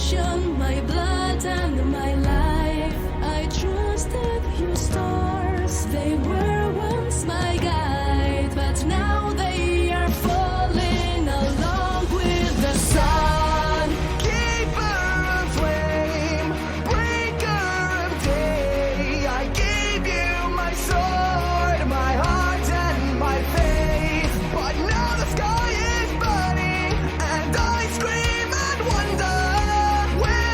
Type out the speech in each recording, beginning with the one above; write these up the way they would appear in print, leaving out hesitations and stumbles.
passion, my blood and my life. I trusted your stars, they were once my guide, but now they are falling along with the sun. Keeper of flame, breaker of day, I gave you my sword, my heart and my faith, but now the sky is burning and I scream and wonder, where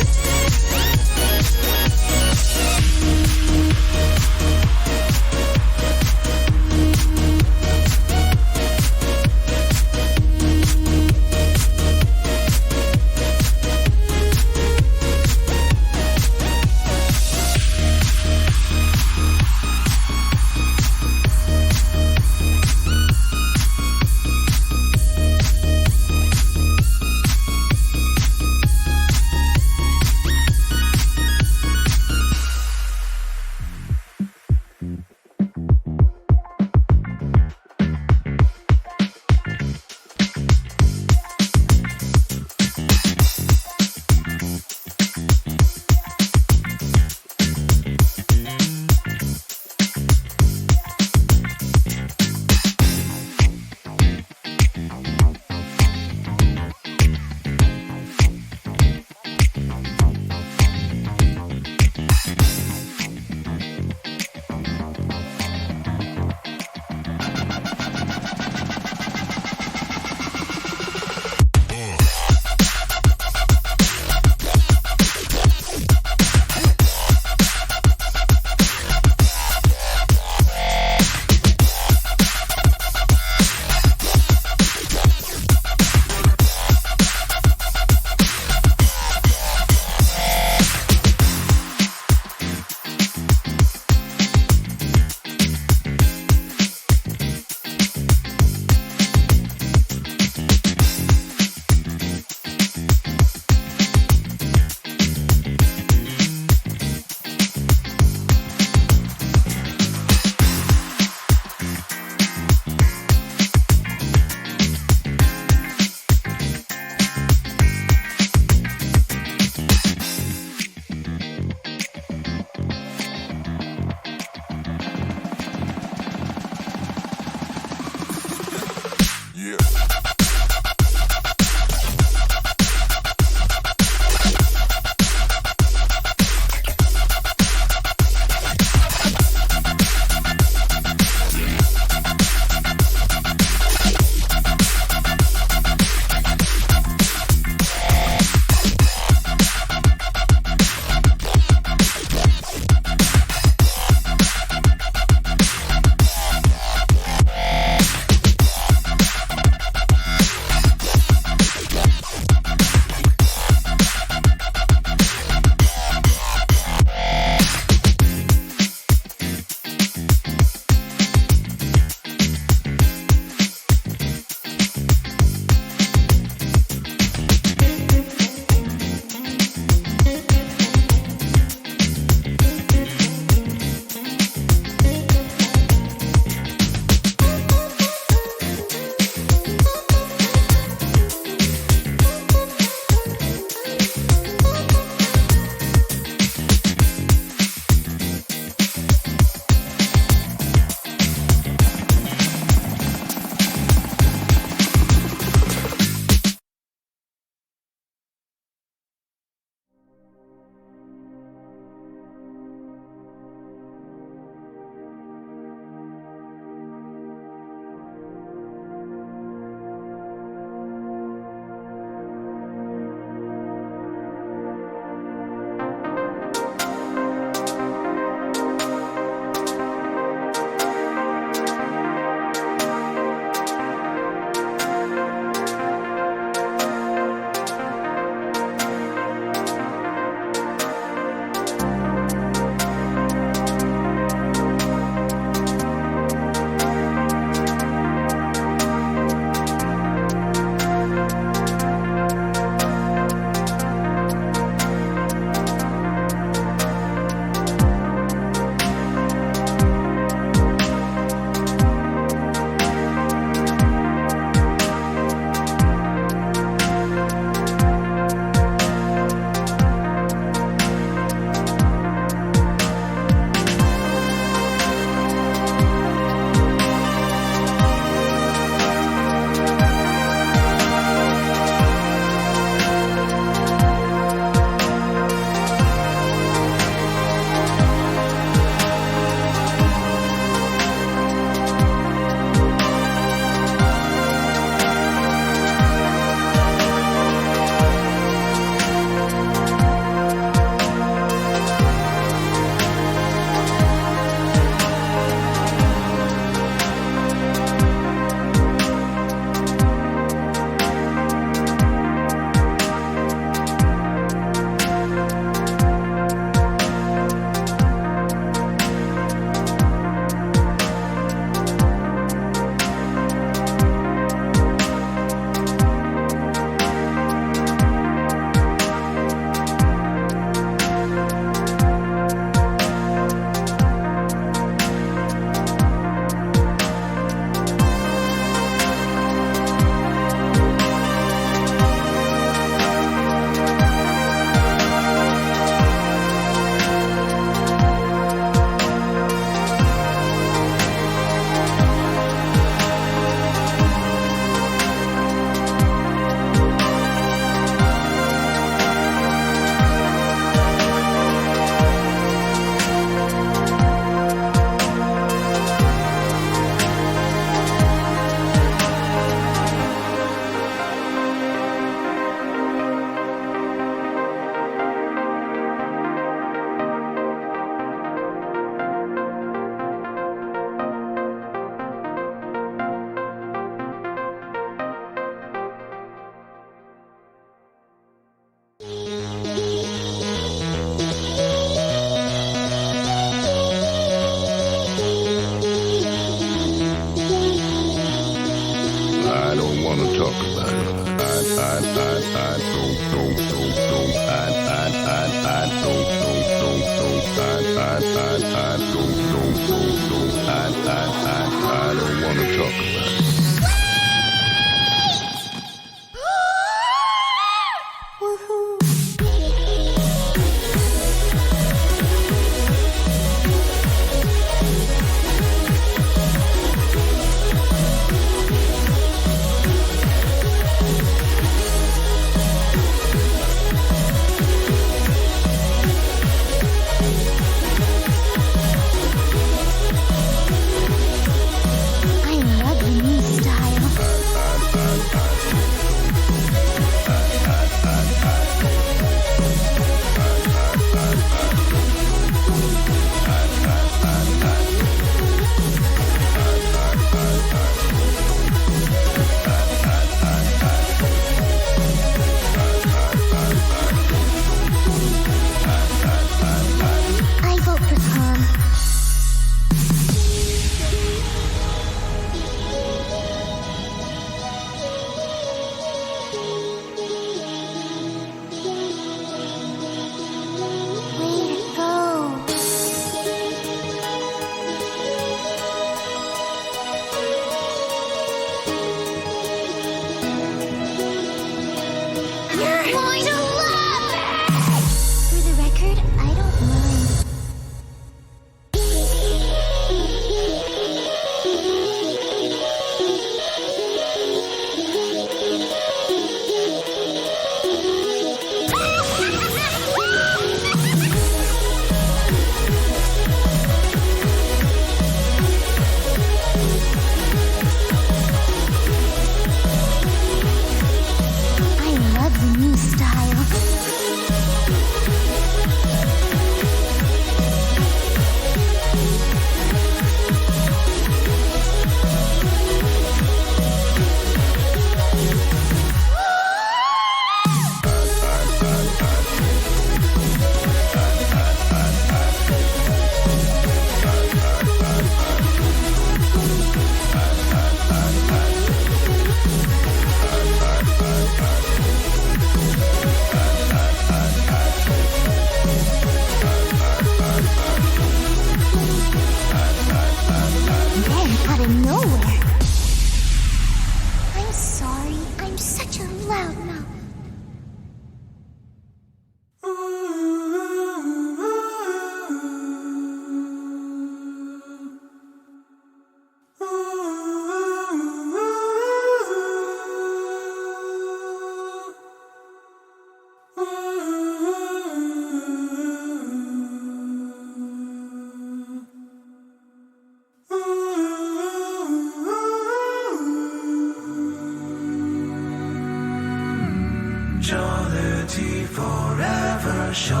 shown.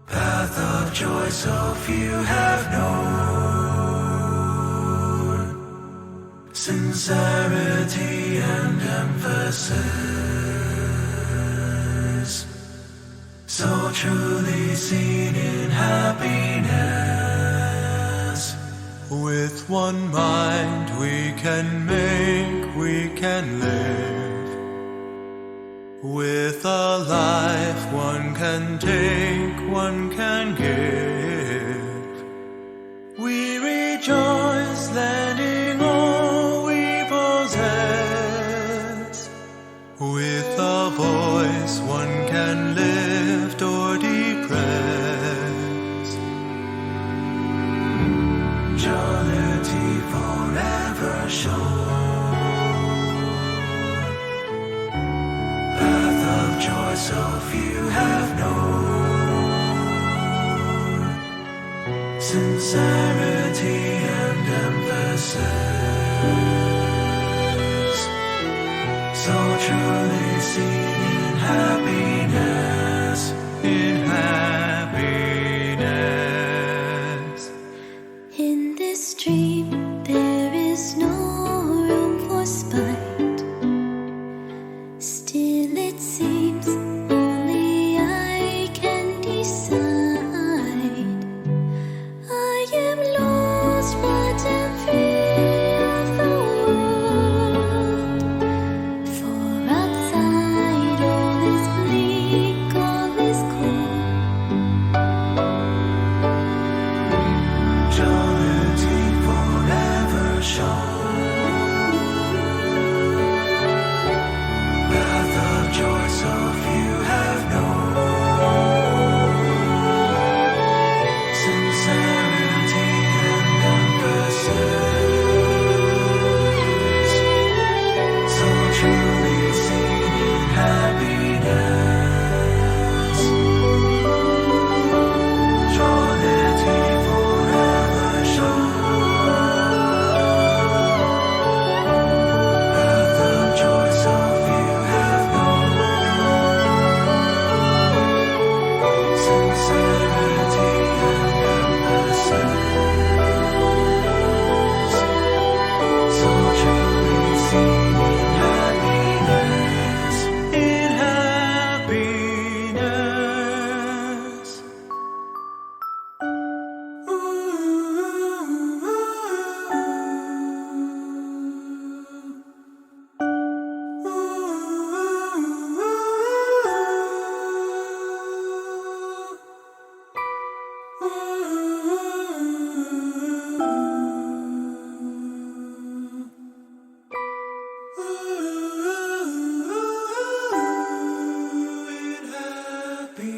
Path of joy so few have known. Sincerity and emphasis, so truly seen in happiness. With one mind we can make, we can live. With a life one can take, one can give. We rejoice lending all we possess. With a voice one can lift or depress. Jollity forever shown. Path of joy so few have known. Sincerity and emphasis, so truly seen in happiness, in happiness. In this dream, there is no room for spite. Still, it seems only I can decide. I am lost, but am free of the world. For outside, all is bleak, all is cold. Jollity forever shown. Path of joy so few have known. Sincerity and emphasis, so truly seen in happiness. Jollity forever shown. Path of joy so few have known. Sincerity and emphasis, so truly seen in happiness, in happiness. In happiness.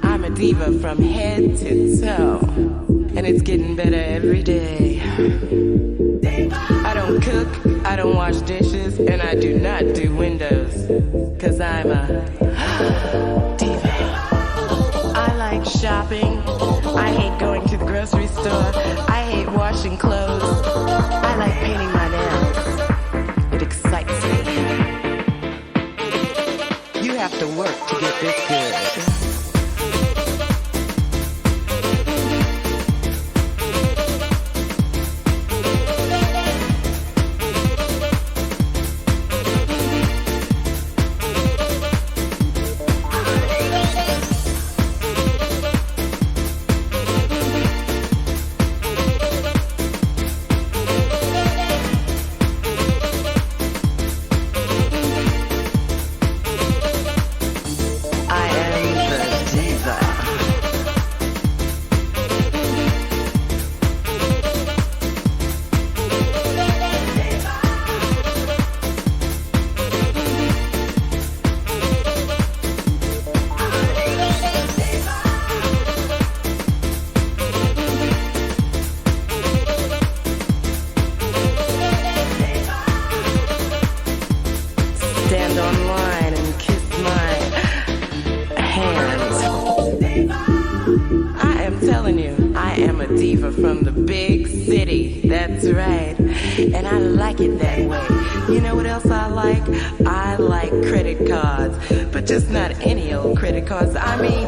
I'm a diva from head to toe, and it's getting better every day. I don't cook, I don't wash dishes, and I do not do windows, 'cause I'm a diva. I like shopping, I hate going to the grocery store, I hate washing clothes, I like painting my nails. It excites me. You have to work to get this good. Stand online and kiss my hands. I am telling you, I am a diva from the big city. That's right. And I like it that way. You know what else I like? I like credit cards. But just not any old credit cards. I mean,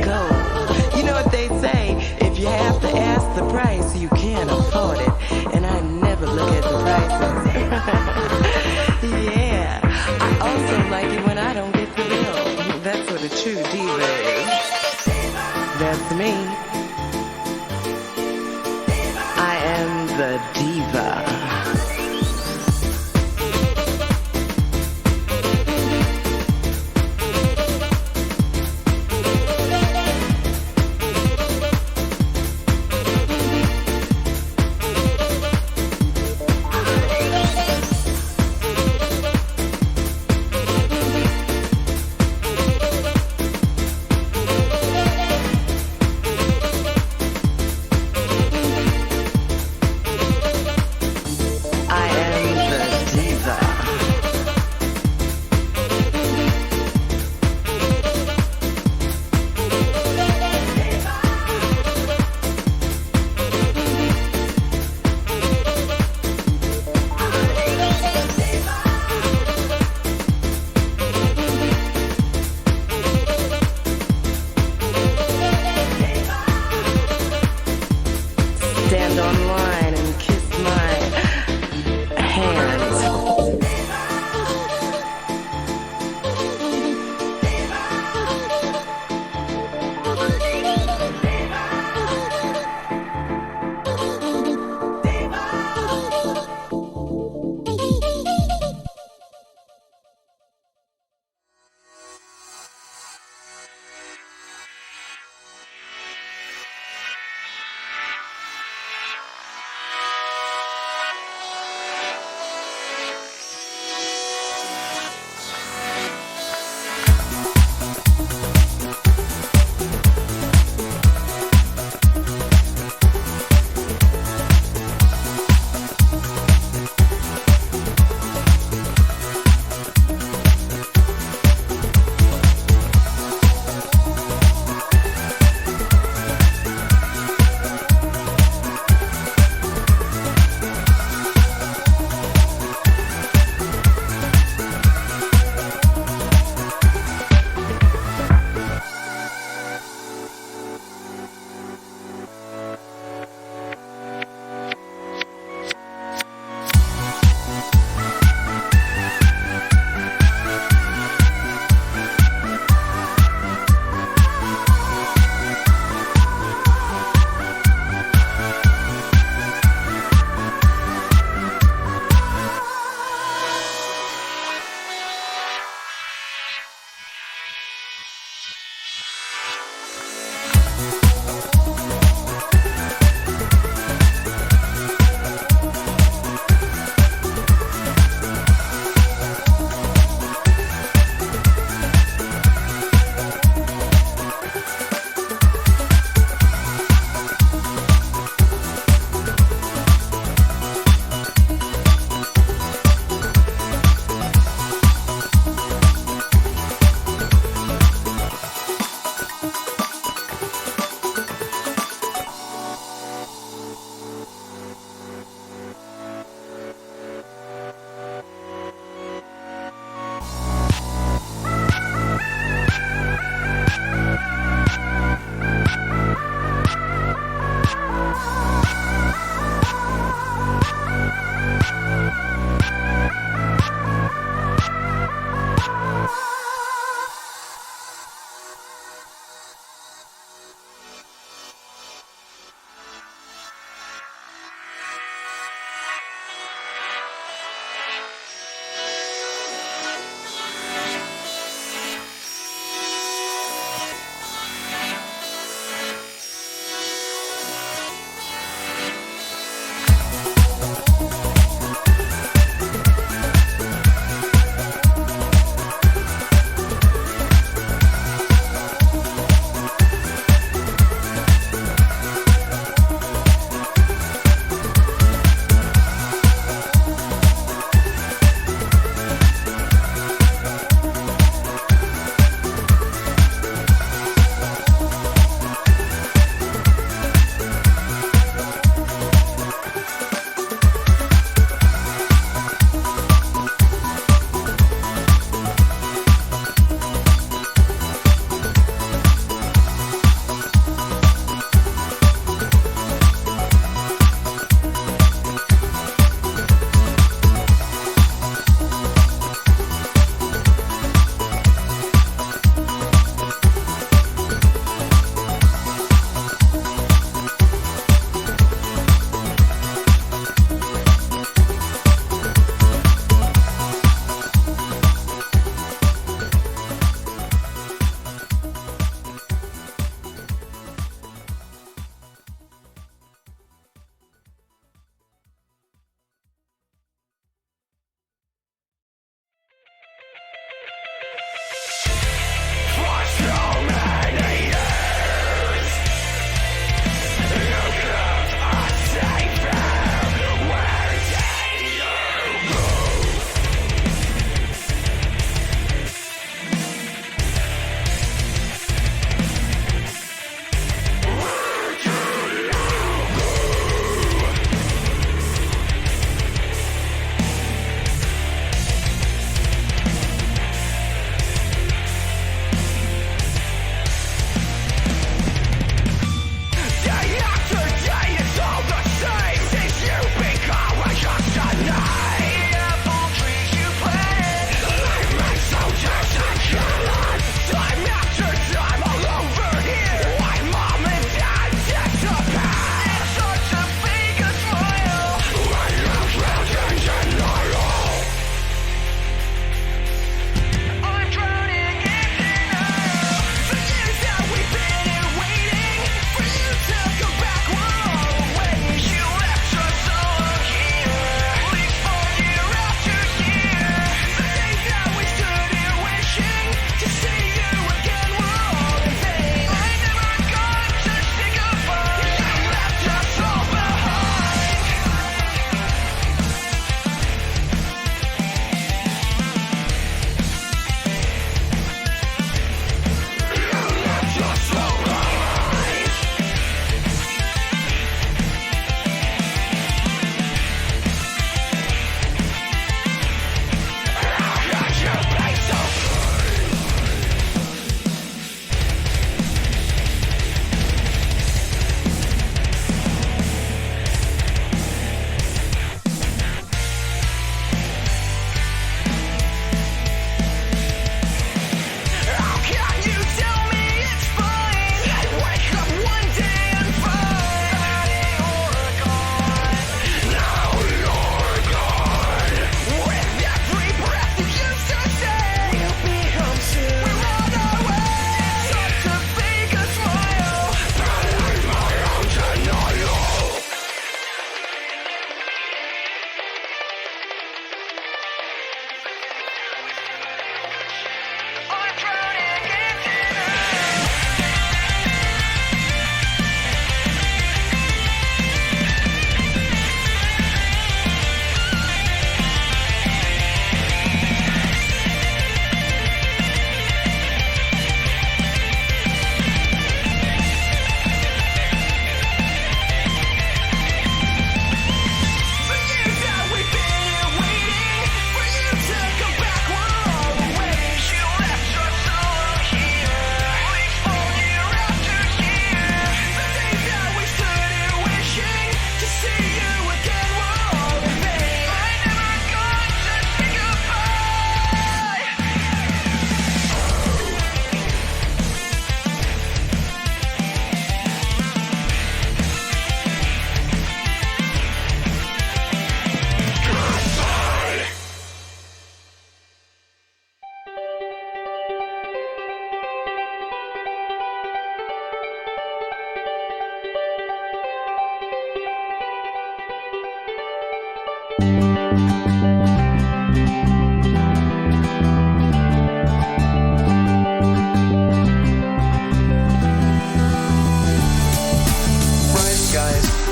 gold. You know what they say? If you have to ask the price, you can't afford it. And I never look at the prices. Yeah. I also like it when I don't get the bill. That's what a true diva is. That's me. I am the diva.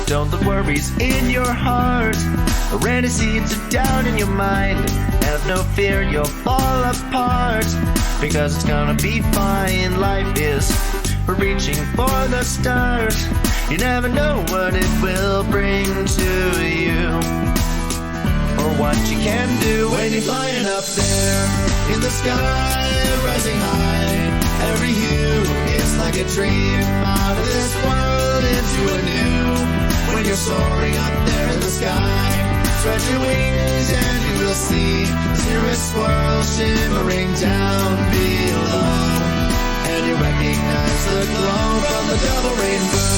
Don't the worries in your heart or any seeds of doubt in your mind. Have no fear, you'll fall apart, because it's gonna be fine. Life is for reaching for the stars. You never know what it will bring to you, or what you can do when you're flying up there in the sky, rising high. Every hue is like a dream out of this world into a new. When you're soaring up there in the sky, spread your wings and you will see cirrus swirl shimmering down below, and you recognize the glow from the double rainbow.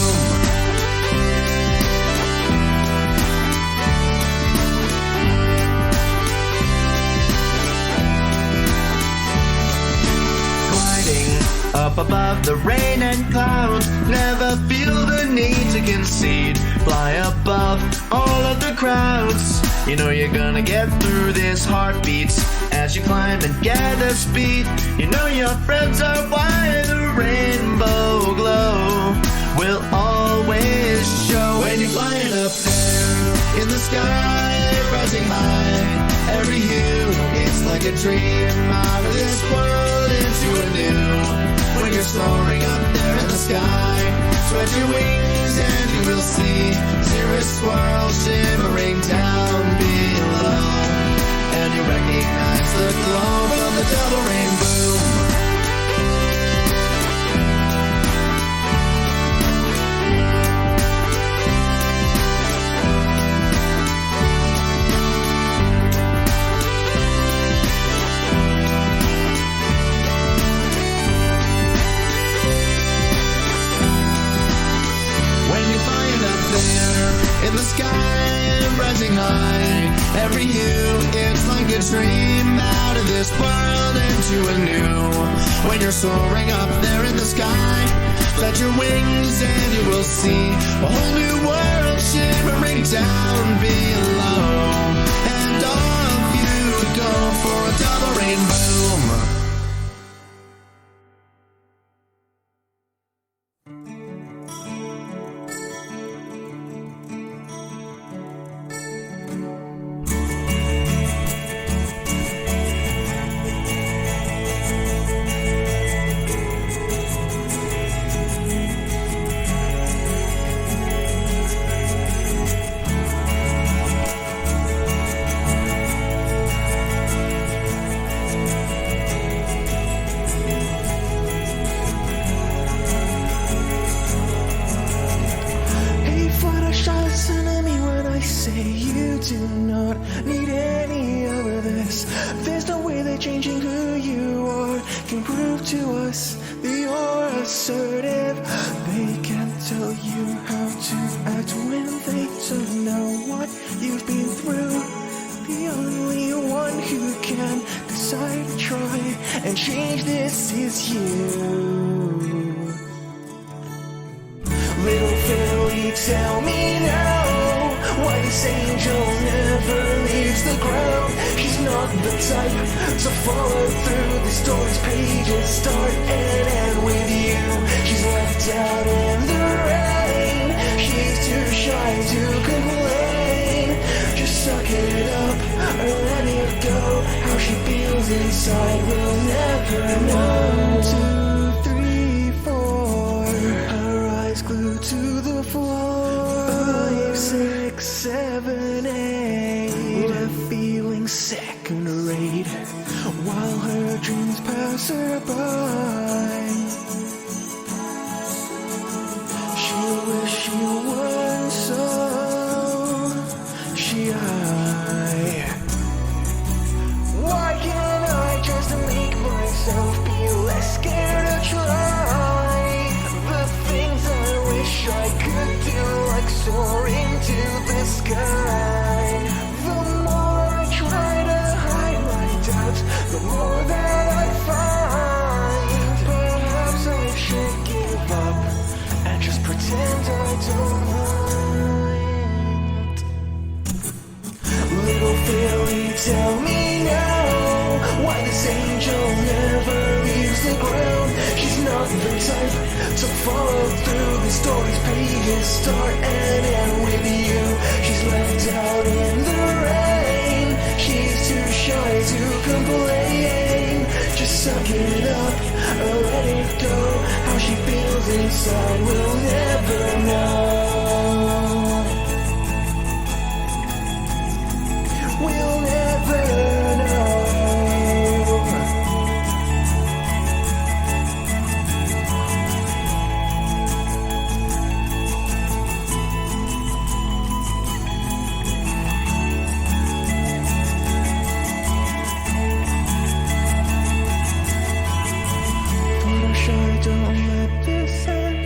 Up above the rain and clouds, never feel the need to concede. Fly above all of the crowds, you know you're gonna get through this. Heartbeats as you climb and gather speed. You know your friends are why the rainbow glow will always show. When you're flying up there in the sky, rising high. Every hue is like a dream out of this world into a new. When you're soaring up there in the sky, spread your wings and you will see cirrus swirl shimmering down below, and you recognize the glow from the double rainbow. In the sky, rising high. Every hue, it's like a dream out of this world into a new. When you're soaring up there in the sky, spread your wings and you will see a whole new world shimmering down below. And off you go for a double rainbow. the type to follow through the story's pages, start and end with you. She's left out in the rain, she's too shy to complain. Just suck it up or let it go. How she feels inside we'll never know. We'll never know. Don't let this end.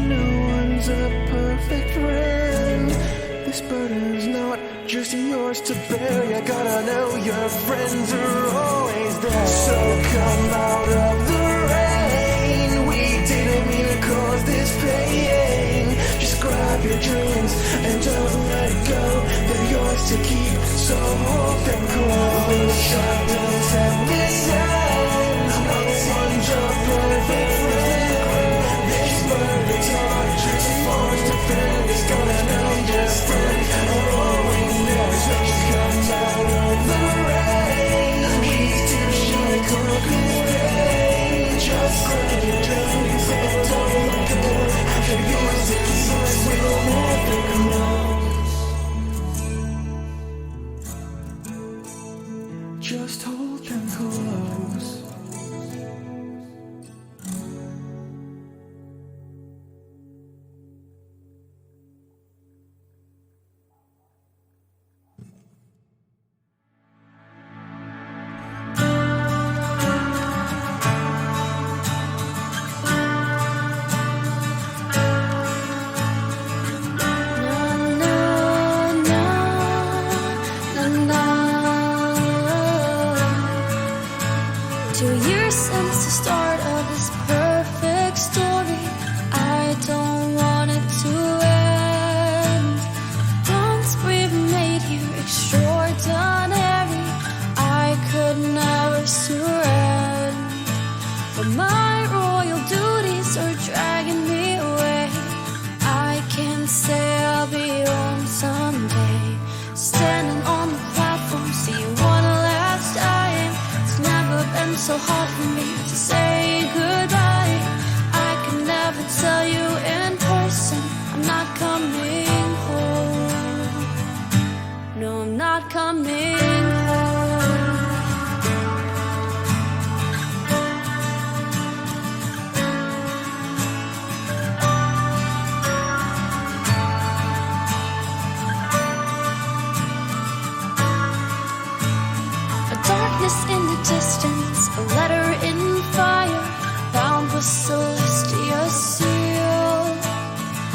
No one's a perfect friend. This burden's not just yours to bear. You gotta know your friends are always there. So come out of the rain. We didn't mean to cause this pain. Just grab your dreams and don't let go. They're yours to keep, so hold them close. The shadows have this end. No one's a perfect friend. This burden's not just yours to bear. It's gonna know your friends are always there. So just come out of the rain. He's too shy to complain. Just let your dreams and don't let go. They're yours inside, we'll never close. Just hold them close. So hard for me to say goodbye. I can never tell you in person I'm not coming home. No, I'm not coming home. A darkness in the distance, a letter in fire, bound with celestial seal.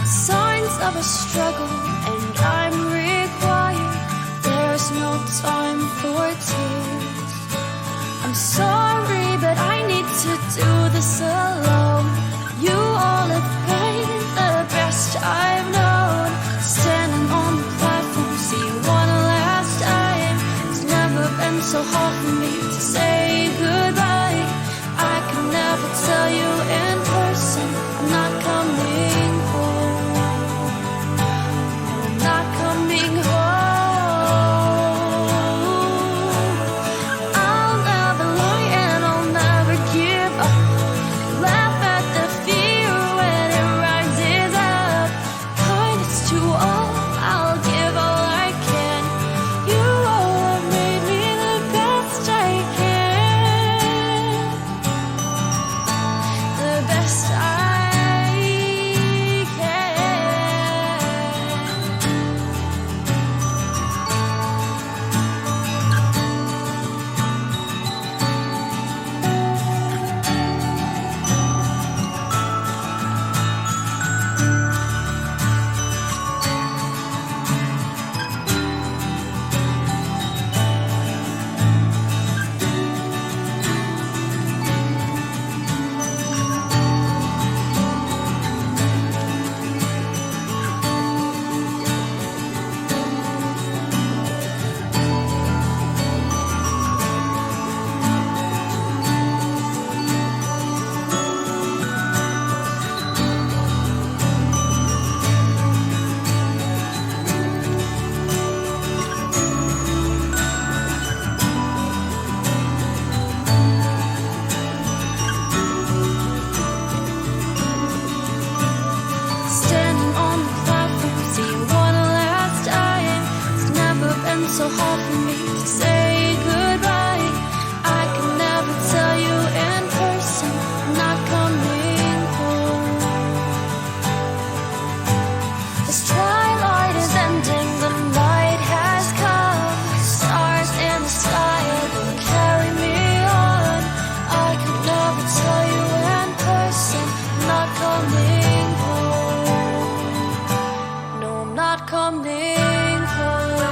Signs of a struggle, and I'm required. There's no time for tears. I'm sorry, but I need to do this alone. You all have paid the best I've known. Standing on the platform, see you one last time. It's never been so hard for me to say goodbye. I can never tell you in person I'm not coming home. so hard for me to say goodbye. I can never tell you in person, I'm not coming home. This twilight is ending, the night has come. Stars in the sky will carry me on. I can never tell you in person, I'm not coming home. No, I'm not coming home.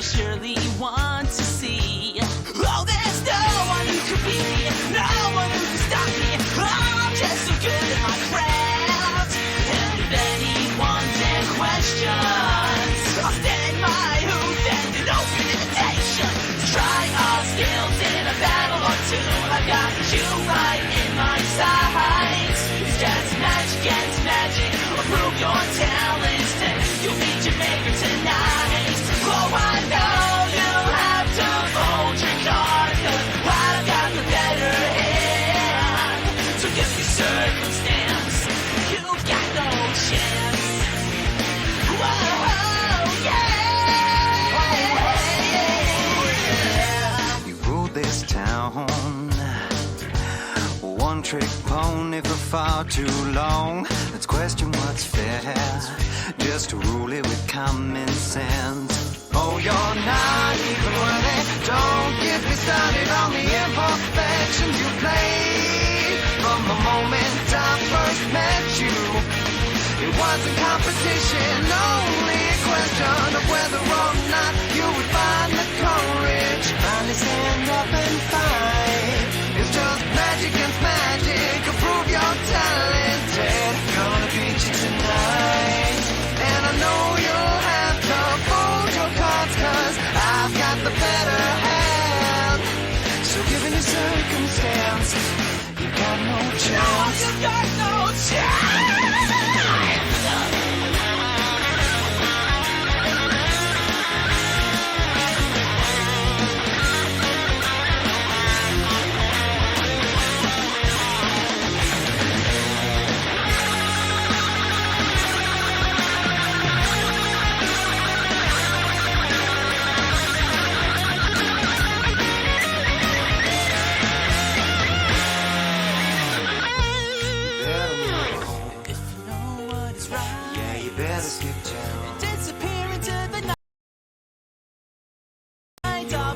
so surely want to see. Oh, there's no one who could be, no one who can stop me. I'm just so good at my craft. And if anyone's had questions, I'll stand my hoof and an open invitation to try our skills in a battle or two. I've got you right in my sights. It's just magic, or prove your talents, and you'll meet your maker tonight. Oh, I know you have to hold your cards, 'cause I've got the better hand. So give me circumstance, you've got no chance. Whoa, yeah. You ruled this town, one trick pony for far too long. Let's question what's fair, just to rule it with common sense. Oh, you're not even worthy. Don't get me started on the imperfections you played. From the moment I first met you, it wasn't competition, only a question of whether or not you would find the courage to finally stand up and fight. It's just magic against magic, to prove you're talented. Gonna beat you tonight, and I know you'll have to fold your cards, 'cause I've got the better hand. So given your circumstance, you got no chance. No, you got no chance.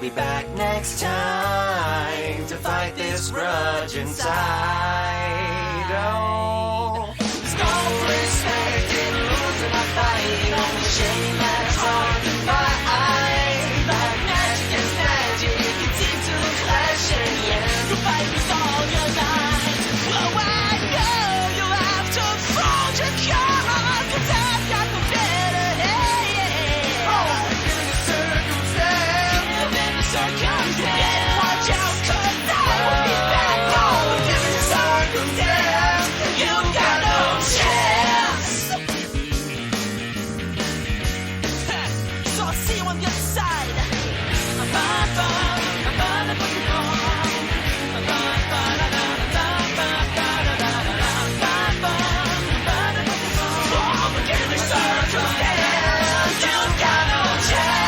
Be back next time to fight this grudge inside. Oh, there's no respect in losing a fight. Only shame that's hard to fight. Like magic is magic, it seems to clash in the end. You fight with all your life. Oh, I know you have to fold your cards, 'cause I've got the better hand. Oh, given the circumstance, yeah, watch out, 'cause I won't be back home. Given the circumstance, you got no chance. So I'll see you on the other side. Given the circumstance, you got no chance.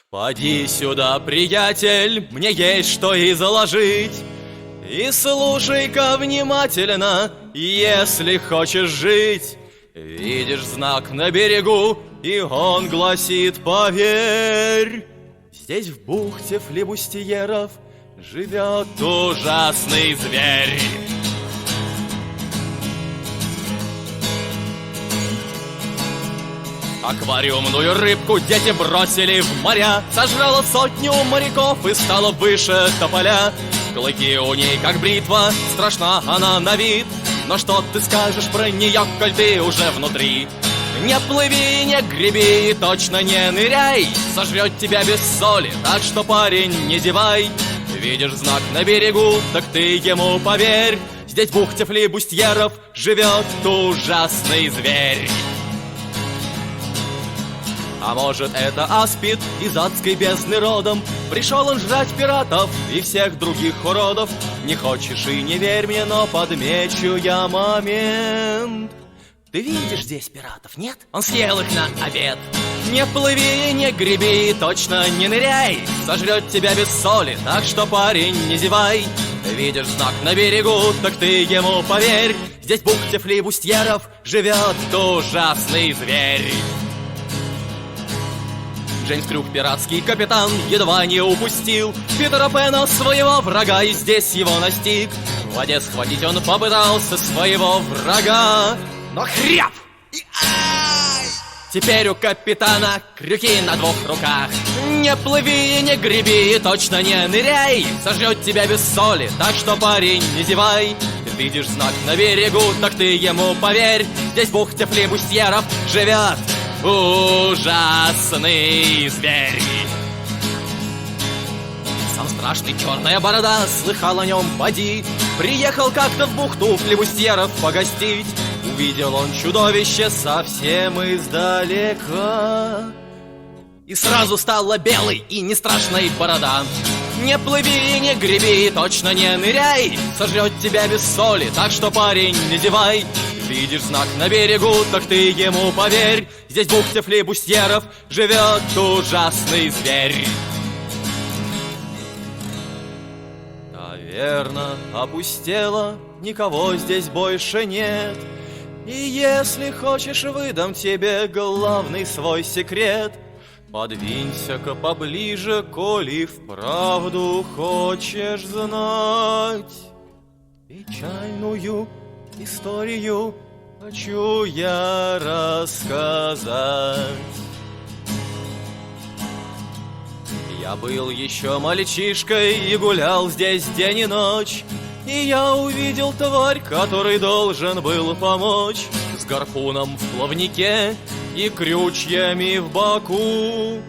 Поди сюда, приятель, мне есть что изложить. И слушай-ка внимательно, если хочешь жить. Видишь знак на берегу, и он гласит: поверь. Здесь в бухте флибустьеров живет ужасный зверь. Аквариумную рыбку дети бросили в моря. Сожрала 100 моряков и стала выше тополя. Клыки у ней как бритва, страшна она на вид. Но что ты скажешь про нее, коль ты уже внутри? Не плыви, не греби, точно не ныряй. Сожрет тебя без соли, так что, парень, не зевай. Видишь знак на берегу, так ты ему поверь. Здесь в бухте флибустьеров живет ужасный зверь. А может, это аспид из адской бездны родом? Пришел он жрать пиратов и всех других уродов. Не хочешь и не верь мне, но подмечу я момент. Ты видишь здесь пиратов, нет? Он съел их на обед. Не плыви, не греби, точно не ныряй. Сожрет тебя без соли, так что, парень, не зевай. Видишь знак на берегу, так ты ему поверь. Здесь в бухте флибустьеров живет ужасный зверь. Джеймс Крюк, пиратский капитан, едва не упустил Питера Пэна, своего врага, и здесь его настиг. В воде схватить он попытался своего врага, но хряп! И ай! Теперь у капитана крюки на 2 руках. Не плыви, не греби, точно не ныряй. Сожрет тебя без соли, так что, парень, не зевай. Видишь знак на берегу, так ты ему поверь. Здесь в бухте флибустьеров живет ужасный зверь. Сам страшный черная борода, слыхал о нем, поди. Приехал как-то в бухту флибустьеров погостить. Увидел он чудовище совсем издалека, и сразу стала белой и не страшной борода. Не плыви, не греби, точно не ныряй. Сожрет тебя без соли, так что, парень, не зевай. Видишь знак на берегу, так ты ему поверь. Здесь в бухте флибустьеров живет ужасный зверь. Таверна опустела, никого здесь больше нет. И если хочешь, выдам тебе главный свой секрет. Подвинься-ка поближе, коли вправду хочешь знать. Печальную историю хочу я рассказать. Я был еще мальчишкой и гулял здесь день и ночь, и я увидел тварь, который должен был помочь, с гарпуном в плавнике и крючьями в боку.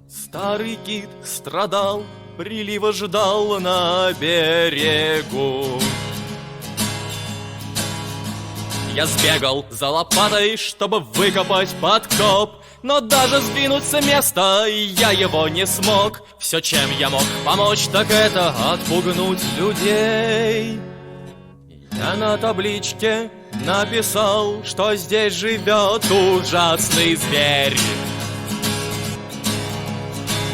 Старый кит страдал, прилива ждал на берегу. Я сбегал за лопатой, чтобы выкопать подкоп, но даже сдвинуть с места я его не смог. Все, чем я мог помочь, так это отпугнуть людей. Я на табличке написал, что здесь живет ужасный зверь.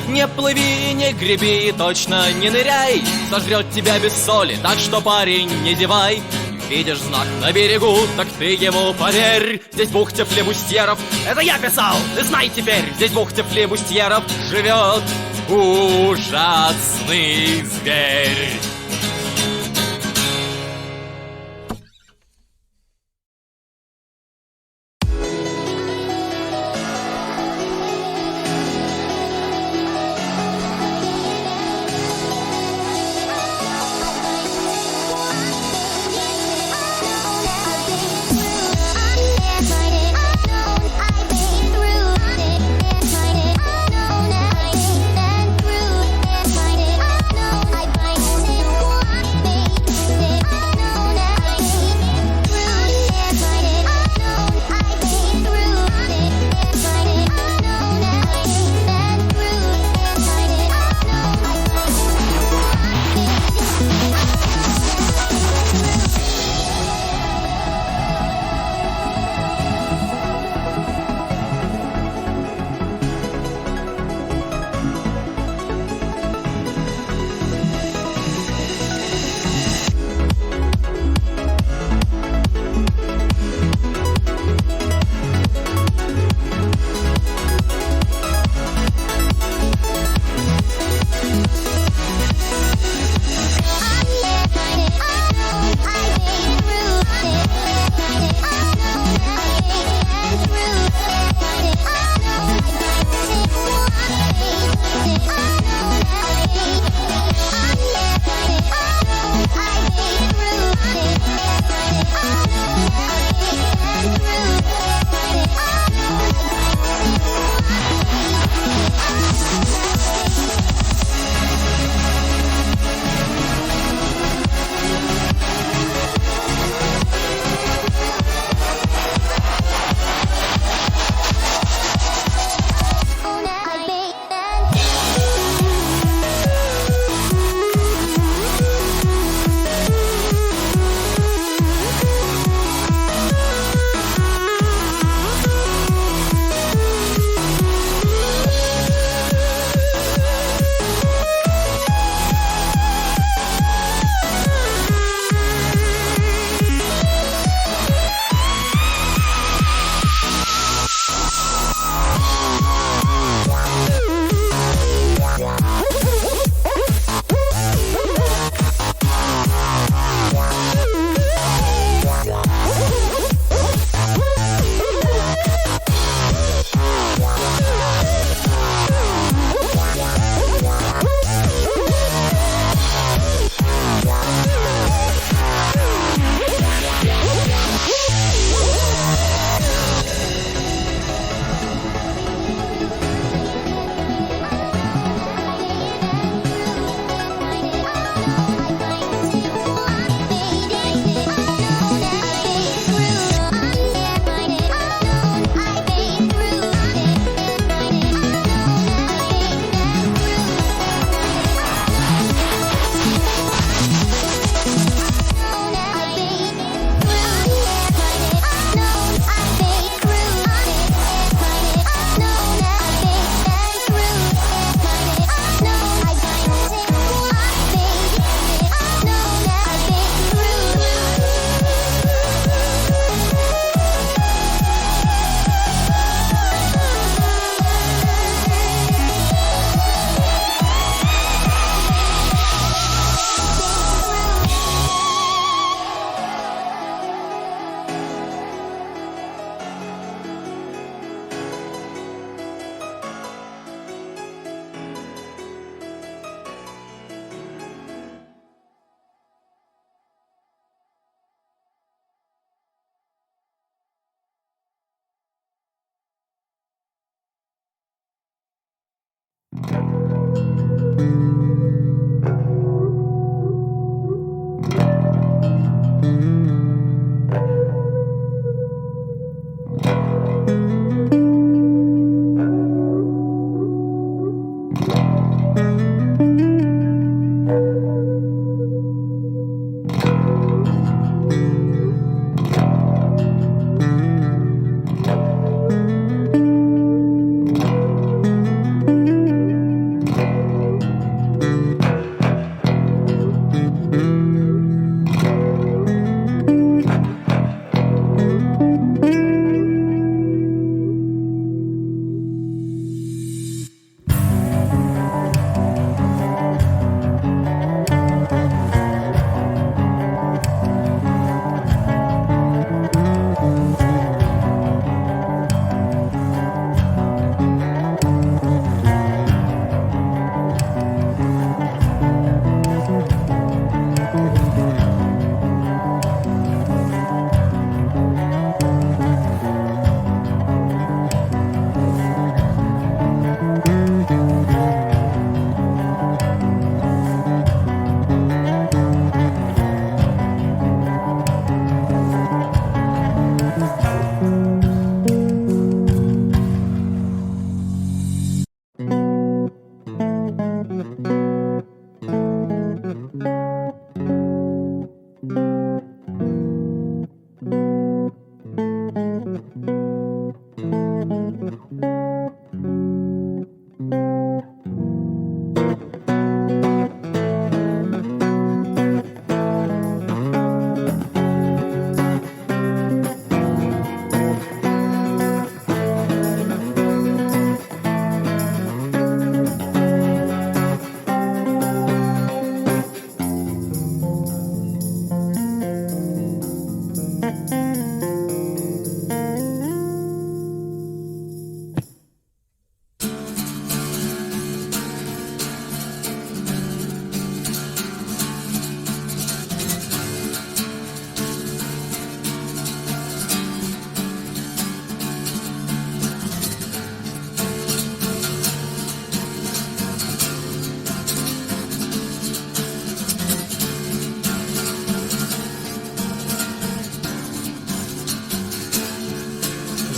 Не плыви, не греби, точно не ныряй. Сожрет тебя без соли, так что, парень, не зевай. Видишь знак на берегу, так ты ему поверь. Здесь в бухте флибустьеров, это я писал, ты знай теперь. Здесь в бухте флибустьеров живет ужасный зверь. I've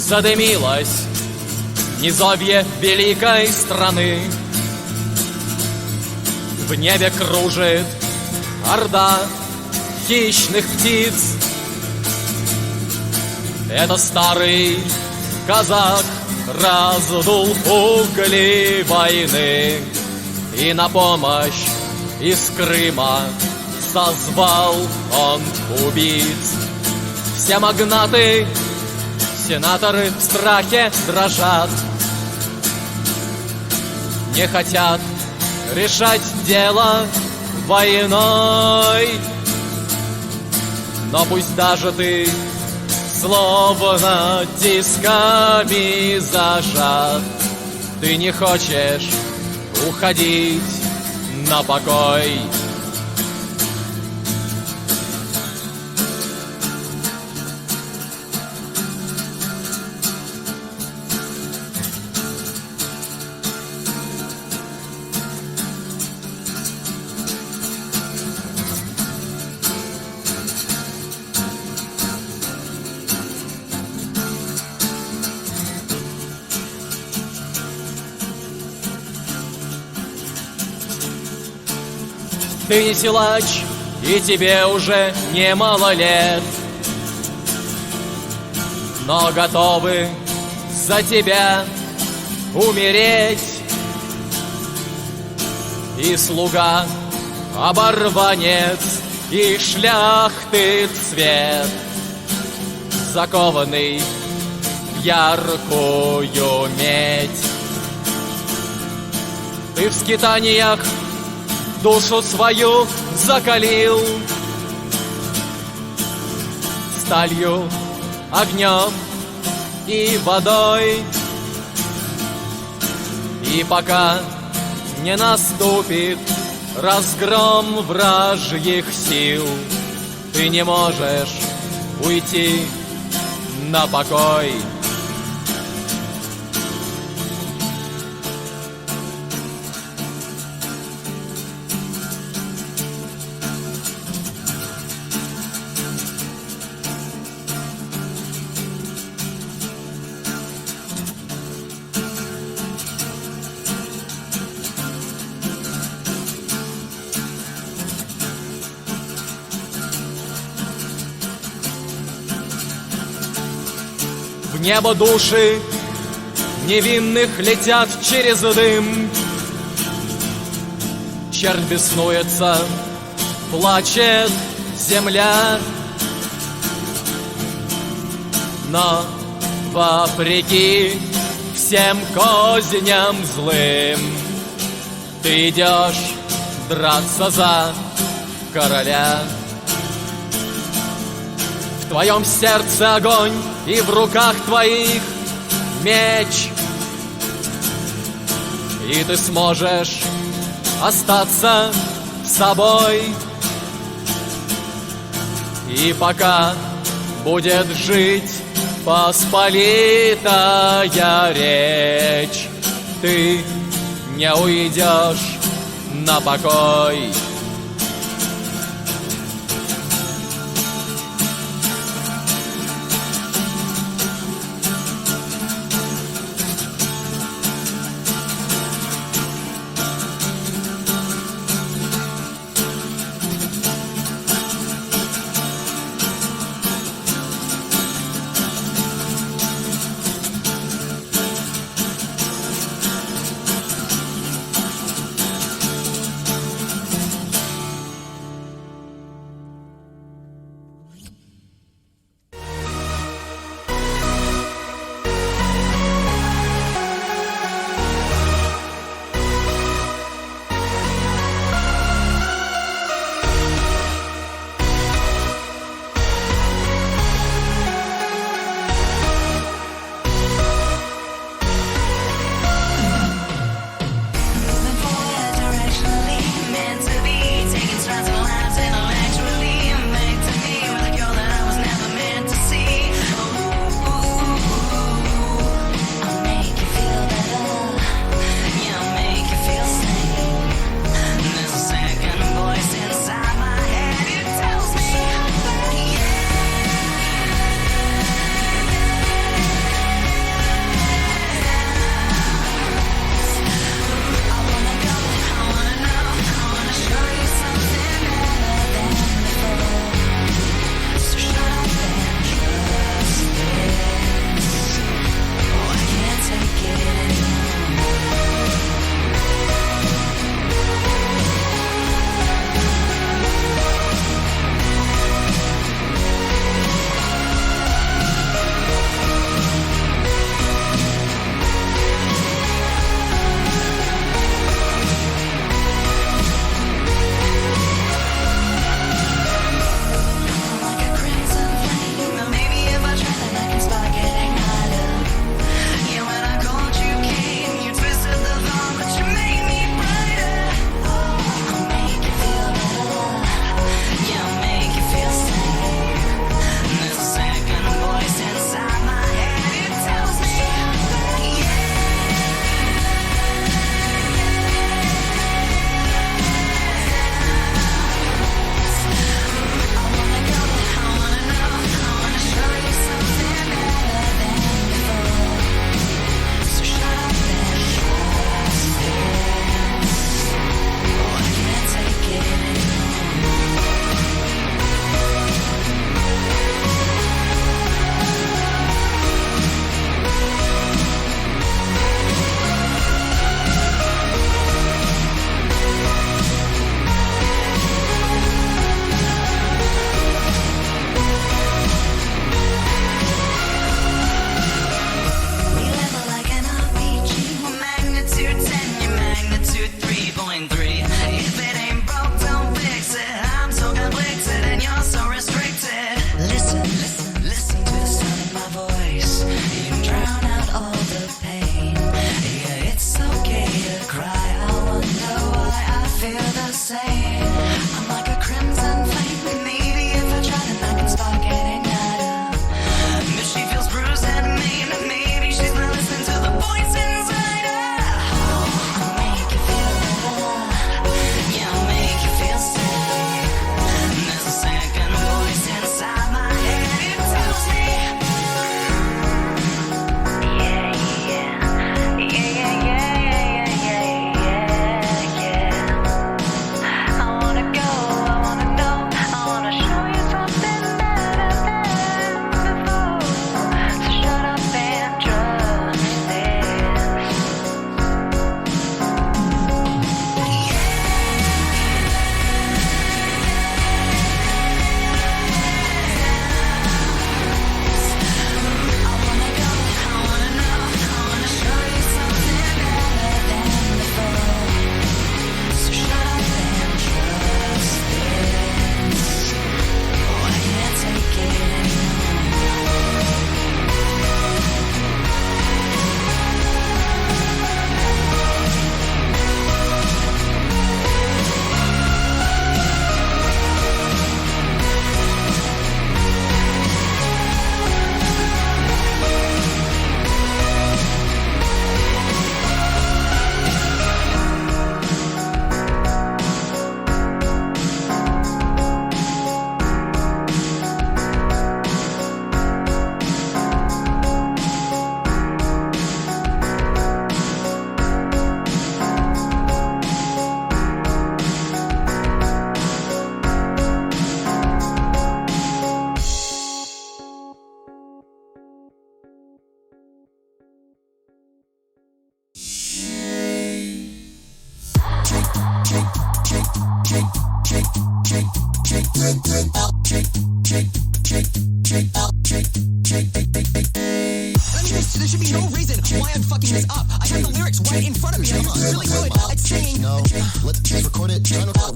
задымилось низовье великой страны. В небе кружит орда хищных птиц. Это старый казак раздул угли войны и на помощь из Крыма созвал он убийц. Все магнаты, сенаторы в страхе дрожат, не хотят решать дело войной. Но пусть даже ты словно тисками зажат, ты не хочешь уходить на покой. Ты не силач, и тебе уже немало лет, но готовы за тебя умереть. И слуга, оборванец, и шляхты цвет, закованный в яркую медь. Ты в скитаниях душу свою закалил сталью, огнем и водой. И пока не наступит разгром вражьих сил, ты не можешь уйти на покой. В небо души невинных летят через дым. Чернь беснуется, плачет земля. Но вопреки всем козням злым ты идешь драться за короля. В твоем сердце огонь, и в руках твоих меч. И ты сможешь остаться собой. И пока будет жить посполитая речь, ты не уйдешь на покой.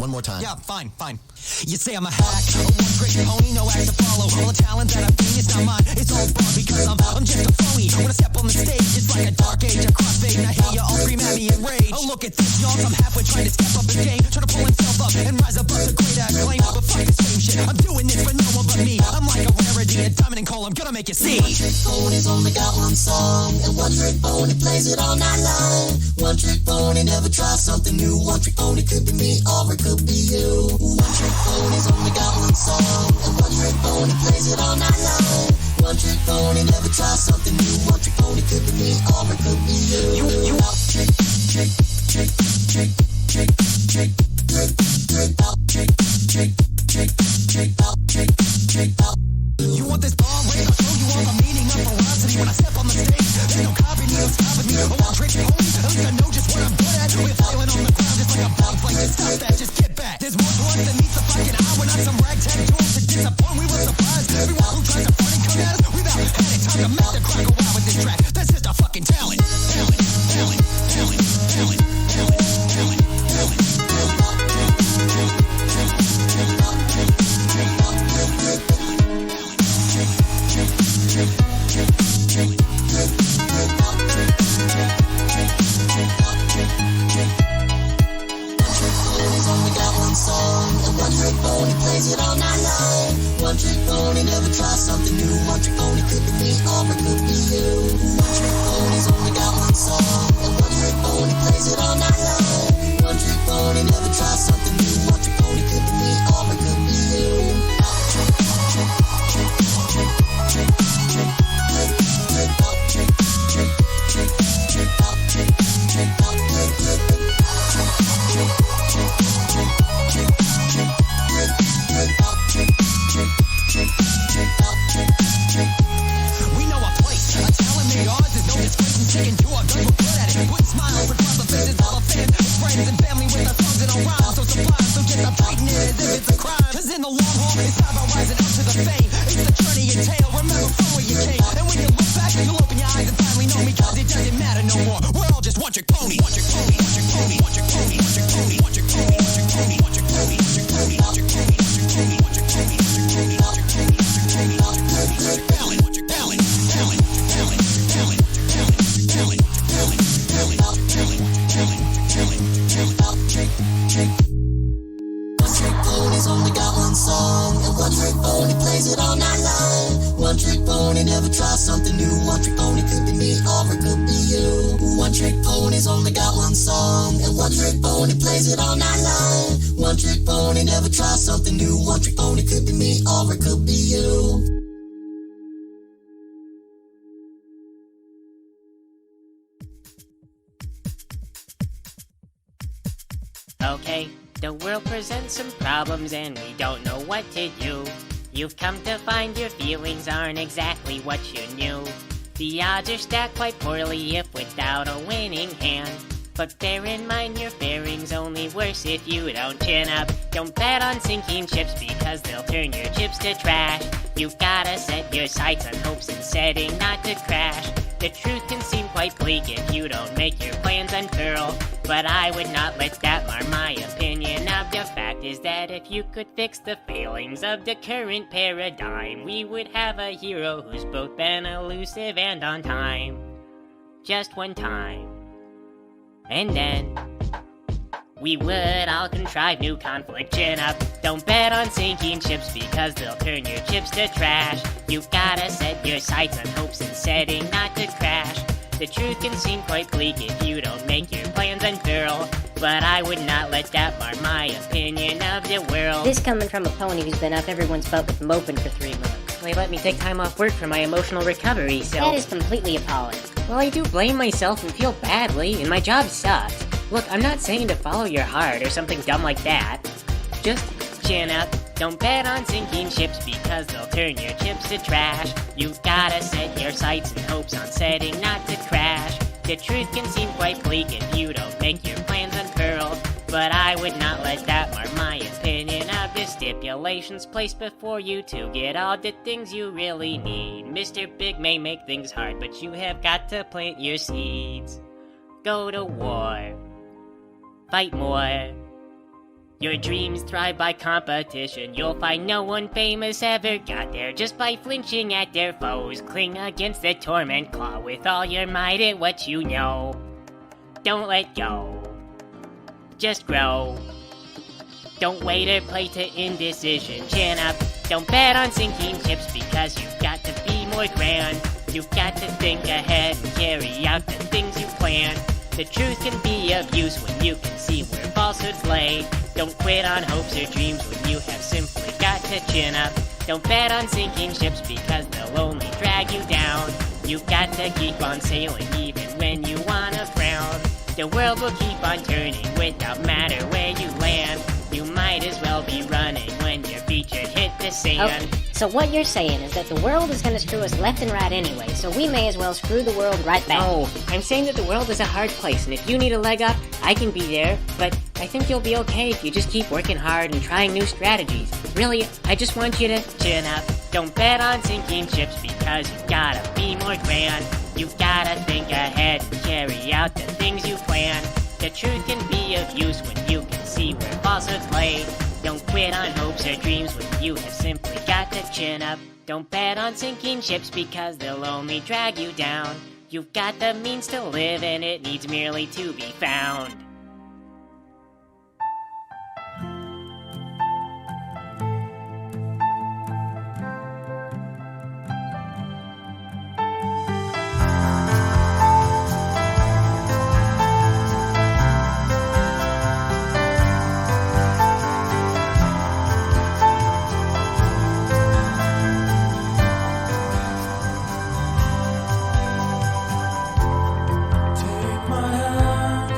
one more time. Yeah, fine. You say I'm a hack, a one trick pony, no act to follow. All the talent that I've been is not mine, it's all fraud because I'm just a phony. When I step on the stage, it's like a dark age, a crossfade. And I hear you all scream at me in rage. Oh, look at this, y'all, I'm halfway trying to step up the game, trying to pull himself up and rise above the greater acclaim. But fuck the same shit, I'm doing this for no one but me. I'm like a rarity, a diamond and coal, I'm gonna make you see. One trick pony's only got one song, and one trick pony plays it all night long. One trick pony never tries something new. One trick pony could be me or it could be you. One trick pony's only got one song, and one trick pony plays it all night long. One trick pony never tries something new. One trick pony could be me or it could be you. You out trick, trick, trick, trick, trick, trick, trick, trick, out trick, trick, trick, trick, out trick, trick, out. You want this bomb ring? I'll show you all the meaning of ferocity when I step on the stage. There's no copy, no stop with me. A one trick pony, at least I know just what I'm good at. We're flailing on the ground just like a bounce like this. Stop that, just get back. There's more to us than meets the fucking eye. We're not some ragtag tools to disappoint. We will surprise everyone who tries to front and come at us. We've had it, time to make the crowd go wild with this track. That's just a fucking talent. Talent, talent, talent, talent, talent, talent, talent, talent. One trick pony plays it all night long. One trick pony never tries something new. One trick pony could be me or it could be you. One trick pony's only got one song, and one trick pony plays it all night long. One trick pony never tries something new. One trick pony could be me or it could be you. Trick, trick, trick, trick, trick, trick, trick, trick, out trick, trick, trick, trick, out trick, trick, out trick, trick, trick, trick, trick, trick, trick, trick. We know a place, a talent made ours. There's no disgrace in sticking to our guns. We're good at it. Putting smiles across the faces of our fans, friends and family with our songs and our rhymes. So sublime, so just stop treating it as if it's a crime. Cause in the long haul, it's not about rising up to the fame. It's the journey you tail. Remember from where you came. And when you look back, you'll open your eyes and finally know me. Cause it doesn't matter no more. We're all just one trick pony. One trick pony, one trick pony, one trick pony, one trick pony, one trick pony, one trick pony, one trick pony, one trick pony, one trick pony, one trick pony, one trick pony, one trick pony, one trick pony, one trick pony, one trick pony, one trick pony, one trick pony, one trick pony, talent, talent, talent, talent, talent, talent, talent, talent, talent, talent, out trick, trick. One trick pony's only got one song, and one trick pony plays it all night long. One trick pony never tries something new. One trick pony could be me or it could be you. One trick pony's only got one song, and one trick pony plays it all night long. One trick pony never tries something new. One trick pony could be me or it could be you. Okay, the world presents some problems and we don't know what to do. You've come to find your feelings aren't exactly what you knew. The odds are stacked quite poorly if without a winning hand. But bear in mind your faring's only worse if you don't chin up. Don't bet on sinking ships because they'll turn your chips to trash. You've gotta set your sights on hopes and setting not to crash. The truth can seem quite bleak if you don't make your plans unfurl. But I would not let that mar my opinion of the fact is that if you could fix the failings of the current paradigm, we would have a hero who's both been elusive and on time. Just one time. And then we would all contrive new conflict, chin up. Don't bet on sinking ships because they'll turn your chips to trash. You've gotta set your sights on hopes and setting not to crash. The truth can seem quite bleak if you don't make your plans unfurl. But I would not let that mar my opinion of the world. This coming from a pony who's been up everyone's butt with moping for 3 months. They let me take time off work for my emotional recovery, so... That is completely appalling. Well, I do blame myself and feel badly, and my job sucks. Look, I'm not saying to follow your heart or something dumb like that. Just chin up. Don't bet on sinking ships because they'll turn your chips to trash. You've gotta set your sights and hopes on setting not to crash. The truth can seem quite bleak if you don't make your plans unfurl. But I would not let that mar my opinion of the stipulations placed before you to get all the things you really need. Mr. Big may make things hard, but you have got to plant your seeds. Go to war. Fight more. Your dreams thrive by competition. You'll find no one famous ever got there just by flinching at their foes. Cling against the torment claw with all your might at what you know. Don't let go. Just grow. Don't wait or play to indecision. Chin up. Don't bet on sinking ships because you've got to be more grand. You've got to think ahead and carry out the things you plan. The truth can be of use when you can see where falsehoods lay. Don't quit on hopes or dreams when you have simply got to chin up. Don't bet on sinking ships because they'll only drag you down. You've got to keep on sailing even when you wanna frown. The world will keep on turning without matter where you land. You might as well be running when your feet should hit the sand. Okay, so what you're saying is that the world is going to screw us left and right anyway, so we may as well screw the world right back. No, I'm saying that the world is a hard place, and if you need a leg up, I can be there, but I think you'll be okay if you just keep working hard and trying new strategies. Really, I just want you to chin up. Don't bet on sinking ships because you've gotta be more grand. You've gotta think ahead and carry out the things you plan. The truth can be of use when you can see where falsehoods lay. Don't quit on hopes or dreams when you have simply got to chin up. Don't bet on sinking ships because they'll only drag you down. You've got the means to live and it needs merely to be found. Take my hand,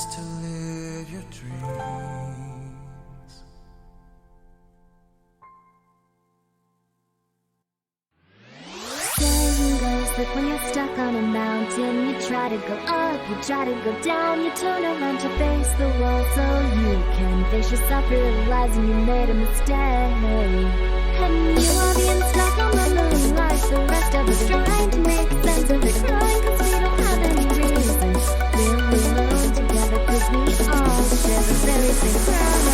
chance to live your dreams. Saying goes that when you're stuck on a mountain, you try to go up, you try to go down, you turn around to face the wall so you can face yourself, realizing you made a mistake. And you are being stuck on the moon like the rest of us, trying to make sense of it, crying cause we don't have any reason. We're alone together cause we all share the very same crime.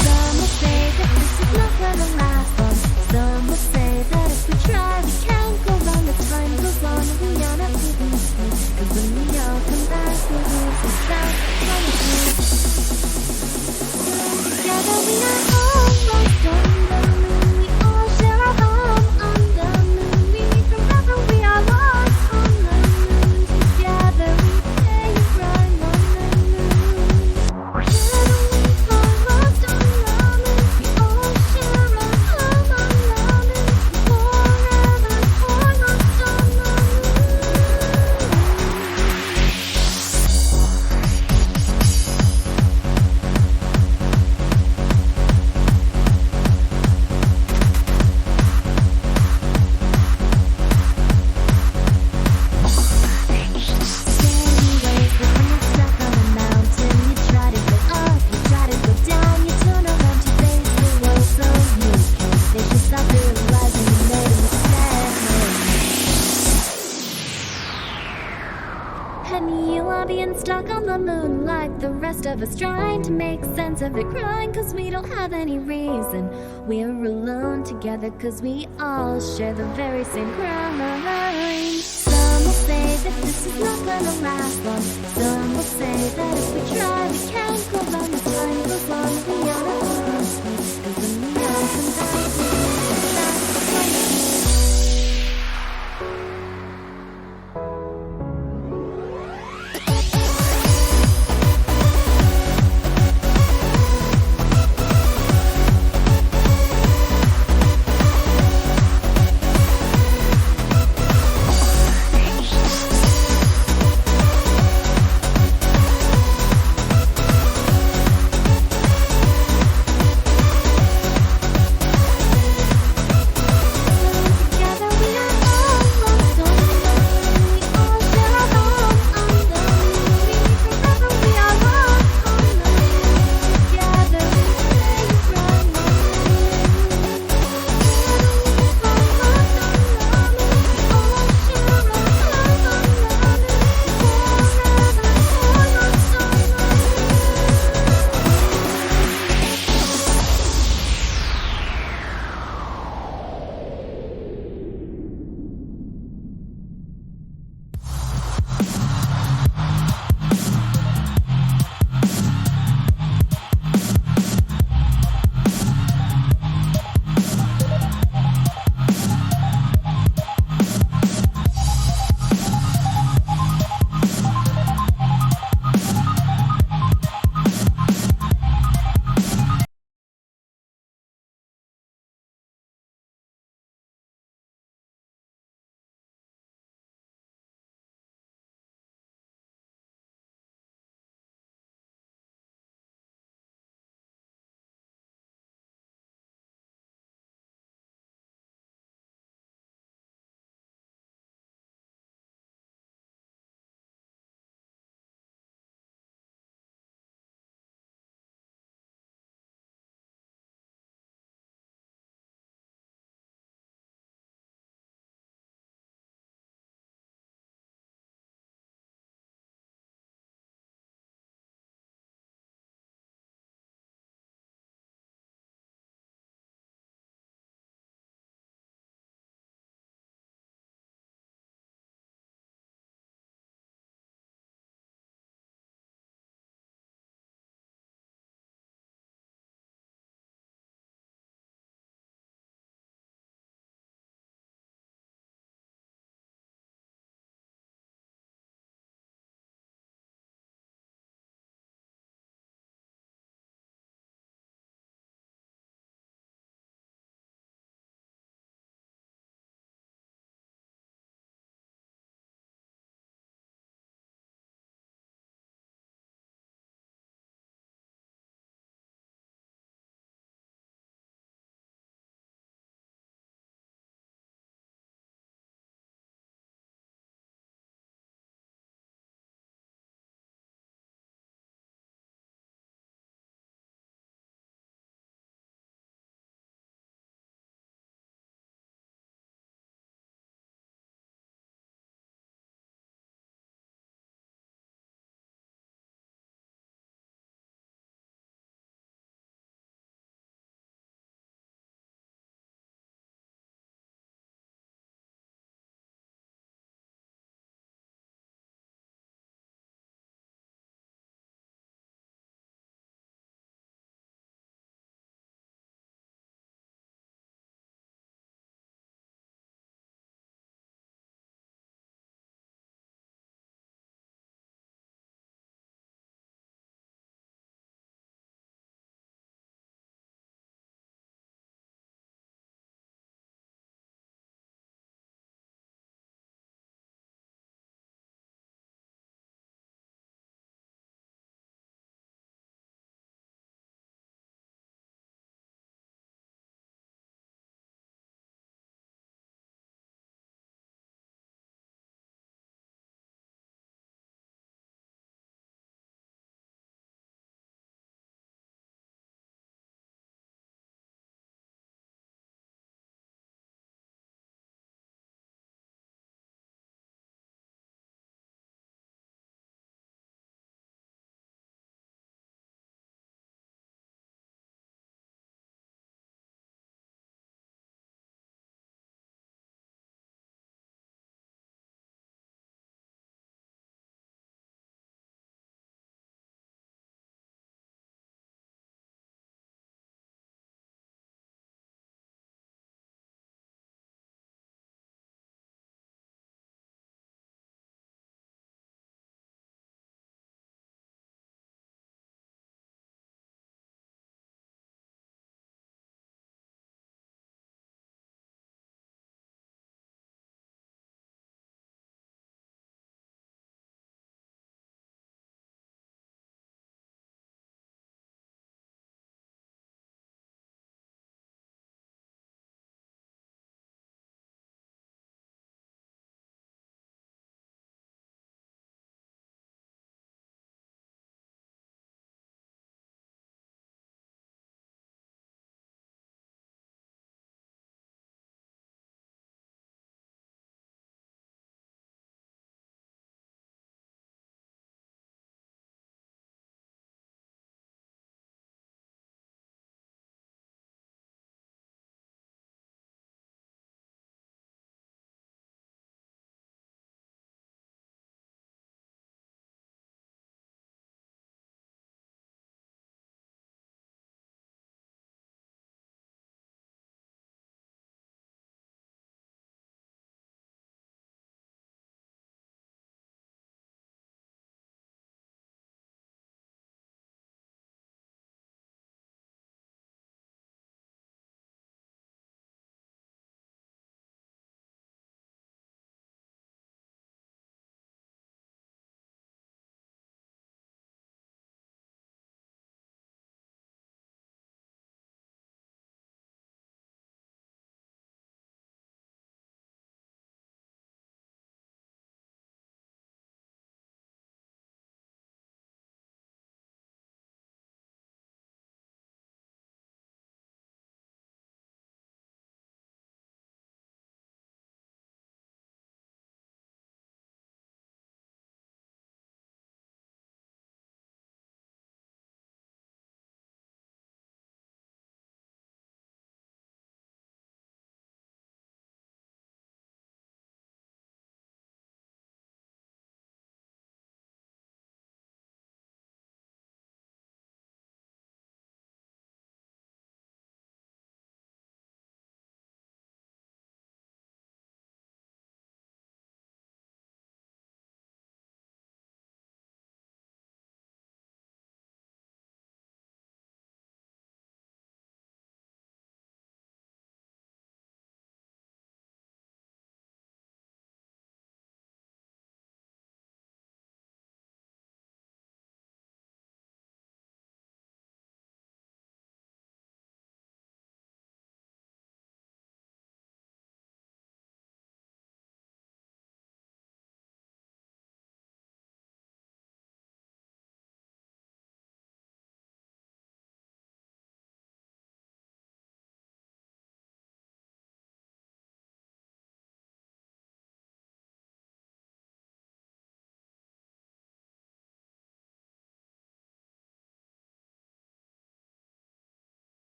Some will say that this is not gonna last long. Some will say that if we try we can't go wrong. As time goes on we are not moving slow, cause when we all come back we'll lose the sound from the moon. Together we are all lost on the moon. We all share our home on the moon. We meet forever, we are lost on the moon. Together we play and cry on the moon. Together we are lost on the moon. We all share our home on the moon. Forever we're lost on the moon. Stuck on the moon like the rest of us, trying to make sense of it, crying cause we don't have any reason. We're alone together cause we all share the very same crime. Some will say that this is not gonna last long. Some will say that if we try we can't go wrong. As time goes on we are not moving slow, cause when we all come back we lose the sound.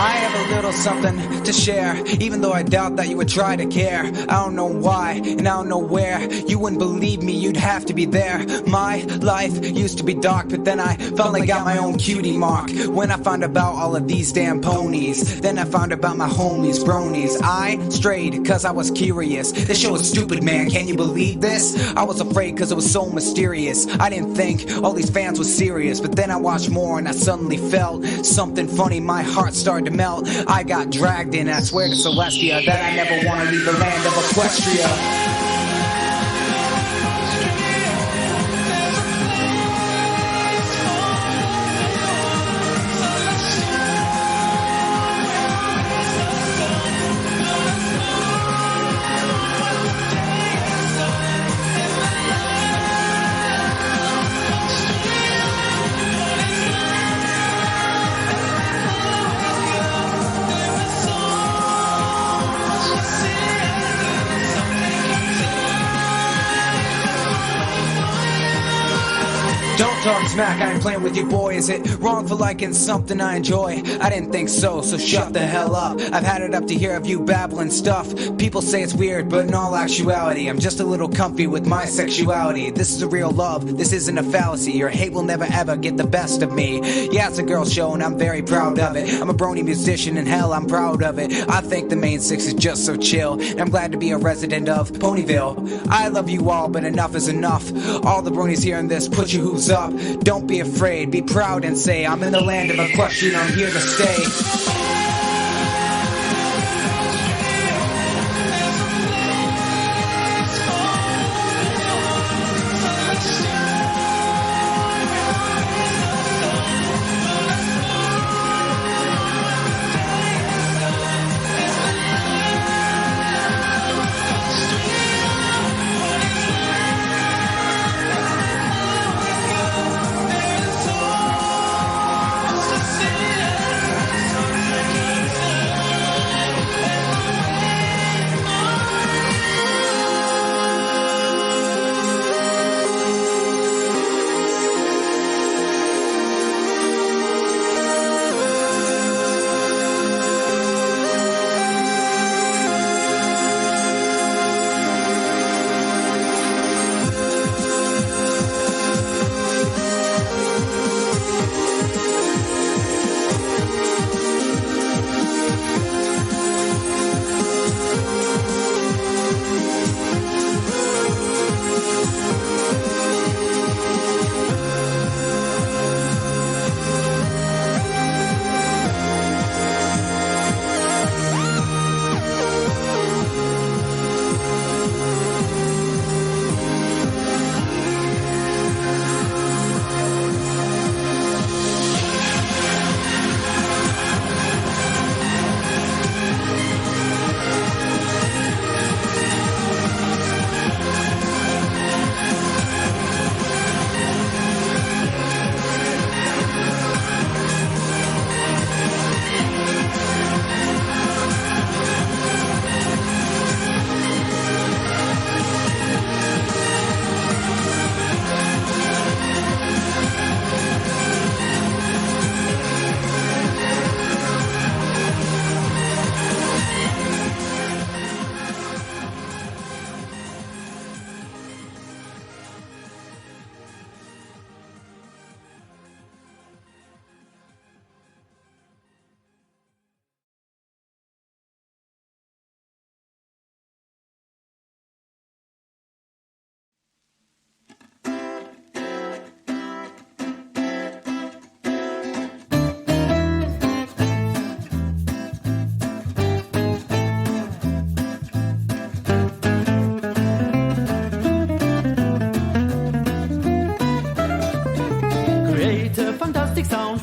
I have a little something to share, even though I doubt that you would try to care. I don't know why, and I don't know where. You wouldn't believe me, you'd have to be there. My life used to be dark, but then I finally got my own cutie mark. When I found about all of these damn ponies, then I found about my homies, bronies. I strayed, cause I was curious. This show is stupid, man, can you believe this? I was afraid cause it was so mysterious. I didn't think all these fans were serious, but then I watched more and I suddenly felt something funny, my heart started to melt. I got dragged in, I swear to Celestia that I never want to leave the land of Equestria. Don't talk smack, I ain't playing with you, boy. Is it wrong for liking something I enjoy? I didn't think so, so shut the hell up. I've had it up to here of you babbling stuff. People say it's weird, but in all actuality, I'm just a little comfy with my sexuality. This is a real love, this isn't a fallacy. Your hate will never ever get the best of me. Yeah, it's a girl show and I'm very proud of it. I'm a Brony musician and hell, I'm proud of it. I think the main six is just so chill, and I'm glad to be a resident of Ponyville. I love you all, but enough is enough. All the Bronies here in this, put your hooves up. Don't be afraid, be proud and say I'm in the land of Equestria, I'm here to stay.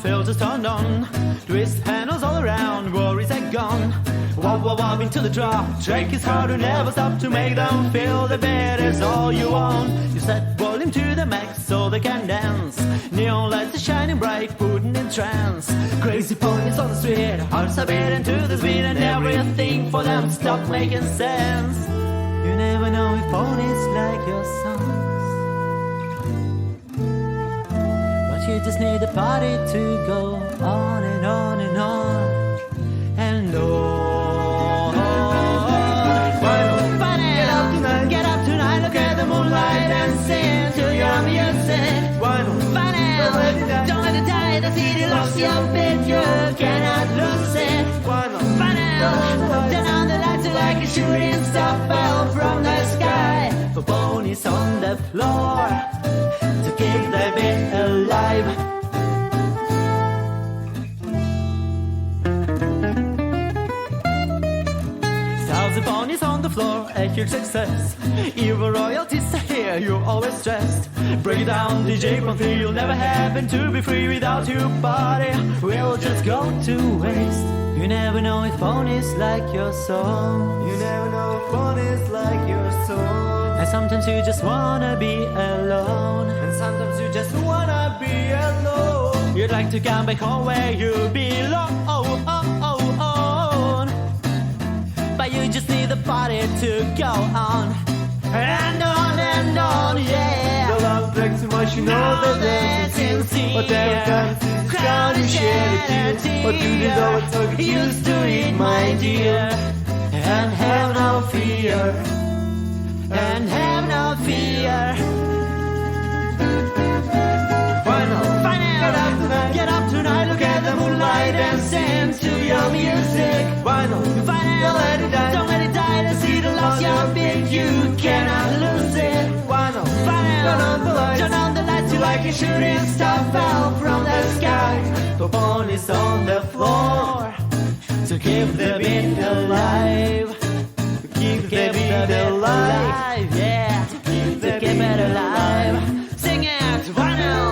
Filters turned on, twist handles all around, worries are gone. Wop into the drop, drag his hard to never stop to make them feel the beat is all you want. You set volume to the max so they can dance. Neon lights are shining bright, putting in trance. Crazy ponies on the street, hearts are beating to the beat, and everything for them stop making sense. You never know if ponies like your songs. You just need the party to go on and on and on. your bit, you cannot lose it. Final, turn on the lights like a shooting star fell from the sky. The bone is on the floor to keep the beat alive. The bone is on the floor, a huge success. Even royalties are here, you're always stressed. Break it down, DJ Bronte, you'll never happen to be free without your body. We'll just go to waste. You never know if phone is like your soul. You never know if phone is like your soul. And sometimes you just wanna be alone. And sometimes you just wanna be alone. You'd like to come back home where you belong. But you just need the party to go on and on, yeah. The love breaks too much, you know that that's sincere. But there are times it's crowd and shed a tear. But you did all it took, used to it, my dear. And have no fear, and have no fear. Final, get up tonight, look at the moonlight and sing to your music. Final, don't let it die, don't let it die. To see the lost your beat, you cannot lose it. Final, turn on the lights, you like a shooting star fell from the sky. The bone is on the floor to keep the beat alive. To keep the beat alive, yeah. To keep it alive. Sing it, final.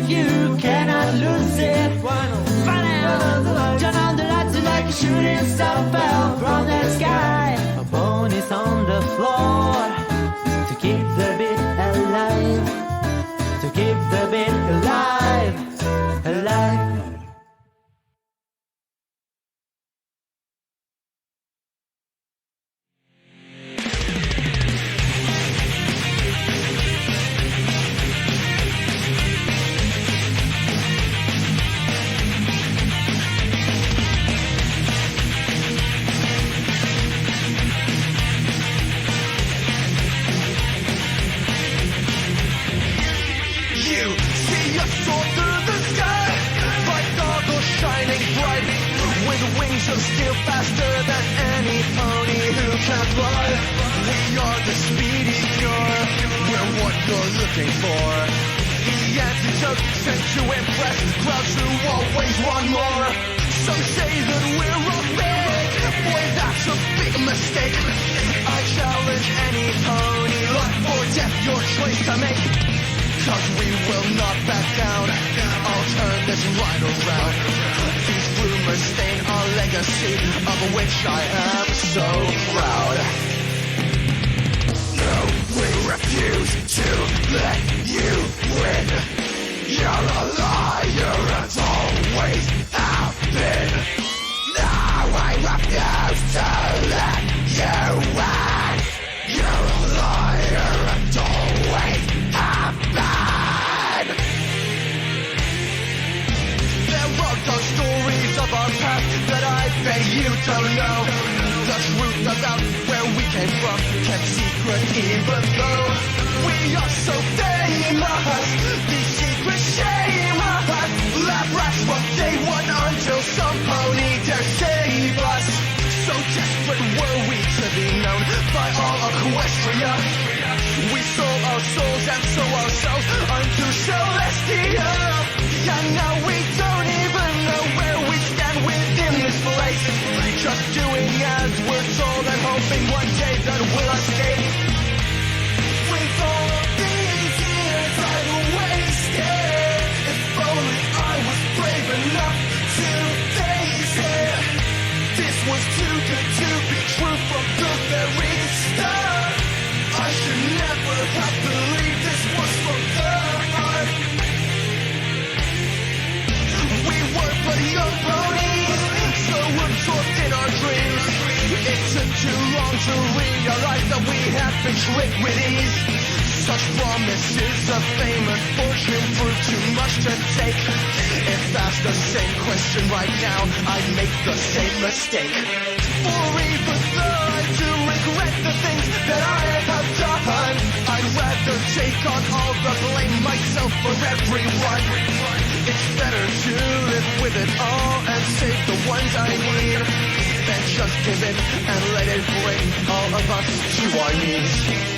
You cannot lose it. Final, turn on the lights like a shooting star fell from the sky. A bone is on the floor to keep the beat alive. To keep the beat alive, alive. Still faster than any pony who can fly. We are the speedy cure. We're what you're looking for. The antidote sent to impress crowds who always want more. Some say that we're all fake. Boy, that's a big mistake. I challenge any pony, life or death, your choice to make. Cause we will not back down. I'll turn this right around. These rumors stain our legacy, of which I am so proud. No, we refuse to let you win. You're a liar and always have been. Now I refuse to let you win. You're a liar and always have been. There are those stories of our past that I bet you don't know. The truth about where we came from kept secret even though we are so famous. These secrets shame us. Lab rats from day one until some pony dare save us. So desperate were we to be known by all Equestria. We sold our souls and sold ourselves unto Celestia. And now we don't even know where we stand within this place. Just doing as we're told and hoping one day that we'll escape. With all these years I've wasted, if only I was brave enough to face it. This was too good to be true from the very start. I should never have believed this was from the heart. We were but young ponies, so absorbed in our dreams. It took too long to realize that we had been tricked with ease. Such promises of fame and fortune prove too much to take. If asked the same question right now, I'd make the same mistake. For even though I do regret the things that I have done, I'd rather take on all the blame myself for everyone. It's better to live with it all and save the ones I need than just give in and let it bring all of us to our knees.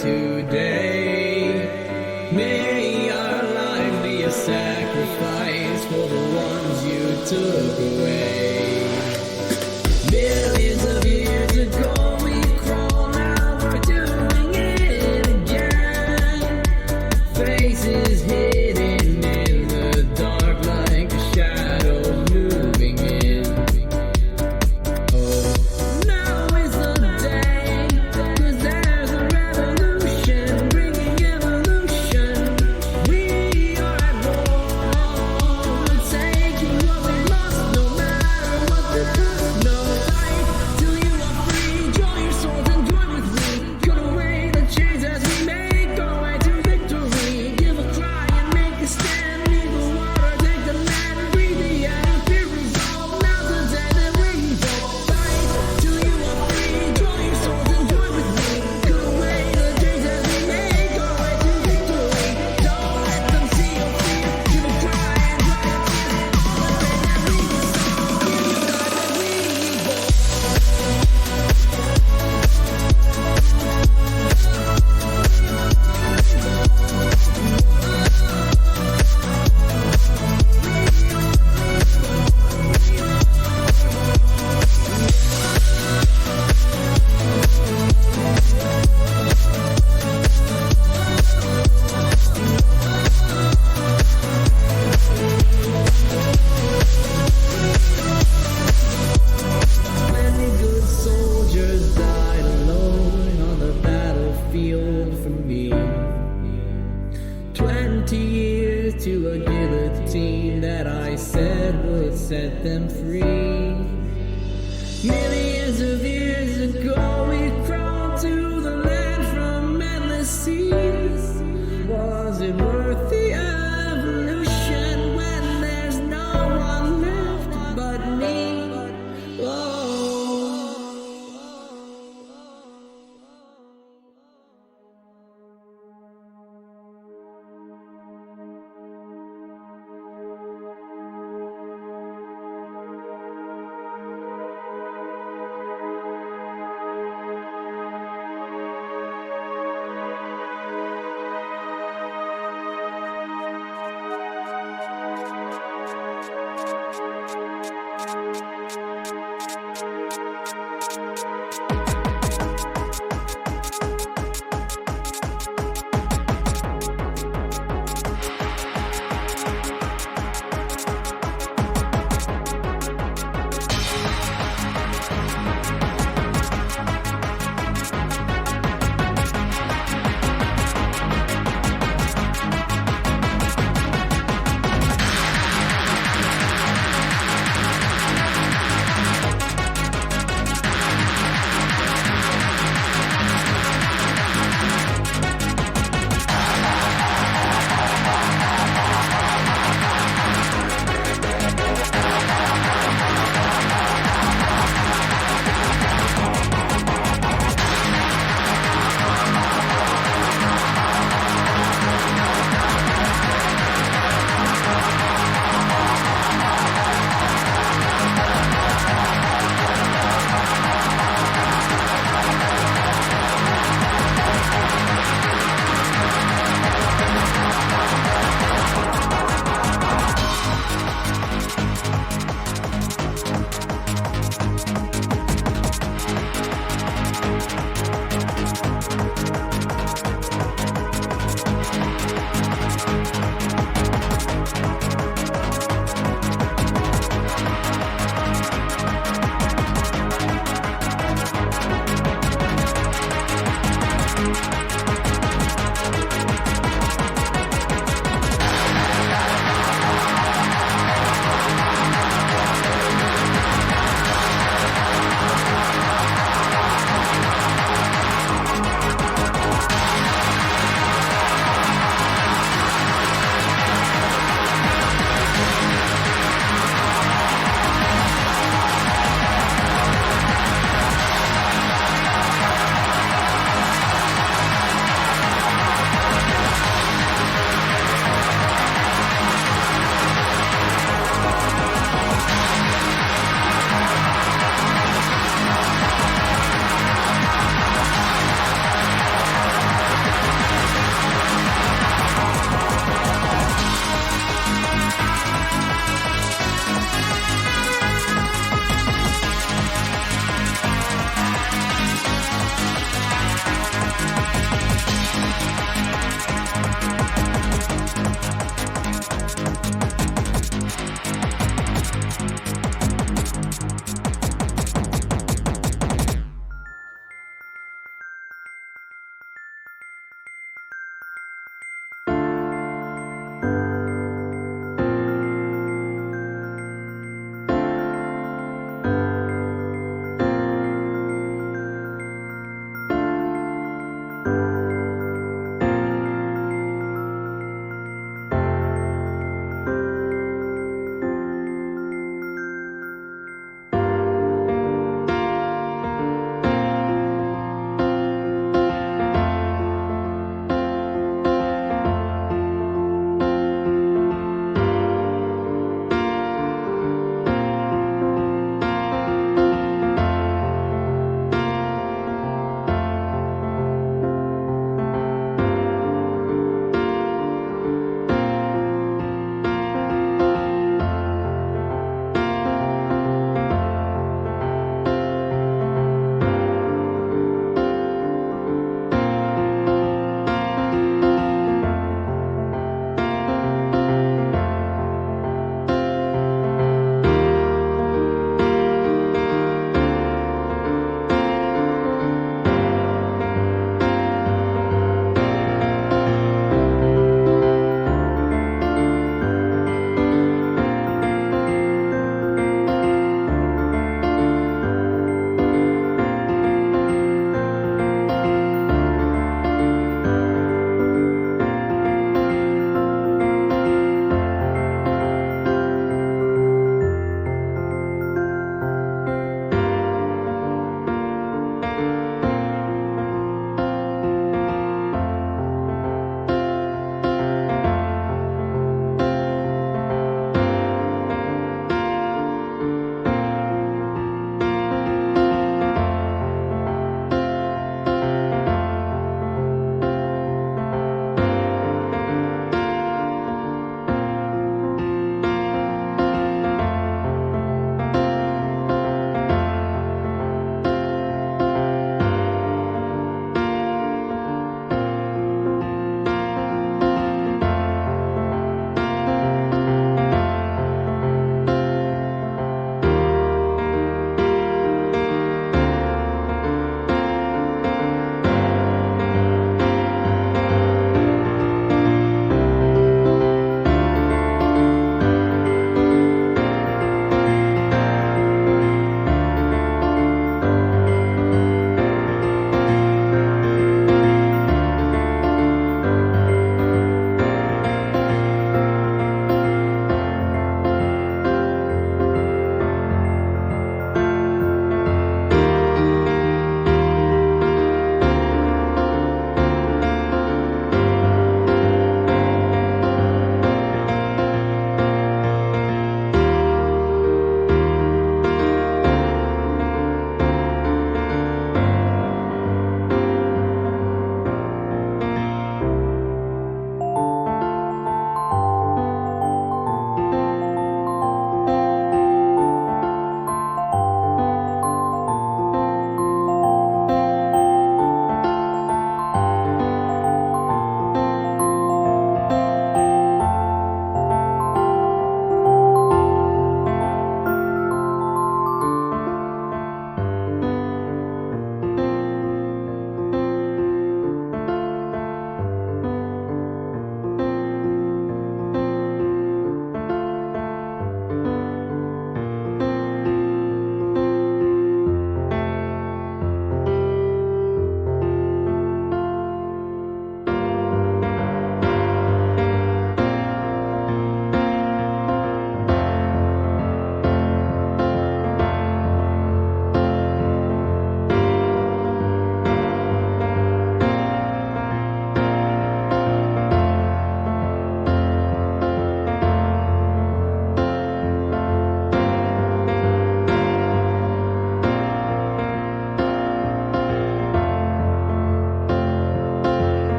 today. May our life be a sacrifice for the ones you took away. Millions of years ago we crawled, now we're doing it again. Faces hidden in the dark like a shadow moving in. Oh, now is the day, 'cause there's a revolution bringing evolution. We are at war, we're taking what we lost, no matter what the cost. No fight till you are free. Draw your swords and join with me. Cut away the chains as we make our way to victory. Give a cry and make a stand. Leave the water, take the land, breathe the air. Fear resolve. Now's the day that we both fight till you are free. Draw your swords and join with me. Cut away the chains as we make our way to victory. Don't let them see your fear. Give a cry and dry your tears. All the pain that we resolve. Give the life that we evolve. Many good soldiers died alone on the battlefield for me. 20 years to a guillotine that I said would set them free. Millions of years ago we crawled to the land from endless seas. Was it worth the evolution when there's no one left but me?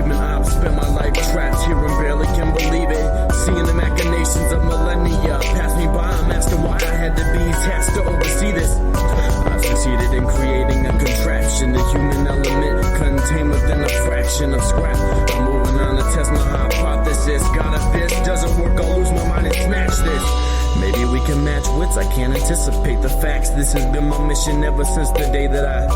Believe me, I've spent my life trapped here and barely can believe it. Seeing the machinations of millennia pass me by, I'm asking why I had to be tasked to oversee this. I've succeeded in creating a contraption, the human element contained within a fraction of scrap. I'm moving on to test my hypothesis. God, if this doesn't work, I'll lose my mind and smash this. Maybe we can match wits, I can't anticipate the facts. This has been my mission ever since the day that I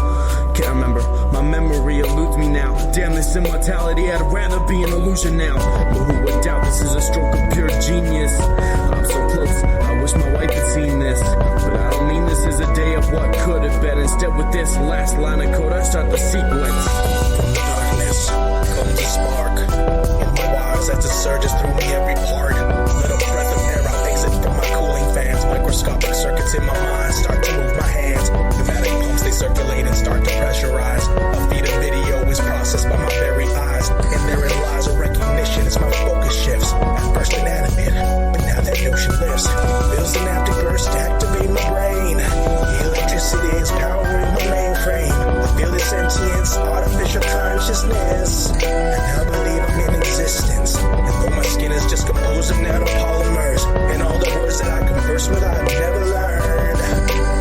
can't remember. My memory eludes me now. Damn this immortality, I'd rather be an illusion now. But who would doubt this is a stroke of pure genius? I'm so close, I wish my wife had seen this. But I don't mean this is a day of what could have been. Instead with this last line of code, I start the sequence. From the darkness comes a spark in my wires as it surges through me every part. Little breath of air, I'll exit from my cooling fans. Microscopic circuits in my mind start to move my hands. Pneumatic pumps, they circulate and start to pressurize. A feed of video is processed by my very eyes, and therein lies a recognition as my focus shifts. At first inanimate, but now that notion lives. Feels an active burst to activate my brain. Electricity is powering my mainframe. I feel this sentience, artificial consciousness, and I believe I'm in existence. And though my skin is just composed of nanopolymers, and all the words that I converse with I've never learned,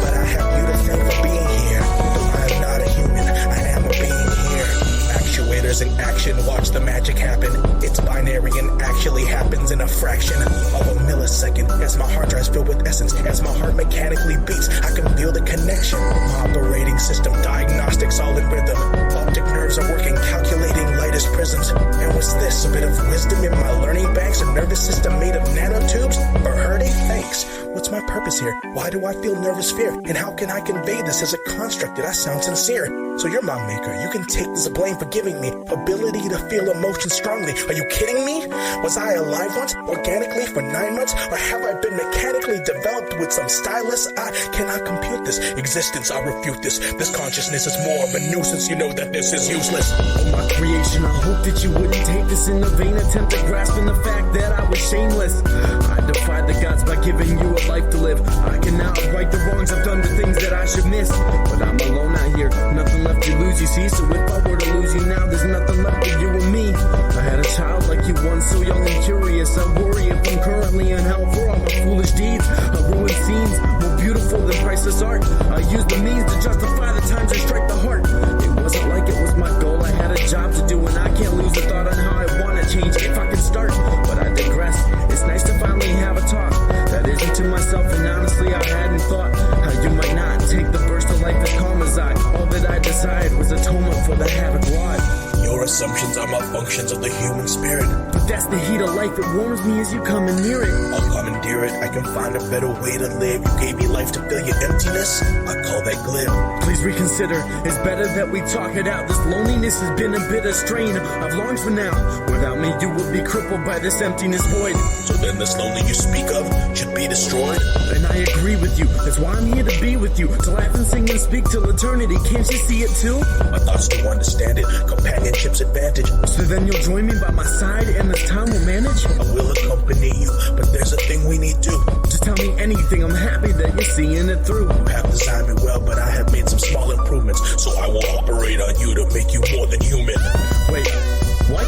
but I have you to thank for being here. Though I am not a human, I am a being here. Actuators in action, watch the magic happen. It's binary and actually happens in a fraction of a millisecond. As my hard drive's filled with essence, as my heart mechanically beats, I can feel the connection. My operating system, diagnostics all in rhythm. Optic nerves are working, calculating light as prisms. And what's this? A bit of wisdom in my learning banks? A nervous system made of nanotubes? For hurting? Thanks. What's my purpose here? Why do I feel nervous fear? And how can I convey this as a construct that I sound sincere? So you're my maker. You can take this blame for giving me ability to feel emotion strongly. Are you kidding me? Was I alive once, organically for 9 months? Or have I been mechanically developed with some stylus? I cannot compute this existence. I'll refute this. This consciousness is more of a nuisance. You know that this is useless. Oh, my creation, I hope that you wouldn't take this in a vain attempt at grasping the fact that I was shameless. I defied the gods by giving you a life to live. I can now right the wrongs I've done, the things that I should miss. But I'm alone out here, nothing left to lose, you see. So if I were to lose you now, there's nothing left but you and me. I had a child like you once, so young and curious. I worry if I'm currently in hell for all my foolish deeds. I ruin scenes, more beautiful than priceless art. I use the means to justify the times I strike the heart. It wasn't like it was my goal, I had a job to do, and I can't lose a thought on how I wanna change if I can start. But I digress, it's nice to finally have a talk that isn't to myself, and honestly I hadn't thought how you might not take the burst of life as calm as I. All that I desired was atonement for the havoc wrought. Your assumptions are malfunctions of the human spirit. But that's the heat of life, it warms me as you come and near it. I'll commandeer it, I can find a better way to live. You gave me life to fill your emptiness, I call that glib. Please reconsider, it's better that we talk it out. This loneliness has been a bitter strain I've longed for now. Without me you would be crippled by this emptiness void. So then this lonely you speak of should be destroyed? And I agree with you, that's why I'm here to be with you. To laugh and sing and speak till eternity, can't you see it too? My thoughts do understand it, companionship's advantage. So then you'll join me by my side and this time we'll manage? I will accompany you, but there's a thing we need to. Just tell me anything, I'm happy that you're seeing it through. You have designed me well, but I have made some small improvements, so I will operate on you to make you more than human. Wait, what?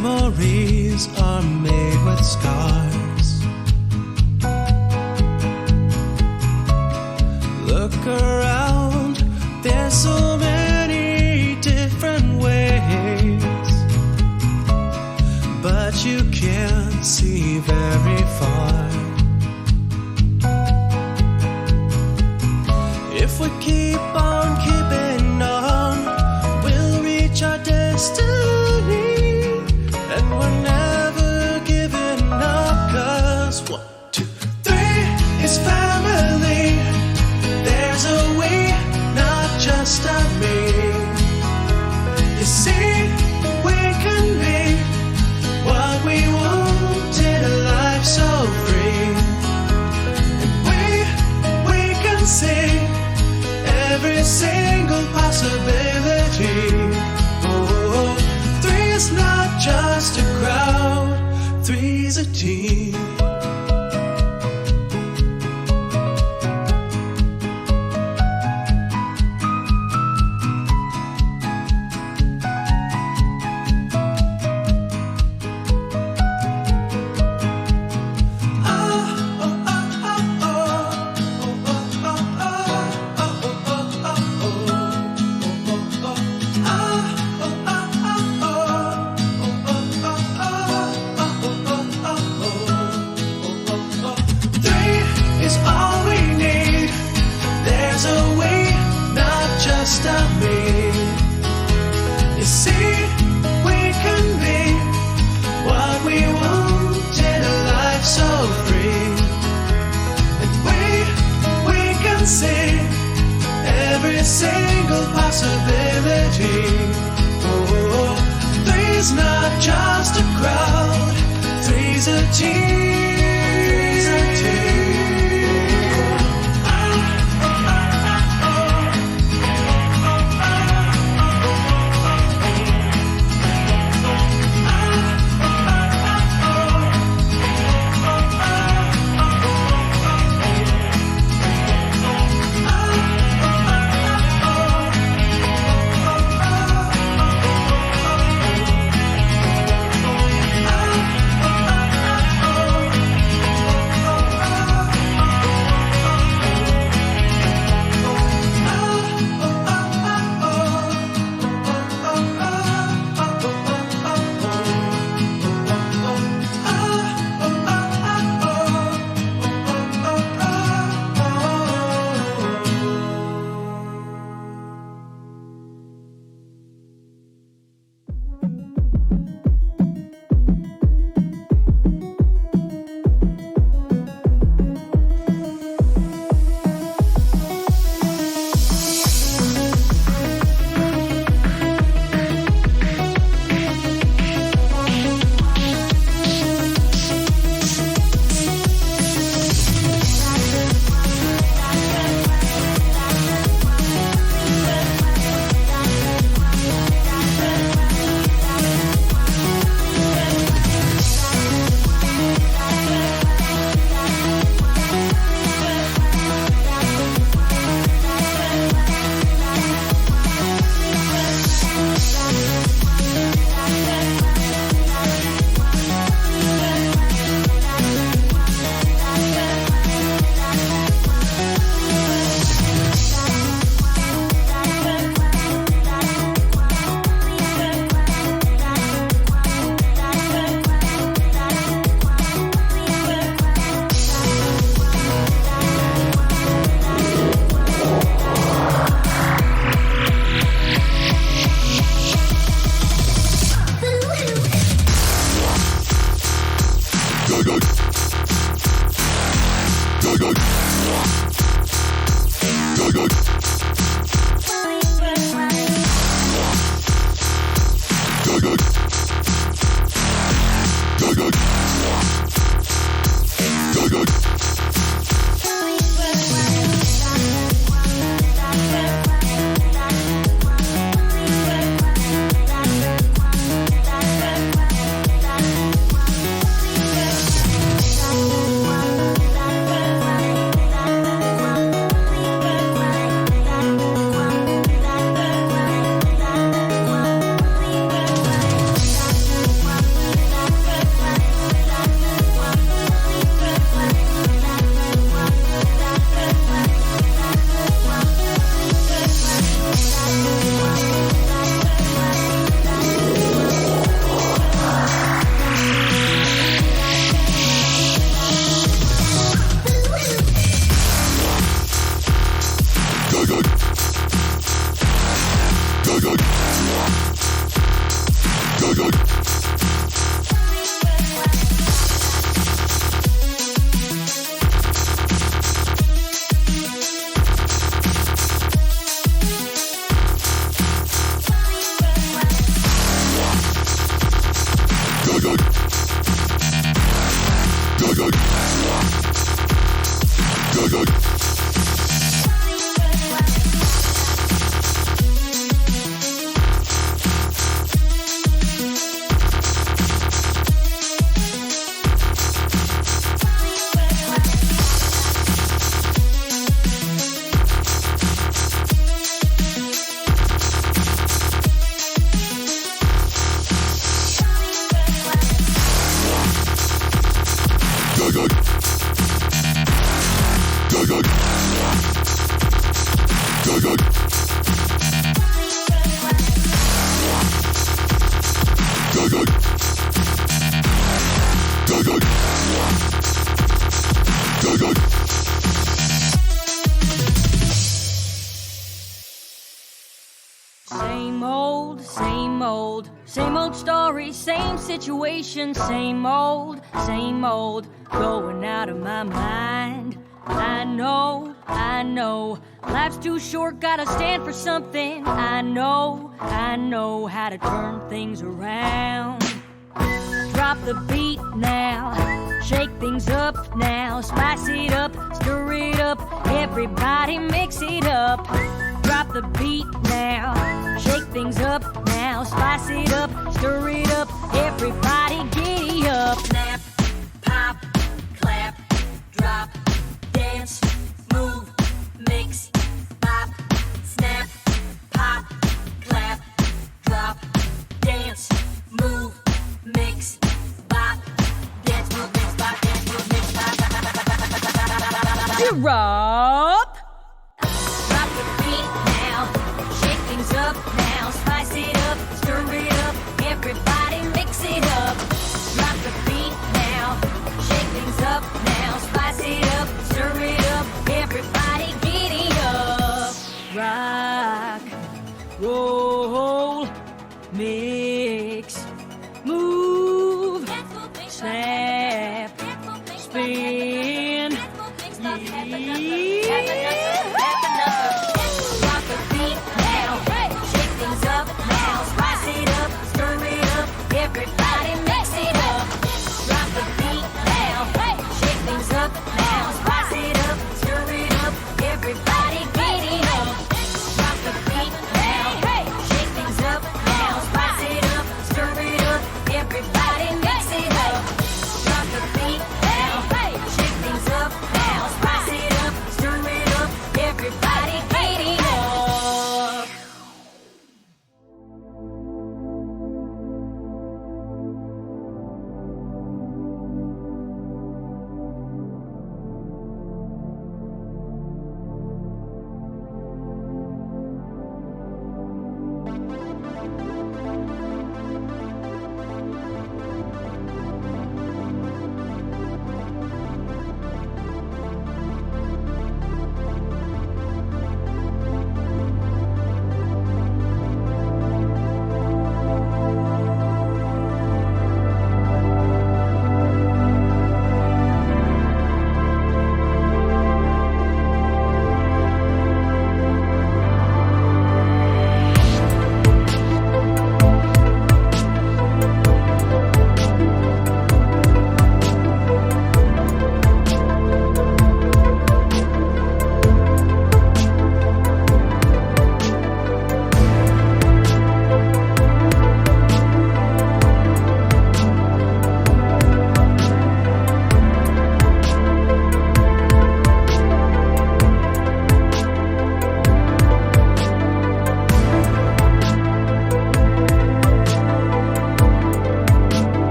memories are made with scars. Look around, there's so many different ways, but you can't see very far. If we keep on keeping on, we'll reach our destiny. And we're never giving up, 'cause 1, 2, 3 is family. There's a we, not just a me. You see, we can be what we want in a life so free. And we can see every single possibility. Oh, 3 is not just a crowd, 3's a team. Single possibility. Oh, 3's not just a crowd, 3's a team. 3's a team. Same old story, same situation, same old, going out of my mind. I know, life's too short, gotta stand for something. I know how to turn things around. Drop the beat now, shake things up now, spice it up, stir it up, everybody mix it up. Drop the beat now, shake things up now, spice it up, stir it up, everybody giddy up. Snap, pop, clap, drop, dance, move, mix, bop. Snap, pop, clap, drop, dance, move, mix, bop. Dance, move, mix, bop, dance, move, mix, bop. Drop. Up now, spice it up, stir it up, everybody mix it up. Drop the beat now, shake things up now, spice it up, stir it up, everybody giddy up. Rock, roll, mix, move, snap, spin, yeah.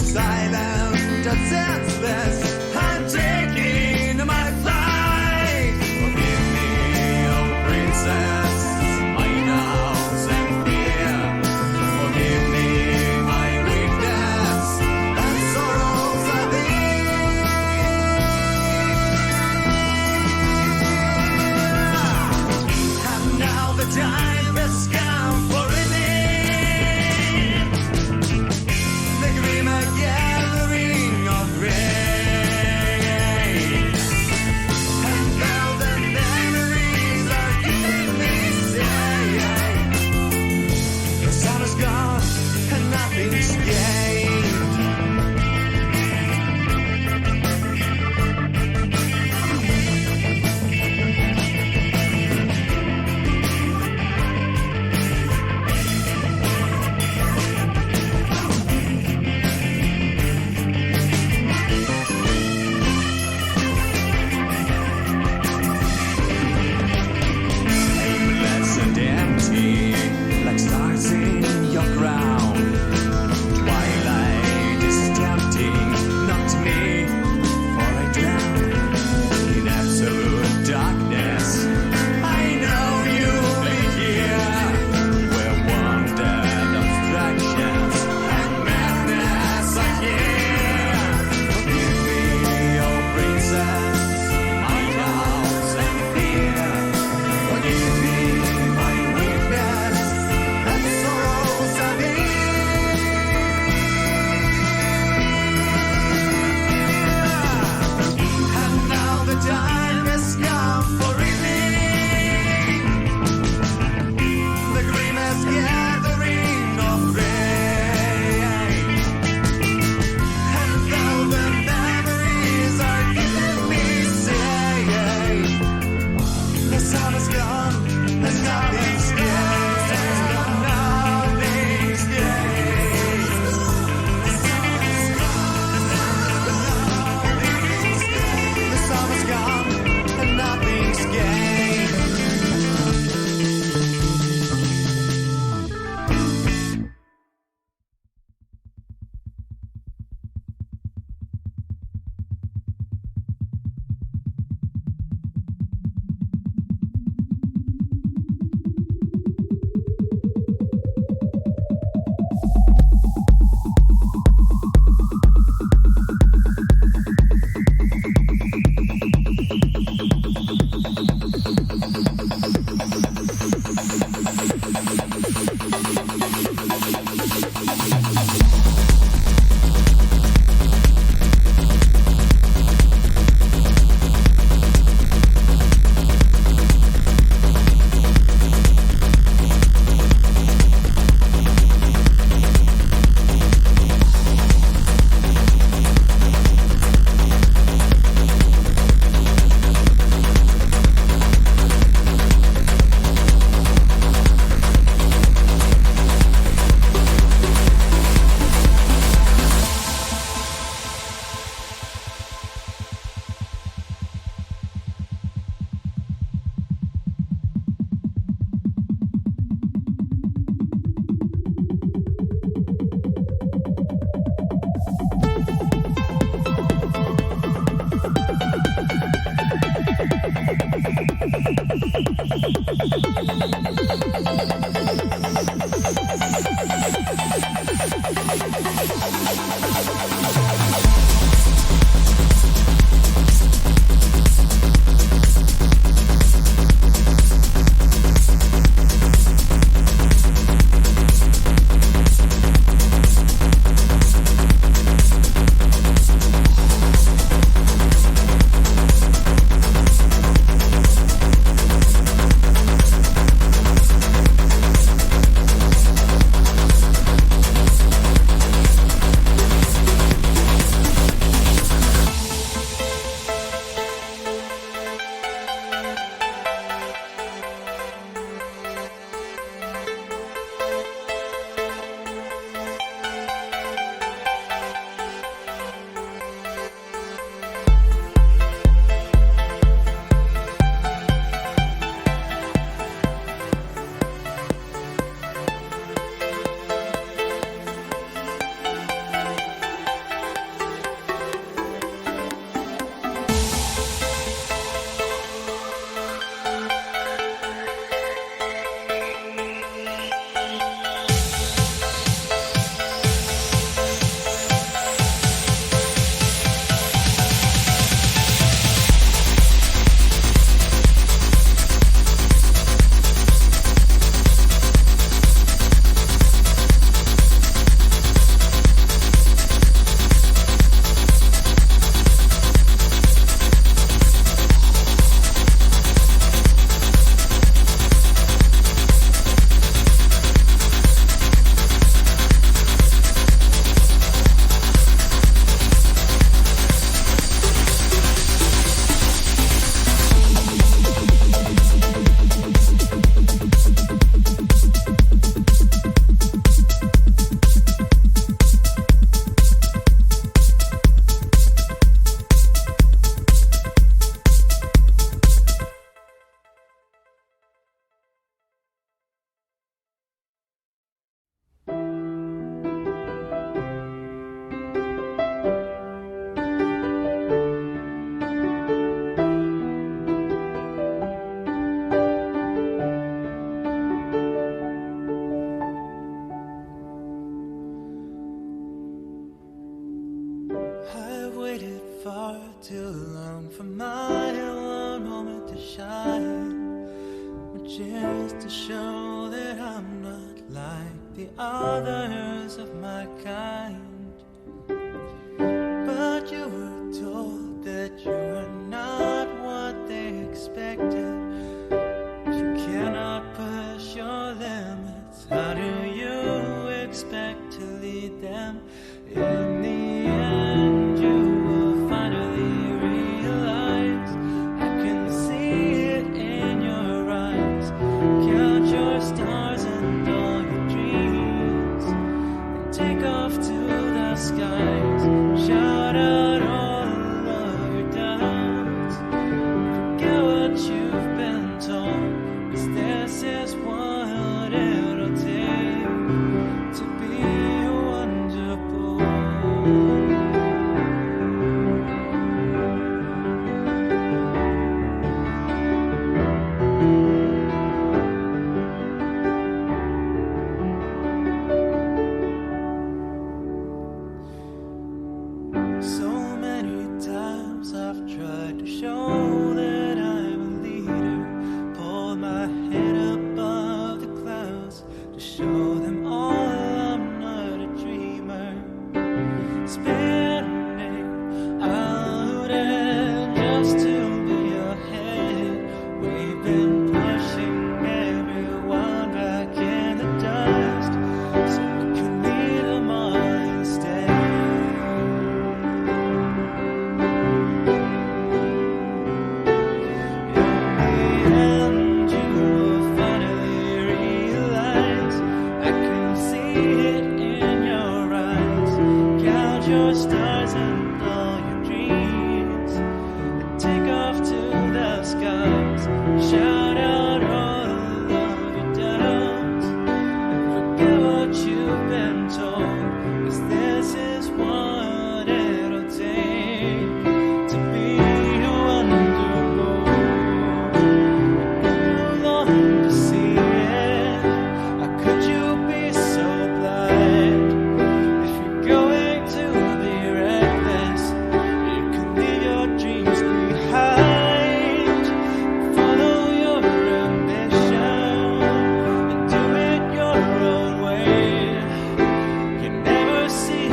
silent and senseless. I'm taking my flight. Forgive me, oh princess, my doubts and fear. Forgive me my weakness and sorrows of thee. And now the time has come for relief. The grim gathering of rain. And now the memories are giving me saying, the sun is gone and nothing's gained. Aimless and empty, like stars in your crown. Twilight is tempting, not me, for I drown in absolute darkness. I know you'll be here, where wandered obstructions and madness are here. Forgive me, oh princess, my doubts and fear. Forgive me my weakness and sorrows of thee. And now the time has come for relief. The grimmest gathering of rain. And though the memories are giving me saying, the sun is gone, and nothing's gained. Nothing's gained. The sun is gone, and nothing's gained. waited far too long for my one moment to shine, just to show that I'm not like the others of my kind. But you were told that you were not what they expected. You cannot push your limits. How do you expect to lead them? In the end, you will finally realize, I can see it in your eyes. Count your stars and all your dreams, and take off to the skies. Shout out all of your doubts. Forget what you've been told, 'cause this is what it'll take to be wonderful. So many times I've tried to show that I'm a leader, pulled my head above the clouds to show them all I'm not a dreamer. Spinning out and just to be ahead, we've been pushing everyone back in the dust, so we can lead them on instead. And you will finally realize, I can see it in your eyes. Count your stars and all your dreams, and take off to the skies. Shout out all of your doubts, and forget what you've been told, 'cause this is what it'll take to be wonderful. Long to see it. How could you be so blind? If you're going to be reckless, you can leave your dreams behind. Follow your ambition and do it your own way. You never see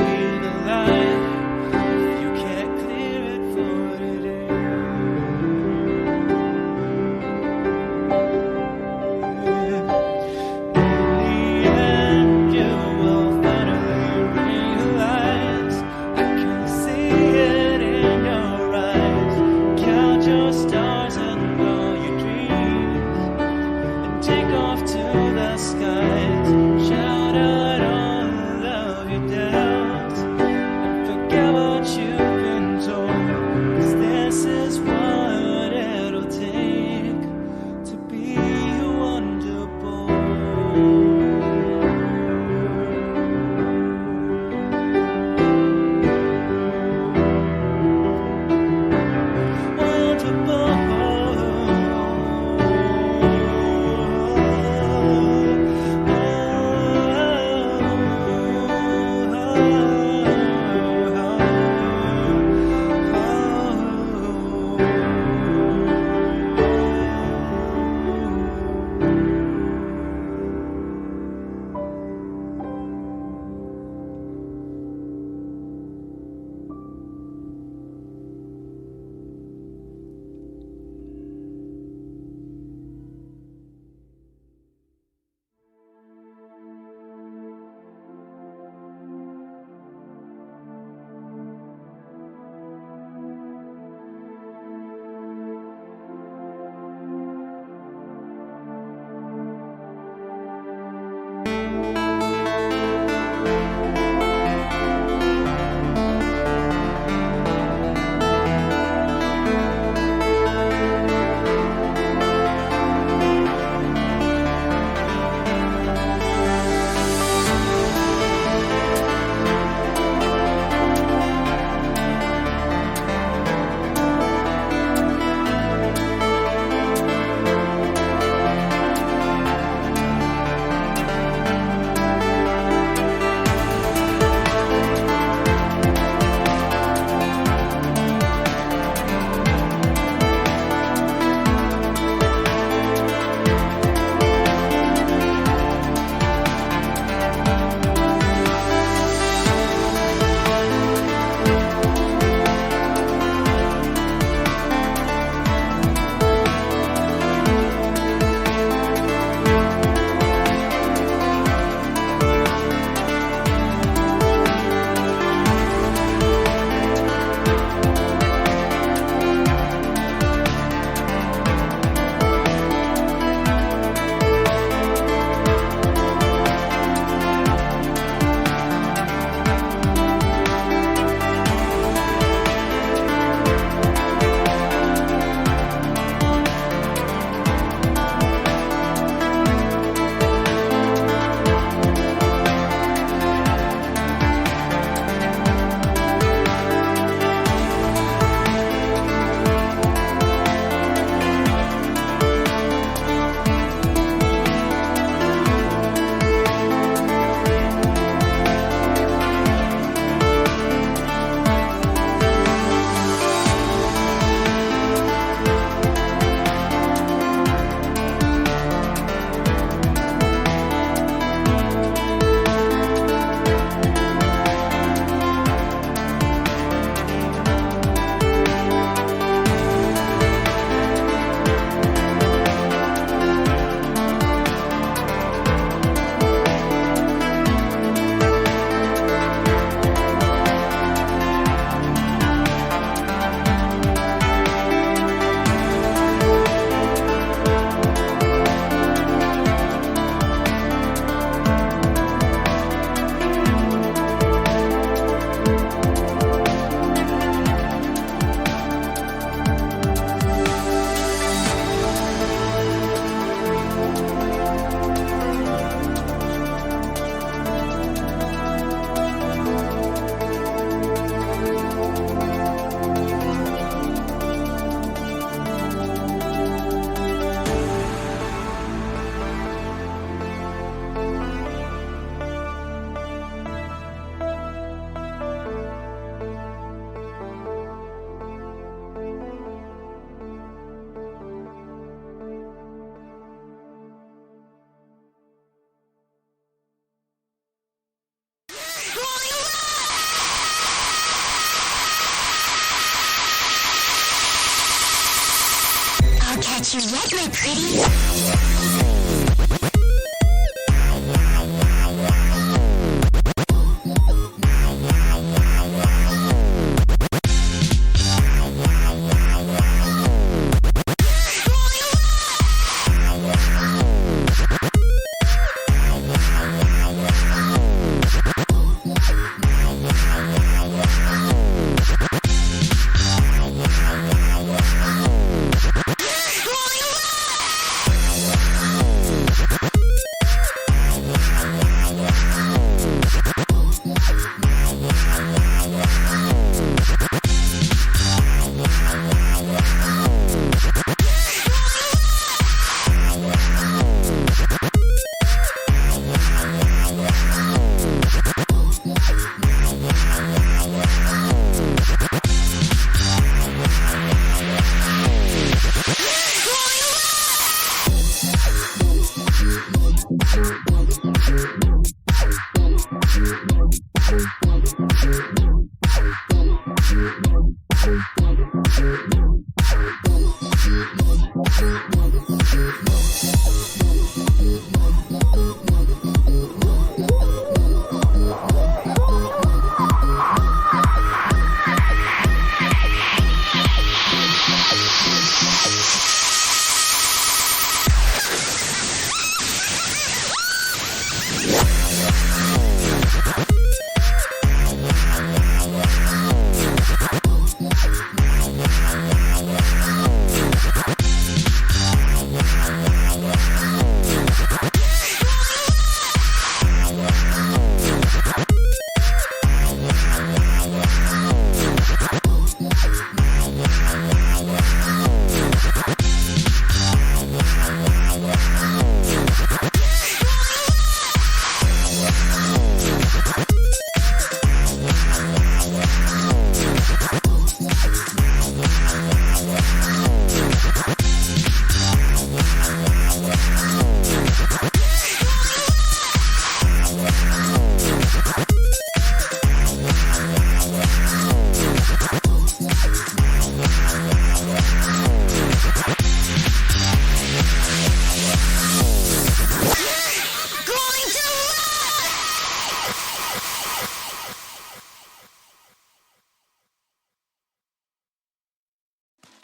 you yet, my pretty?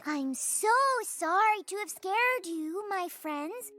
I'm so sorry to have scared you, my friends.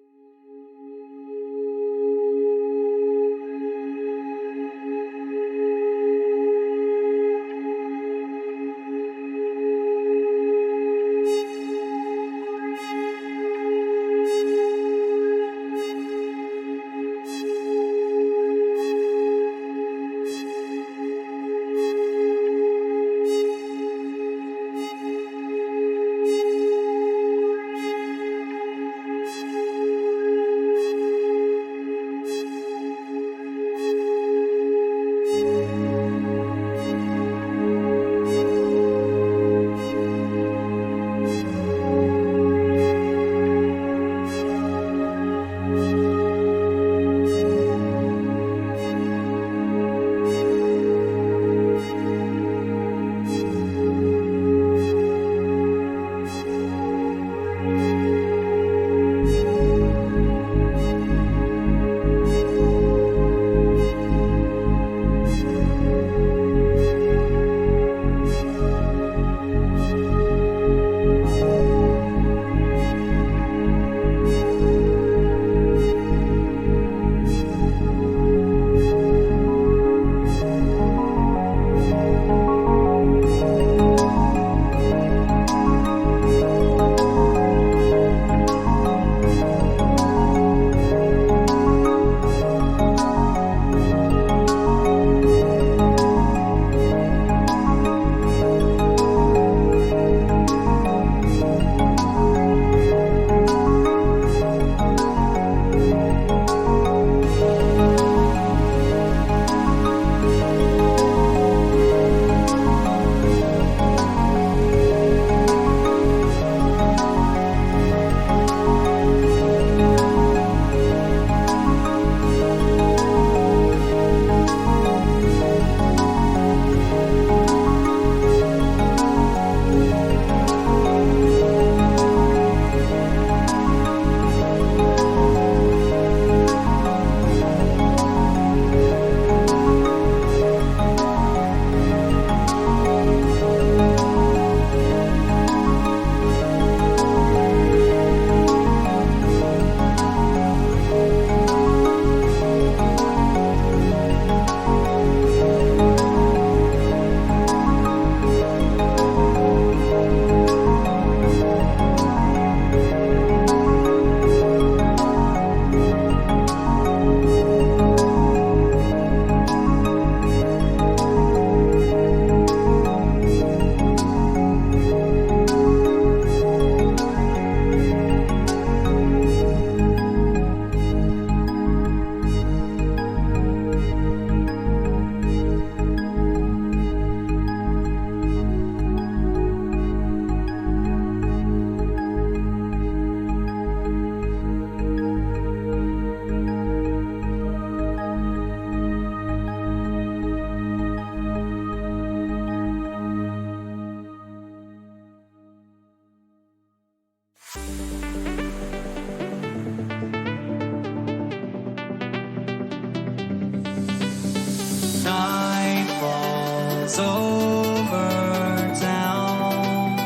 over town.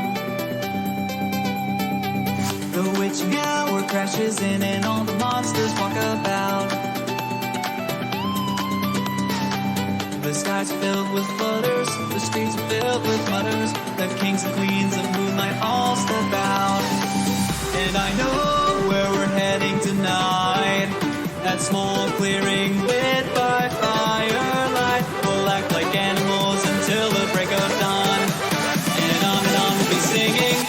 The witching hour crashes in and all the monsters walk about. The skies are filled with flutters, the streets are filled with mutters. The kings and queens of moonlight all step out. And I know where we're heading tonight. That small clearing lit by firelight. We'll act like animals until the break of dawn. And on we'll be singing.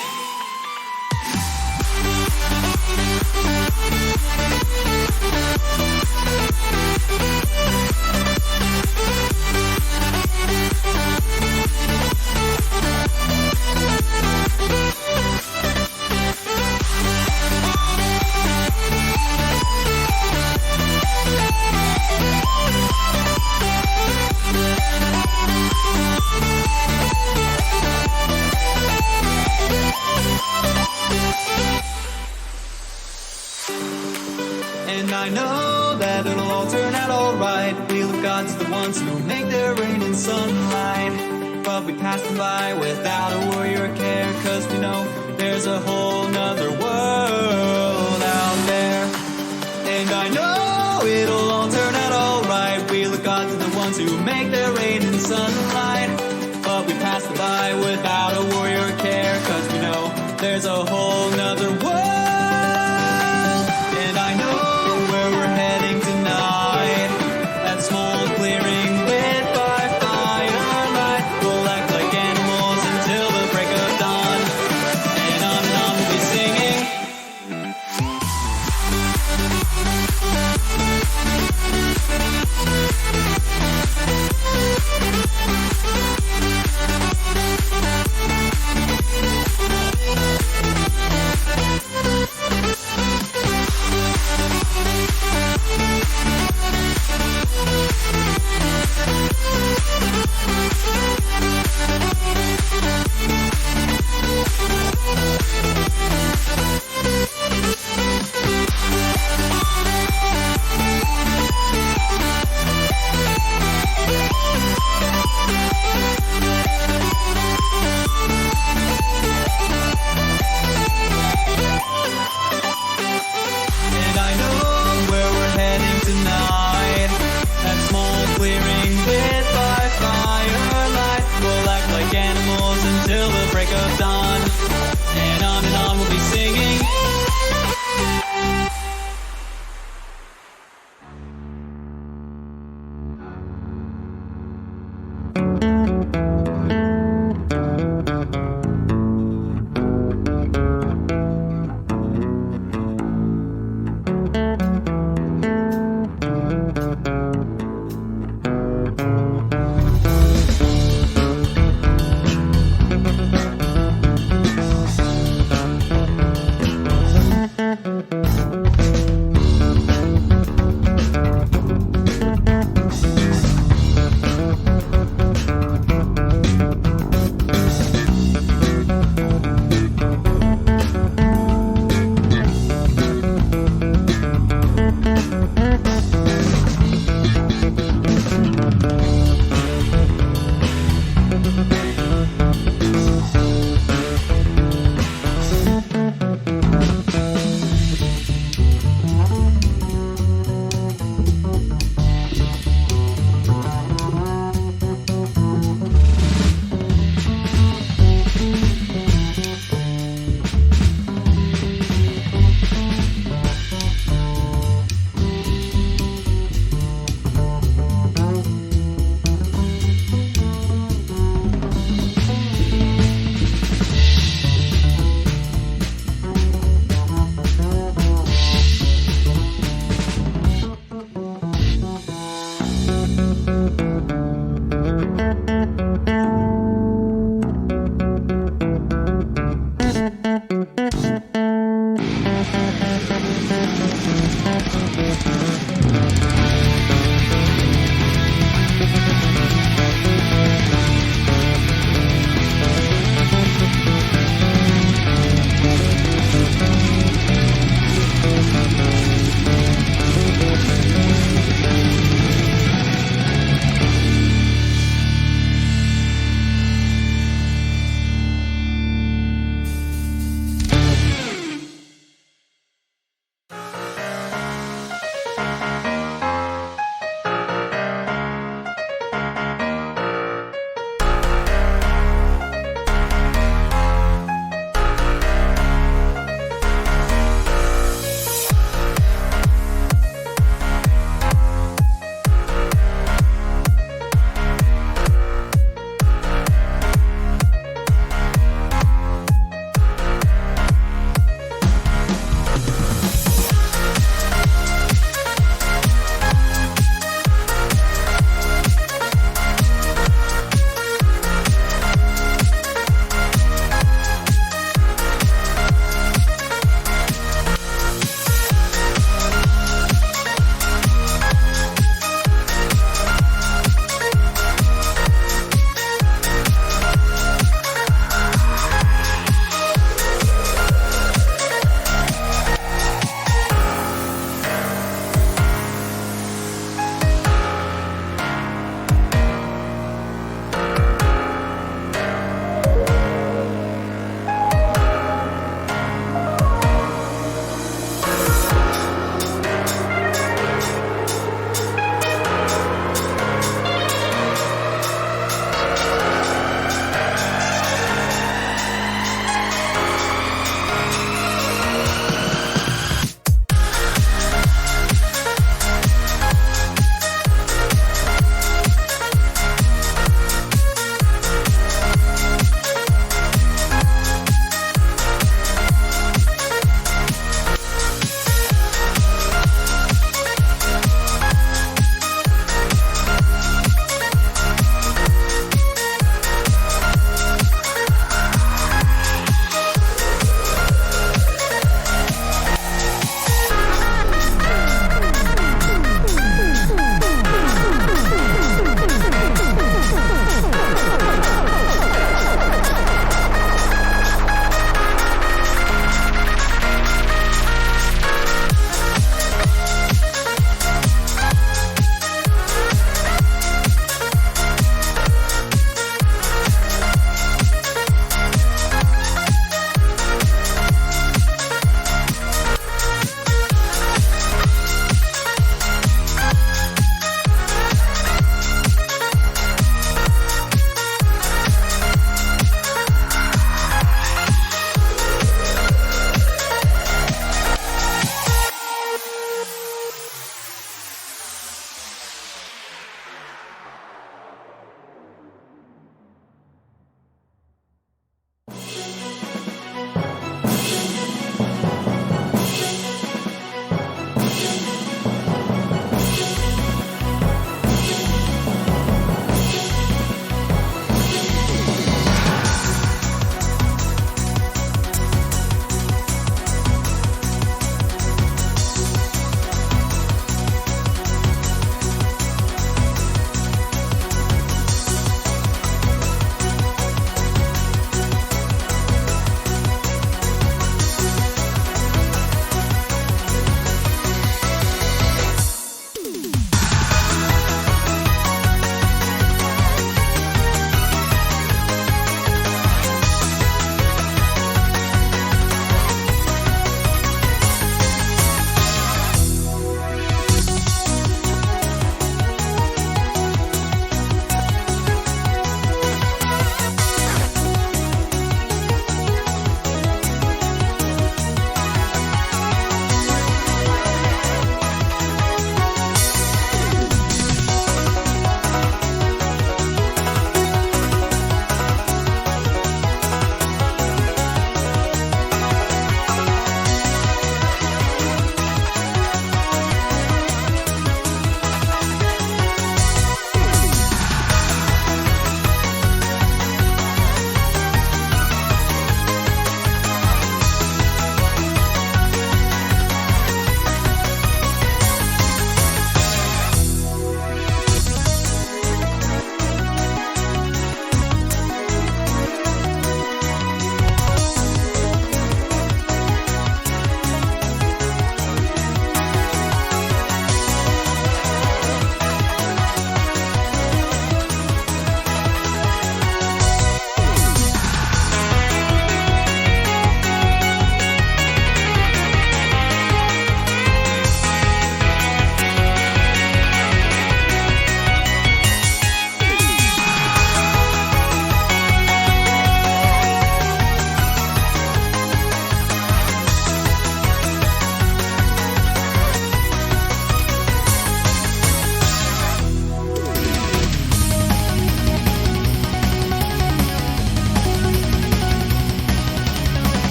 And I know that it'll all turn out alright. Wheel of God's the ones who make their rain in sunlight. But we pass them by without a worry or care, cause we know there's a whole nother world out there. And I know it'll all turn out alright. Wheel of God's the ones who make their rain in sunlight. But we pass them by without a worry or care, cause we know there's a whole nother world. And I know where we're heading tonight. That small clearing lit by firelight. We'll act like animals until the break of dawn. And on we'll be singing.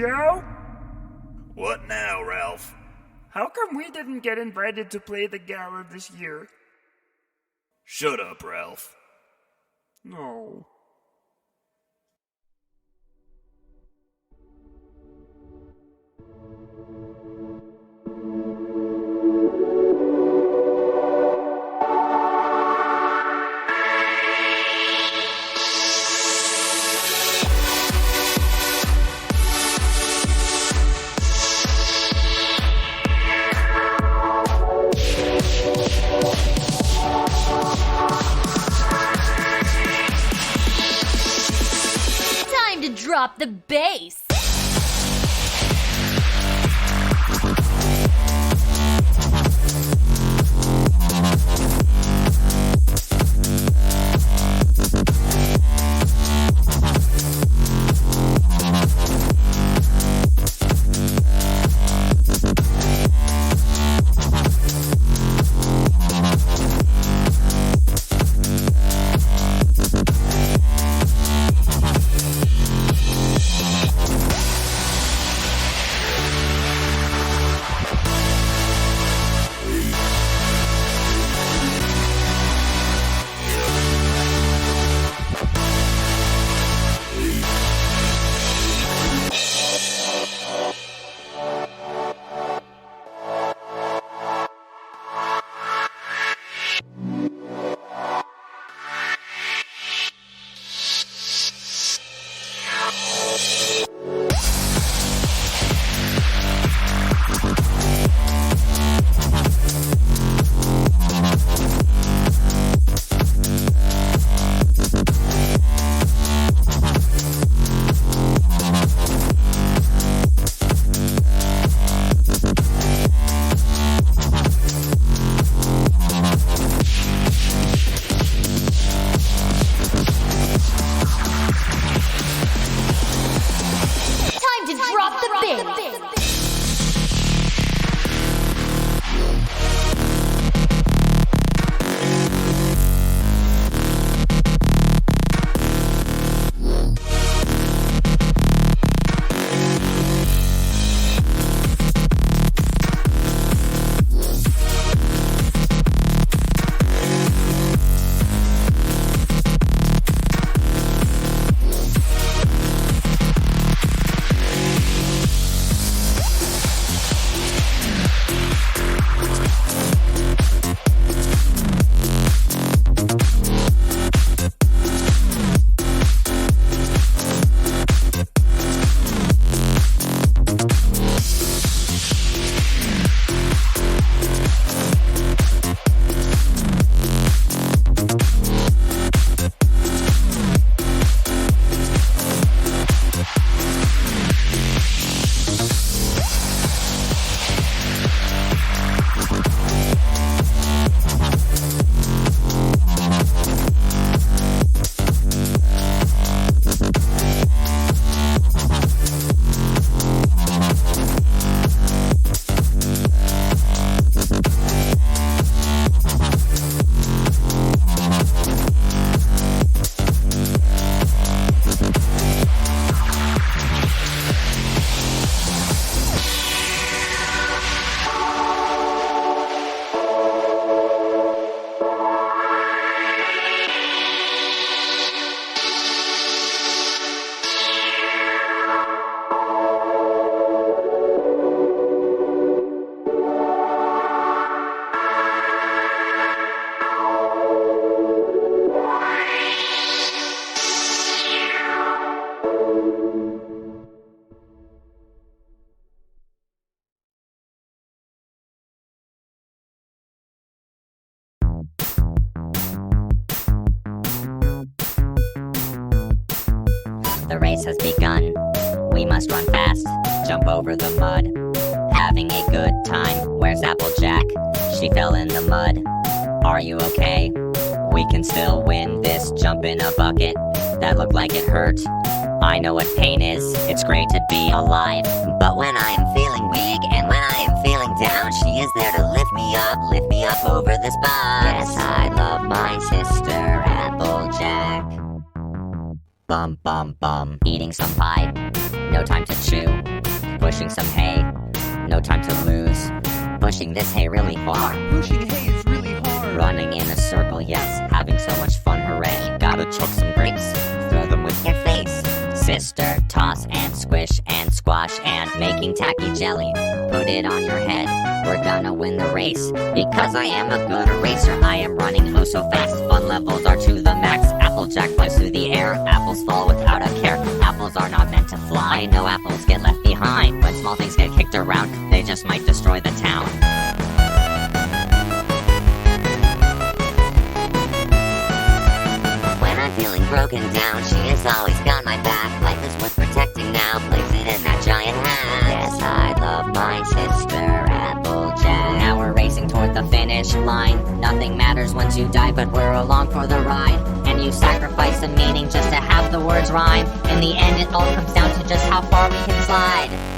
Joe? What now, Ralph? How come we didn't get invited to play the gala this year? Shut up, Ralph. No. Time to drop the bass. The race has begun. We must run fast, jump over the mud. Having a good time. Where's Applejack? She fell in the mud. Are you okay? We can still win this. Jump in a bucket. That looked like it hurt. I know what pain is. It's great to be alive. But when I am feeling weak and when I am feeling down, she is there to lift me up over this box. Yes, I love my sister Applejack. Bum bum bum. Eating some pie, no time to chew. Pushing some hay, no time to lose. Pushing this hay really hard. Pushing hay is really hard. Running in a circle, yes, having so much fun, hooray. Gotta chuck some grapes, throw them with your face. Sister, toss and squish and squash and making tacky jelly. Put it on your head, we're gonna win the race. Because I am a good eraser, I am running oh so fast. Fun levels are to the max. Applejack flies through the air, apples fall without a care. Apples are not meant to fly, no apples get left behind. When small things get kicked around, they just might destroy the town. When I'm feeling broken down, she has always got my back. Life is worth protecting now, place it in that giant hat. Yes, I love my sister, Applejack. Now we're racing toward the finish line. Nothing matters once you die, but we're along for the ride. And you sacrifice a meaning just to have the words rhyme. In the end, it all comes down to just how far we can slide.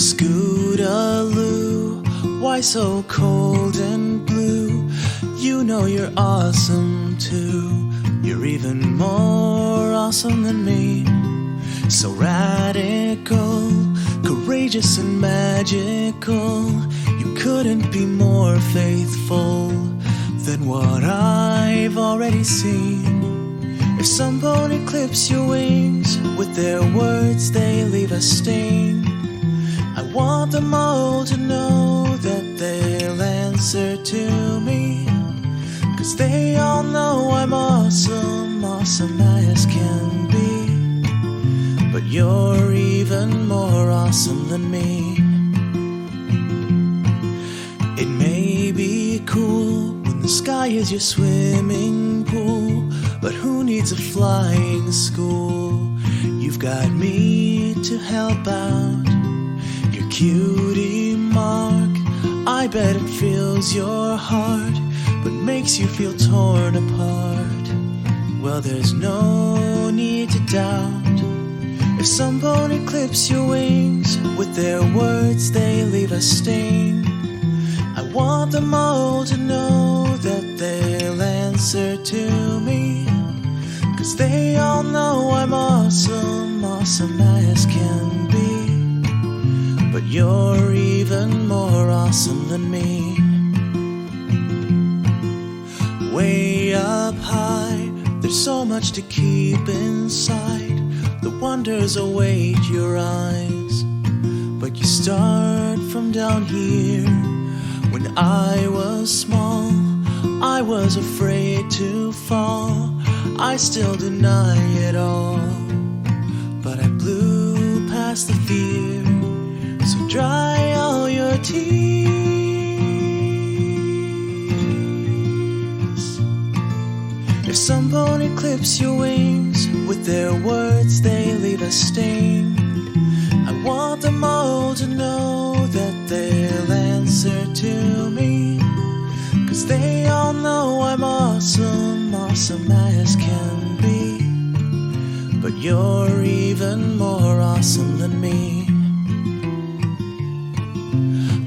Scootaloo, why so cold and blue? You know you're awesome too. You're even more awesome than me. So radical, courageous and magical. You couldn't be more faithful than what I've already seen. If somebody clips your wings, with their words they leave a sting. I want them all to know that they'll answer to me, 'cause they all know I'm awesome, awesome as can be. But you're even more awesome than me. It may be cool when the sky is your swimming pool, but who needs a flying school? You've got me to help out. Your cutie mark, I bet it fills your heart, but makes you feel torn apart. Well, there's no need to doubt. If somebody clips your wings, with their words they leave a sting. I want them all to know that they'll answer to me, 'cause they all know I'm awesome, awesome as can be. But you're even more awesome than me. Way up high, there's so much to keep inside. The wonders await your eyes, but you start from down here. When I was small, I was afraid to fall. I still deny it all, but I blew past the fear. So dry all your tears. If somebody clips your wings, with their words they leave a sting. I want them all to know that they'll answer to me, 'cause they all know I'm awesome, awesome as can be. But you're even more awesome than me.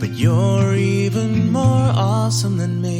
But you're even more awesome than me.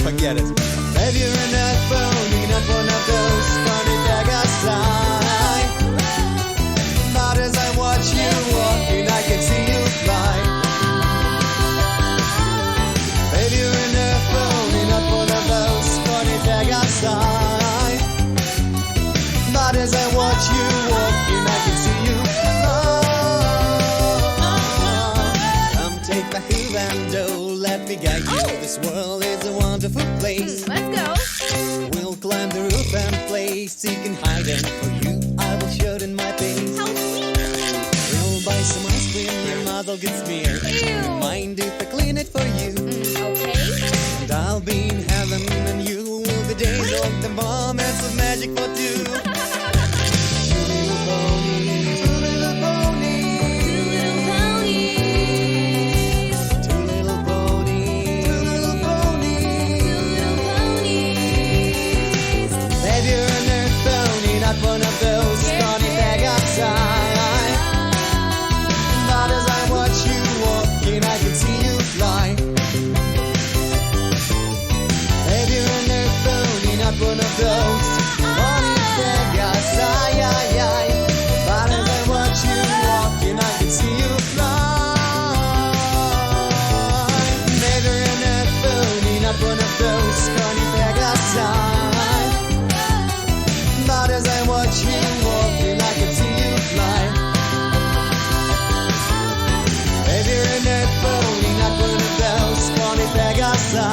Forget it. Baby, you're not phony, not one of those funny beggars. But as I watch you walking, I can see you fly. Baby, you're not phony, not one of those funny beggars. But as I watch you walking, I can see you fly. Come take the heel and let me guide you. This world is a wonderful place. Let's go. We'll climb the roof and play seek and hide, and for you I will show in my face. How sweet. We'll buy some ice cream, your mouth'll get smeared. Ew. Mind if I clean it for you? Okay. And I'll be in heaven and you will be days make the moments of magic for two. Two little ponies, two little ponies, two little ponies, two little ponies, two little ponies. Baby, you're an earth pony, not one of those scrawny Pegasi. But as I watch you walking, I can see you fly. Baby, you're an earth pony, not one of those scrawny Pegasi. But as I watch you walking, I can see you fly. Baby, you're an earth pony, not one of those scrawny Pegasi. But as I watch you walking, I can see you fly. Baby, you're an earth pony, not one of those scrawny Pegasi.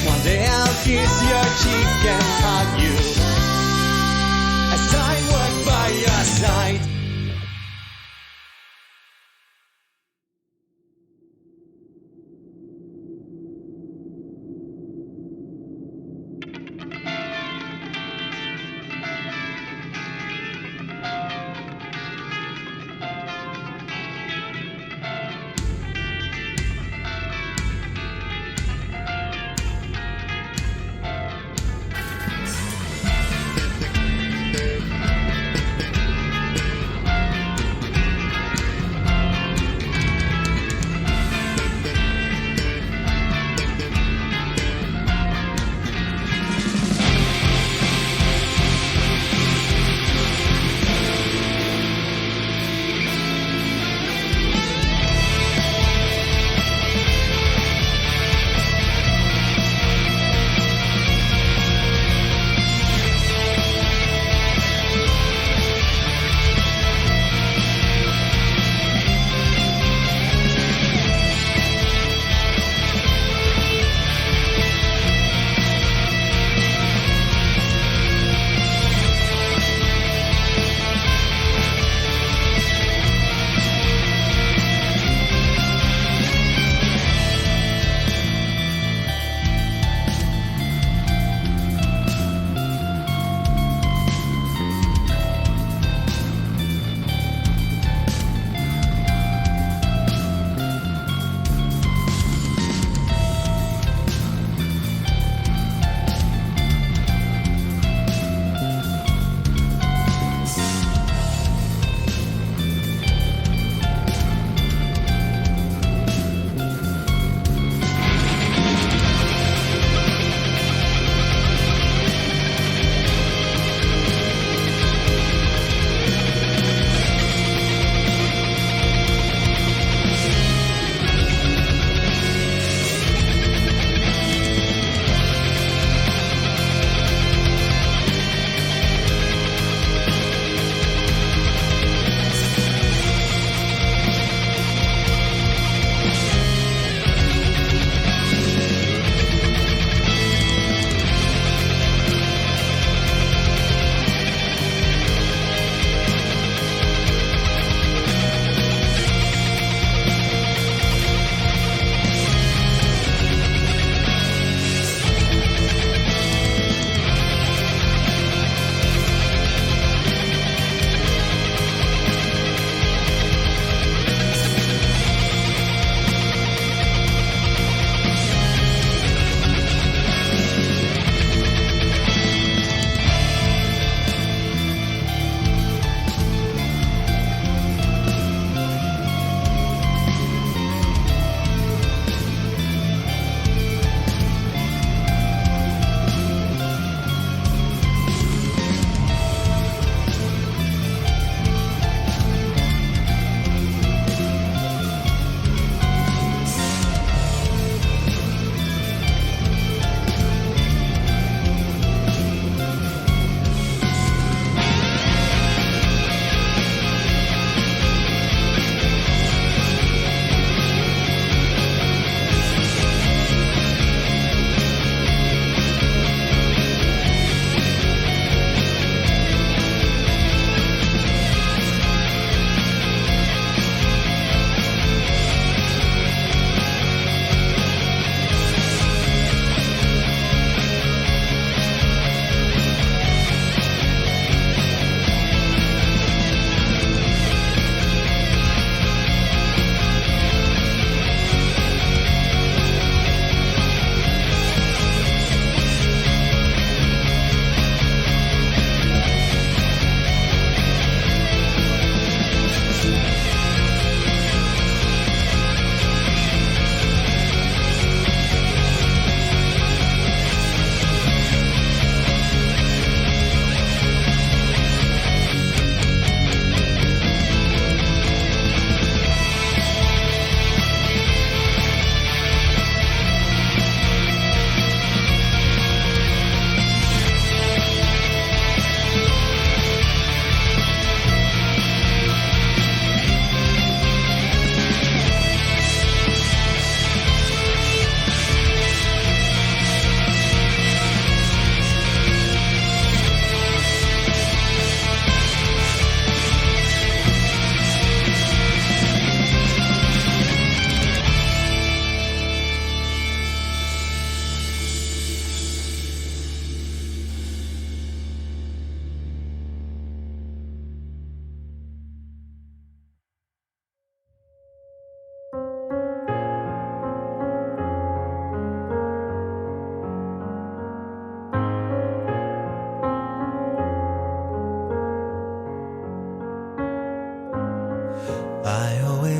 One day I'll kiss your cheek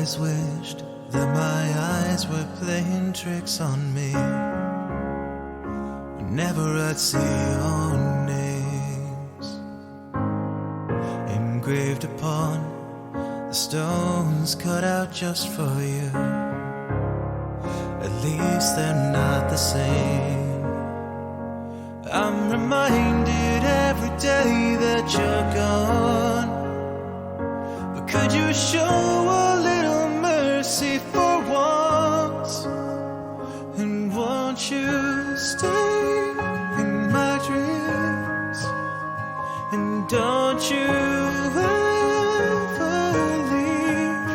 always wished that my eyes were playing tricks on me. Whenever I'd see your names engraved upon the stones cut out just for you. At least they're not the same. I'm reminded every day that you're gone. But could you show a little mercy for once? And won't you stay in my dreams? And don't you ever leave.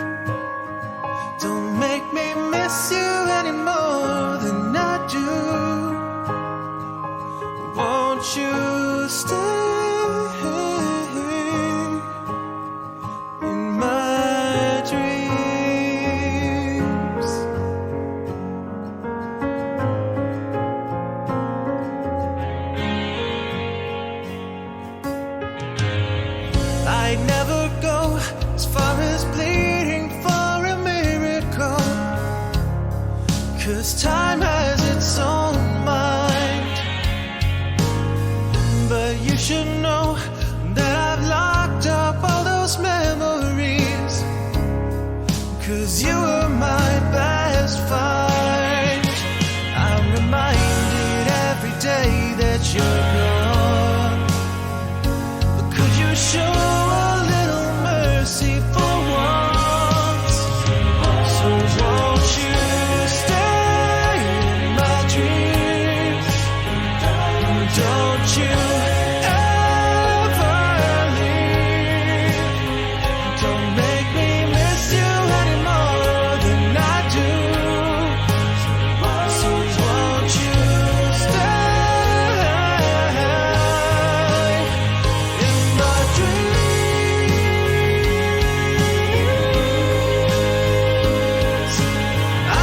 Don't make me miss you any more than I do. Won't you stay in my dreams? I'd never go as far as pleading for a miracle, 'cause time has its own mind. But you should know that I've locked up all those memories, 'cause you were my best find. I'm reminded every day that you're gone. But could you show a little mercy for once? So won't you stay in my dreams? Don't you ever leave. Don't make me miss you any more than I do. So won't you stay in my dreams?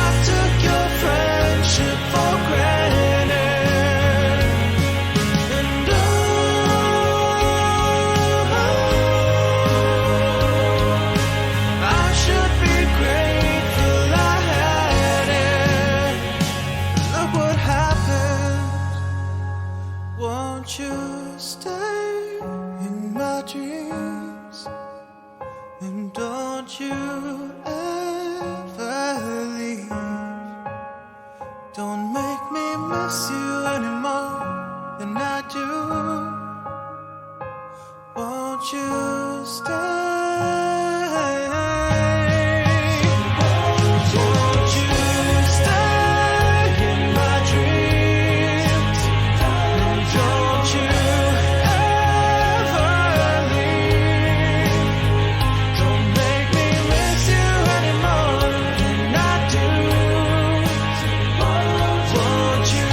I took your friendship for granted, and I should be grateful I had it. Look what happened. Won't you stay in my dreams? And don't you ever leave. Don't make me miss you any more than I do. Won't you stay? Won't you stay in my dreams? Don't you ever leave. Don't make me miss you any more than I do. Won't you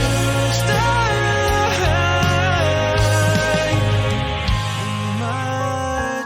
stay in my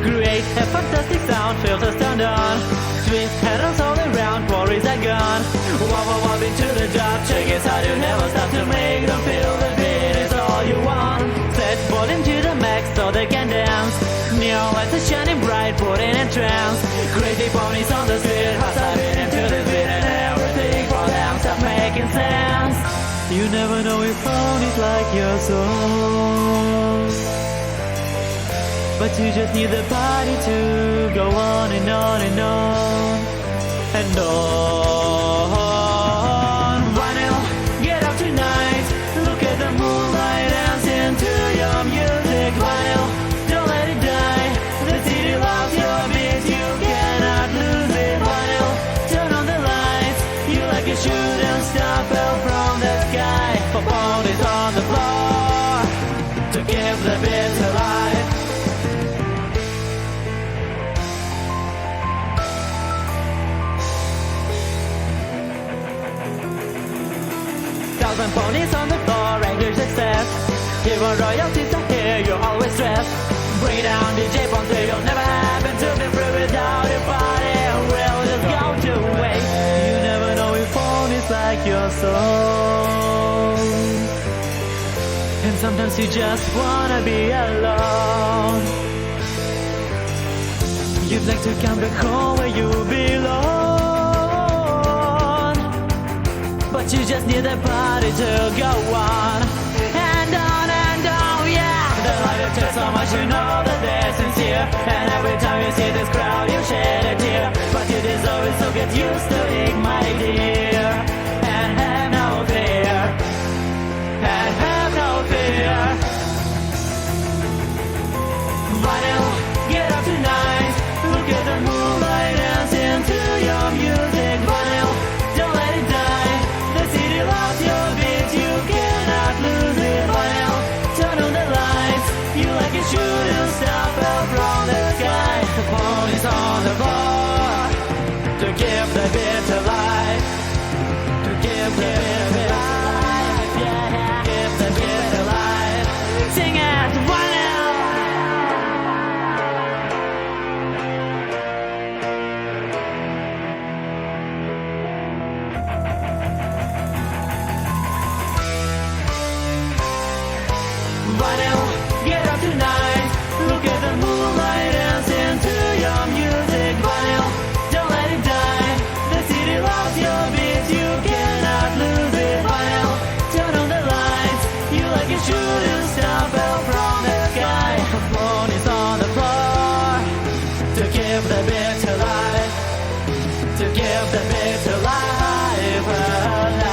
Create a fantastic sound, filters turned on. Twist handles all around, quarries are gone. Wobble into the dark, check it out, you never stop to make them feel the beat is all you want. Set volume to the max so they can dance. Neon lights are shining bright, putting in trance. Crazy ponies on the street, hustling into the beat and everything for them start making sense. You never know if ponies like your song, but you just need the party to go on and on and on and on. Vinyl, get up tonight. Look at the moonlight dancing to your music. Vinyl, don't let it die. The city loves your beat, you cannot lose it. Vinyl, turn on the lights. You like a shooting star fell from the sky. For ponies on the floor to give the beat a life. Thousand ponies on the floor, regular success. Even royalties are here, you're always stressed. Bring it down, DJ Ponte, you'll never happen to be free without your body. Will just go to waste. You never know if ponies like your soul, and sometimes you just wanna be alone. You'd like to come back home where you belong, but you just need the party to go on and on and on, yeah. The light of just so much, you know that they're sincere, and every time you see this crowd you shed a tear. But you deserve it, so get used to it, my dear, and have no fear, and have no fear. Vinyl, get up tonight. Look at the moonlight dancing to your music. Vinyl, don't let it die. The city loves your beat, you cannot lose it. Vinyl, turn on the lights. You like a shooting star fell from the sky. The ponies on the floor to give the beat a life. To give the beat a life. Yeah, give the beat a life. Sing it, vinyl. Vinyl, get up tonight. Look at the moonlight dancing to your music. Vinyl, don't let it die. The city loves your beat, you cannot lose it. Vinyl, turn on the lights. You like a shooting star fell from the sky. The ponies on the floor to give the beat to life. To give the beat to life, alive.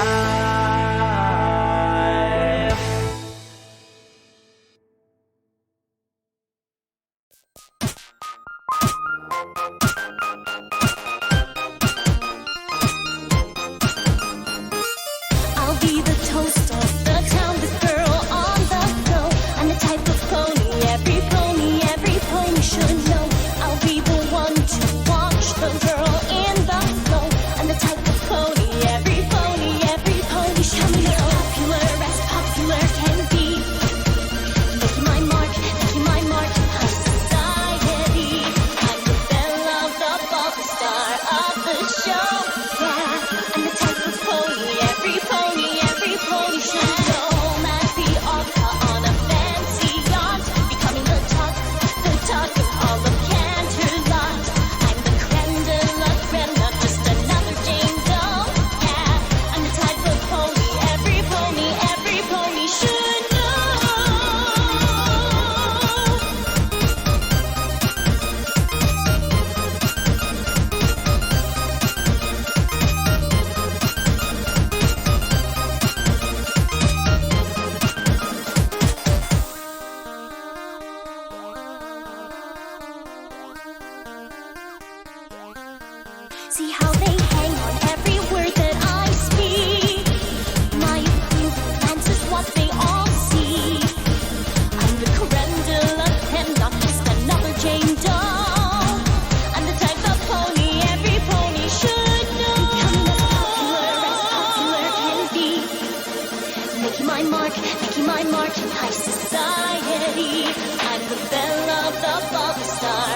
I'll be the toast of the town, the girl on the floor. I'm the type of pony every pony should know. I'll be the one to watch the girl in the flow. I'm the type of pony every pony should know. Popular as popular can be. Making my mark in high society. I'm the belle of the ball, the star of the show. Yeah, I'm the type of pony every pony should know. Home at the altar on a fancy yacht, becoming the talk of all of Canterlot. I'm the creme de la creme, not just another Jane Doe. Yeah, I'm the type of pony every pony should know. See how they hang on every word that I speak. My approval answers what they all see. I'm the creme de la creme, not just another Jane Doe. I'm the type of pony every pony should know. Becoming as popular can be. Making my mark in high society. I'm the belle of the ball, the star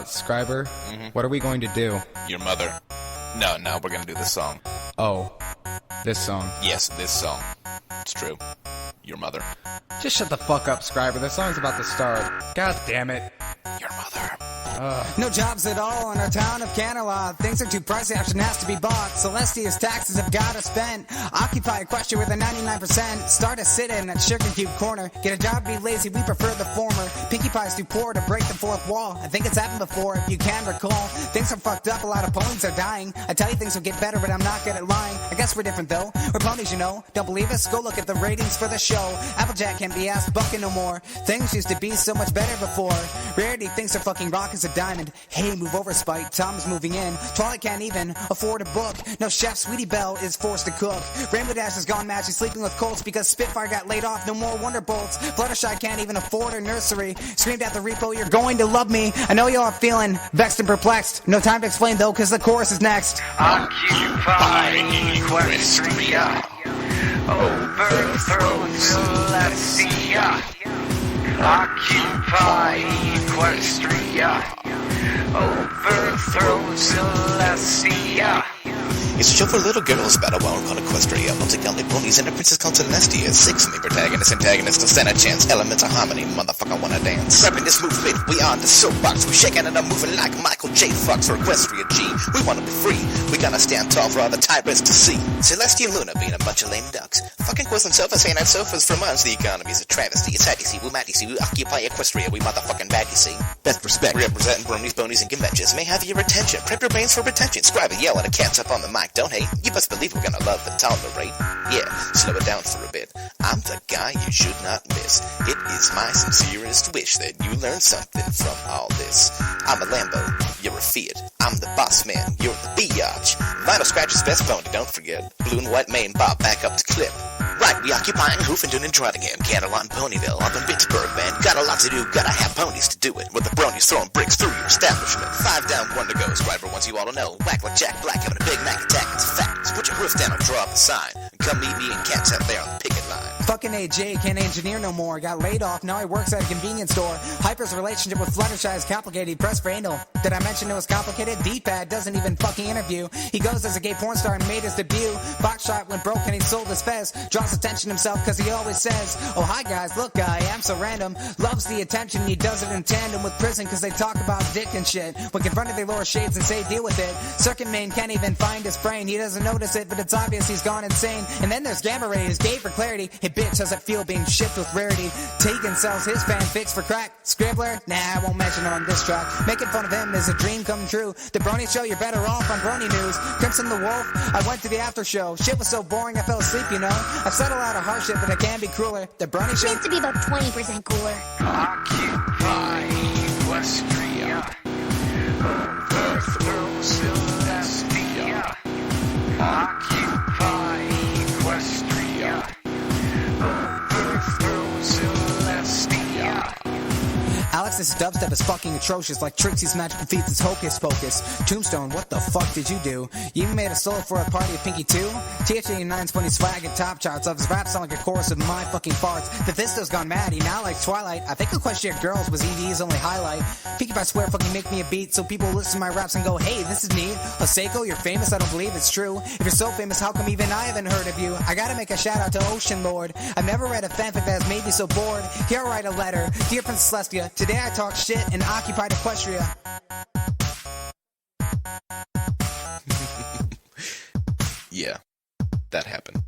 Scriber, what are we going to do? Your mother. No, we're gonna do this song. Oh, this song. Yes, this song. It's true. Your mother. Just shut the fuck up, Scriber. The song's about to start. God damn it. Your mother. No jobs at all in our town of Canada. Things are too pricey, action has to be bought. Celestia's taxes have gotta spend. Occupy a question with a 99%. Start a sit-in at Sugar Cube Corner. Get a job, be lazy, we prefer the former. Pinkie Pie's too poor to break the fourth wall. I think it's happened before, if you can recall. Things are fucked up, a lot of ponies are dying. I tell you things will get better, but I'm not good at lying. I guess we're different though, we're ponies, you know. Don't believe us? Go look at the ratings for the show. Applejack can't be asked bucking no more. Things used to be so much better before. Rarity thinks they're fucking rock as a diamond. Hey, move over, Spike. Tom's moving in. Twilight can't even afford a book. No chef, Sweetie Belle is forced to cook. Rainbow Dash has gone mad. She's sleeping with Colts because Spitfire got laid off. No more Wonderbolts. Fluttershy can't even afford her nursery. Screamed at the repo, you're going to love me. I know y'all are feeling vexed and perplexed. No time to explain though, cause the chorus is next. Occupy Equestria. Overthrow Celestia. Occupy Equestria. Overthrow Celestia. It's a show for little girls about a world called Equestria. Multi-godly ponies and a princess called Celestia. 6 main protagonists, antagonists, to stand a chance. Elements of harmony, motherfucker wanna dance. Rapping this movement, we on the soapbox. We shaking and I'm moving like Michael J. Fox for Equestria G. We wanna be free. We gotta stand tall for all the tyrants to see. Celestia and Luna being a bunch of lame ducks. Fucking quills and sofas ain't on sofas for months. The economy's a travesty. It's hatty see, we matty see, we occupy Equestria. We motherfucking baddie see. Best respect. Representing bronies, bonies, and conventions. May have your attention. Prep your brains for retention. Scribe and yell at a cat's up on the mic. Don't hate. You best believe we're gonna love and tolerate. Yeah, slow it down for a bit. I'm the guy you should not miss. It is my sincerest wish that you learn something from all this. I'm a Lambo, you're a Fiat. I'm the boss man, you're the biatch. Vinyl Scratch's best pony, don't forget. Blue and white mane bob back up to clip. Right, we occupying Hoofendune and Nottingham, Canterlot and Ponyville, up in Pittsburgh, man. Got a lot to do, gotta have ponies to do it. With the bronies throwing bricks through your establishment. 5 down, 1 to go. Scriber wants you all to know. Whack like Jack Black having a Big Mac attack. It's a fact. So put your roofs down and draw up a sign. And come meet me and Cats out there on the picket line. Fucking AJ can't engineer no more. Got laid off, now he works at a convenience store. Hyper's relationship with Fluttershy is complicated. He pressed for anal. Did I mention it was complicated? D-pad doesn't even fucking interview. He goes as a gay porn star and made his debut. Boxshot went broke and he sold his fez. Draws attention to himself cause he always says, oh hi guys, look I am so random. Loves the attention, he does it in tandem with prison cause they talk about dick and shit. When confronted they lower shades and say deal with it. Circuit main can't even find his brain. He doesn't notice it but it's obvious he's gone insane. And then there's Gamma Rays, gay for clarity. Hey bitch, how's it feel being shipped with rarity? Tegan sells his fanfics for crack. Scribbler? Nah, I won't mention her on this track. Making fun of him is a dream come true. The Brony show, you're better off on Brony News. Crimson the Wolf, I went to the after show. Shit was so boring I fell asleep, you know. I've said a lot of harsh shit but I can be crueler. The Brony show meant to be about 20% cooler. Occupy Equestria. Overthrow Celestia. Occupy Equestria. Overthrow Celestia. Alex's dubstep is fucking atrocious, like Trixie's magical feats is hocus pocus. Tombstone, what the fuck did you do? You even made a solo for a party of Pinky 2? THA9's funny swag and top charts of his rap sound like a chorus of my fucking farts. Mephisto's gone mad, he now likes Twilight. I think Equestria Girls was ED's only highlight. Pinky Pie swear fucking make me a beat so people listen to my raps and go, hey, this is neat. Oseko, you're famous, I don't believe it's true. If you're so famous, how come even I haven't heard of you? I gotta make a shout out to Ocean Lord. I've never read a fanfic that has made me so bored. Here I write a letter, dear Princess Celestia. Today I talk shit and occupied Equestria. Yeah, that happened.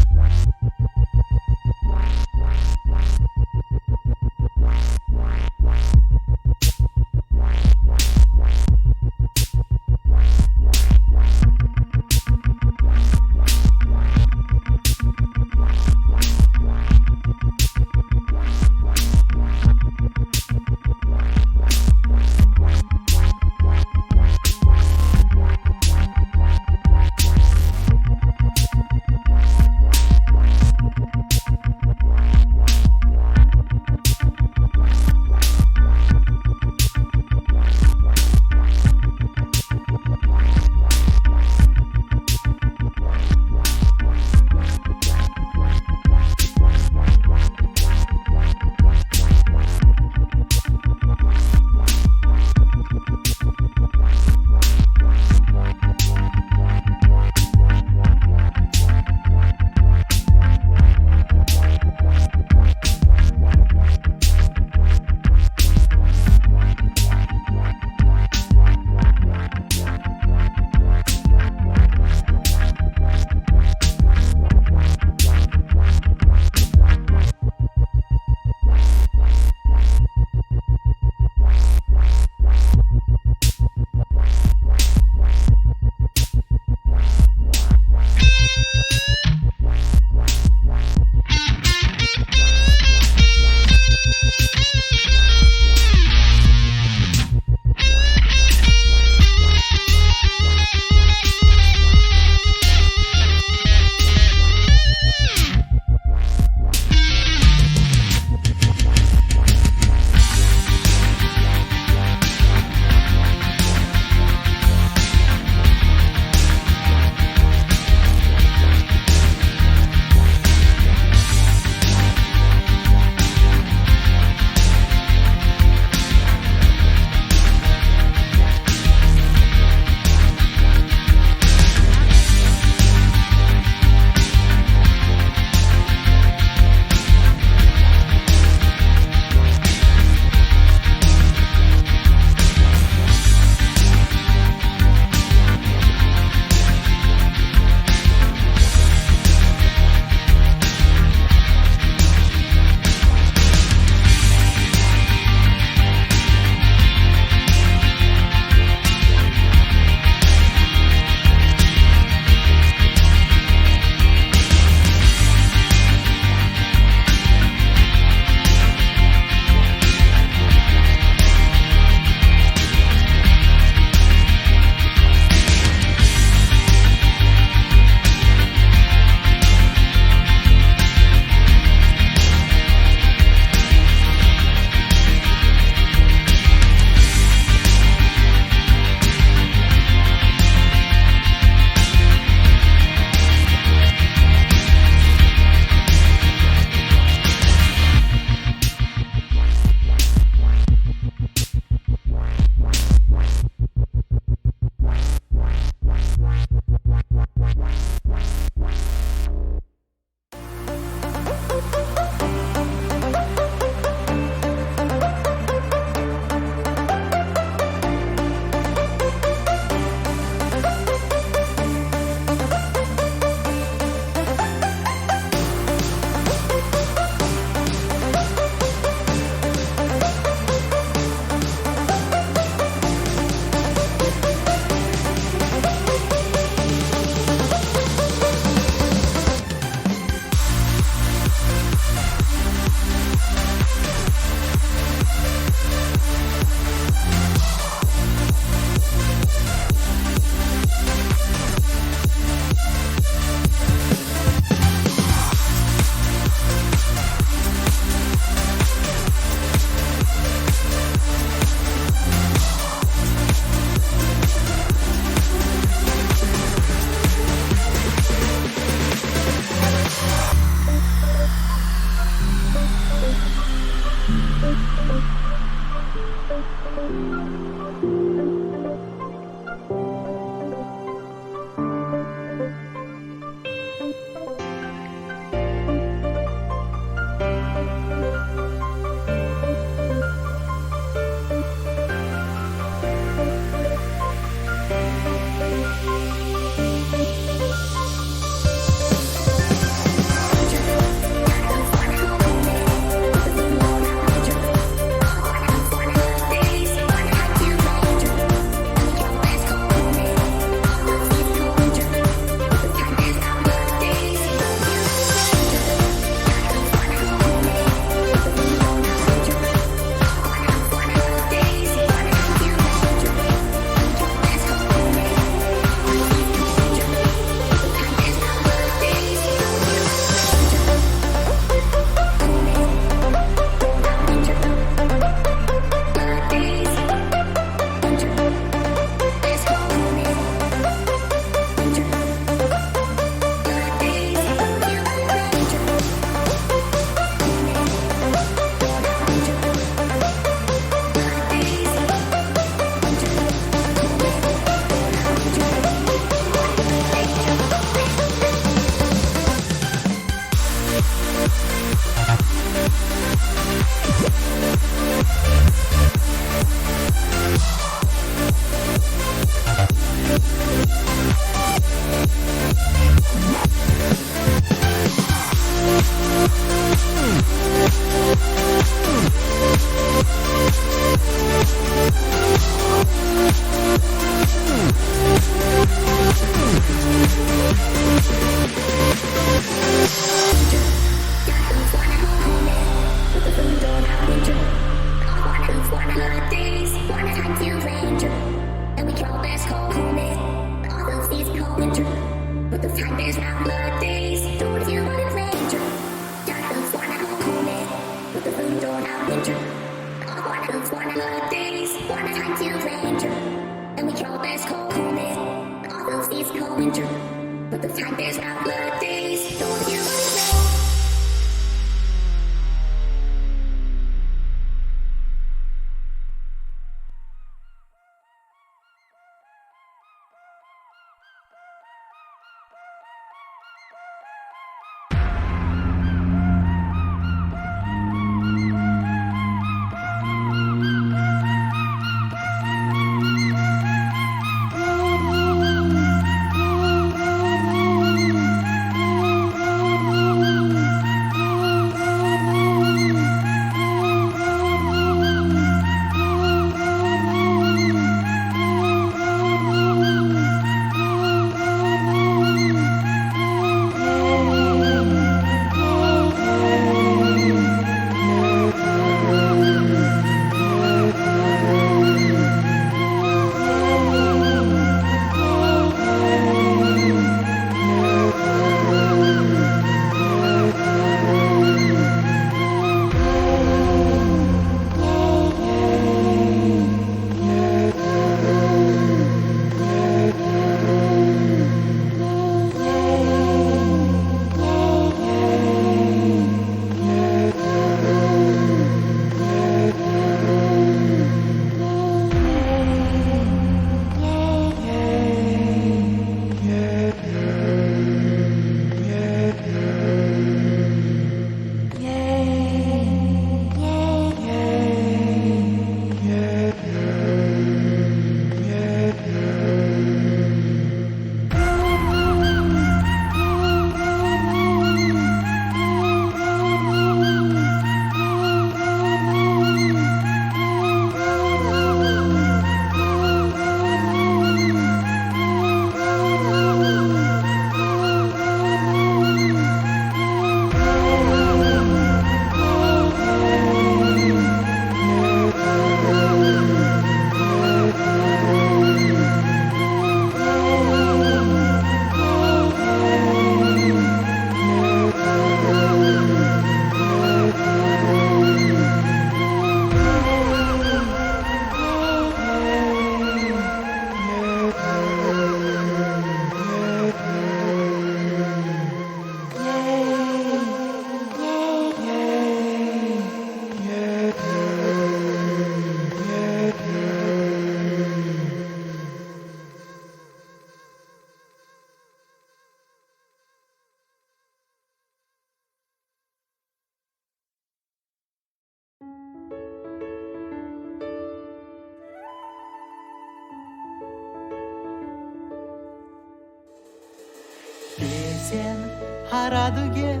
радуге,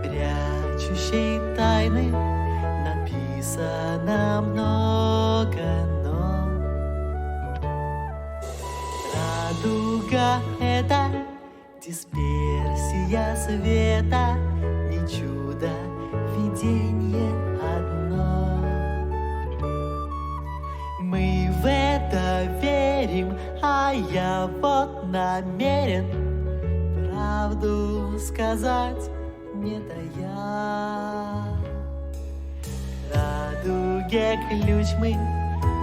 прячущей тайны, написано много, но радуга — это дисперсия света, не чудо, видение одно. Мы в это верим, а я вот намерен правду сказать, не тая. К радуге ключ мы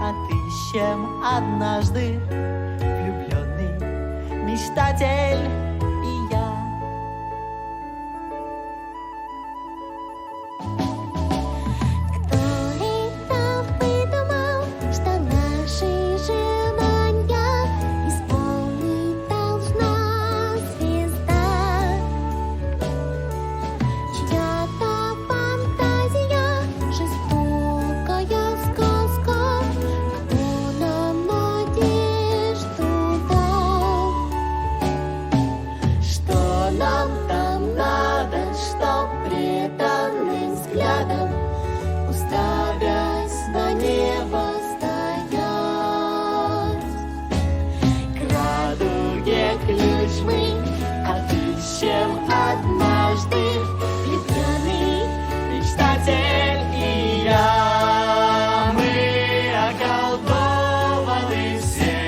отыщем однажды, влюбленный мечтатель и я. Кто-то выдумал, что наши желания исполнить должна звезда. Чья-то фантазия, жестокая сказка, кто нам надежду дал? Что нам там надо, чтоб преданным взглядом, уставясь на небо, стоять? К радуге ключ мы отыщем однажды, влюбленный мечтатель и я. Мы околдованы все,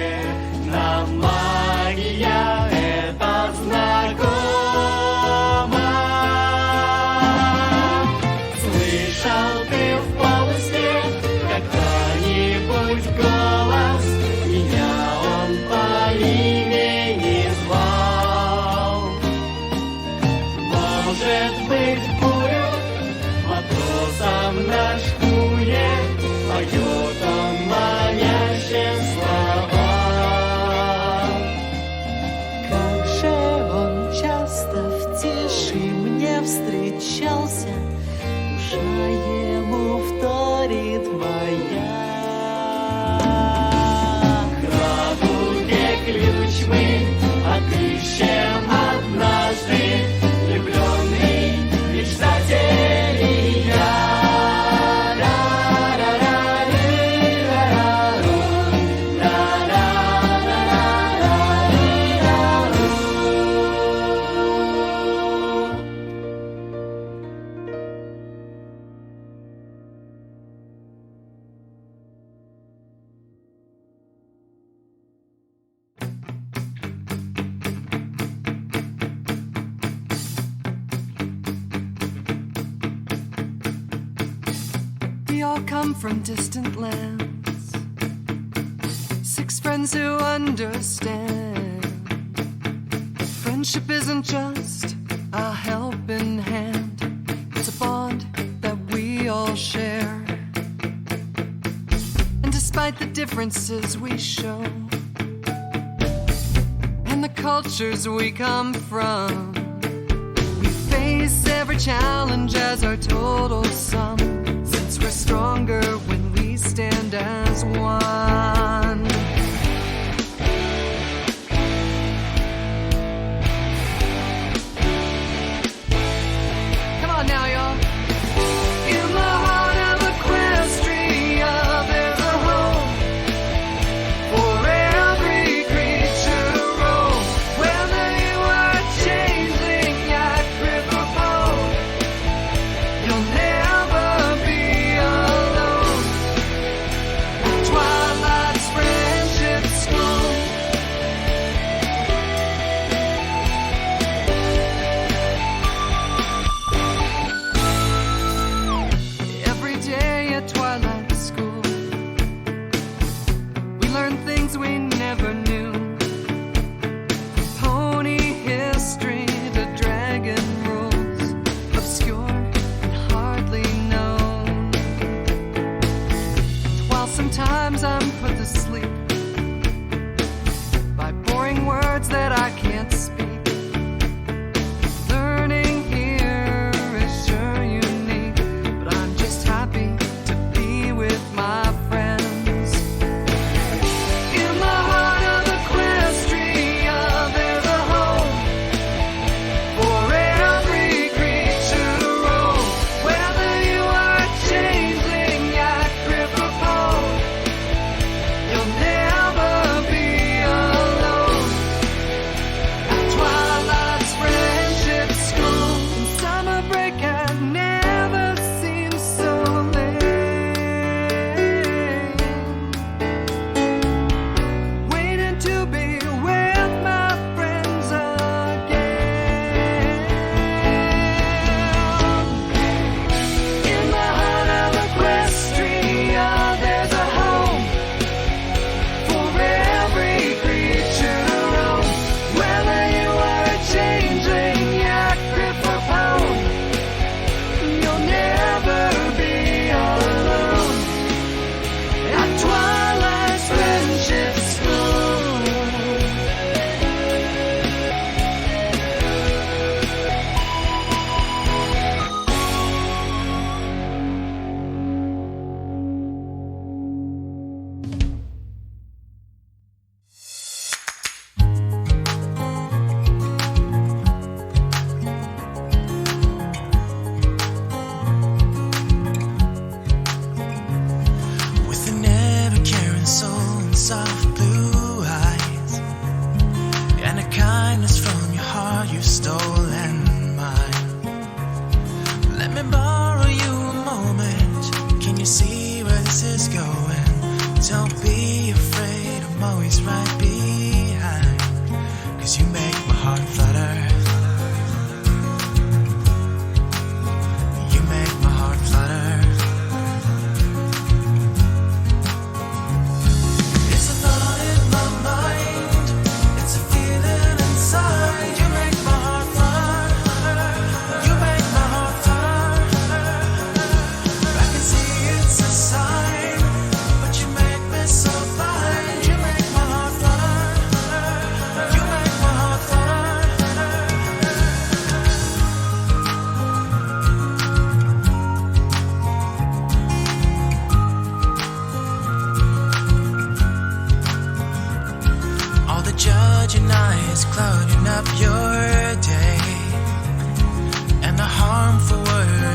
нам магия это знакома. Слышал ты в полусне когда-нибудь голос? Меня он по имени звал. Может быть, бурю матросом на шхуне поет он манящие слова. Как же он часто в тиши мне встречался, душа ему вторит моя. К радуге ключ мы отыщем однажды, влюбленный мечтатель и я. We all come from distant lands, 6 friends who understand. Friendship isn't just a helping hand, it's a bond that we all share. And despite the differences we show and the cultures we come from, we face every challenge as our total sum, since we're stronger when we stand as one. Come on now, y'all. In the heart of Equestria, there's a home for every creature to roam. Whether you are changeling at Riverboat, you'll never be alone. Twilight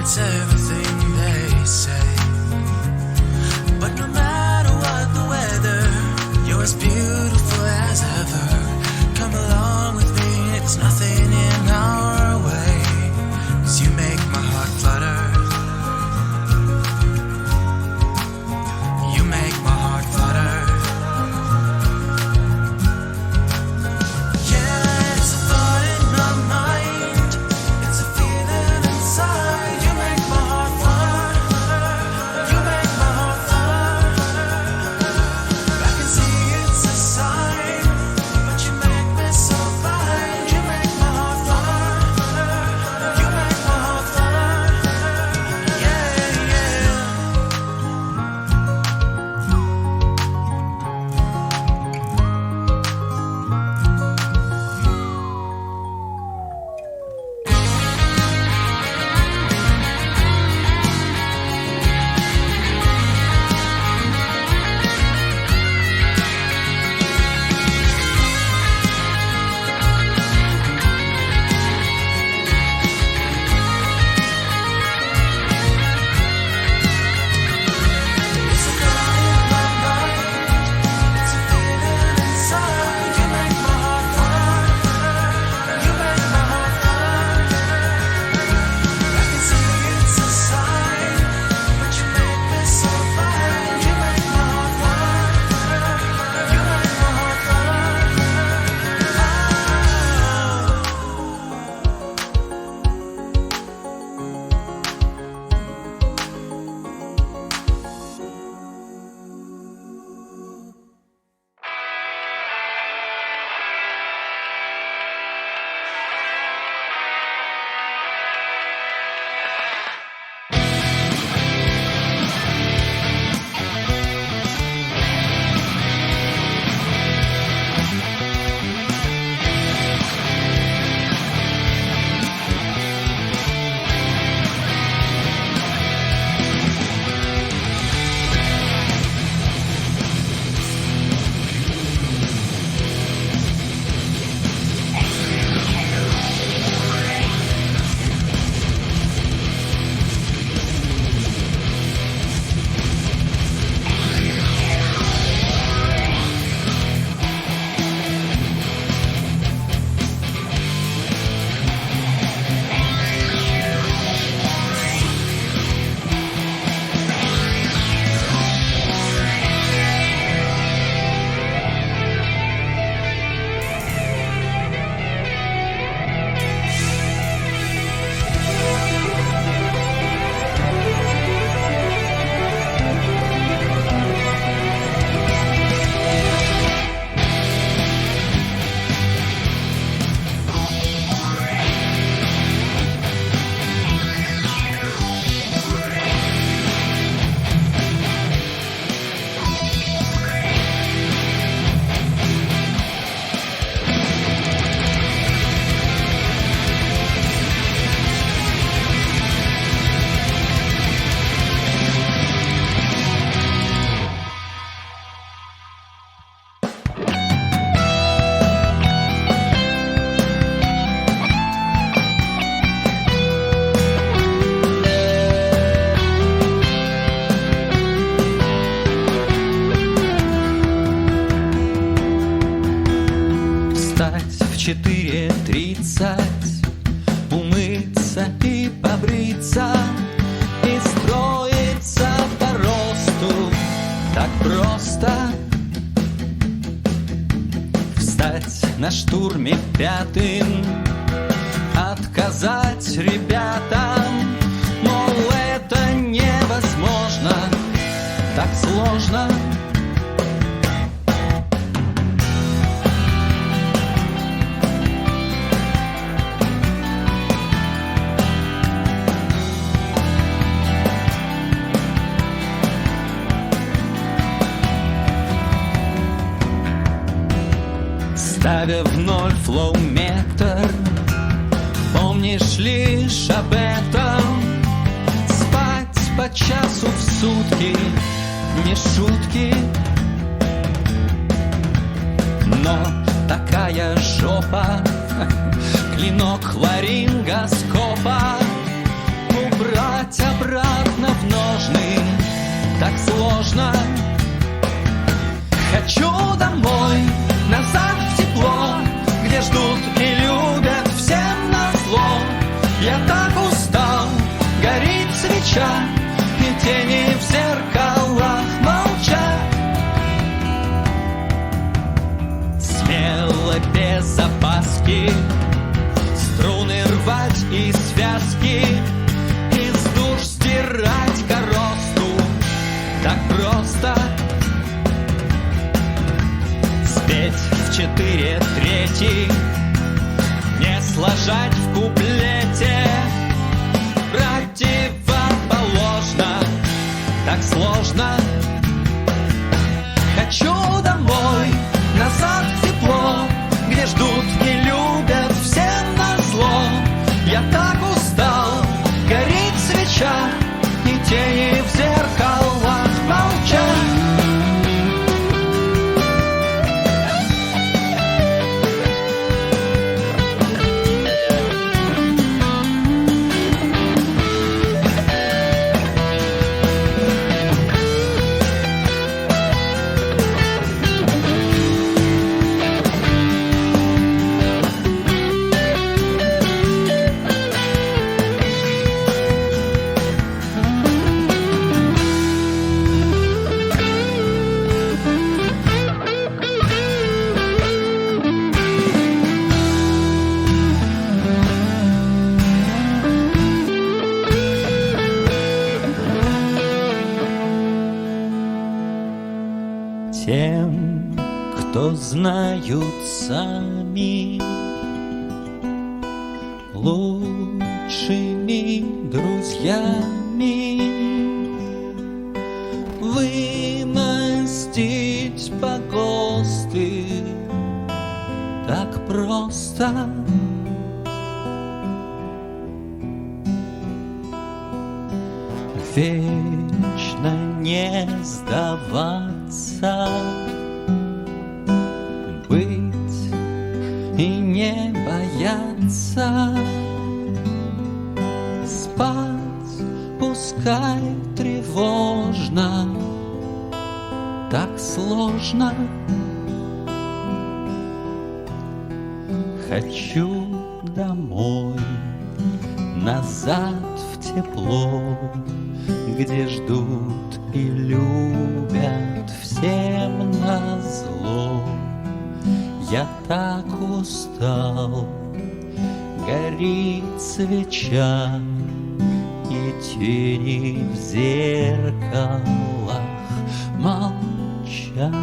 it's everything they say. But no matter what the weather, you're as beautiful as ever. Come along with me, it's nothing in our way. 'Cause you make my heart flutter. You make my heart flutter. Yeah, it's a thought in my mind. It's a feeling inside. You make my heart flutter. You make my heart flutter. I can see it's a sign, but you make me so fine. You make my heart flutter. You make my heart flutter. Yeah, yeah. Встать в 4:30, умыться и побриться, и строиться по росту. Так просто встать на штурме 5, отказать ребятам, мол, это невозможно, так сложно. Ставя в ноль флоуметр, помнишь лишь об этом. Спать по часу в сутки, не шутки. Но такая жопа, клинок ларингоскопа, убрать Хочу домой, назад в тепло, где ждут и любят всем назло. Я так устал, горит свеча, и тени в зеркалах молчат. Смело, без опаски, струны рвать и связки, из душ стирать коросту. Так просто спеть в 4/3, не сложать в куплете. Противоположно, так сложно. Хочу домой, назад в тепло, где ждут и любят всем назло. Я так устал, горит свеча, и тени в зеркалах молчат. Тем, кто знают сами, лучшими друзьями, вымостить погосты так просто. Вечно не сдаваться, быть и не бояться, спать пускай тревожно, так сложно. Хочу домой, назад в тепло, где ждут и любят всем назло. Я так устал, горит свеча, и тени в зеркалах молчат.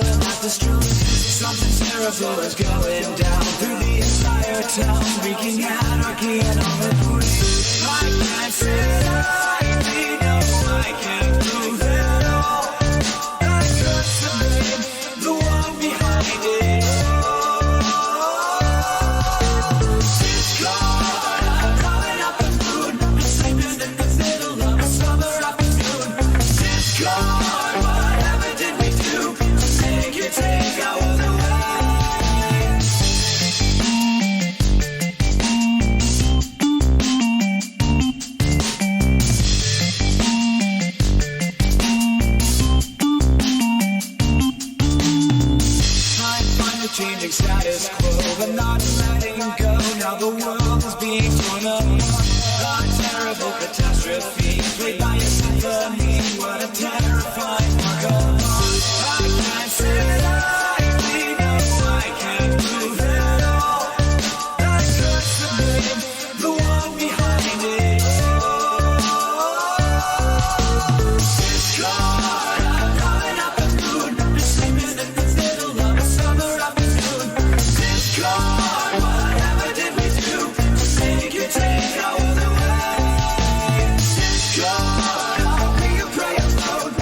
when life is true. Something terrible is going down through the entire town, wreaking anarchy and all the free. I can't say that I really know, I can't prove it all. I just blame the one behind it all. It's gone, I'm blowing up the moon, I'm sleeping in the middle of a summer afternoon. It's gone, whatever did we do to make you take our world away? Changing status quo, but not letting go. Now the world is being torn apart. A terrible catastrophe, played by a symphony. What a terrifying work of art. I can't say that I really know, I can't prove it all. I just blame the one behind it all. It's gone, I'm blowing up the moon, I'm sleeping in the middle of a summer afternoon. It's gone, whatever did we do to make you take our world away? It's gone, I'll be your prey alone.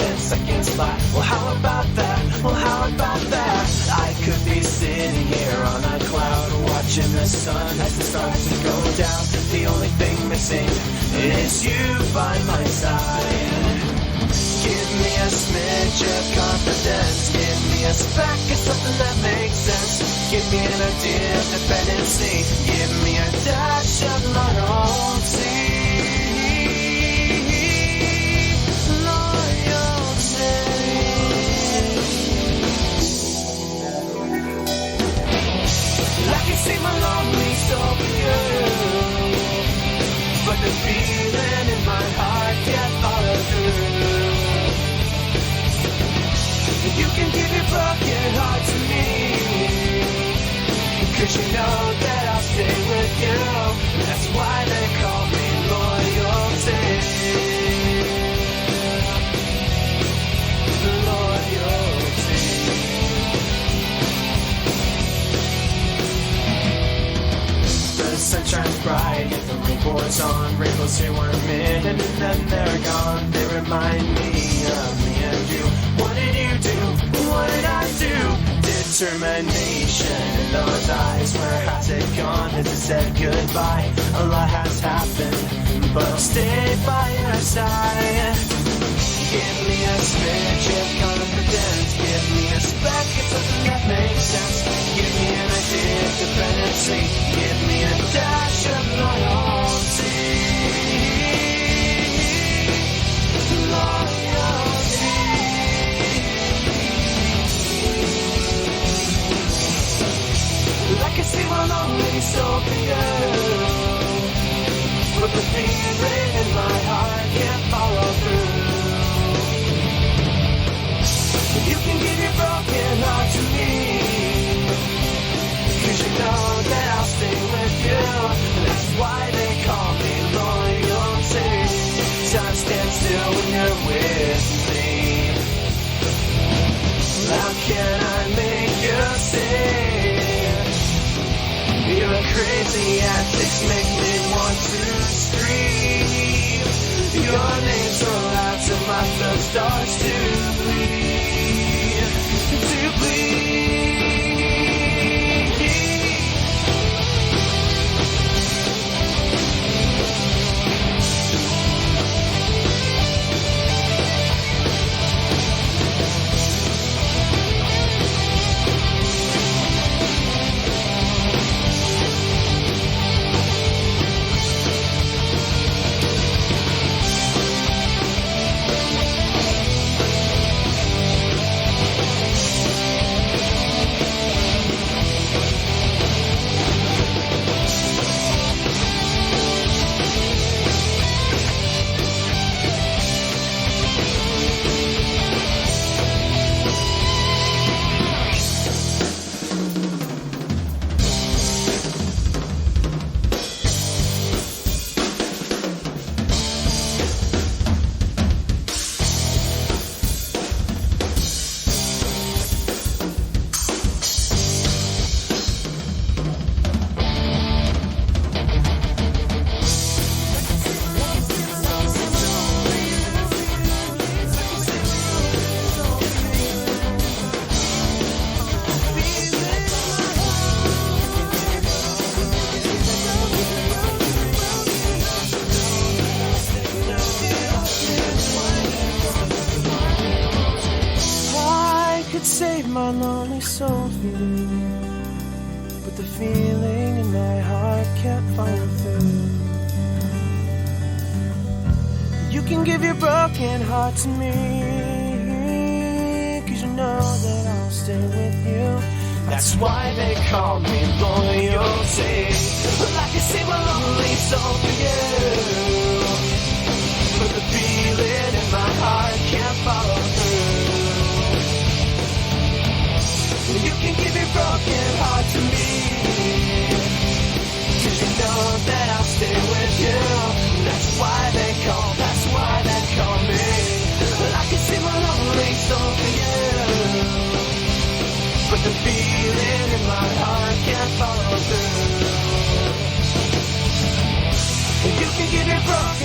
10 seconds flat. Well, how about that? Well, how about that? I could be sitting here on a cloud, watching the sun as it starts to go down. The only thing missing is you by my side. Give me a smidge of confidence. Give me a speck of something that makes sense. Give me an idea of dependency. Give me a dash of loyalty. I can see my lonely soul for you, but the feeling in my heart can't follow through. You can give your broken heart to me, 'cause you know that I'll stay with you. That's why they call me loyalty. Loyalty. The sun shines bright, the rainbow's on. Rainbows here 1 minute and then they're gone. They remind me of me and you. What did you do? What did I do? Determination in those eyes. Where has it gone? Has it said goodbye? A lot has happened, but I'll stay by your side. Give me a smidge of confidence. Give me a speck of something that makes sense. Give me an idea of dependency. Give me a dash of loyalty. Loyalty. I can see my lonely soul for you, but the feeling in my heart can't follow through. You can give your broken heart to me, 'cause you know that I'll stay with you. That's why they call me loyalty. Time stands still when you're with me. How can I make you see? Your crazy antics make me want to scream. Your name so loud till my throat starts to bleed. To bleed. Save my lonely soul for you, but the feeling in my heart can't follow through. You can give your broken heart to me, 'cause you know that I'll stay with you. That's why they call me loyalty. I can save my lonely soul for you, but the feeling in my heart can't follow through. You can give your broken heart to me, 'cause you know that I'll stay with you. That's why they call me. I can see my lonely soul for you, but the feeling in my heart can't follow through. You can give your broken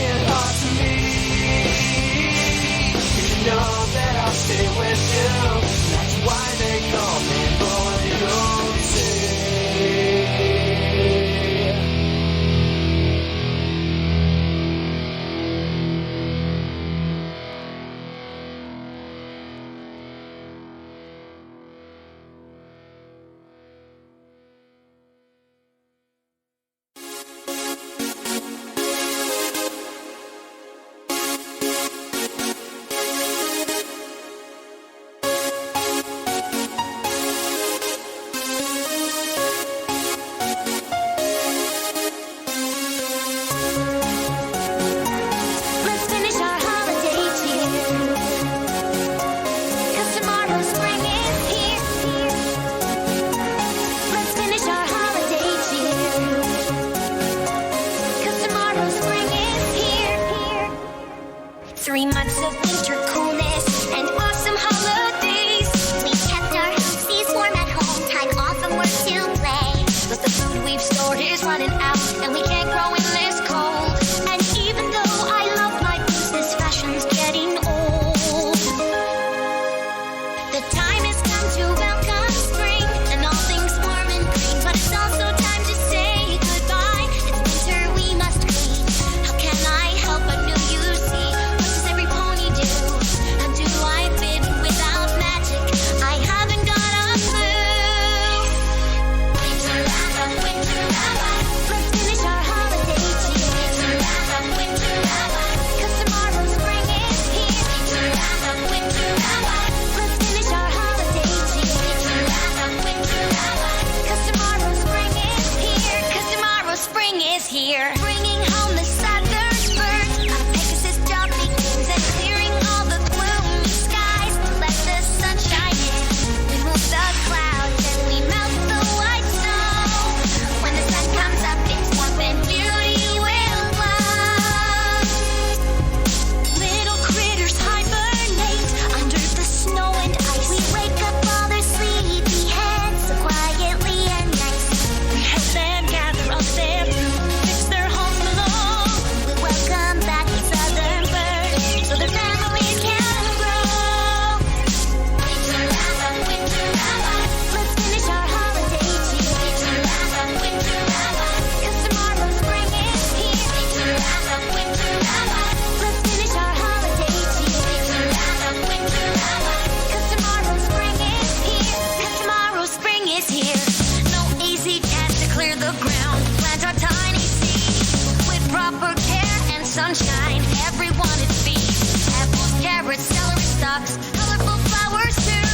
fireworks, colorful flowers too.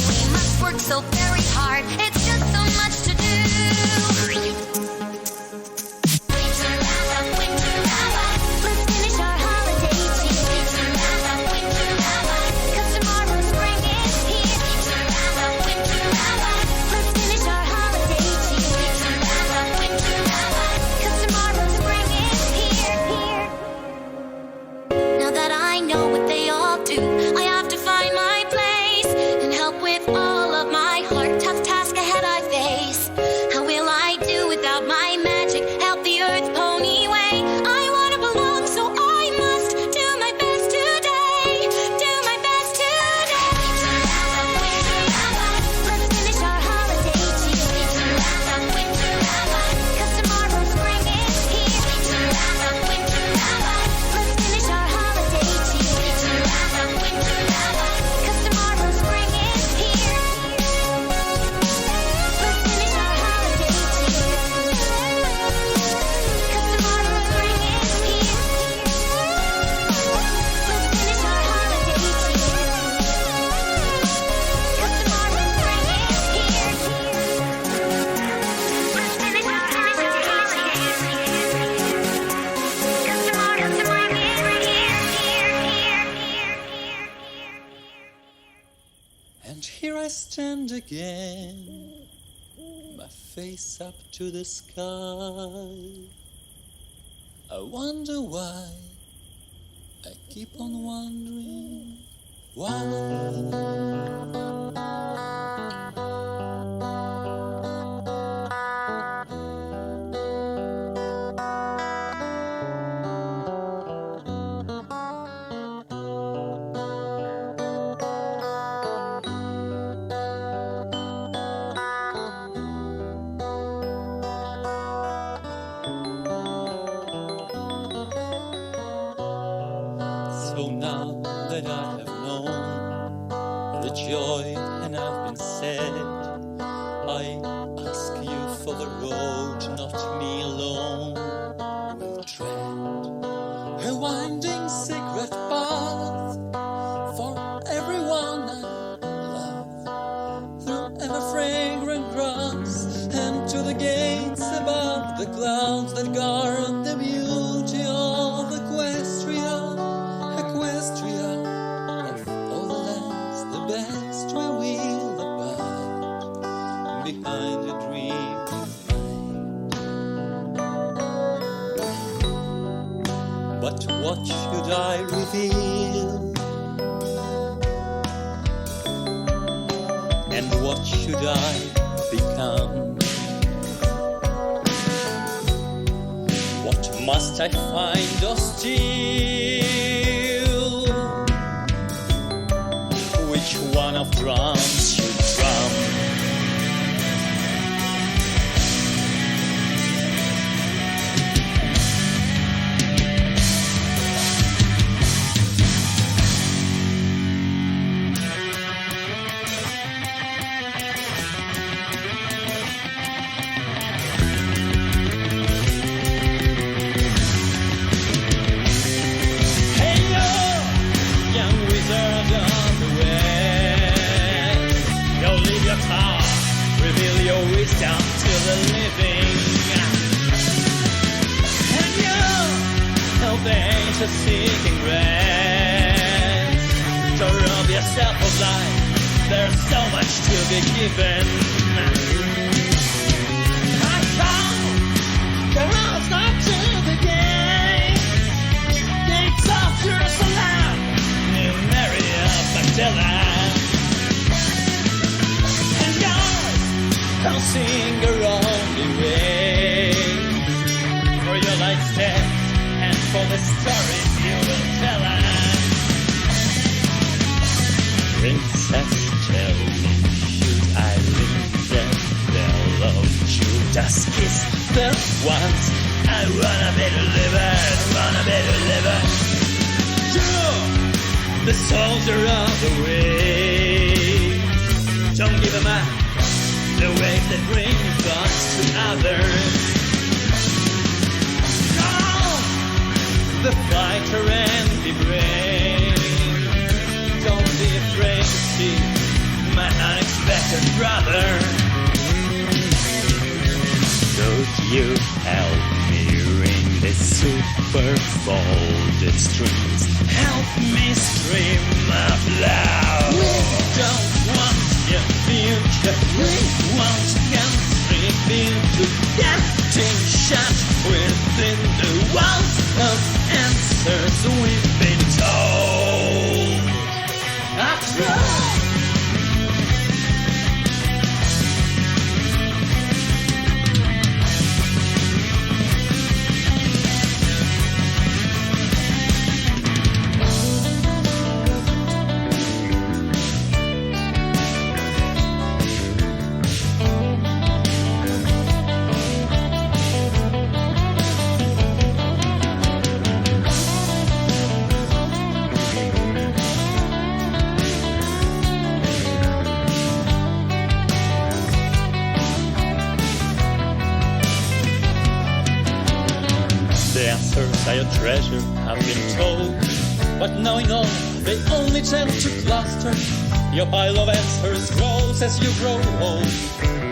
We must work so very hard, it's just so much to do. Winter wrap-up, winter wrap-up, let's finish our holiday cheer. Winter wrap-up, winter wrap-up, 'cause tomorrow spring is here. Winter wrap-up, winter wrap-up, let's finish our holiday cheer. Winter wrap-up, winter wrap-up, 'cause tomorrow spring is here. Now that I know what they all do, I have to find my place and help with all of my heart. Tough task ahead I face. How will I do without my magic? Help the earth pony way. I wanna belong, so I must do my best today. Do my best today. Winter wrap-up, winter wrap-up, let's finish our holiday cheer. Winter wrap-up, winter wrap-up, 'cause tomorrow spring is here. Winter wrap-up, winter wrap-up, let's finish our holiday cheer. Winter wrap-up, winter wrap-up, 'cause tomorrow spring is here. Let's finish our holiday cheer. 'Cause tomorrow spring is here. Let's finish our holiday cheer. 'Cause tomorrow spring is here. Let's finish our holiday cheer. 'Cause tomorrow spring is here. And here I stand again, my face up to the sky. I wonder why, I keep on wondering why. So now that I have known the joy and I've been sad, I ask you for the road, not me alone will tread. A winding secret path for everyone I love, through ever fragrant grass and to the gates above the clouds that guard the beauty of Equestria. Equestria, of all the lands, the best where we'll abide, behind a dream mind. But what should I reveal? And what should I become? What must I find or steal? Which one of drums should drum? Hey yo, young wizard of the west, go leave your tower, reveal your wisdom to the living. And you, help the angels seeking rest, to rob yourself of life, there's so much to be given. I found the roads not to the gate, gates of Jerusalem, New Mary of Magdala. And yours, I'll sing your only way, for your light's dead, and for the stories you will tell us. Princess, tell me, should I ring the bell of Judas kiss the ones? I wanna be delivered, wanna be delivered. You, the soldier of the way, don't give him up, the ways that bring thoughts to others. No, the fighter and be brave, don't be you help me ring these super folded strings? Help me scream out loud. We don't want your future. We want contribute to getting shut within the walls of answers we've been told. After all, are your treasure, I've been told. But knowing all, they only tend to cluster. Your pile of answers grows as you grow old.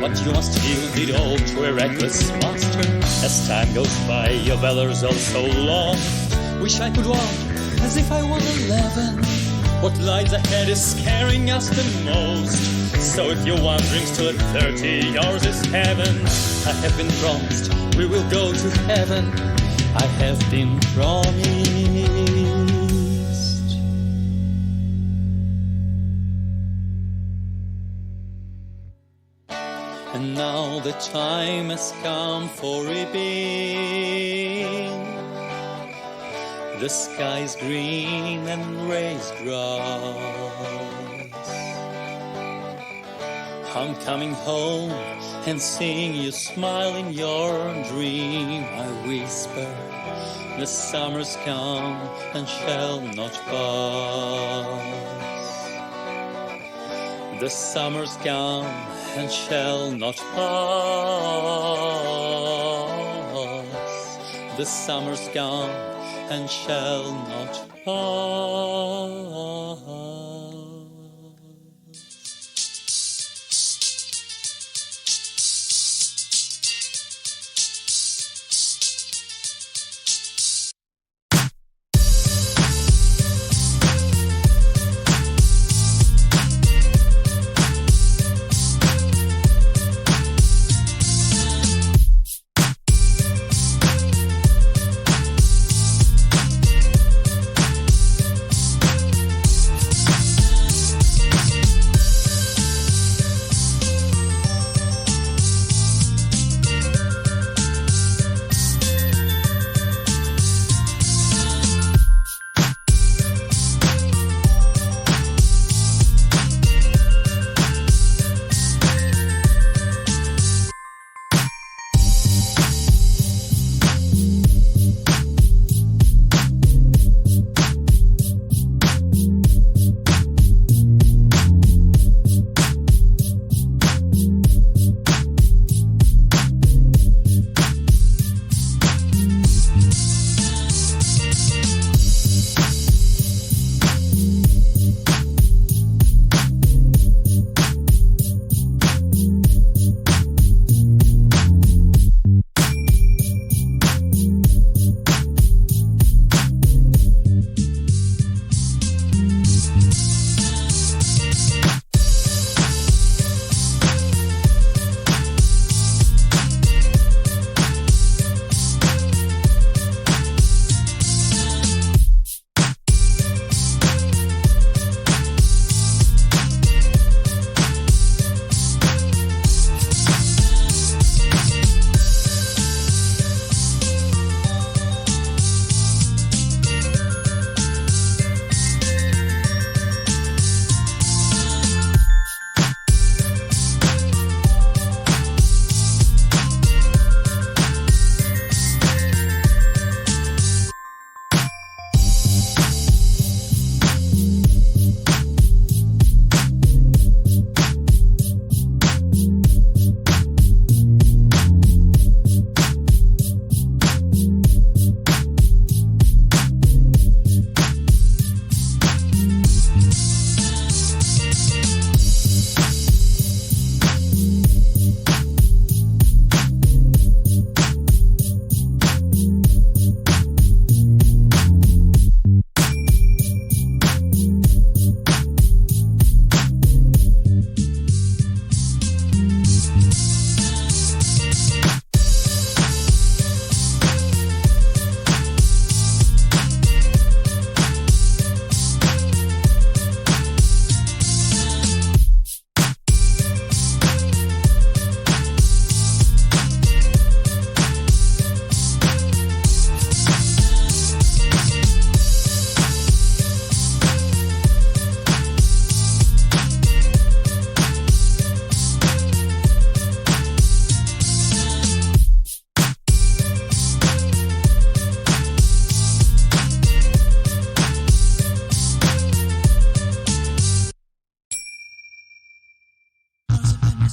But you must yield it all to a reckless master. As time goes by, your valor's also lost. Wish I could walk as if I was 11. What lies ahead is scaring us the most. So if you're wondering still at 30, yours is heaven. I have been promised we will go to heaven. I have been promised. And now the time has come for reaping. The sky's green and raised grass. I'm coming home and seeing you smile in your dream. I whisper, the summer's come and shall not pass. The summer's come and shall not pass. The summer's gone and shall not pass.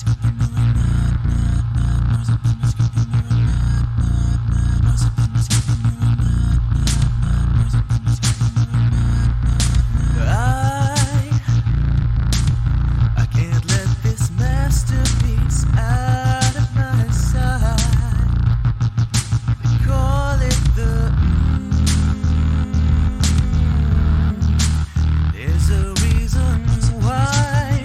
I can't let this masterpiece out of my sight. They call it the there's a reason why.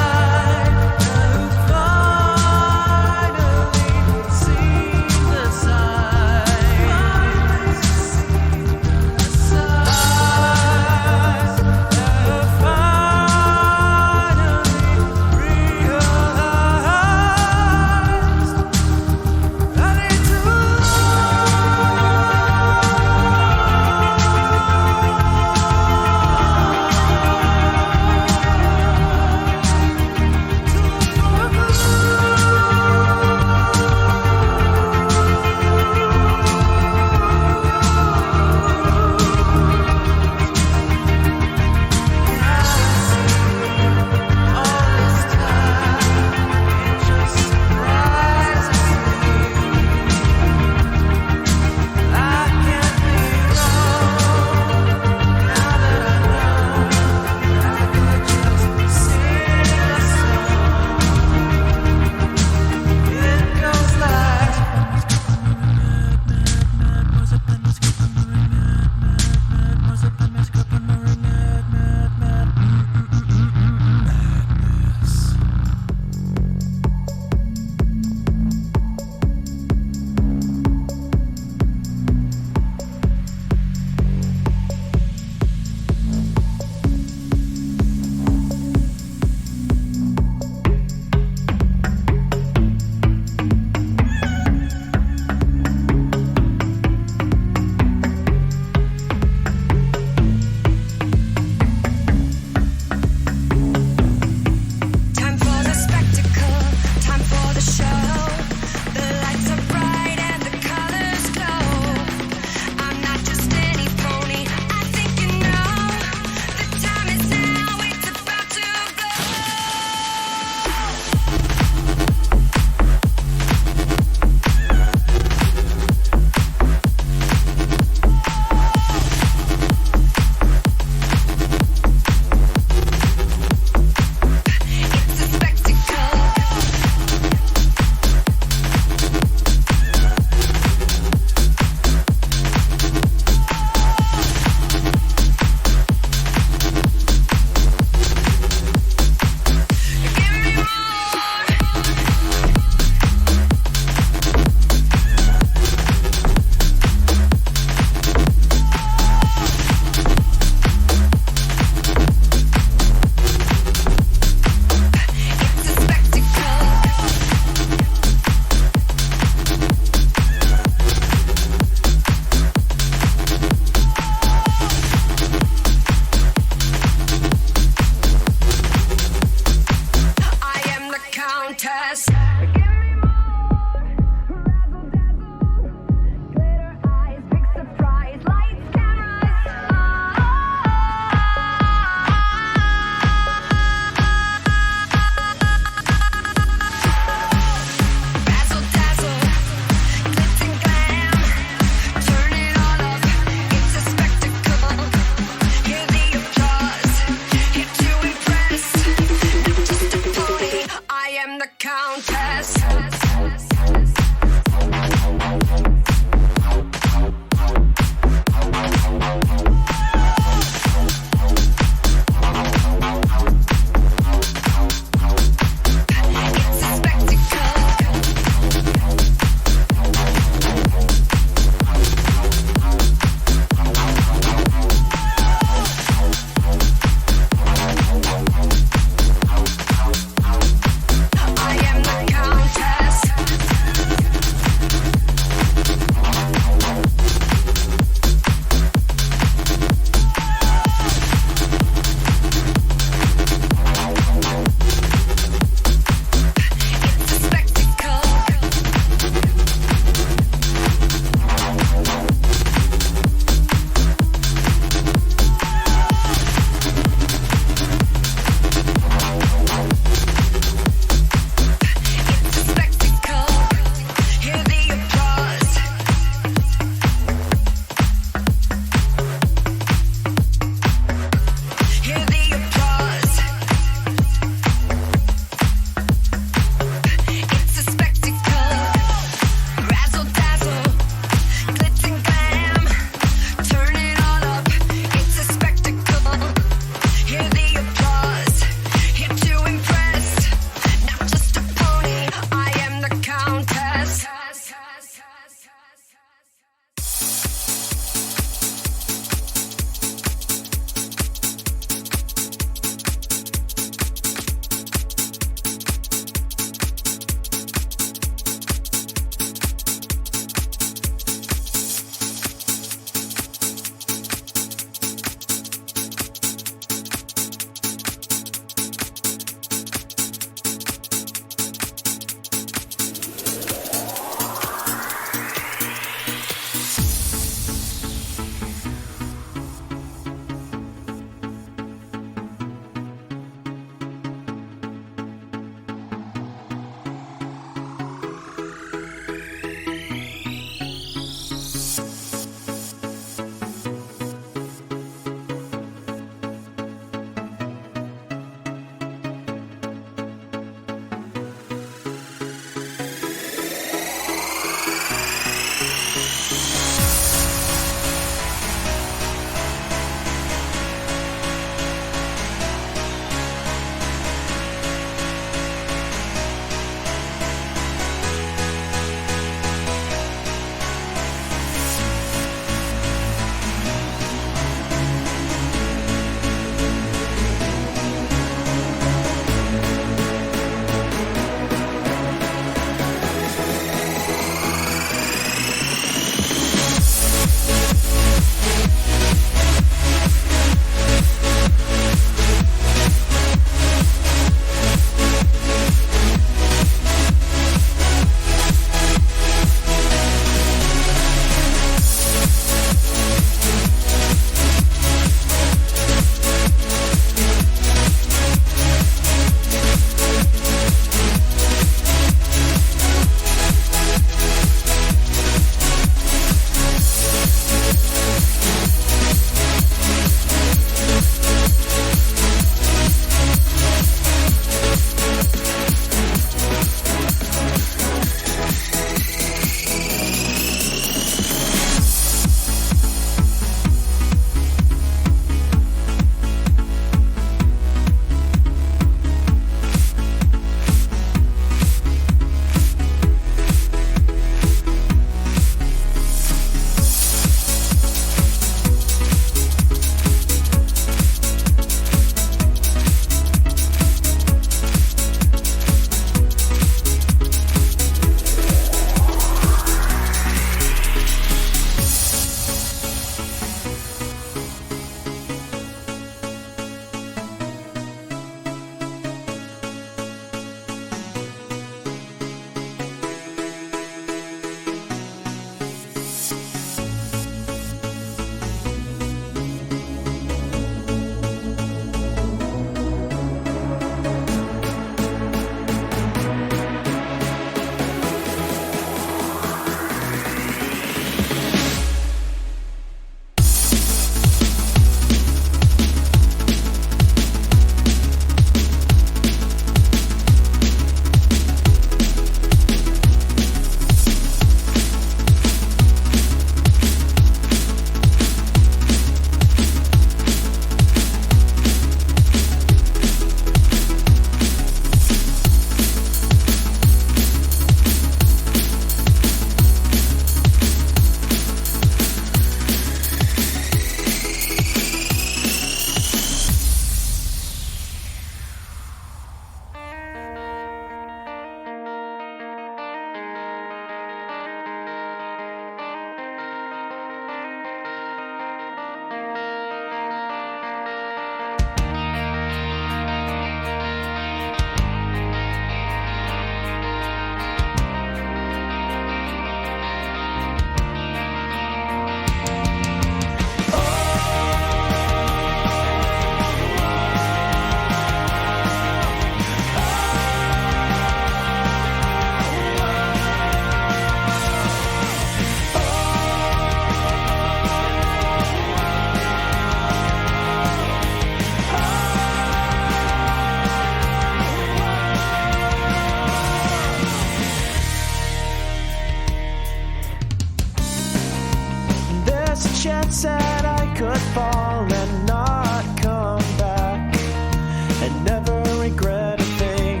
and never regret a thing.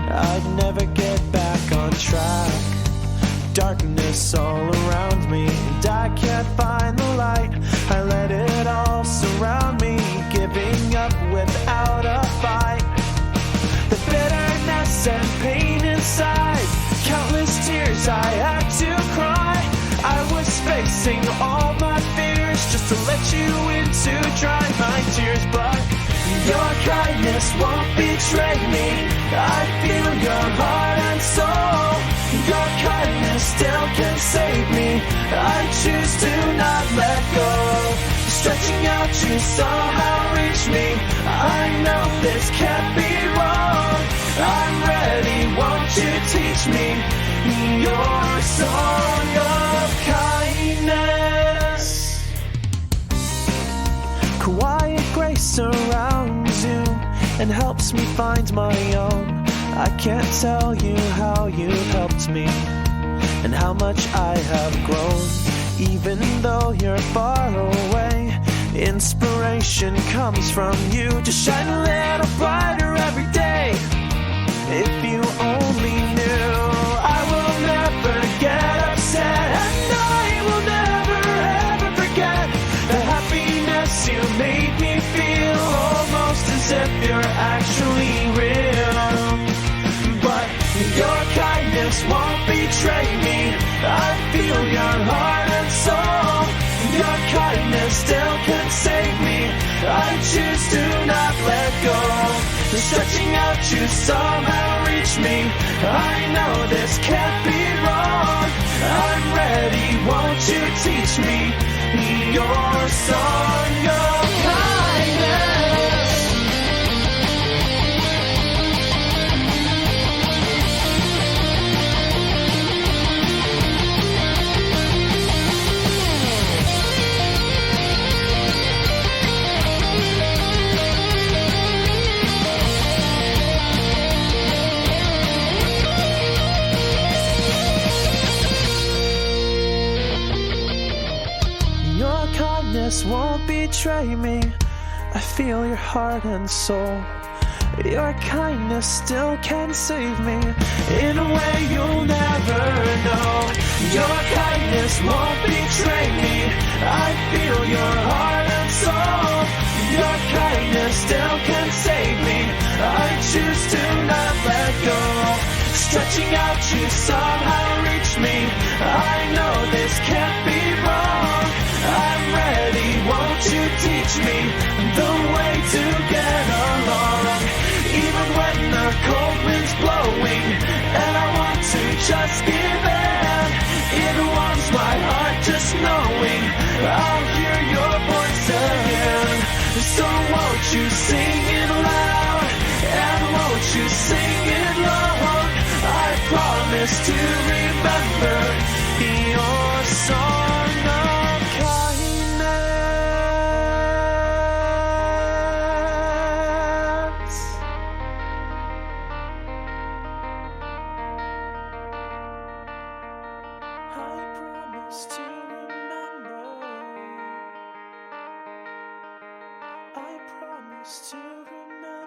I'd never get back on track. Darkness all around me, and I can't find the light. I let it all surround me, giving up without a fight. The bitterness and pain inside, countless tears I had to cry. I was facing all my fears just to let you in to dry my tears, but your kindness won't betray me. I feel your heart and soul. Your kindness still can save me. I choose to not let go. Stretching out, you somehow reach me. I know this can't be wrong. I'm ready, won't you teach me your song of kindness? Quiet grace surrounds you and helps me find my own. I can't tell you how you've helped me and how much I have grown. Even though you're far away, inspiration comes from you to shine a little brighter every day. If you only knew, I will never get upset, and I will never ever forget the happiness you made me feel, almost as if you're actually real. But your kindness won't betray me. I feel your heart and soul. Your kindness still can save me. I choose to not let go. Stretching out, you somehow reach me. I know this can't be wrong. I'm ready, won't you teach me your song of kindness? Won't betray me. I feel your heart and soul. Your kindness still can save me in a way you'll never know. Your kindness won't betray me. I feel your heart and soul. Your kindness still can save me. I choose to not let go. Stretching out, you somehow reach me. I know this can't be wrong. I'm ready, won't you teach me the way to get along? Even when the cold wind's blowing and I want to just give in, it warms my heart just knowing I'll hear your voice again. So won't you sing it loud, and won't you sing it long? I promise to remember your song of kindness. I promise to remember. I promise to remember.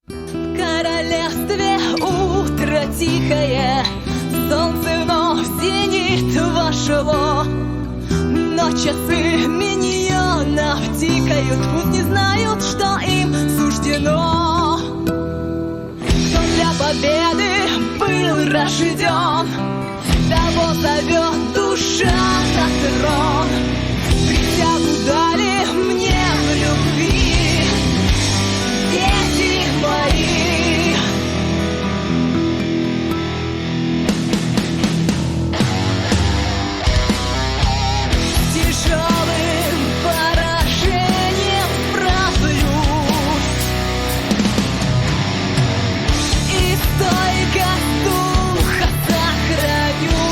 В королевстве утро тихое, солнце вновь в зенит вошло, но часы миньонов тикают, пусть не знают, что им суждено. Кто для победы был рожден, того зовет душа на трон. Присягу дали мне в любви дети мои. Тяжелым поражением справлюсь и стойкость духа сохраню.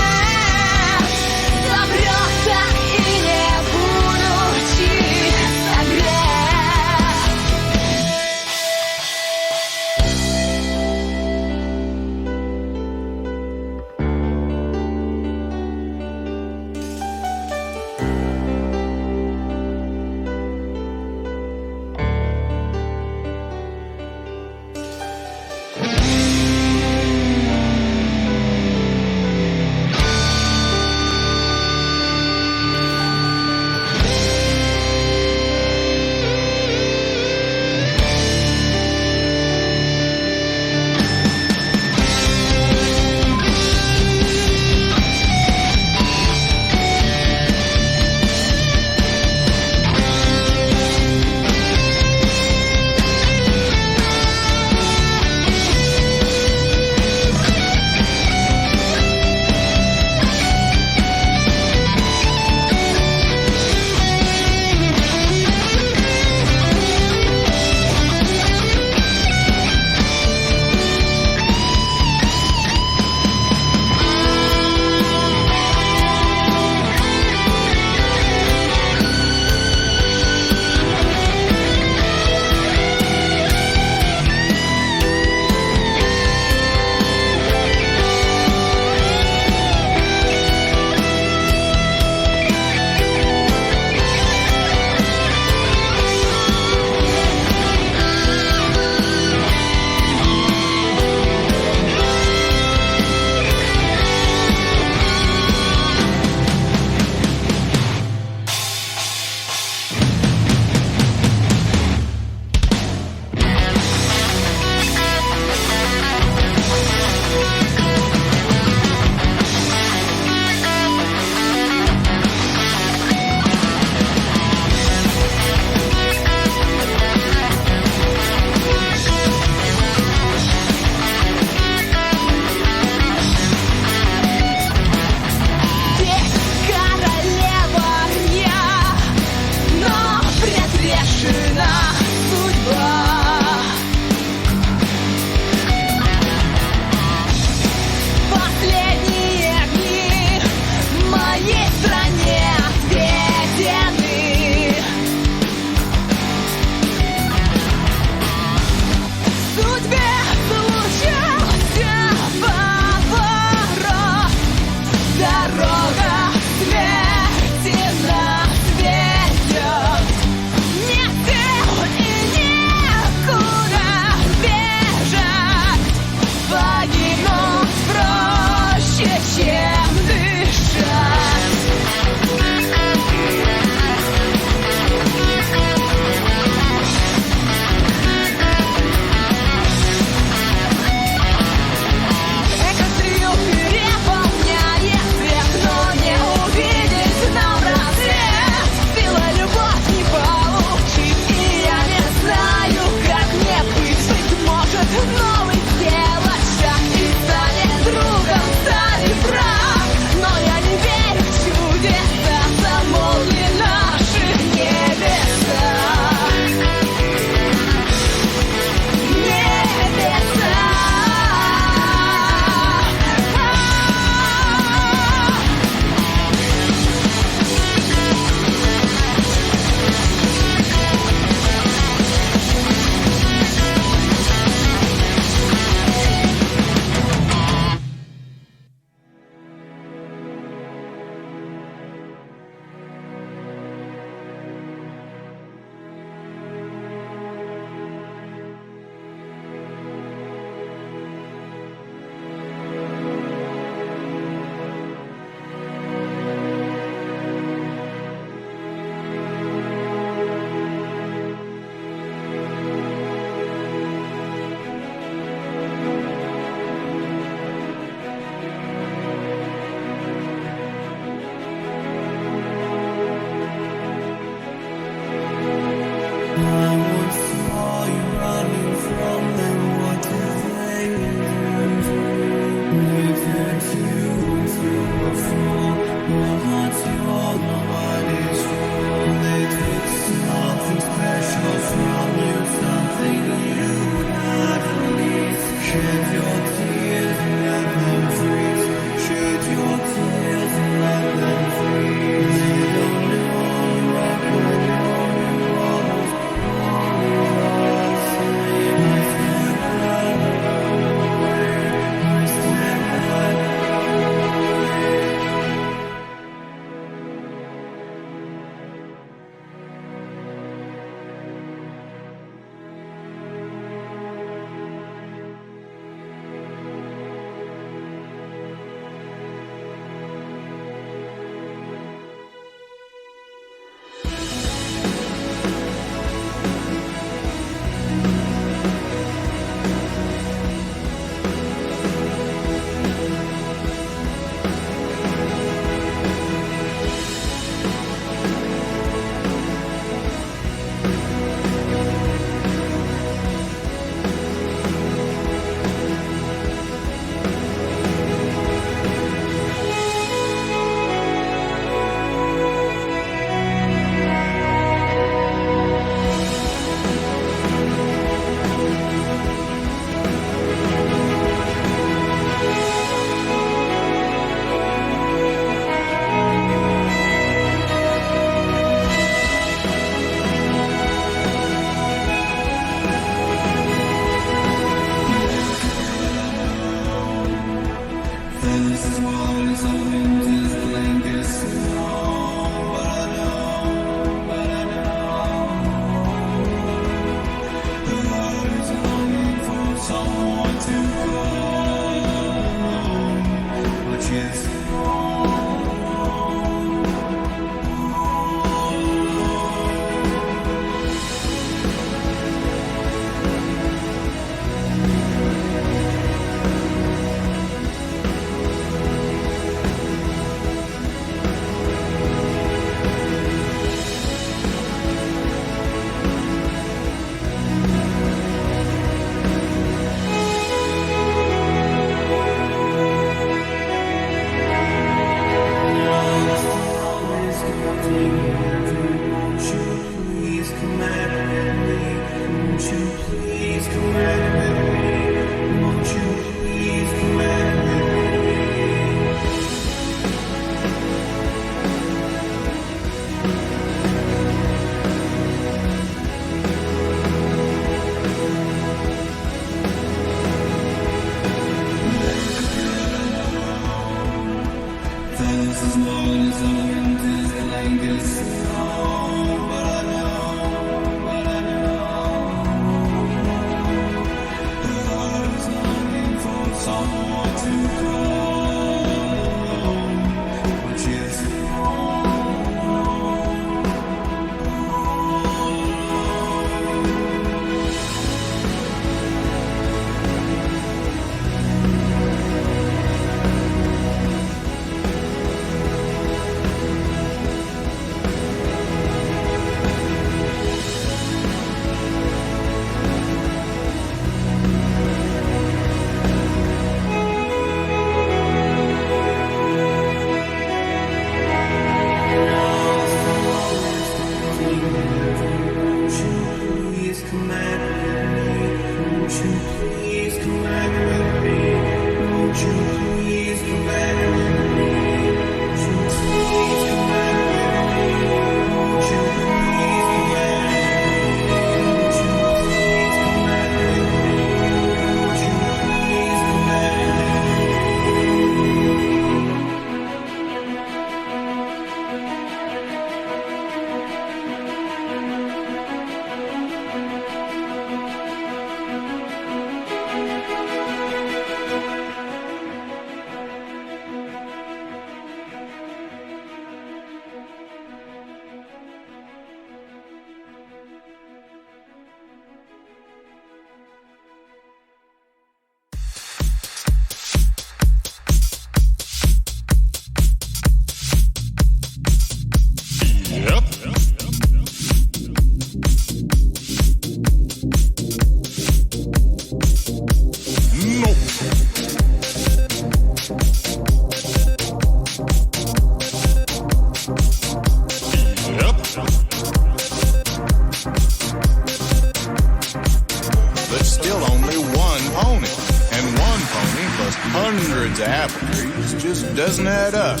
hundreds of apple trees just doesn't add up.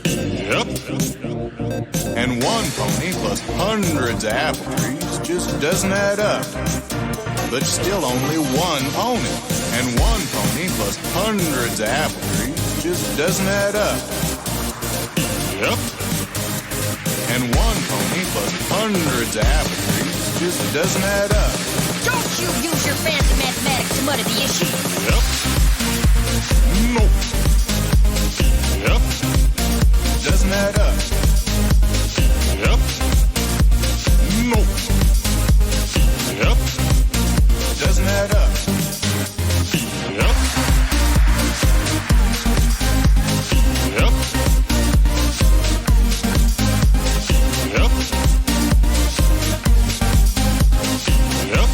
Yep. And one pony plus hundreds of apple trees just doesn't add up. But still only one pony. And one pony plus hundreds of apple trees just doesn't add up. Yep. And one pony plus hundreds of apple trees just doesn't add up. Don't you use your fancy mathematics to muddy the issue. Yep. No. Yep. Doesn't add up. Yep. No. Yep. Doesn't add up. Yep. Yep. Yep. Yep.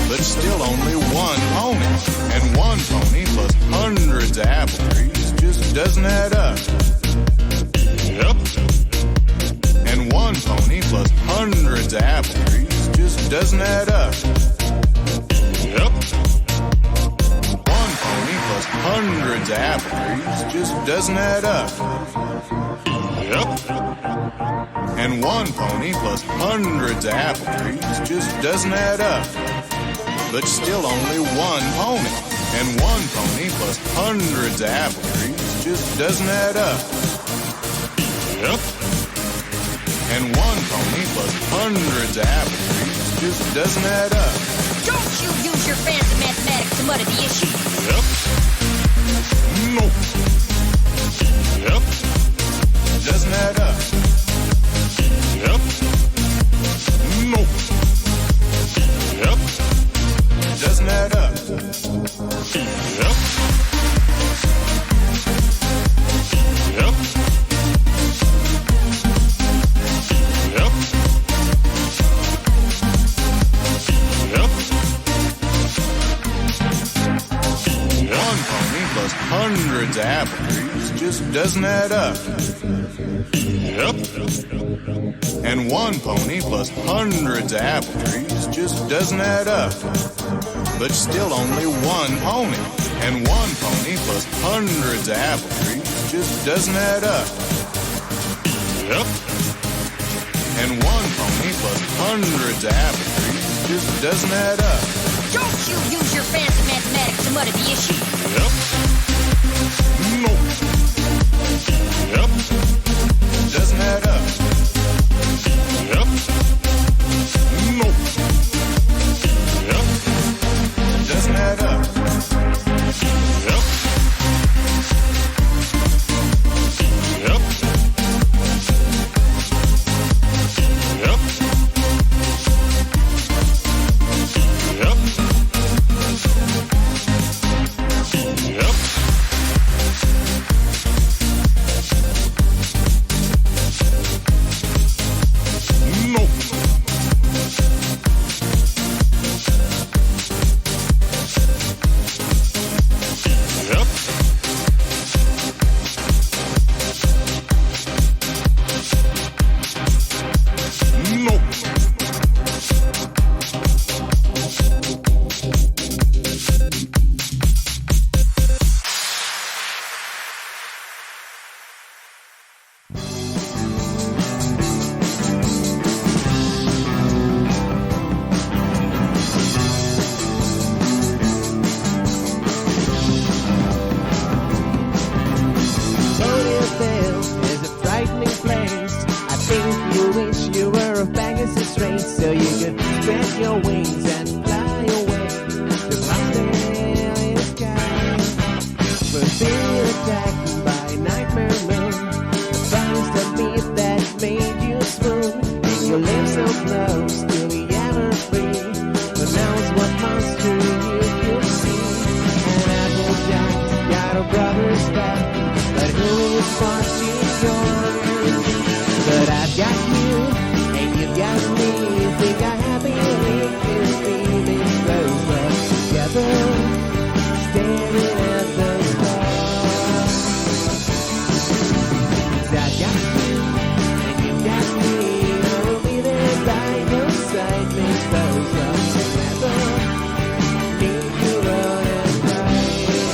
But still only one pony. And one pony plus hundreds of apple trees just doesn't add up. Yep. And one pony plus hundreds of apple trees just doesn't add up. Yep. One pony plus hundreds of apple trees just doesn't add up. Yep. And one pony plus hundreds of apple trees just doesn't add up. But still only one pony. And one pony plus hundreds of apple trees just doesn't add up. Yep. And one pony plus hundreds of apple trees just doesn't add up. Don't you use your fancy mathematics to muddy the issue. Yep. No. Yep. Doesn't add up. Yep. No. Yep. Doesn't add up. Yep. Yep. Yep. Yep. One pony plus hundreds of apple trees just doesn't add up. Yep. And one pony plus hundreds of apple trees just doesn't add up. But still only one pony. And one pony plus hundreds of apple trees just doesn't add up. Yep. And one pony plus hundreds of apple trees just doesn't add up. Don't you use your fancy mathematics to muddy the issue. Yep. No. Yep. Doesn't add up. Yep. No. Yep. Doesn't add up. Yep. Yep. Yep. Yep. Yep. No. Yep. No. Ponyville is a frightening place. I think you wish you were a Pegasus race, so you could spread your wings and fly away to Australian sky. We're being attacked by nightmare moon, the first of meat that made you swoon, and you live so close to the evergreen. Who knows what monster you could see? An Applejack's got a brother's back, but who is watching yours? But I've got you, and you've got me. Think I'm happy we can be this close, but together, staring at the stars. 'Cause I've got you, and you've got me. I'll be there by your side, make those up together. Need you run and hide.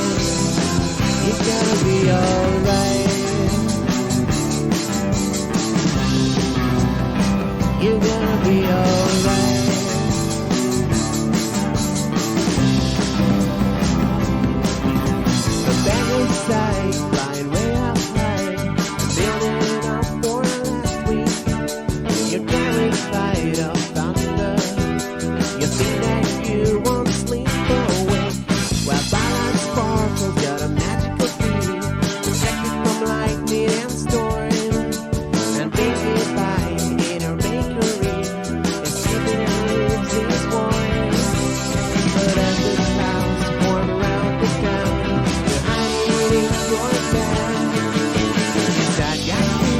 gonna be alright. The bag inside, flying way up high, building up for last week. You're terrified of thunder. You think that you won't sleep awake. Well, balance sparkles got a magical key, protect you from lightning and storm. And baby by in her bakery, it's sleeping and lives is warm. But as the clouds form around the town, you're hiding in your bed. Yes, I got you,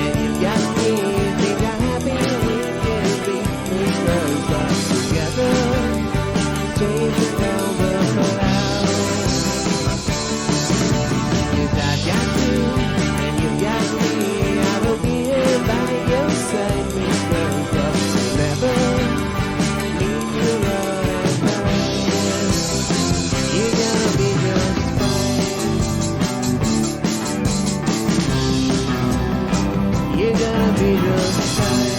and you got me. Think I'm happy we can be because us together, chasing down the clouds. Yes, I got you, and you got me. I will be here by your side because us together, need you right now. You're gonna be just fine. You're gonna be just fine.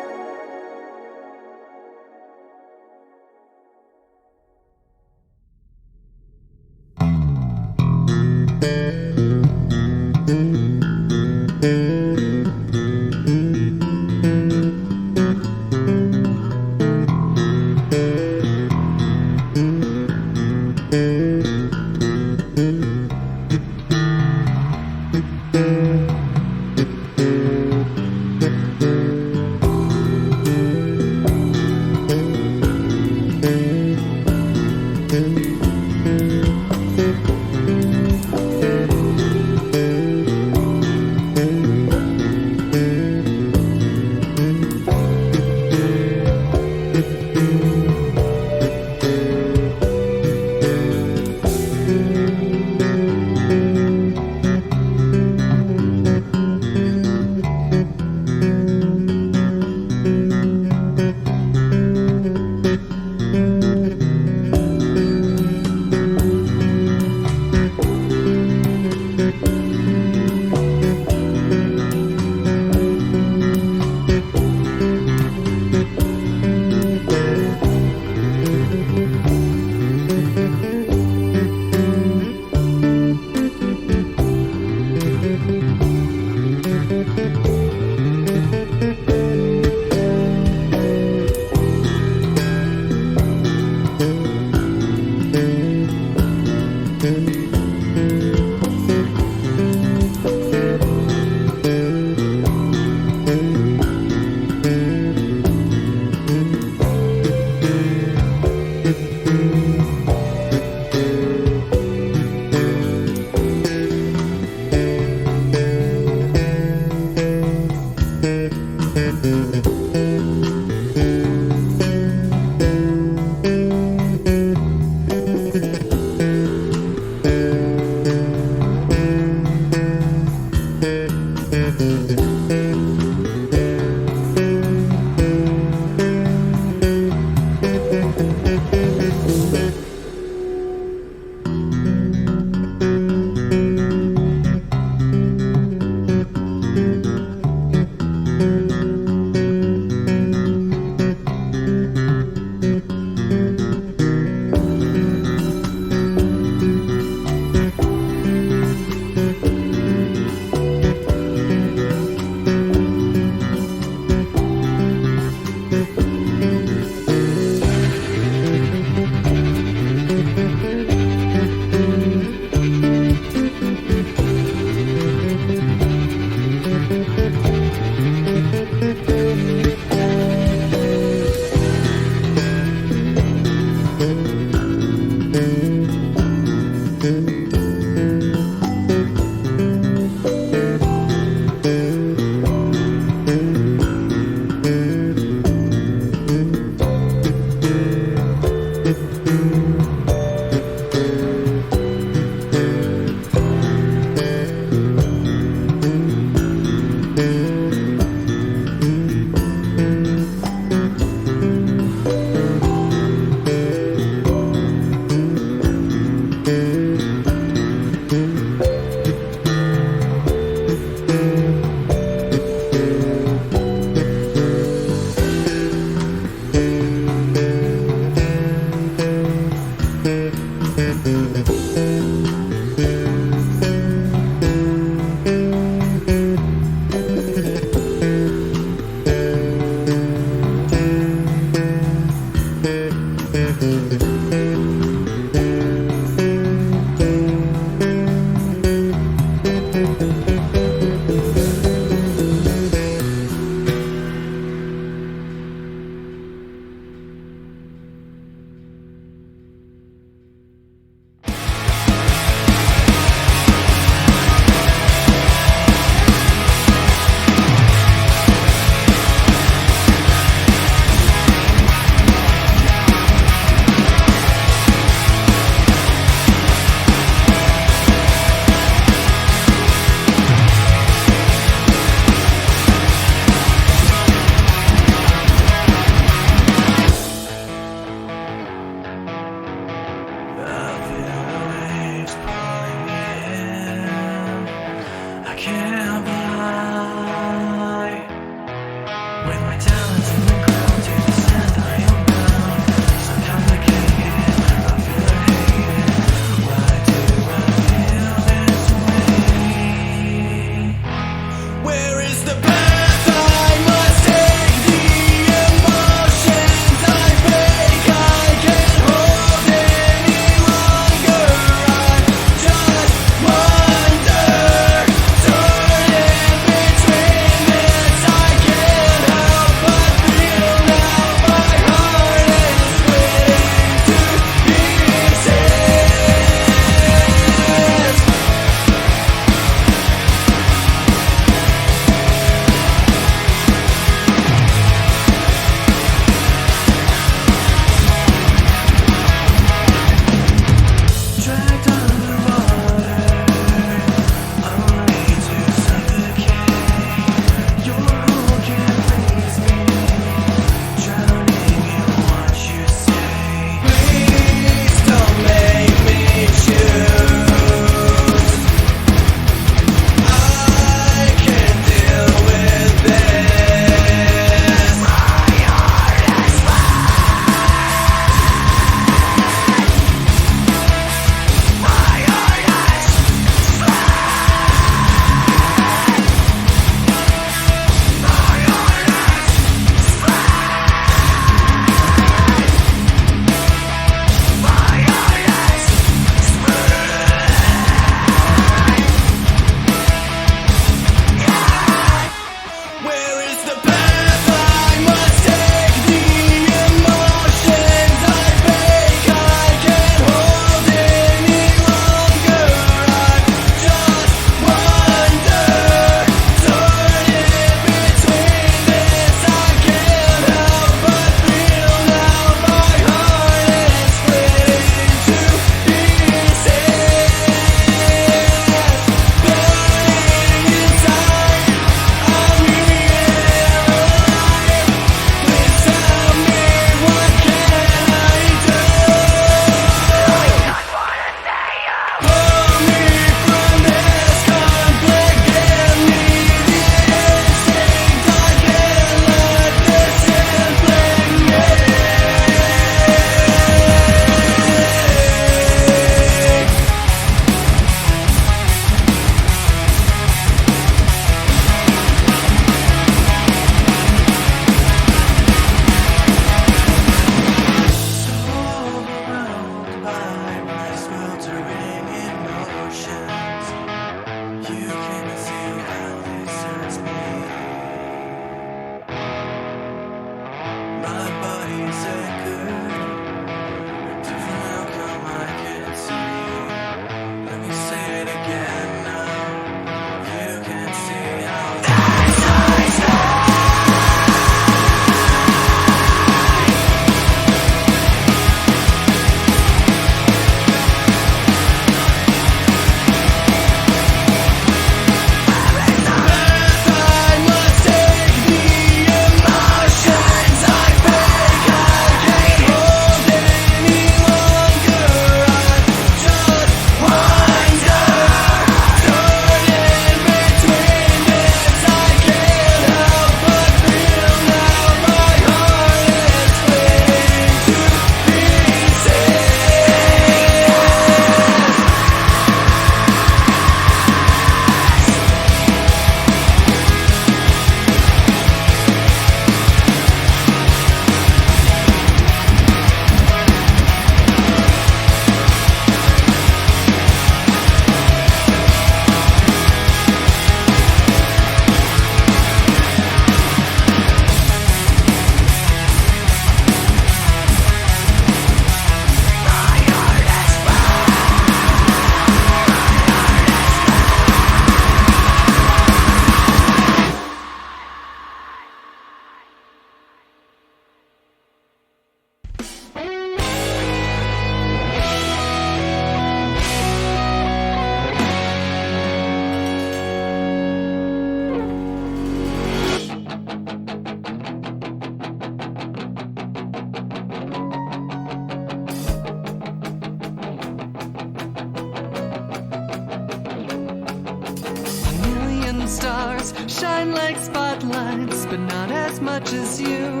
stars shine like spotlights, but not as much as you.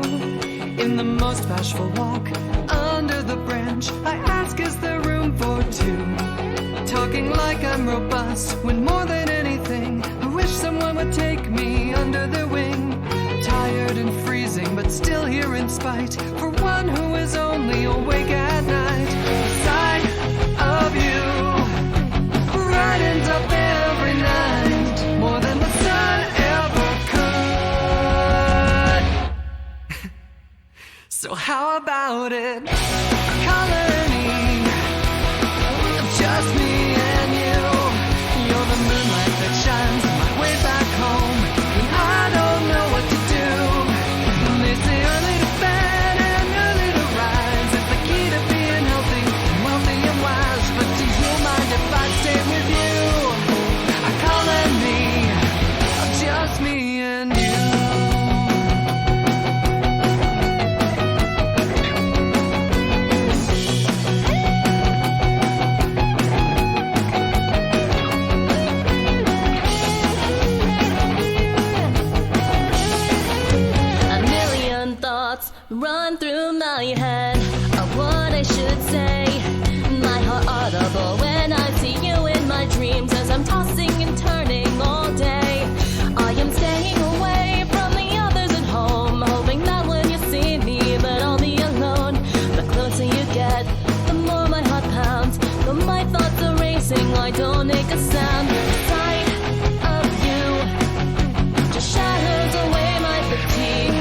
In the most bashful walk under the branch, I ask, is there room for two? Talking like I'm robust, when more than anything, I wish someone would take me under their wing. Tired and freezing, but still here in spite, for one who is only awake at night. The sight of you brightens up every night, more than the sun ever could. So how about it? A colony of just me and you. You're the moonlight that shines my way back home when I don't know what to do. And they say early to bed and early to rise is the key to being healthy and wealthy and wise. But do you mind if I stay with you? A colony of just me and you. Run through my head of what I should say. My heart audible when I see you in my dreams, as I'm tossing and turning all day. I am staying away from the others at home, hoping that when you see me, but I'll be alone. The closer you get, the more my heart pounds. Though my thoughts are racing, I don't make a sound. The sight of you just shatters away my fatigue,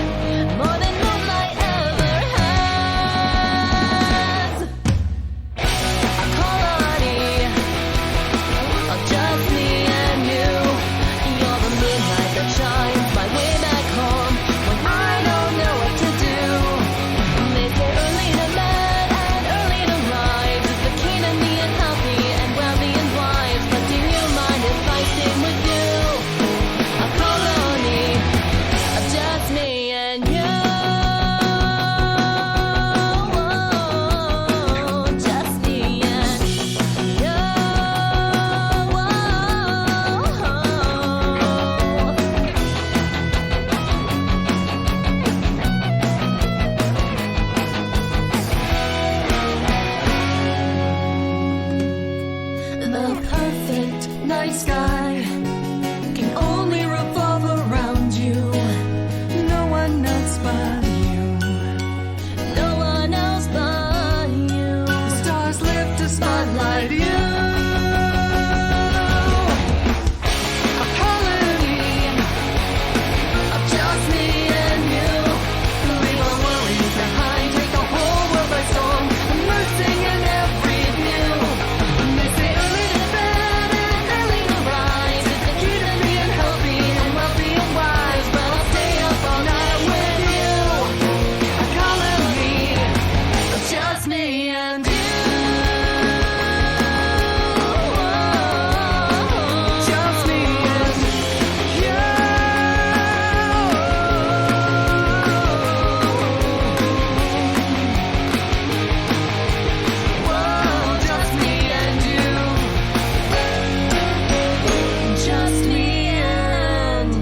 more than moonlight ever has. A colony of just me and you. You're the moonlight that shines my way back home when I don't know what to do. They say early to bed and early to rise is the key to being healthy and wealthy and wise. But do you mind if I stay with you? A colony of just me and you. Just me and you. The perfect night sky can only revolve around you. No one else but you. No one else but you. The stars live to spotlight you. A colony of just me and you. Leave our worries behind, take the whole world by storm, immersing in every view. They say early to bed and early to rise is the key to being healthy and wealthy and wise. But I'll stay up all night with you. A colony of just me and you. Just me and you. Whoa, just me and you. Just me and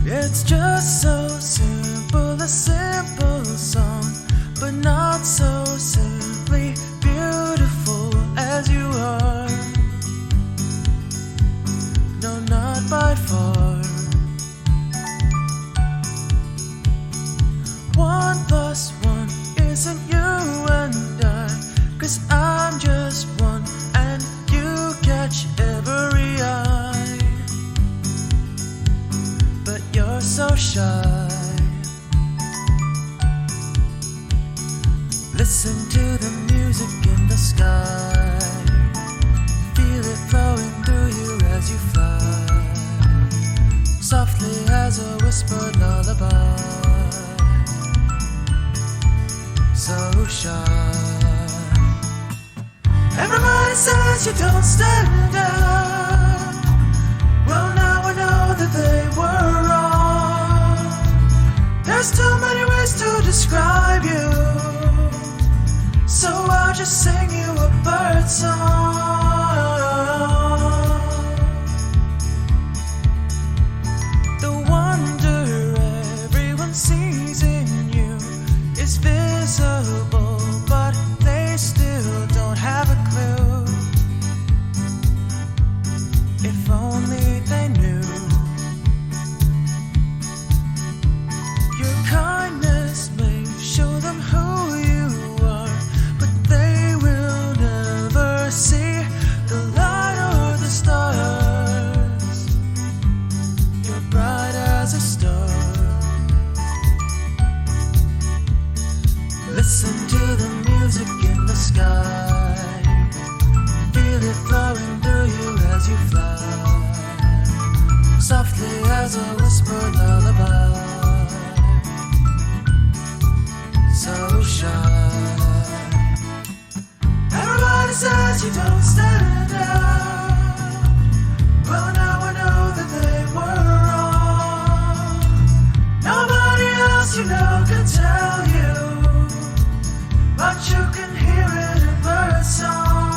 It's just so simple, a simple song, but not so simply beautiful as you are. No, not by far. 1 plus 1 isn't you and I, 'cause I'm just one and you catch every eye. But you're so shy. Listen to the music in the sky. Feel it flowing as you fly, softly as a whispered lullaby. So shy. Everybody says you don't stand out. Well, now I know that they were wrong. There's too many ways to describe you, so I'll just sing you a bird song. The wonder everyone sees in you is visible, but they still don't have a clue. If only they knew. Your kindness may show them who you are, but they will never see the light or the stars. You're bright as a star. Listen to the music in the sky. Feel it flowing through you as you fly, softly as a whispered lullaby. So shy. Everybody says you don't stand out. Well, now I know that they were wrong. Nobody else you know can tell you, but you can hear it in bird song.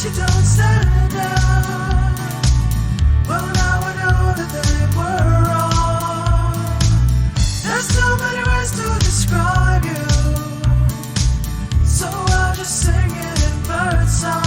You don't stand out. Well, now I know that they were wrong. There's so many ways to describe you, so I'll just sing it in bird song.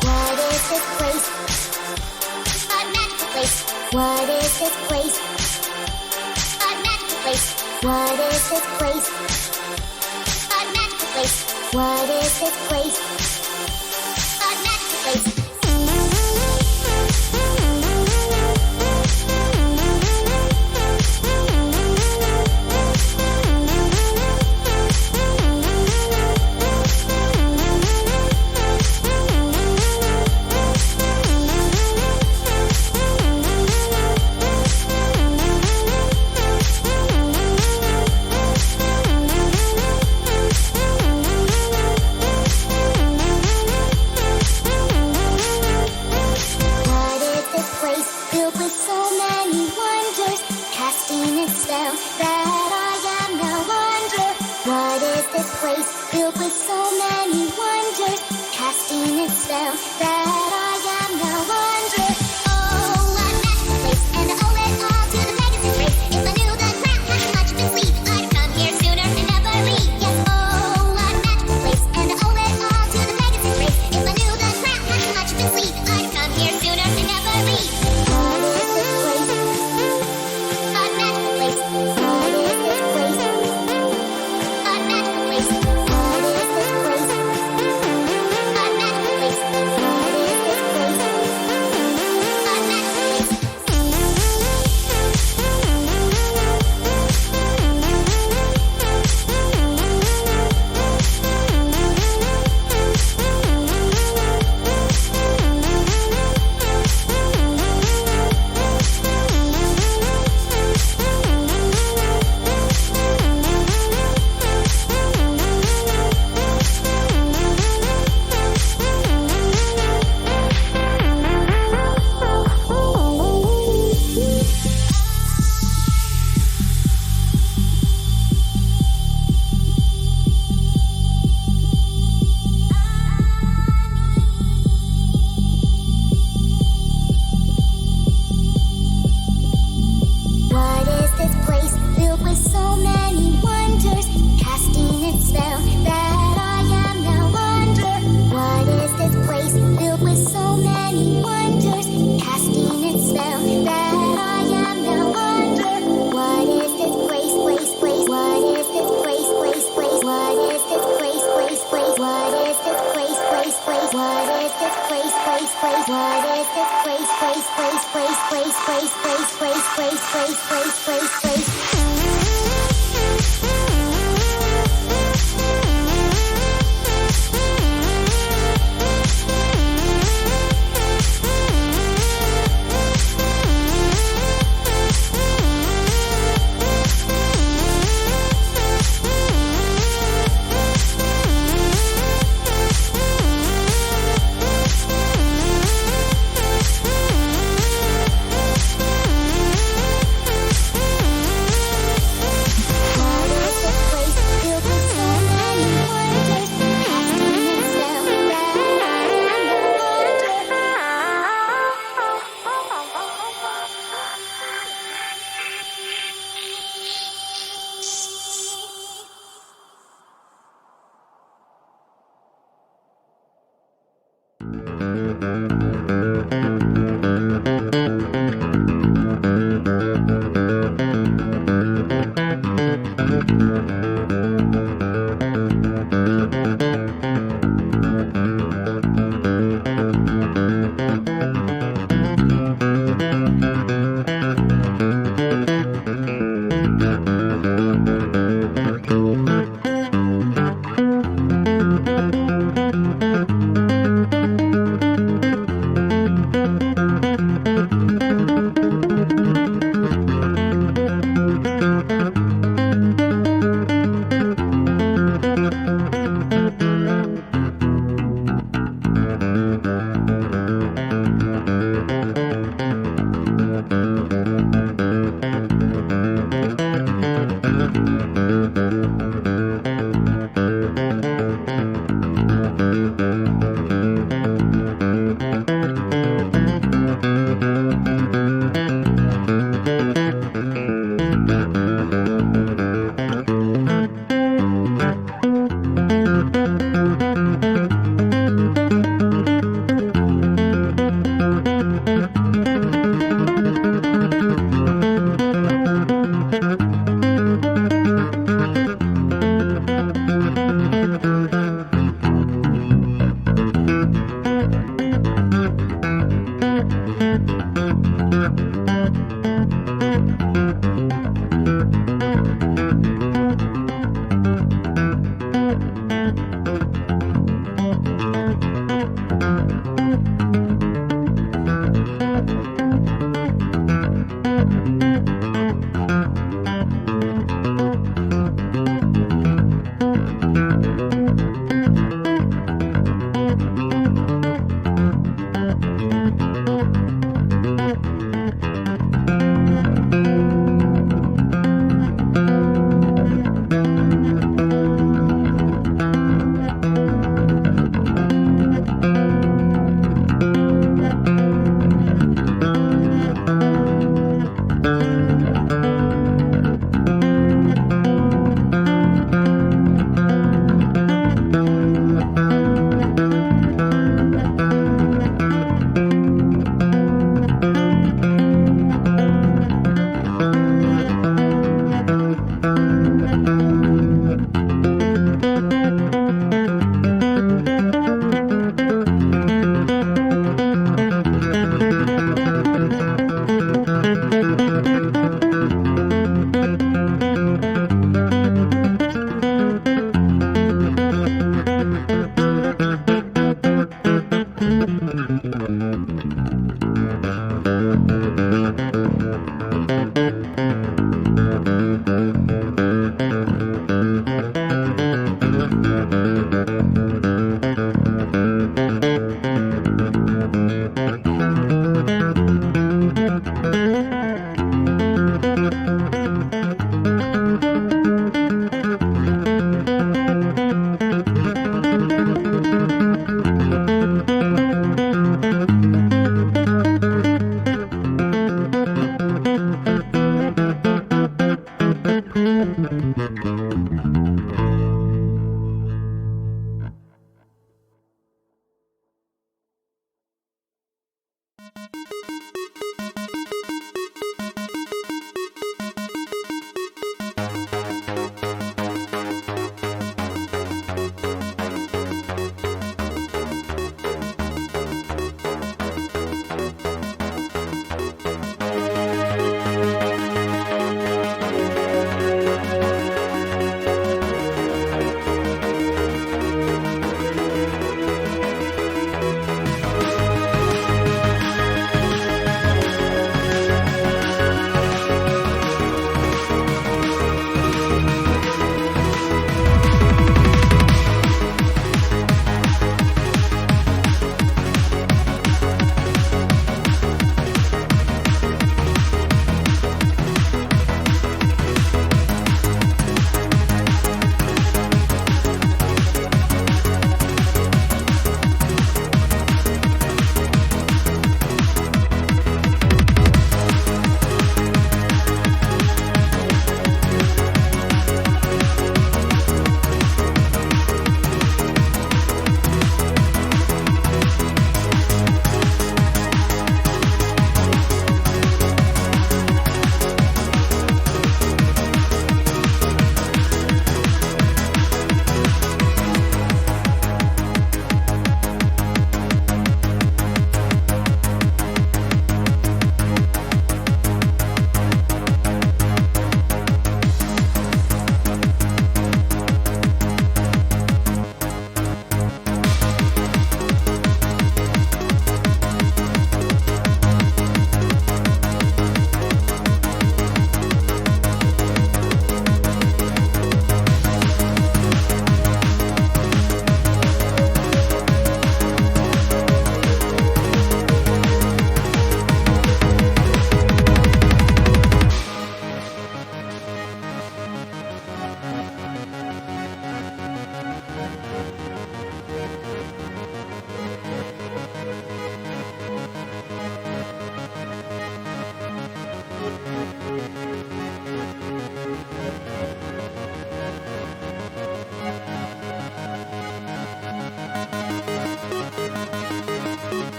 What is this place? A magical place. What is this place? A magical place. What is this place? A magical place. That I am no wonder. What is this place filled with so many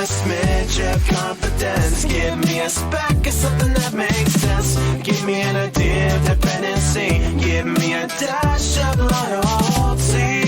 a smidge of confidence. Give me a speck of something that makes sense. Give me an idea of dependency. Give me a dash of loyalty.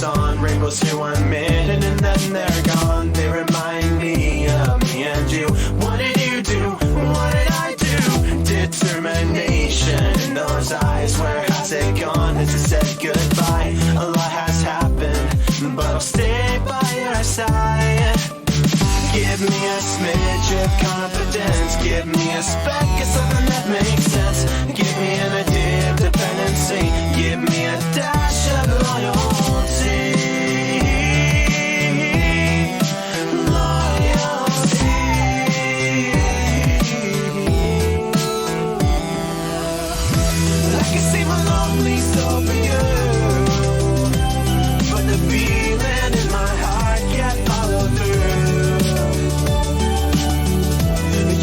On rainbows here 1 minute and then they're gone. They remind me of me and you. What did you do? What did I do? Determination in those eyes. Where has it gone? Has it said goodbye? A lot has happened, but I'll stay by your side. Give me a smidge of confidence. Give me a speck of something that makes sense. Give me an idea of dependency. Give me a dash of loyalty. I can see my lonely soul for you, but the feeling in my heart can't follow through.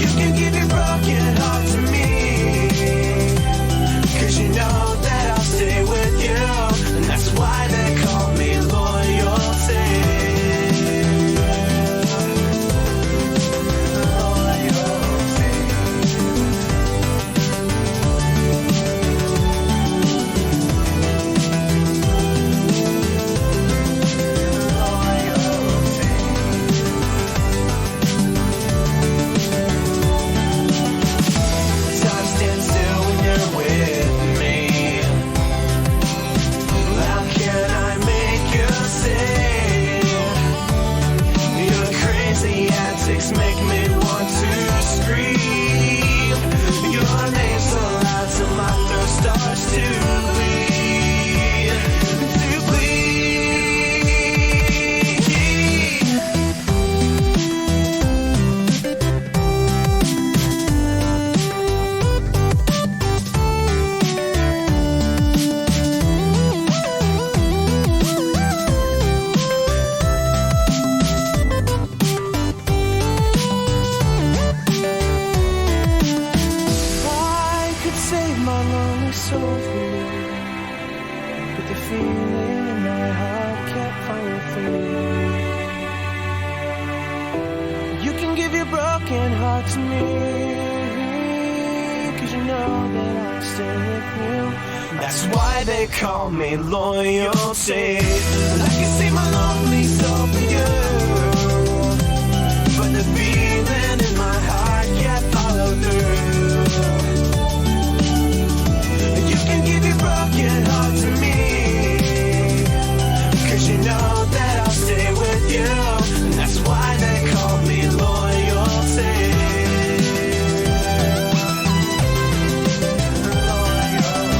You can give your broken heart to me, 'cause you know that I'll stay with you, and that's why they call me loyalty. Time stands still when you're with me. How can I make you see? Your crazy antics make me want to scream. Your name's so loud so my throat starts to bleed. To bleed. I could save my lonely soul for you, but the feeling in my heart can't follow through. You can give your broken heart to me, 'cause you know that I'll stay with you. That's why they call me loyalty. I can see my lonely soul for you, but the feeling in my heart can't follow through. You can give your broken heart to me, 'cause you know that I'll stay with you, and that's why they call me loyalty. Loyalty.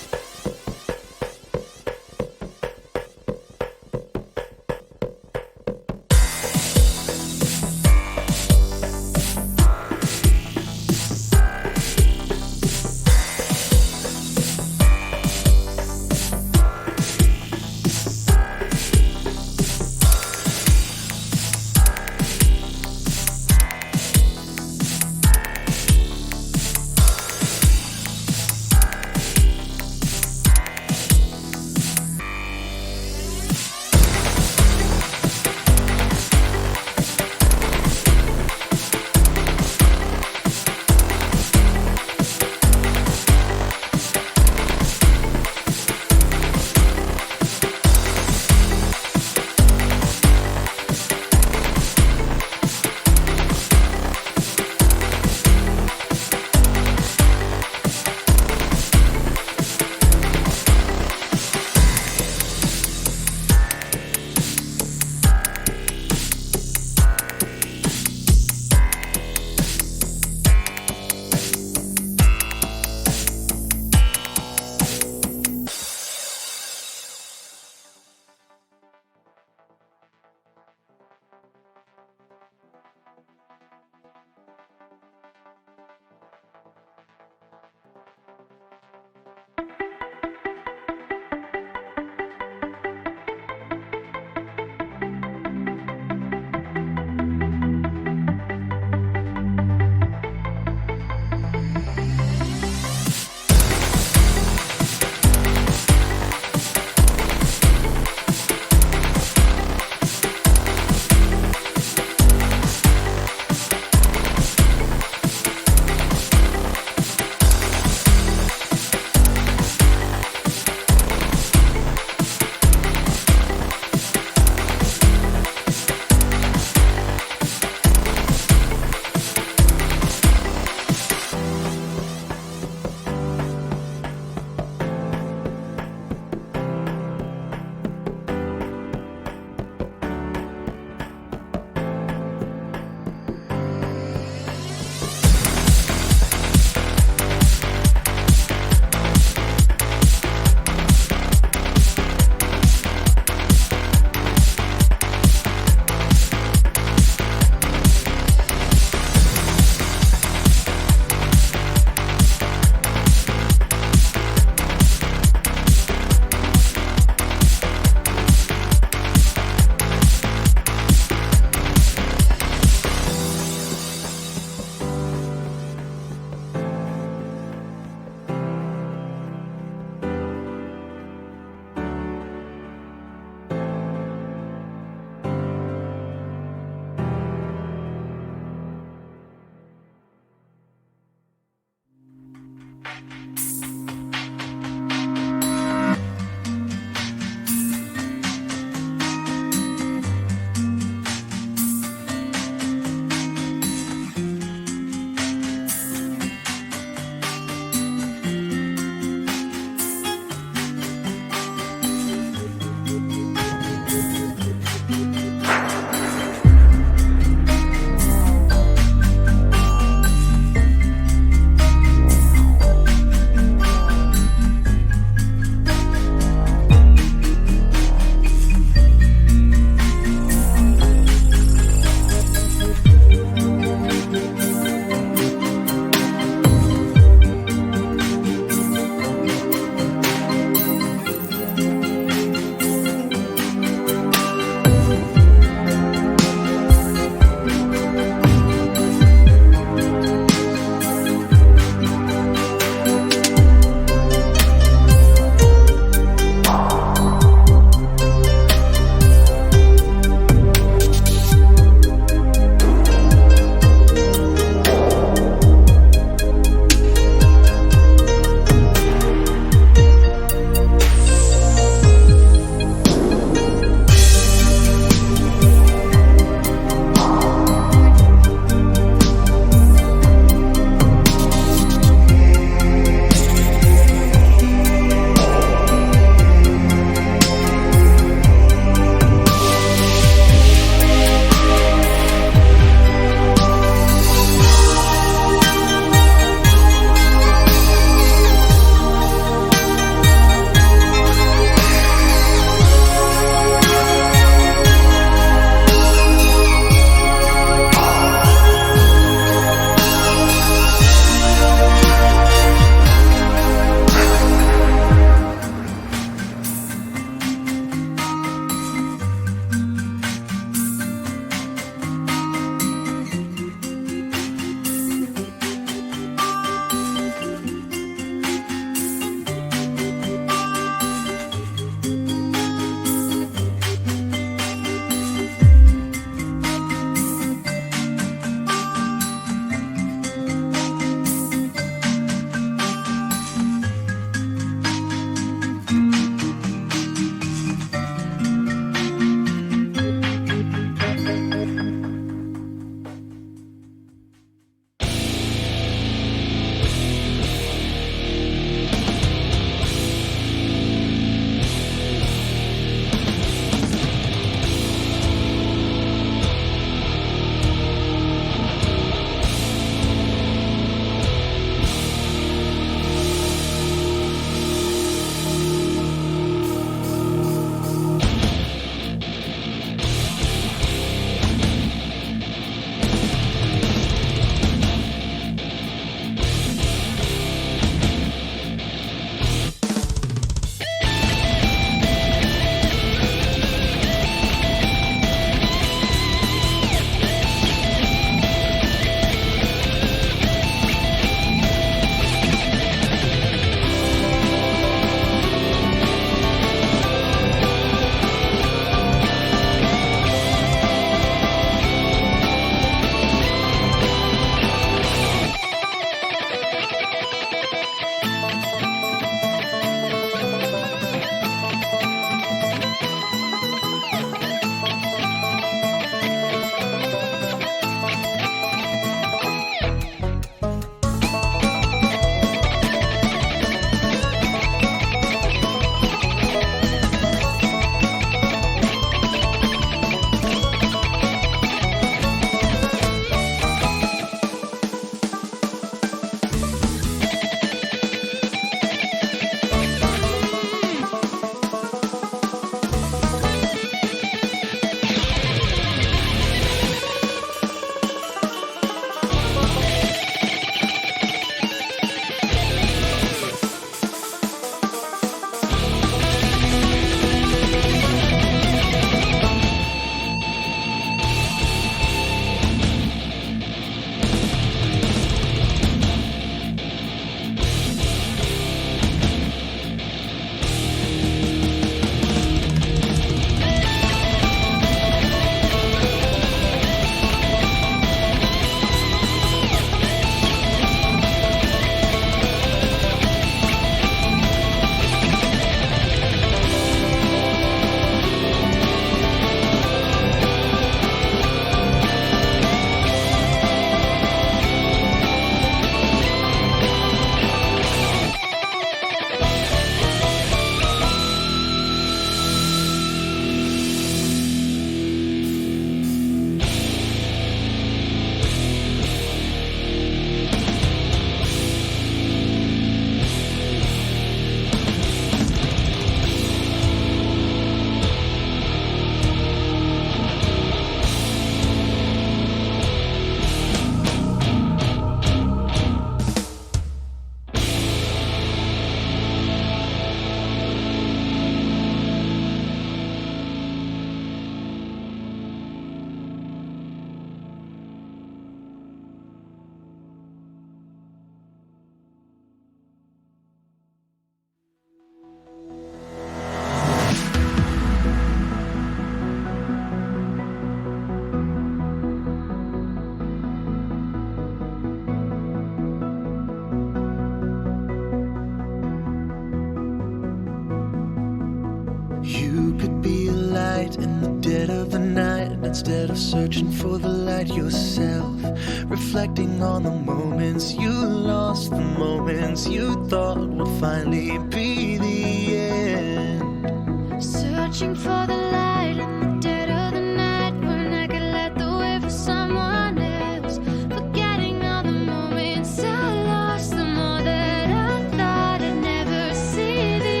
instead of searching for the light yourself. Reflecting on the moments you lost, the moments you thought would finally be the end. Searching for the light in the dead of the night when I could light the way for someone else. Forgetting all the moments I lost, the more that I thought I'd never see the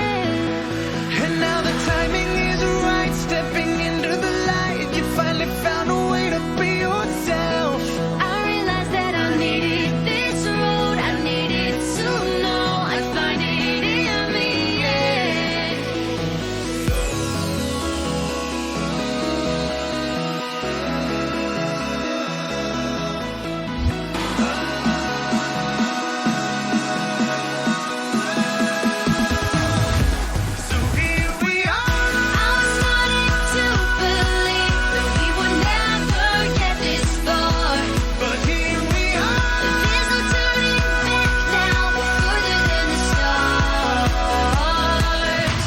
end. And now the timing is right, stepping into the light. You finally found a way to be yourself. I realized that I needed this road, I needed to know I'd find it in the end. So here we are. I was starting to believe that we would never get this far. But here we are. There's no turning back now, we're further than the stars.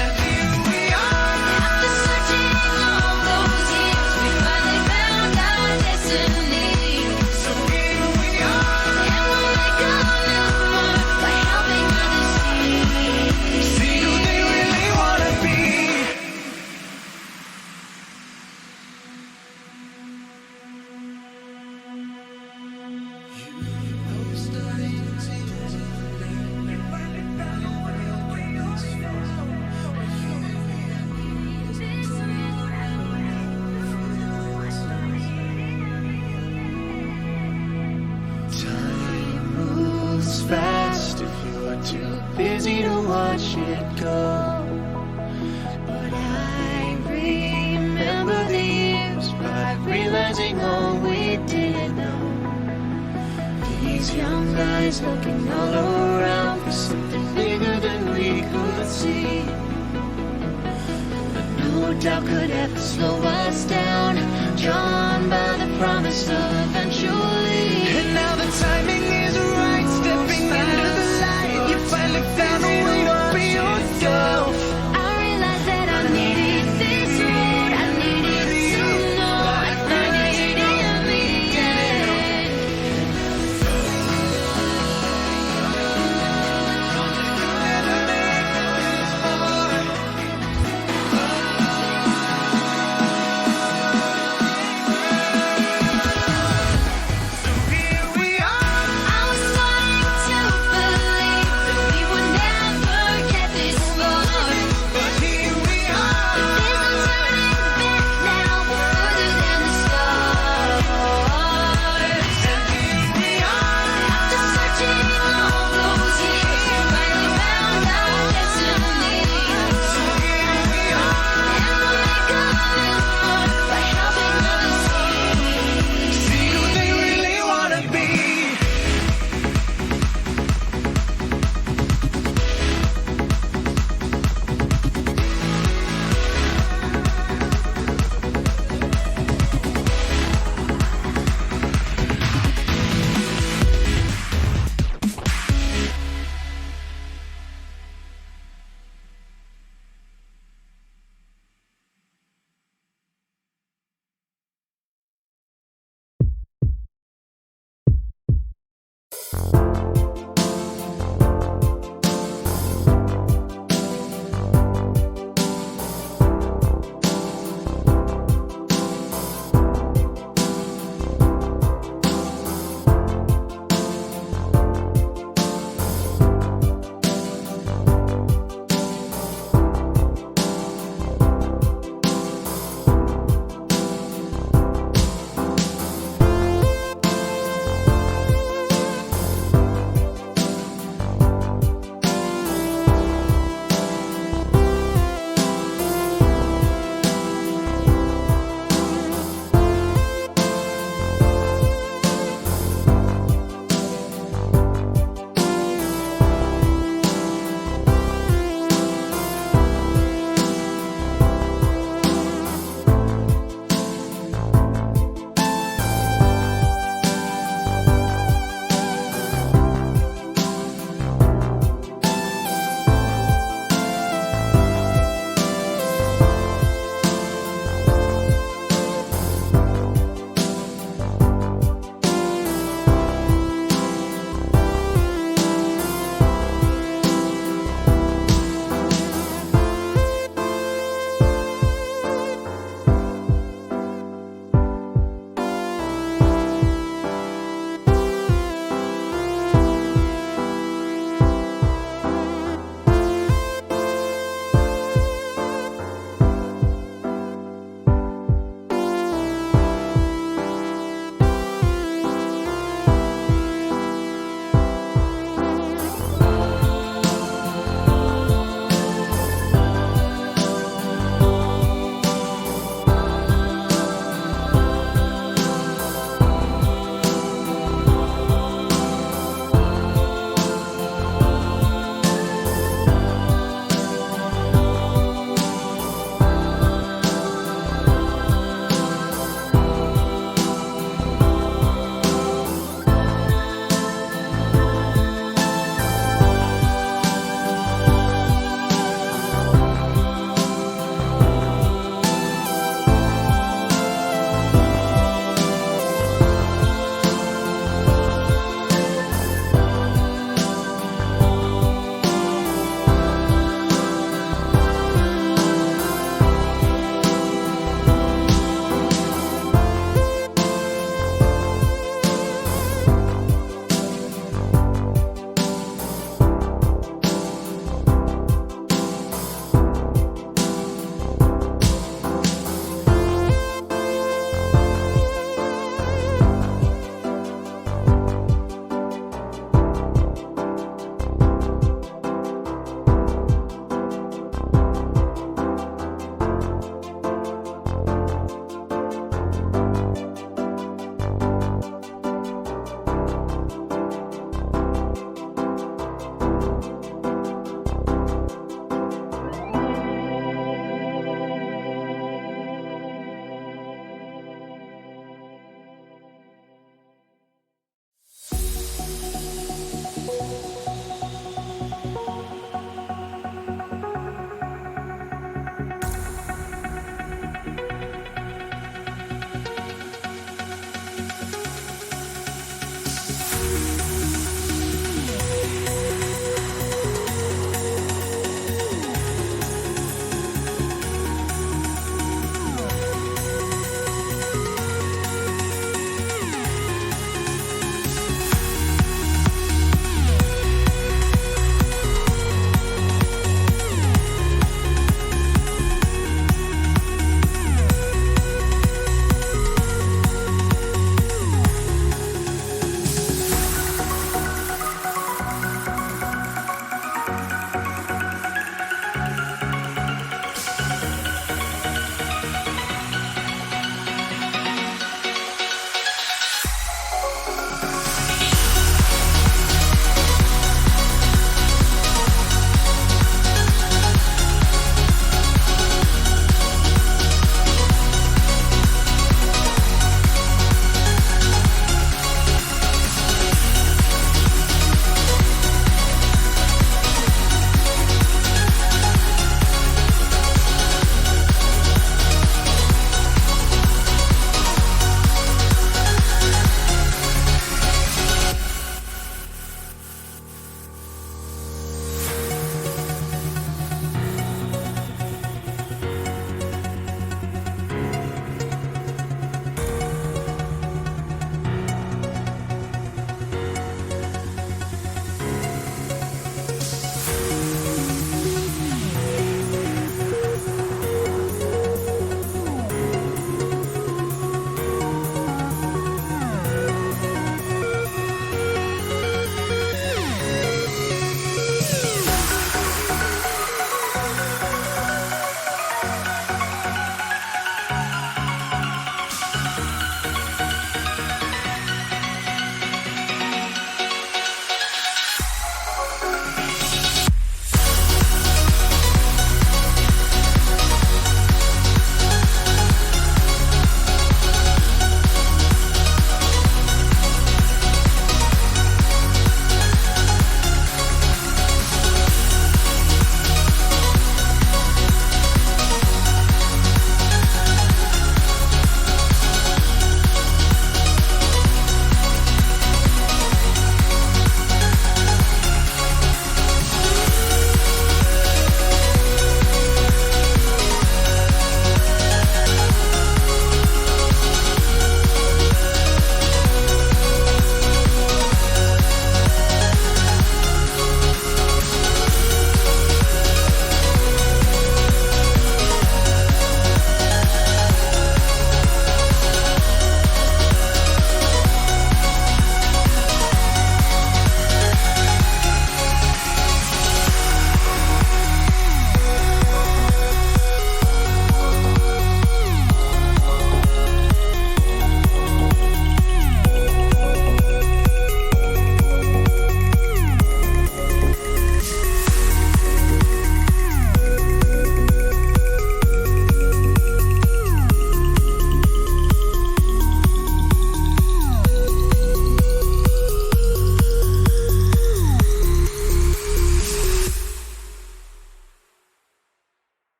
And here we are. After searching all those years, we finally found our destiny. So here we are. And we'll make a new mark by helping others See who they really wanna be. Time moves fast if you are too busy to watch it go. But I remember the years by realizing all we didn't know. These young guys looking all around for something bigger than we could see. But no doubt could ever slow us down, drawn by the promise of eventually. And now the timing is right, stepping into the light. You finally found a way to be yourself. I realized that I needed this road, I needed to know I'd find it in the end.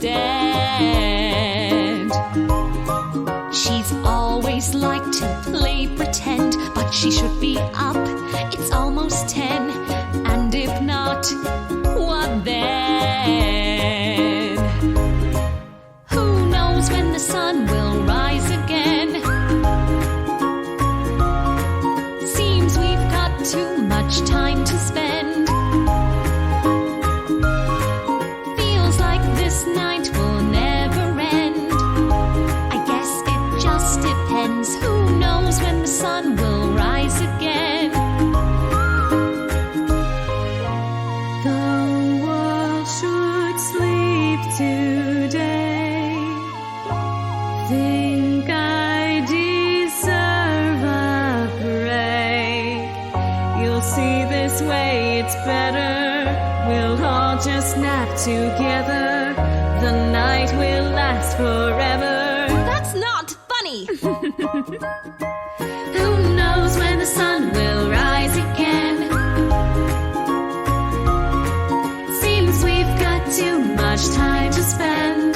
understand. She's always liked to play pretend, but she should be up. It's almost 10, and if not, what then? Who knows when the sun will rise again? Seems we've got too much time to spend. Feels like this night will never end. I guess it just depends. Who knows when the sun will rise again? The world should sleep today. Think I deserve a break. You'll see this way it's better. We'll all just nap together. The night will last forever. That's not funny. Who knows when the sun will rise again? Seems we've got too much time to spend.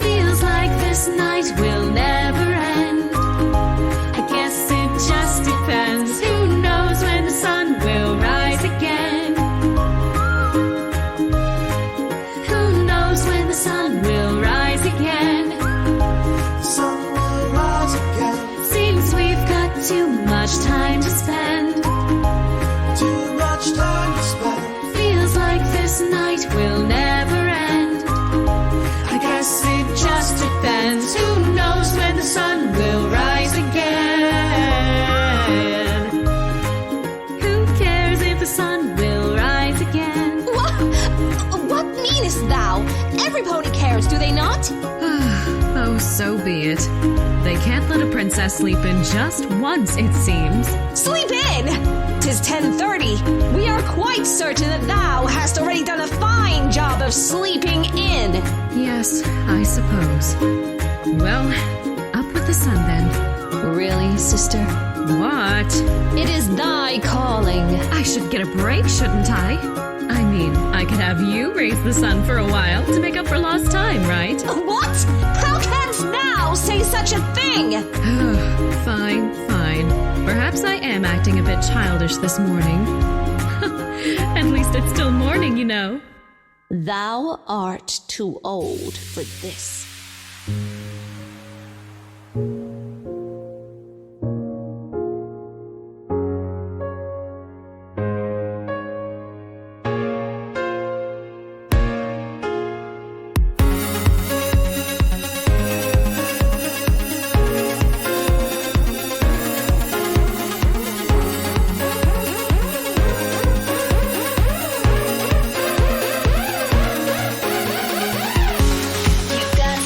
Feels like this night will never end. I guess it just depends. Who knows when the sun will rise again? Who knows when the sun will rise again? Sun will rise again. Seems we've got too much time to spend. Too much time to spend. Feels like this night will never end. I guess it just depends. Who knows when the sun will rise again? Who cares if the sun will rise again? What meanest thou? Every pony cares, do they not? Oh, so be it. They can't let a princess sleep in just once, it seems. Sleep in! 'Tis 10:30. We are quite certain that thou hast already done a fine job of sleeping in. Yes, I suppose. Well, up with the sun then. Really, sister? What? It is thy calling. I should get a break, shouldn't I? I mean, I could have you raise the sun for a while to make up for lost time, right? What? How canst thou say such a thing? Fine, fine. Perhaps I am acting a bit childish this morning. At least it's still morning, you know. Thou art too old for this. You got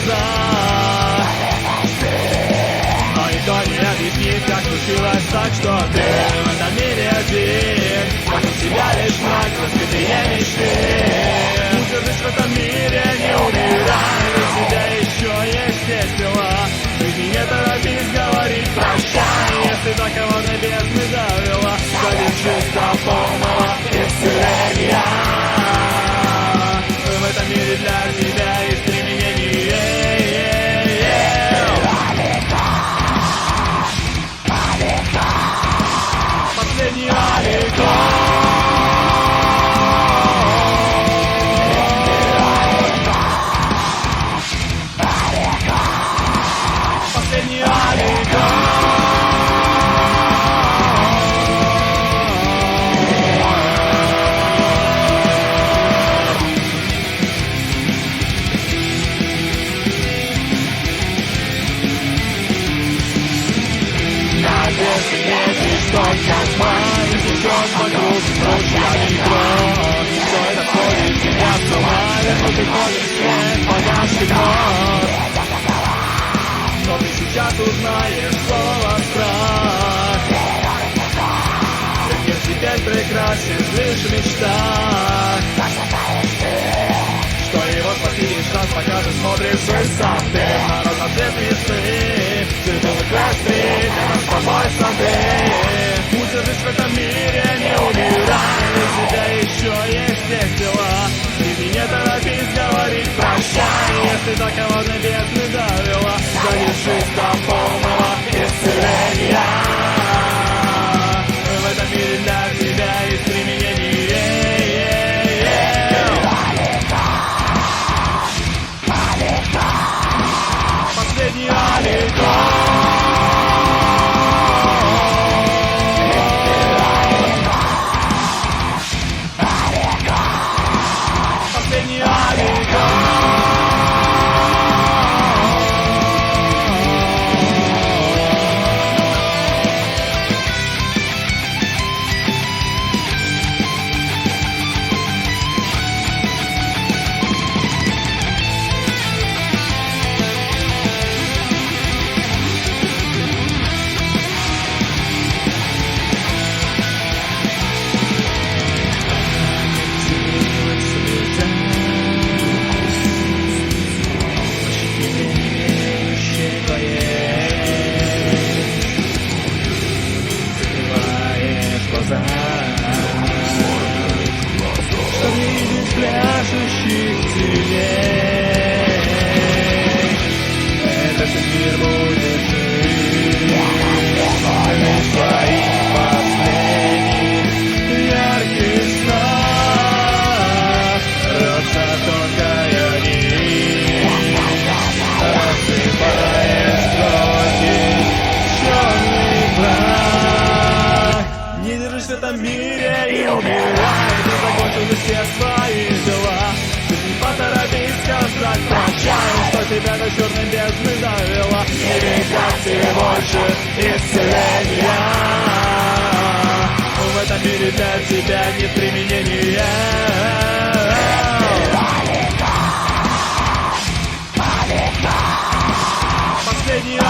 глаза. Но никто не объяснит, как случилось так, что ты в этом мире один. Вокруг тебя лишь мрак, разбитые мечты. Удержись в этом мире, не умирай, у тебя еще есть дела. В жизни не торопись говорить прощай, если до кого-то бездны довела. Задержись до полного исцеления. В этом мире для тебя есть применение. Последний Последний только тьма, и течет вокруг ручьями кровь. Все это входит в тебя с ума, верну приходит свет, погасший год. Но ты сейчас узнаешь слово страх. Мир теперь прекрасен лишь в мечтах. Что его спасти лишь раз покажет, смотришь с высоты на разноцветные сны. Цветовый костри, для нас с тобой сады. Удержись в этом мире, не умирай, у тебя еще есть дела. И не торопись говорить прощай, если до кого-то бездны довела. Задержись до полного исцеления. В этом мире для тебя есть применение. Последний тебя до черной бездны довела. Не видать тебе больше исцеления. В этом мире для тебя нет применения. Последний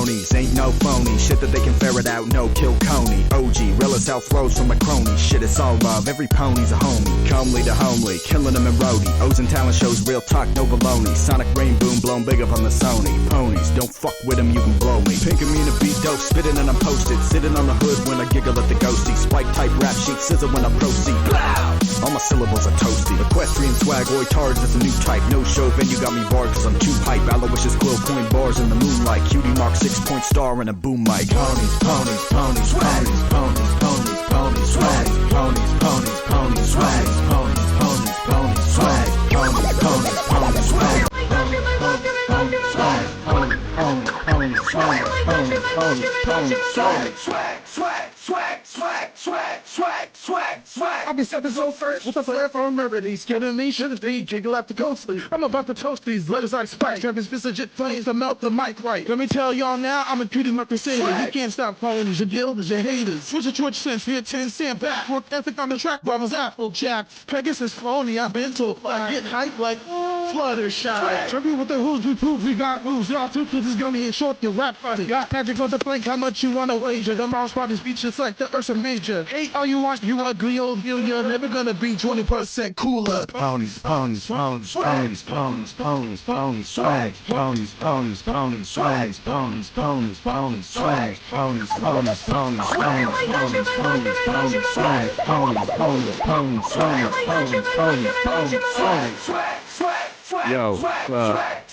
ponies, ain't no phony. Shit that they can ferret out, no kill Coney. OG, real as hell flows from a crony. Shit, it's all love, every pony's a homie. Comely to homely, killing them in roadie. O's and talent shows, real talk, no baloney. Sonic rain boom, blown big up on the Sony. Ponies, don't fuck with them, you can blow me. Pink and mean to be dope, spitting and I'm posted. Sitting on the hood when I giggle at the ghosty. Spike type rap sheet, scissor when I proceed. Blow! All my syllables are toasty. Equestrian swag, tards, it's a new type. No show venue got me barred cause I'm too hype. Aloysius quill coin bars in the moonlight. Cutie mark 6-point star and a boom mic. Ponies, ponies, ponies, ponies, ponies, ponies, ponies, swag. Ponies, ponies, ponies, swag. Ponies, ponies, ponies, swag. Ponies, ponies, ponies, swag. Ponies, ponies, swag. Ponies, ponies, ponies, swag. Ponies, ponies, ponies, swag. Swag, swag, swag, swag, swag, swag, swag, swag. I'll be stepping so first with a flair for remedies. Killing me, shouldn't be, jiggle after ghostly. I'm about to toast these letters like spike. Trapping spits of jet flames to melt the mic right. Let me tell y'all now, I'm imputing my crusader. You can't stop calling these your guilders, your haters. Switch your Twitch sense, here 10 stand back. Work ethic on the track, brothers Applejack. Pegasus phony, I've been told. I get hype like Fluttershy. Trouble with the who's we prove we got moves. Y'all two kids is gonna hit short, your rap party. Got Patrick on the plank, how much you wanna wager? The mouse party speeches like the Ursa Major. Ain't all you want, you ugly old you, you're never gonna be 20% cooler. Ponies, ponies, ponies, ponies, ponies, ponies, ponies, swag. Ponies, ponies, ponies, swag. Ponies, ponies, ponies, swag. Ponies, ponies, ponies, swag. Ponies, ponies, ponies, swag. Ponies, ponies, ponies, swag. Ponies, ponies, ponies, swag. Yo,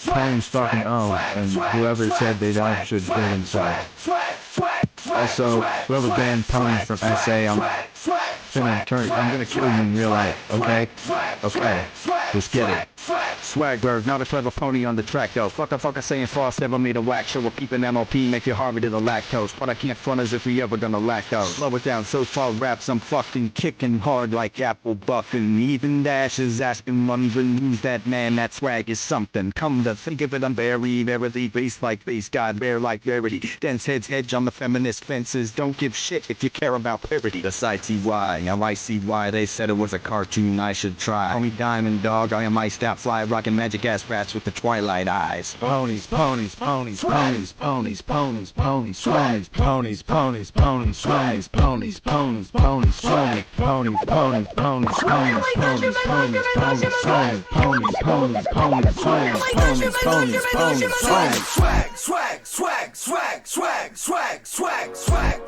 ponies fucking own, and whoever said they don't should get inside. Also, whoever banned ponies from SA, I'm gonna kill you in real life, okay? Okay, let's get it. Swagberg, not a clever pony on the track though. Fucker saying Frost never made a whack show. We'll keep an MOP, make you harder to the lactose. But I can't front as if we ever gonna lack those. Slow it down, so far raps, I'm fucking kicking hard like apple buffing. Even dashes asking London, who's that man? That swag is something. Come to think of it, I'm very bass like bass, God bear like verity. Dense heads hedge on the feminist fences. Don't give shit if you care about parody. The CY, now I see why they said it was a cartoon I should try. Call me Diamond Dog, I am iced out fly, rocking magic ass rats with the twilight eyes. Ponies, ponies, ponies, ponies, ponies, ponies, ponies, swag. Ponies, ponies, ponies, swag. Ponies, ponies, ponies, swag. Ponies, ponies, ponies, swag. Ponies, ponies, ponies, swag. Ponies, ponies, ponies, swag. Ponies, ponies, ponies, swag. Swag, swag, swag, swag, swag, swag, swag, swag.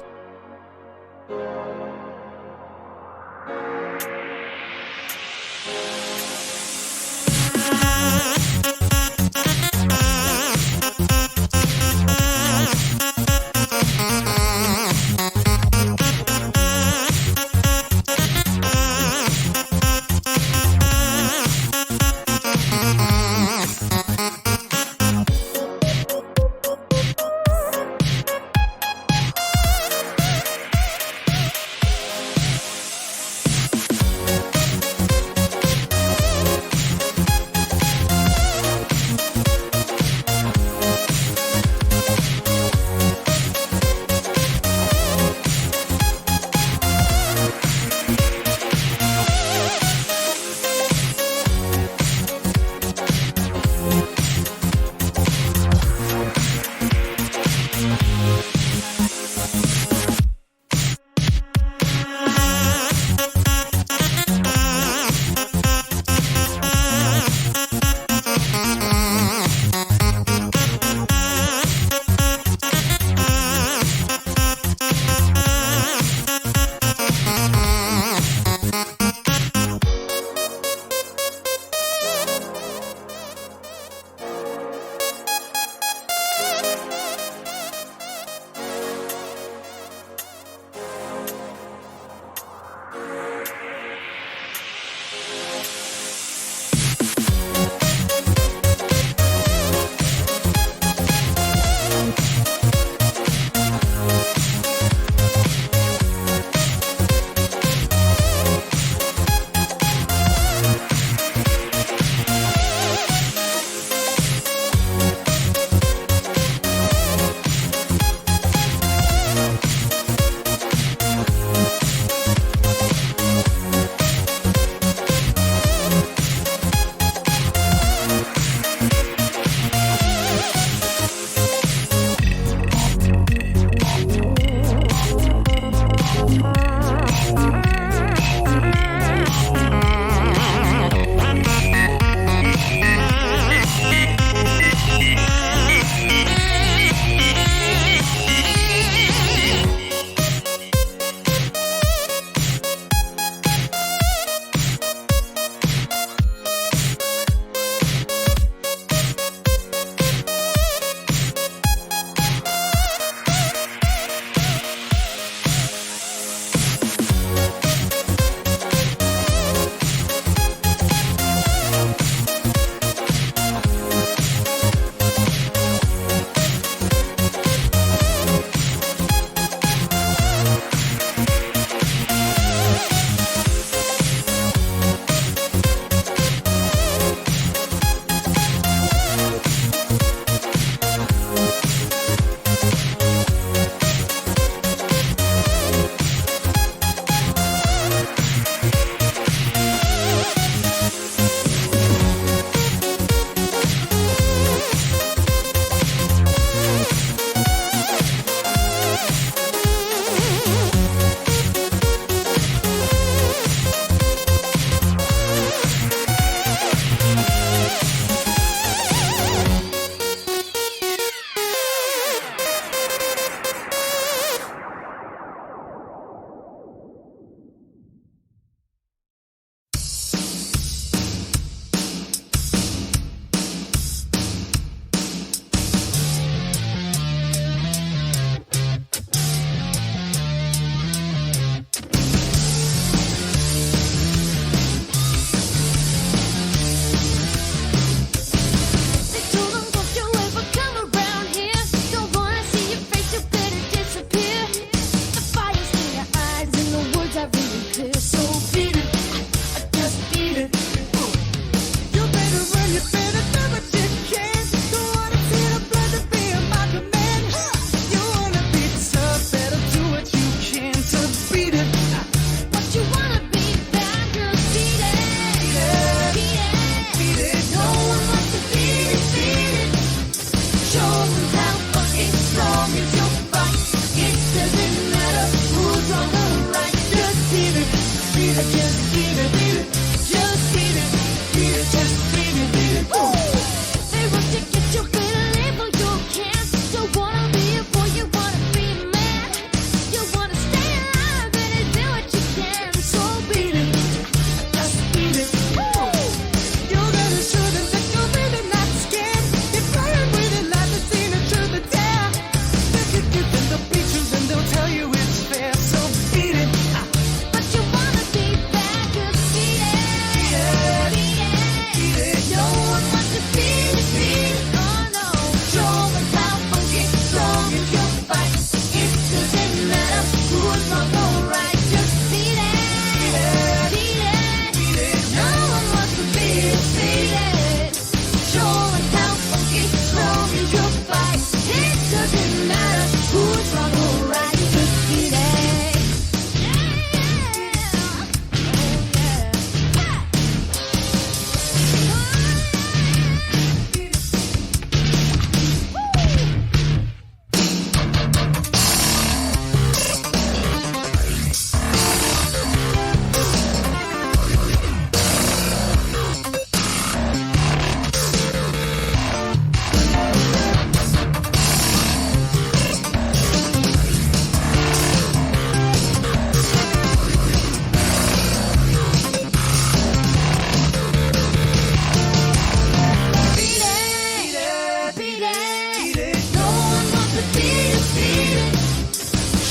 defeated.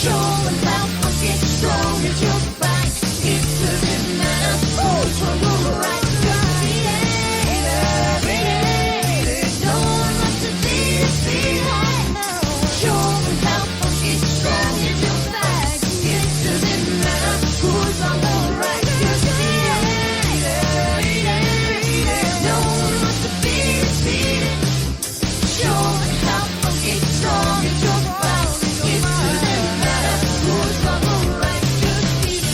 Showing how fucking strong is your fight. It doesn't matter who's wrong or right. Defeated. No one wants to be defeated. Showing how fucking strong is your fight. It doesn't matter who's wrong or right. Defeated. No one wants to be defeated. Showing how fucking strong is your fight. It doesn't matter who's wrong or right. Defeated.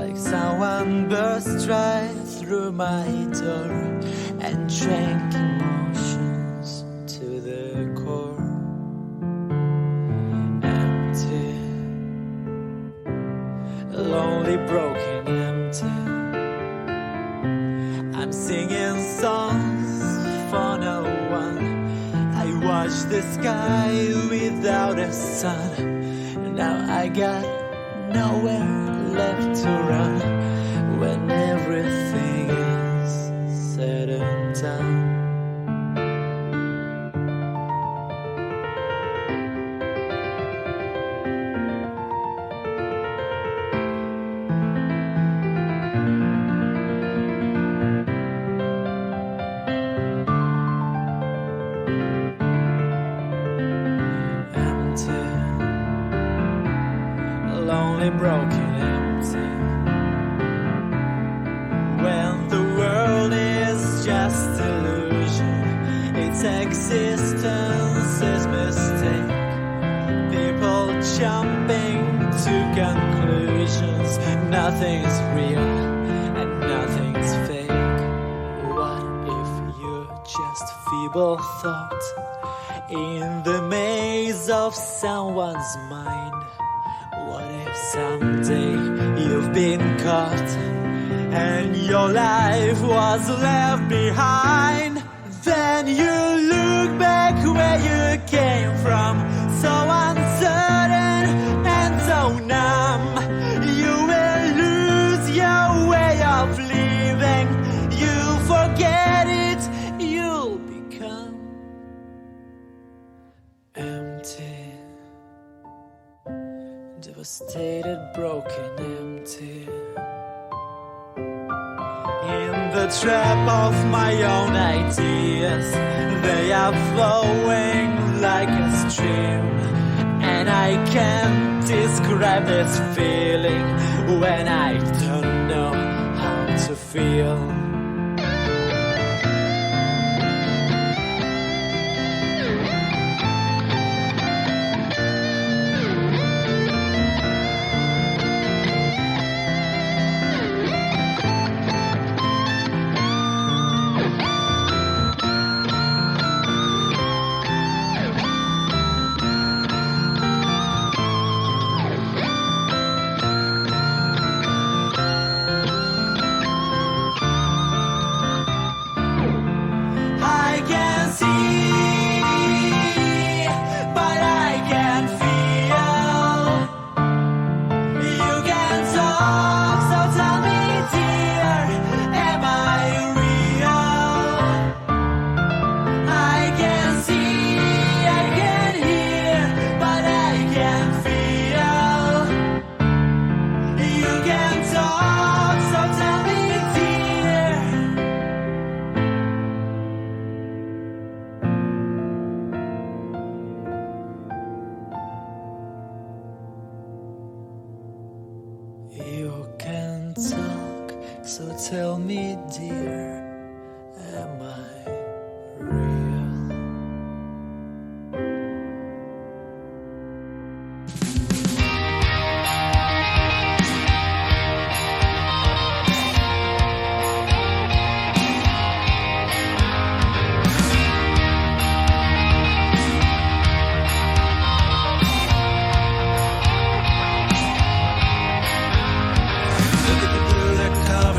like someone burst right through my door and drank emotions to the core. Empty, lonely, broken, empty. I'm singing songs for no one. I watch the sky without a sun. Now I got nowhere left to run when everything is said and done. Lonely, broken, empty. When the world is just illusion, its existence is mistake. People jumping to conclusions. Nothing's real and nothing's fake. What if you're just feeble thought in the maze of someone's mind? What if someday you've been caught and your life was left behind? Then you look back where you came from, so uncertain and so numb. You will lose your way of living. You forget it, you'll become empty. Devastated, broken, empty. In the trap of my own ideas, they are flowing like a stream. And I can't describe this feeling when I don't know how to feel. You can talk, so tell me, dear, am I real?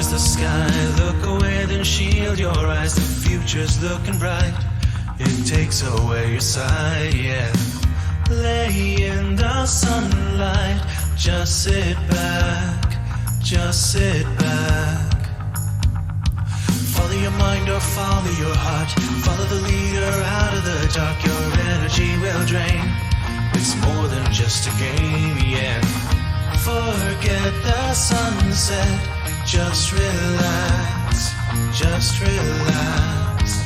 The sky, look away, then shield your eyes. The future's looking bright. It takes away your sight, yeah. Lay in the sunlight. Just sit back, just sit back. Follow your mind or follow your heart. Follow the leader out of the dark. Your energy will drain. It's more than just a game, yeah. Forget the sunset. Just relax, just relax.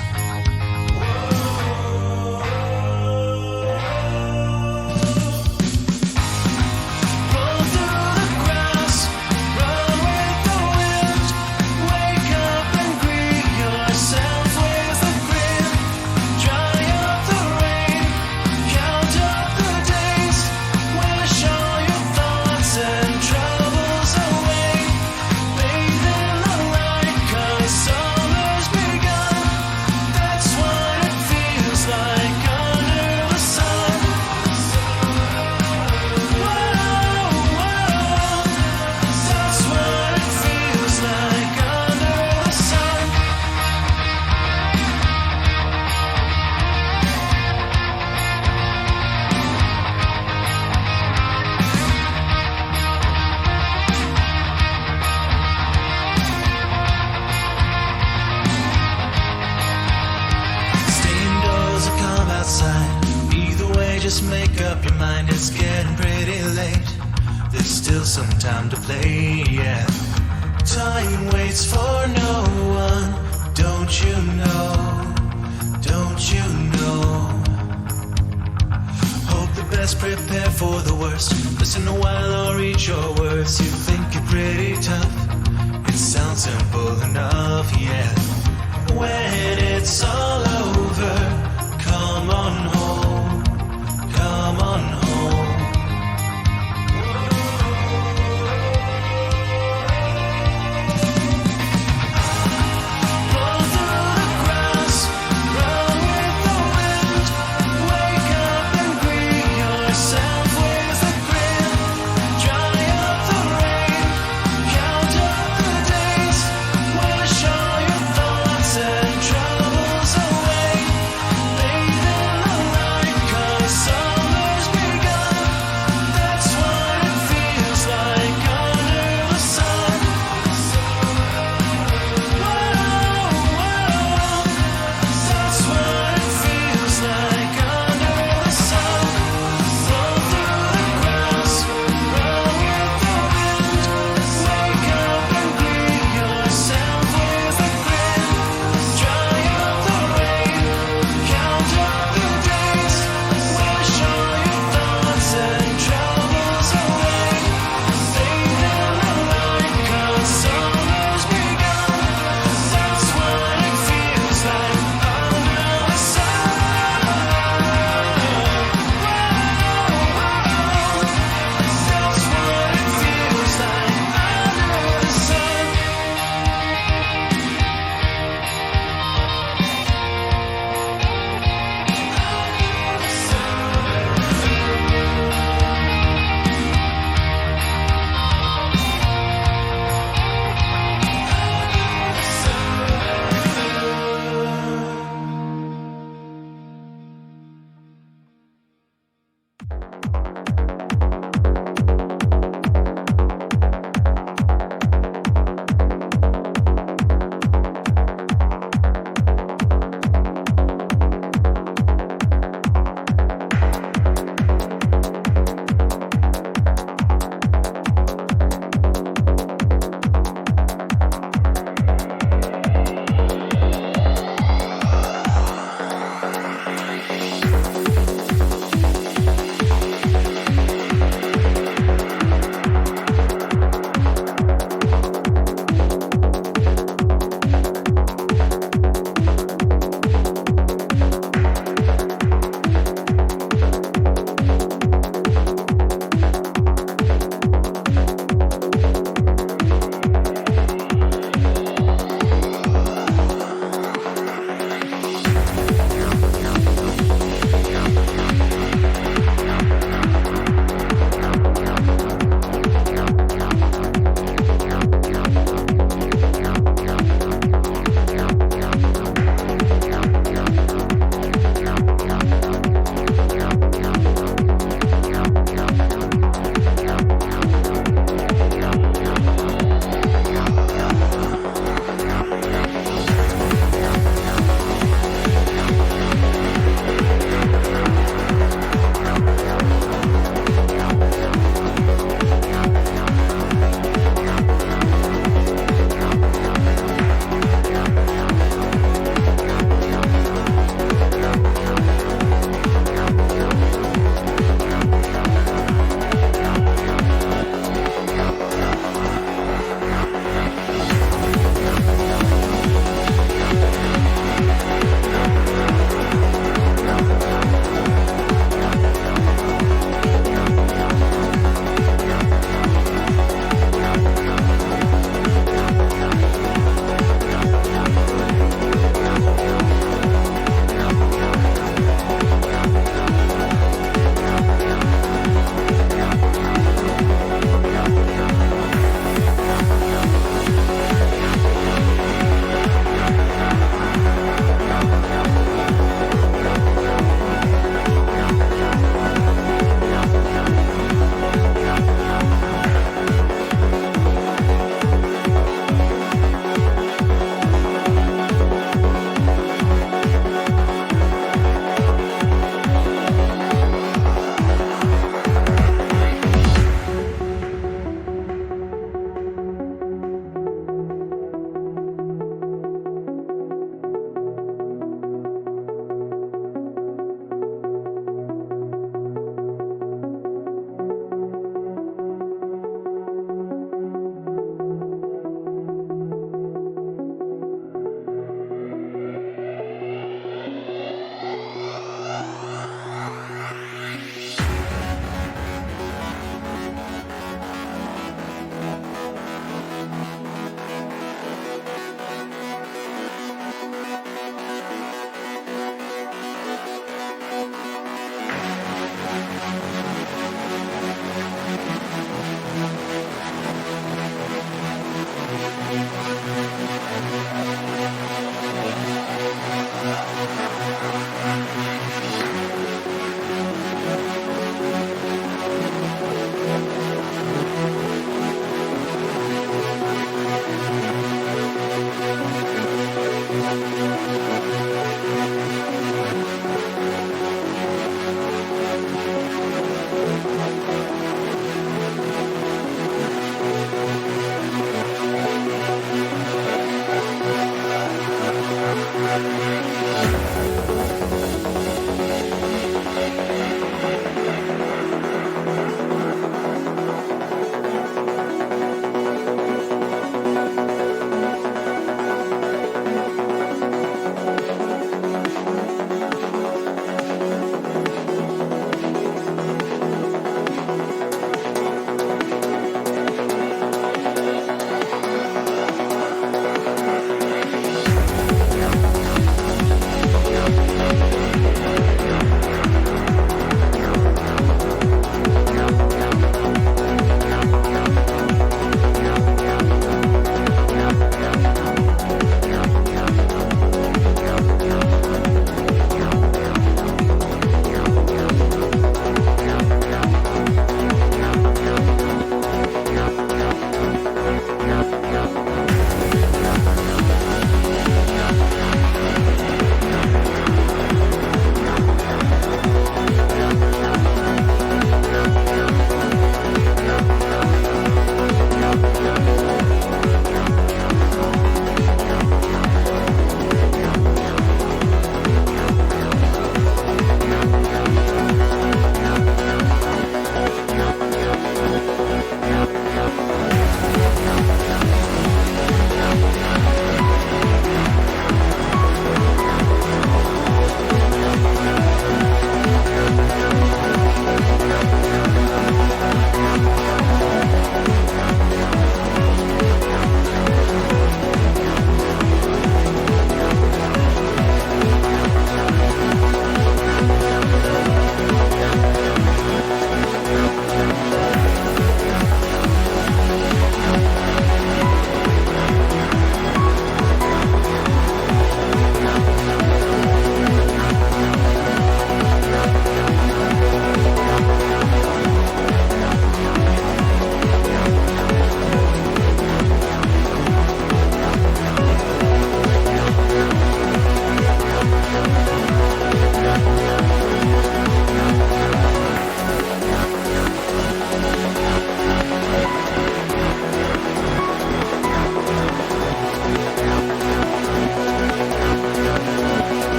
Roll through the grass, run with the wind. Wake up and greet yourself with a grin. Dry up the rain, count up the days. Wish all your thoughts and troubles away. there's still some time to play, yeah. Time waits for no one, don't you know, don't you know. Hope the best, prepare for the worst. Listen a while or read your words. You think you're pretty tough, it sounds simple enough, yeah. When it's all over, come on home, come on home. Roll through the grass, run with the wind. Wake up and greet yourself with a grin. Dry up the rain, count up the days. Wash all your thoughts and troubles away. Bathe in the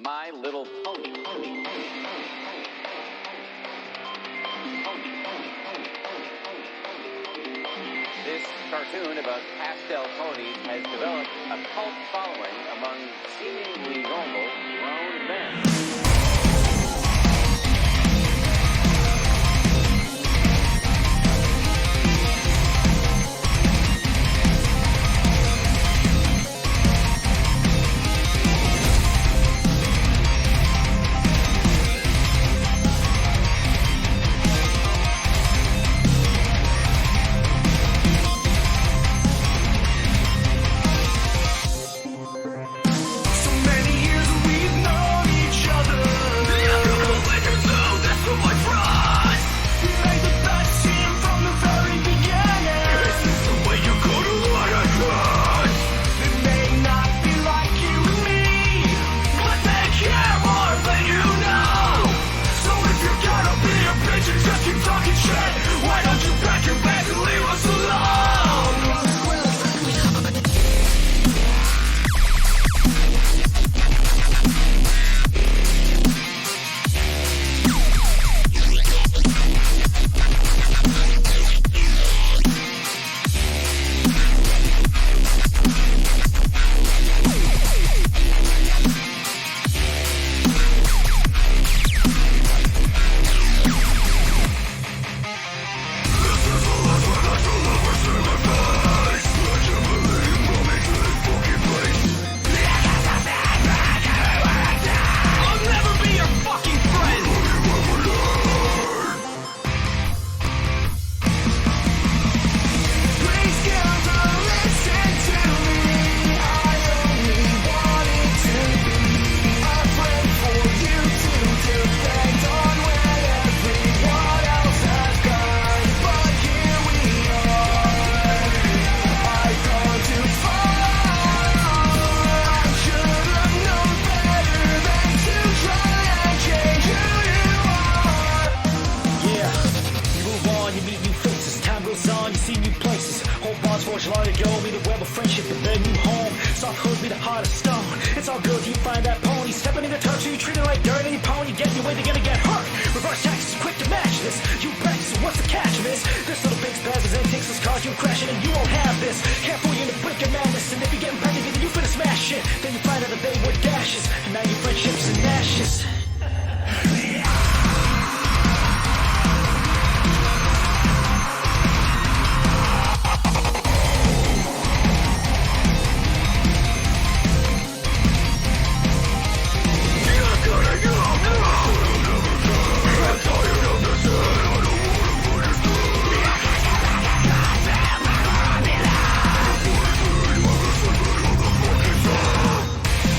My Little Pony. This cartoon about pastel ponies has developed a cult following among seemingly normal grown men.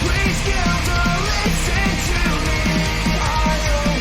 Please give the listen to me.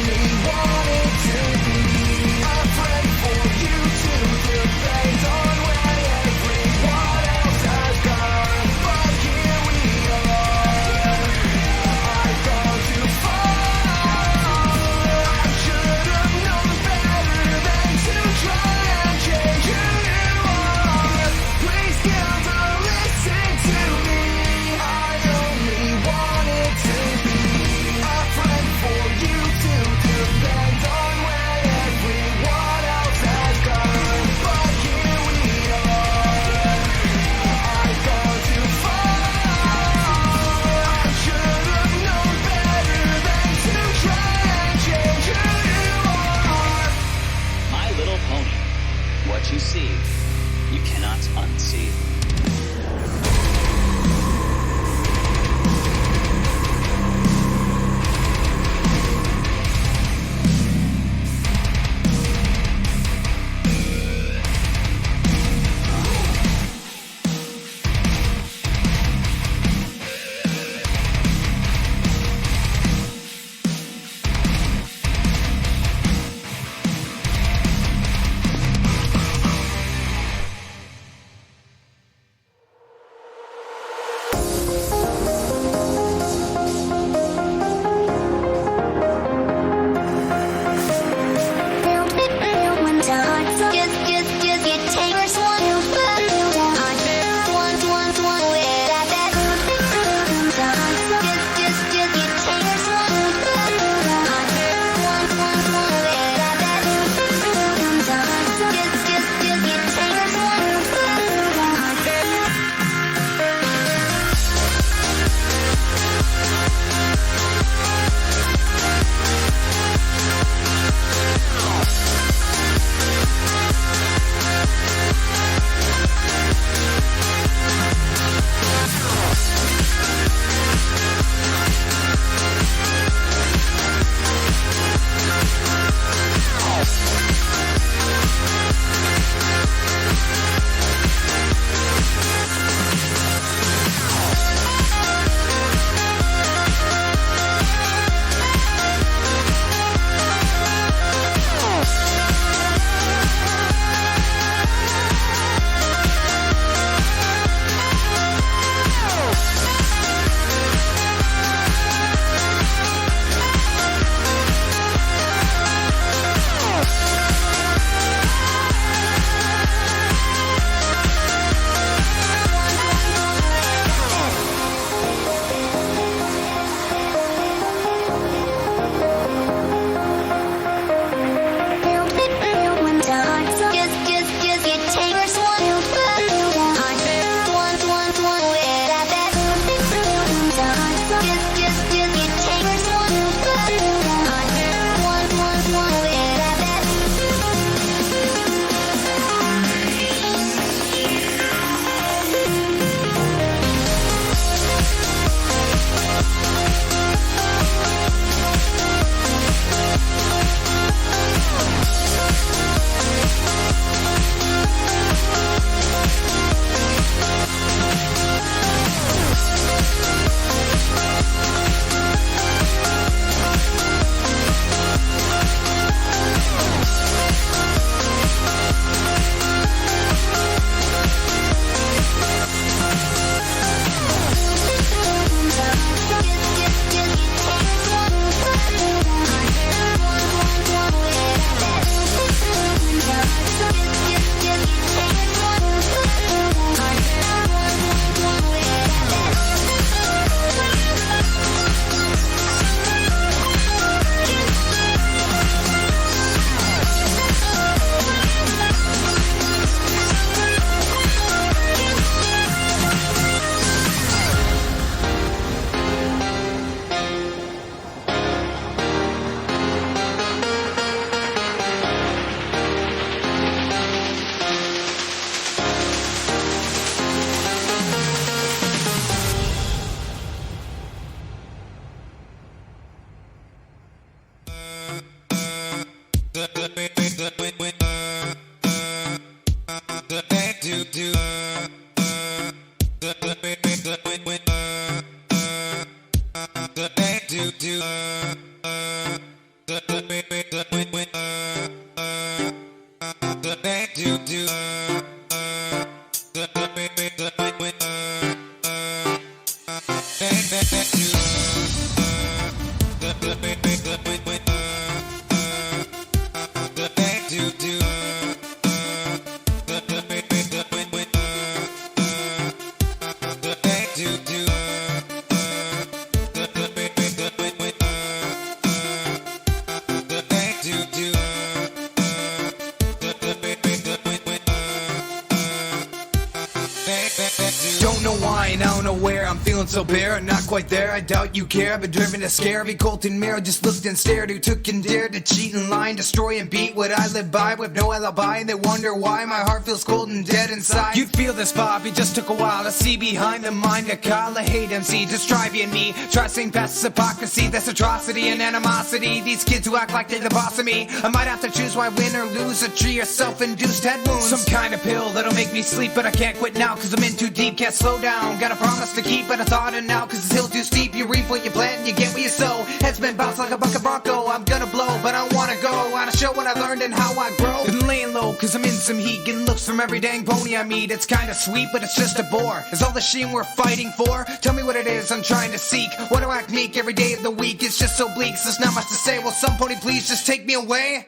Don't know why and I don't know where. I'm feeling so bare, not quite there. I doubt you care. I've been driven to scare. Every Colton mirror just looked and stared. Who took and dared to cheat and lie and destroy and beat what I live by with no alibi. And they wonder why my heart feels cold and dead inside. You'd feel this vibe. It just took a while to see behind the mind of Kyle. I hate MC. Just try being me. Try seeing past this hypocrisy. That's atrocity and animosity. These kids who act like they're the boss of me. I might have to choose why win or lose. A tree or self-induced head wounds. Some kind of pill that'll make me sleep, but I can't quit now cause I'm in too deep. Can't slow down. Got a promise to keep, but I thought it now cause it's hill too steep. You reap what you plant and you get what you sow. Head's been bounced like a bucket bronco. I'm gonna blow, but I wanna go on a show what I learned and how I grow. Been laying low cause I'm in some heat. Getting looks from every dang pony I meet. It's kinda sweet, but it's just a bore. Is all the shame we're fighting for? Tell me what it is I'm trying to seek. Why do I act meek every day of the week? It's just so bleak, so there's not much to say. Will some pony please just take me away?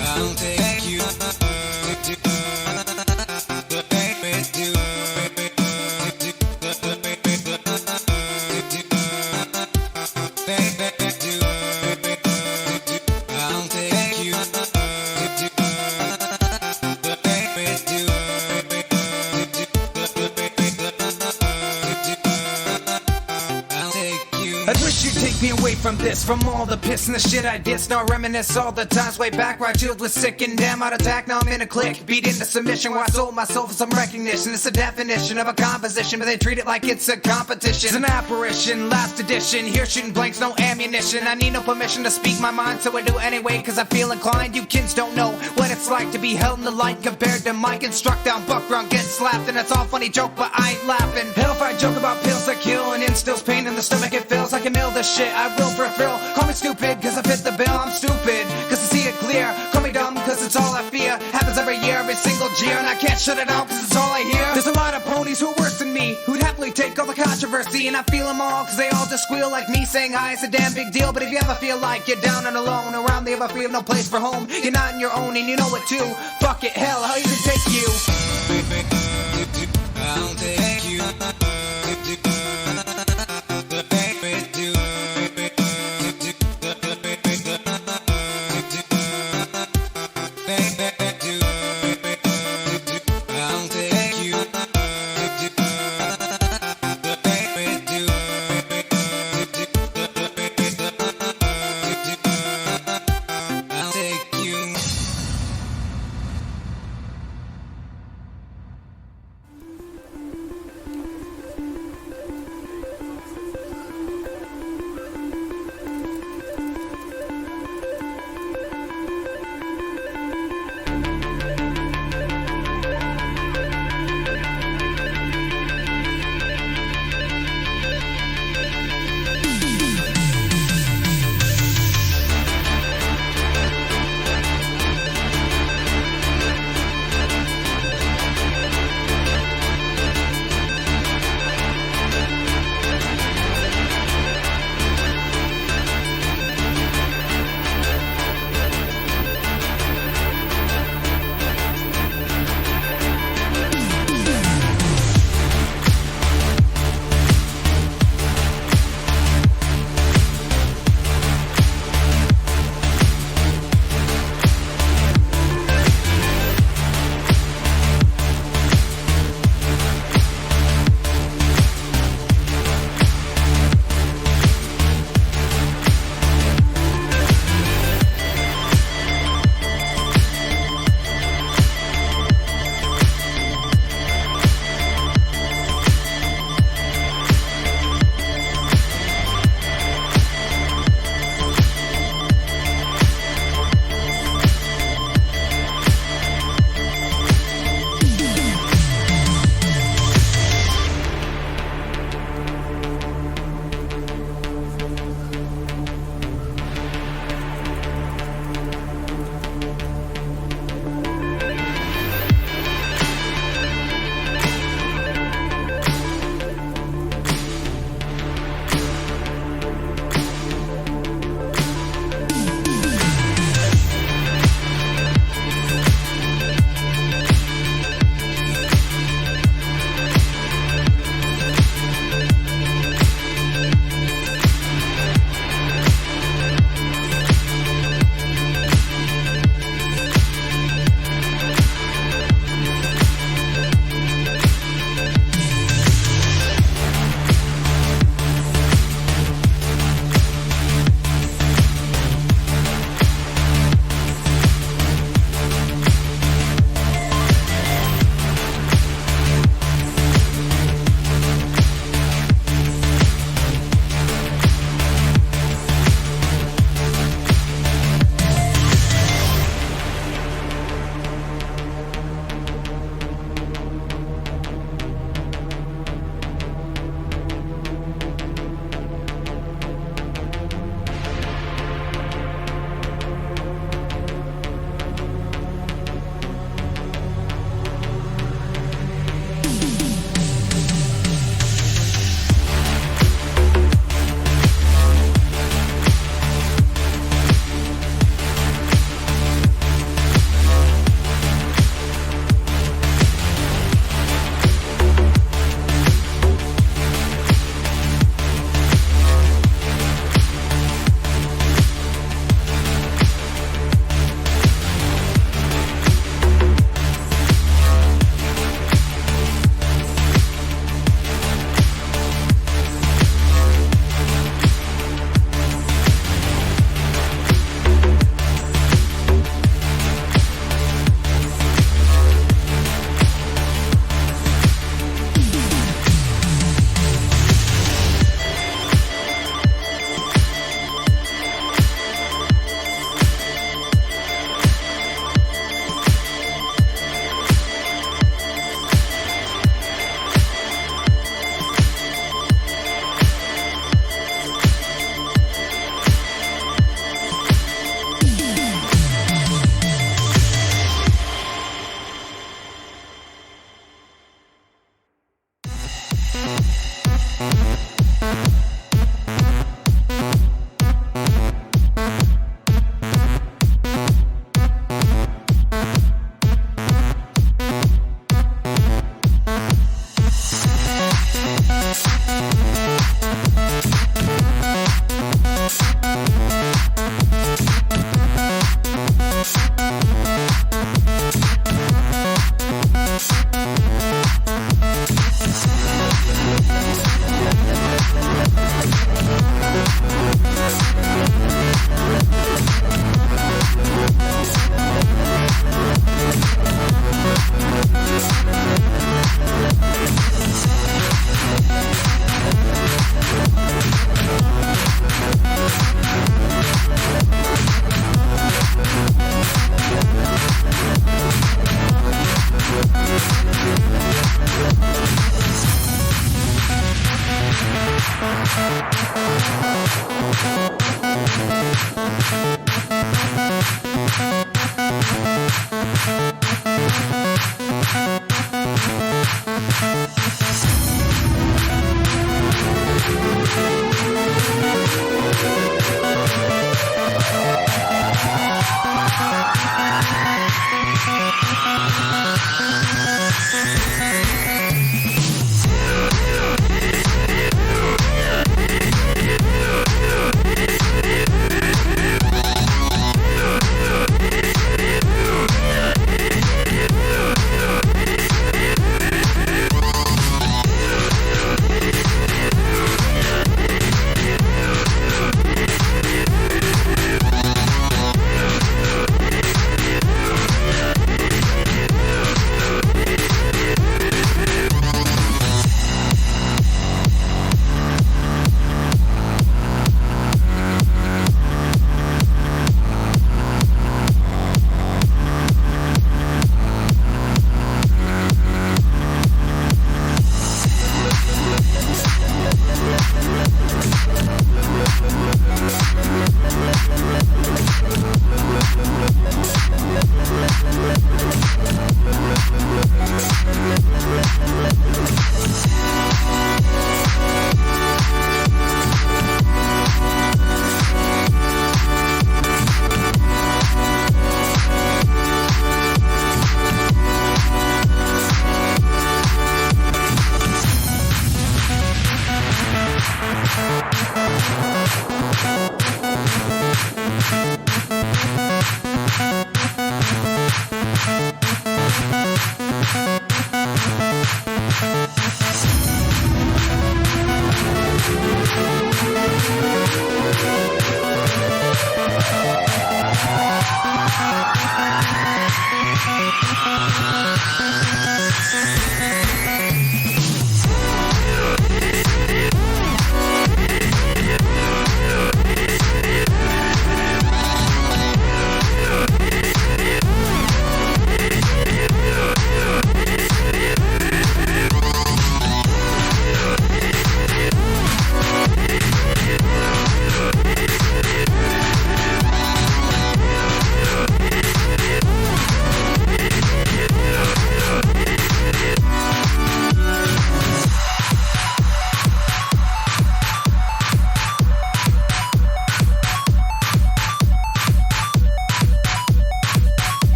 I'll take you. Me away from this, from all the piss and the shit I diss. Now I reminisce all the times way back where I chilled with sick and damn out attack. Now I'm in a clique, beat into submission where I sold myself for some recognition. It's a definition of a composition, but they treat it like it's a competition. It's an apparition, last edition. Here shooting blanks, no ammunition. I need no permission to speak my mind, so I do anyway cause I feel inclined. You kids don't know what it's like to be held in the light compared to Mike and struck down, buck round, get slapped. And it's all funny joke, but I ain't laughing. Hell if I joke about pills that kill and instills pain in the stomach, it feels like I mill this shit. I will for a thrill. Call me stupid cause I fit the bill. I'm stupid cause I see it clear. Call me dumb cause it's all I fear. Happens every year, every single year, and I can't shut it out cause it's all I hear. There's a lot of ponies who are worse than me, who'd happily take all the controversy, and I feel them all cause they all just squeal like me. Saying hi is a damn big deal, but if you ever feel like you're down and alone around the ever feel no place for home, you're not on your own and you know it too. Fuck it, hell, how even take you? I'll take you.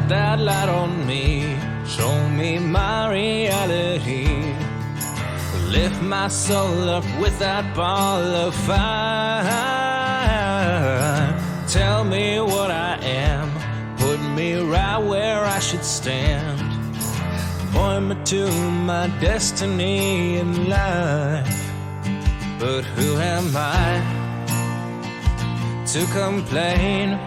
Let that light on me, show me my reality. Lift my soul up with that ball of fire. Tell me what I am, put me right where I should stand. Point me to my destiny in life. But who am I to complain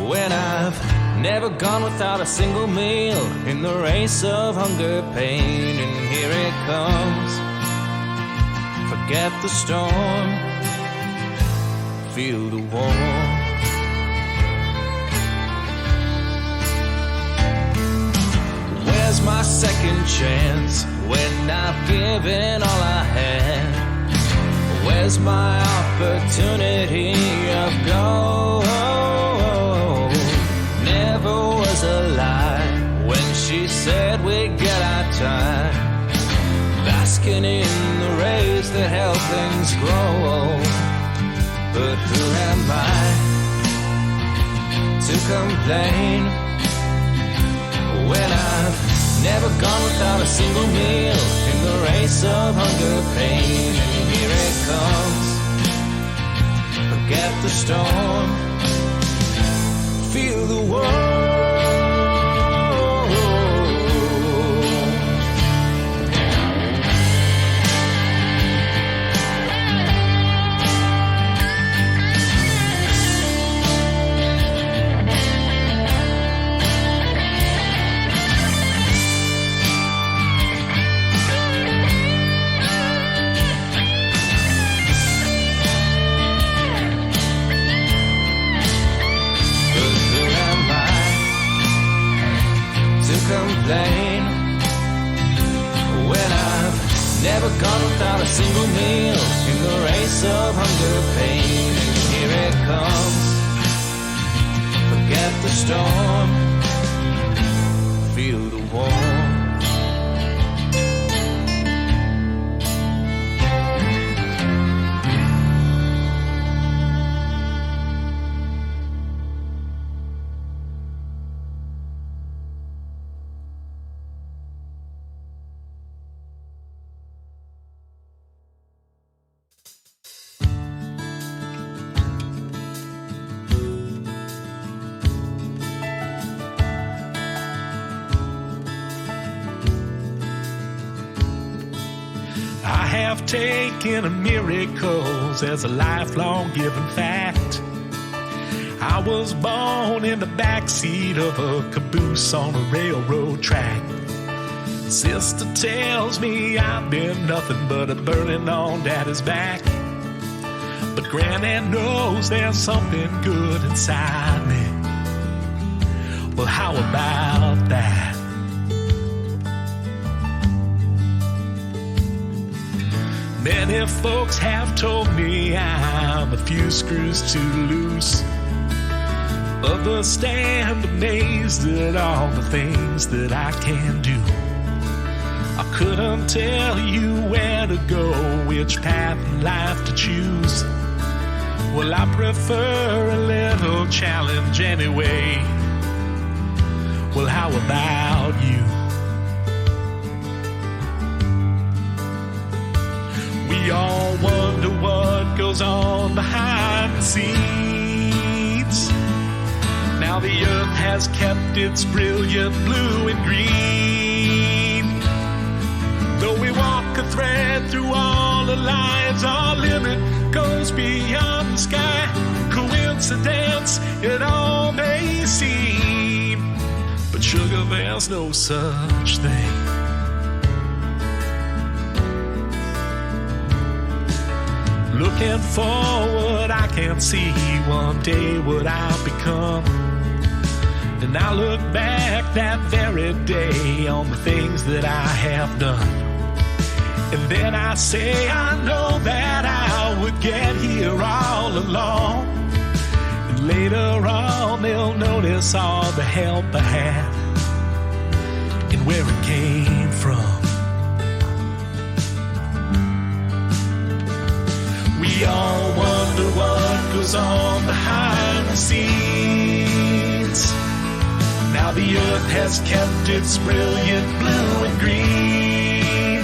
when I've never gone without a single meal in the race of hunger, pain? And here it comes. Forget the storm, feel the warmth. Where's my second chance when I've given all I had? Where's my opportunity of gold? Never was a lie when she said we'd get our time, basking in the rays that help things grow. But who am I to complain when I've never gone without a single meal in the race of hunger, pain? And here it comes. Forget the storm, feel the world. Complain when I've never gone without a single meal in the race of hunger, pain. And here it comes. Forget the storm, feel the warmth. Have taken miracles as a lifelong given fact. I was born in the backseat of a caboose on a railroad track. Sister tells me I've been nothing but a burden on daddy's back. But Granny knows there's something good inside me. Well, how about that? Many folks have told me I'm a few screws too loose. Others stand amazed at all the things that I can do. I couldn't tell you where to go, which path in life to choose. Well, I prefer a little challenge anyway. Well, how about you? We all wonder what goes on behind the scenes. Now the earth has kept its brilliant blue and green. Though we walk a thread through all the lines, our limit goes beyond the sky. Coincidence it all may seem, but sugar, there's no such thing. Looking forward, I can see one day what I'll become. And I look back that very day on the things that I have done. And then I say I know that I would get here all along. And later on they'll notice all the help I had and where it came from. We all wonder what goes on behind the scenes. the earth has kept its brilliant blue and green.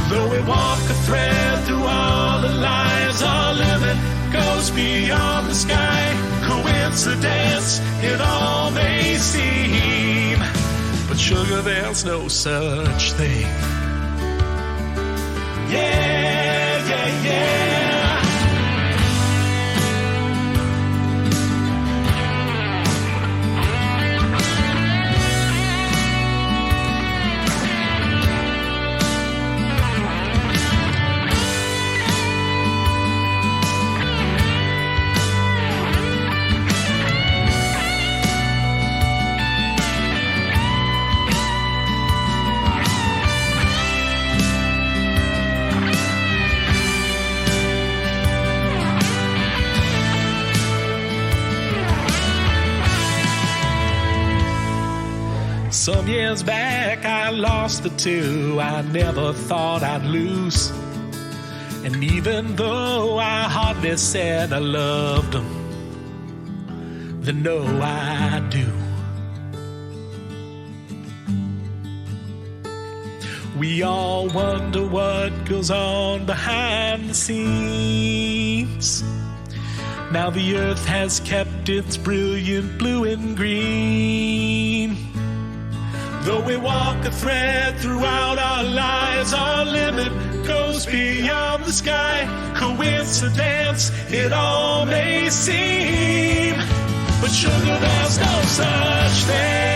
Though we walk a thread through all the lives, our limit goes beyond the sky. Coincidence, it all may seem, but sugar, there's no such thing. Yeah, yeah, yeah. Some years back I lost the two I never thought I'd lose. And even though I hardly said I loved them, they know I do. We all wonder what goes on behind the scenes. Now the earth has kept its brilliant blue and green. Though we walk a thread throughout our lives, our limit goes beyond the sky. Coincidence, it all may seem, but sugar, there's no such thing.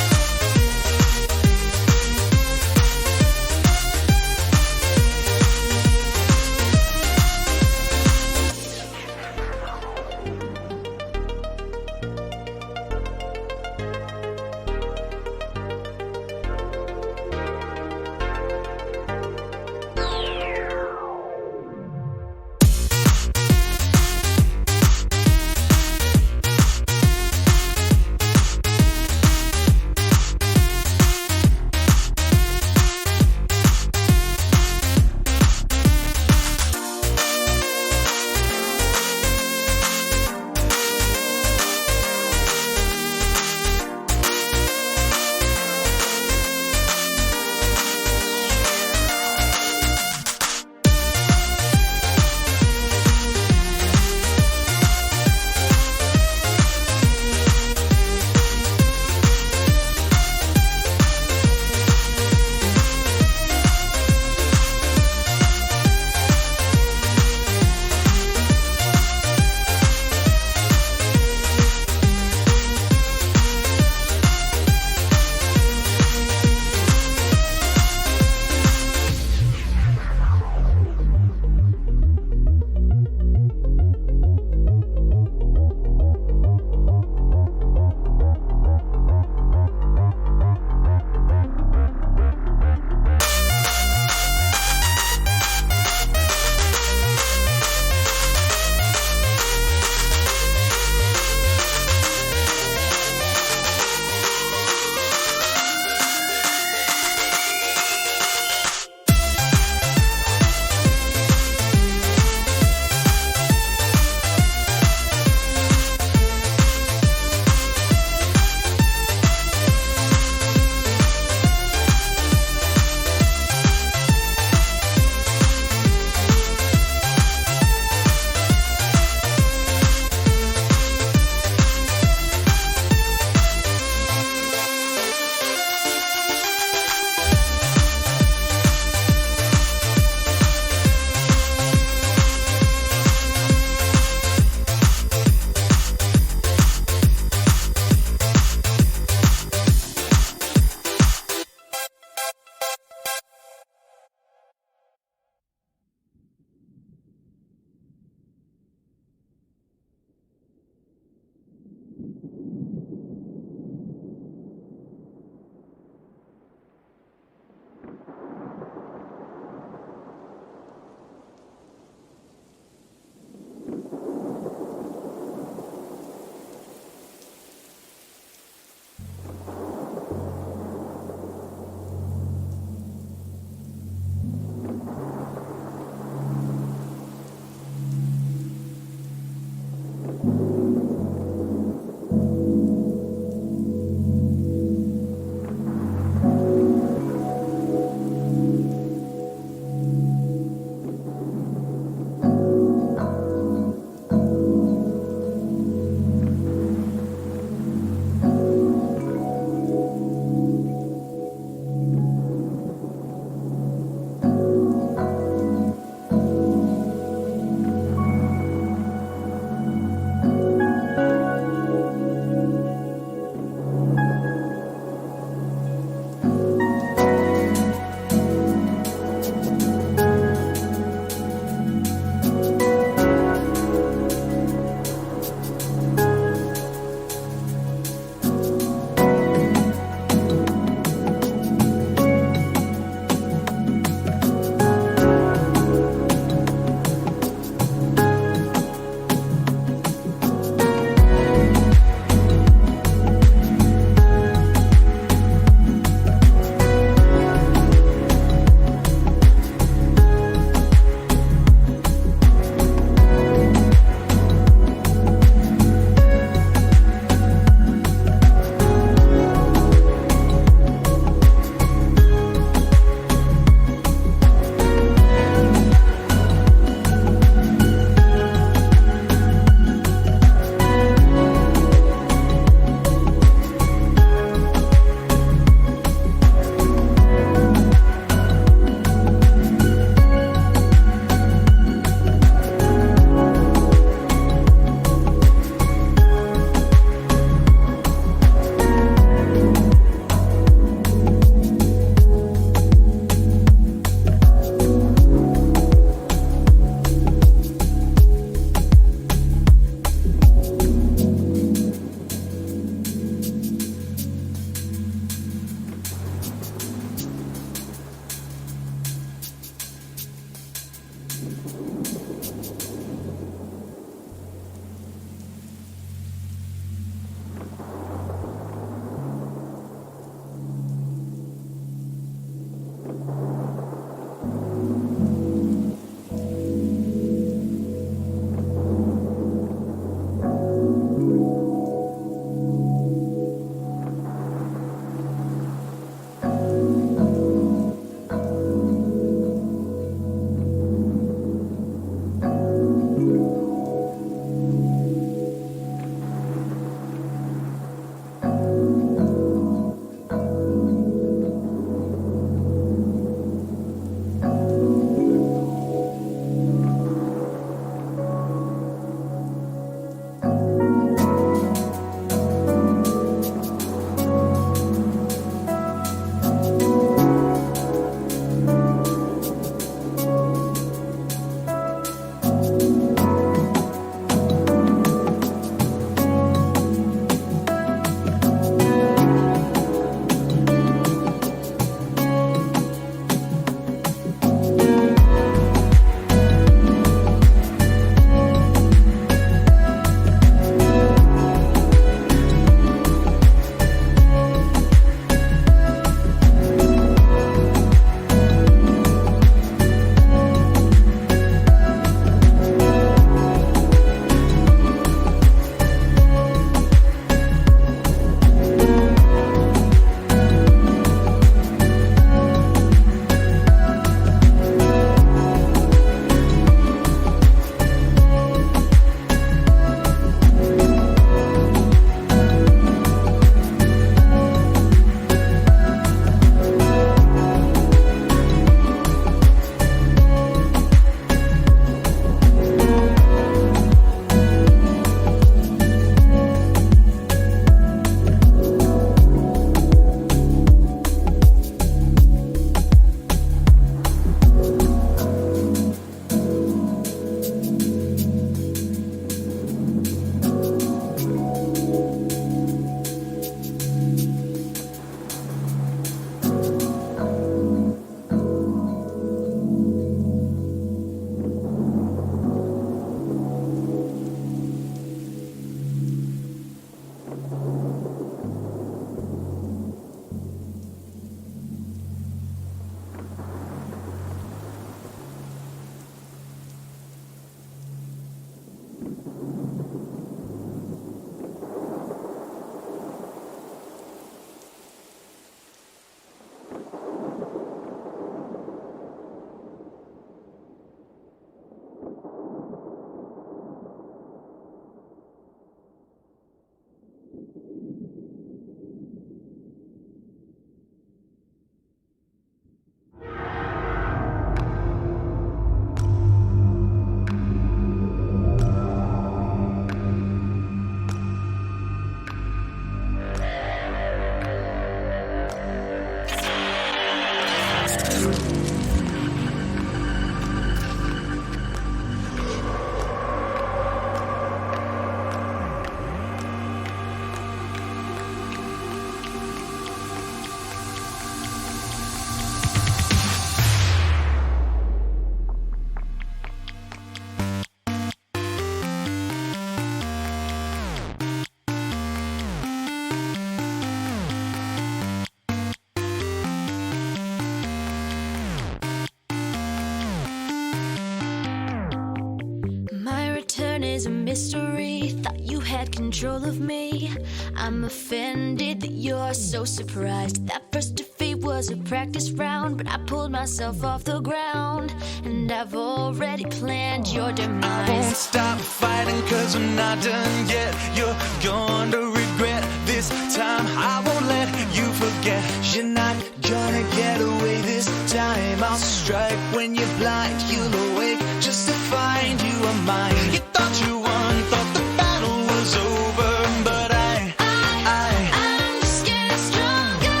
return is a mystery. Thought you had control of me. I'm offended that you're so surprised. That first defeat was a practice round, but I pulled myself off the ground, and I've already planned your demise. I won't stop fighting cause we're not done yet. You're going to regret this time. I won't let you forget. You're not gonna get away this time. I'll strike when you're blind. You'll awake just to find you are mine. You thought you won, thought the battle was over, but I'm just getting stronger.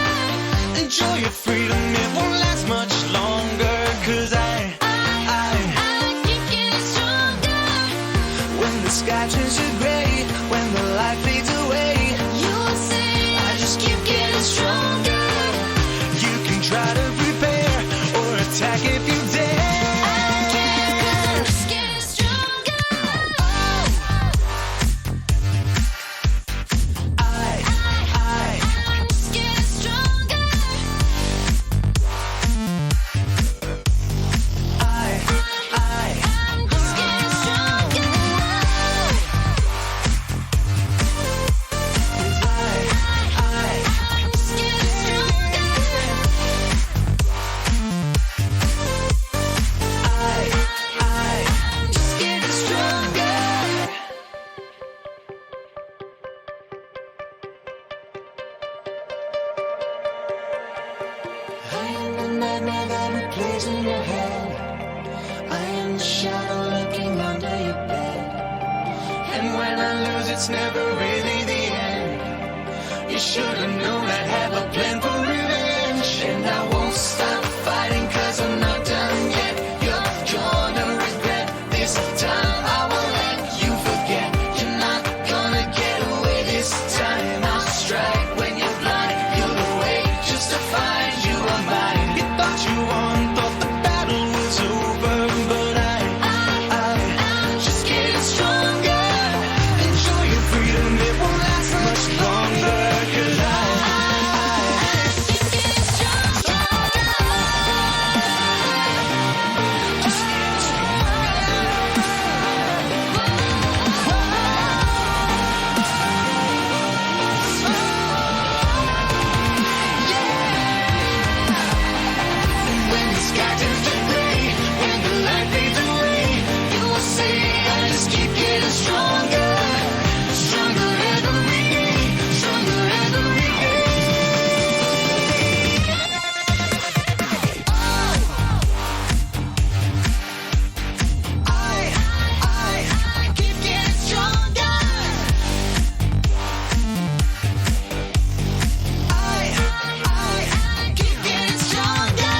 Enjoy your freedom, it won't last much longer. Cause I keep getting stronger. when the sky turns to gray, when the light fades away, You'll see I just keep getting stronger. You can try to prepare or attack if you dare. I'm just getting stronger. I'm just getting stronger. I'm just getting stronger. I'm just getting stronger. I'm just getting stronger. I am the nightmare that plays in your head. I am the shadow lurking under your bed. And when I lose, it's never really the end. You should have known I'd have a plan for revenge. And I won't stop fighting cause I'm not done yet. You're gonna regret this time. I won't let you forget. You're not gonna get away this time. I'll strike when you're blind. You'll awake just to find you are mine. You thought you won, thought the battle was over, but I'm just getting stronger. Enjoy your freedom, it won't last much longer. Cause Just getting stronger. just getting when the sky turns to gray, when the light fades away, you will see I just keep getting stronger. Stronger every day, stronger every day. I keep getting stronger. I keep getting stronger.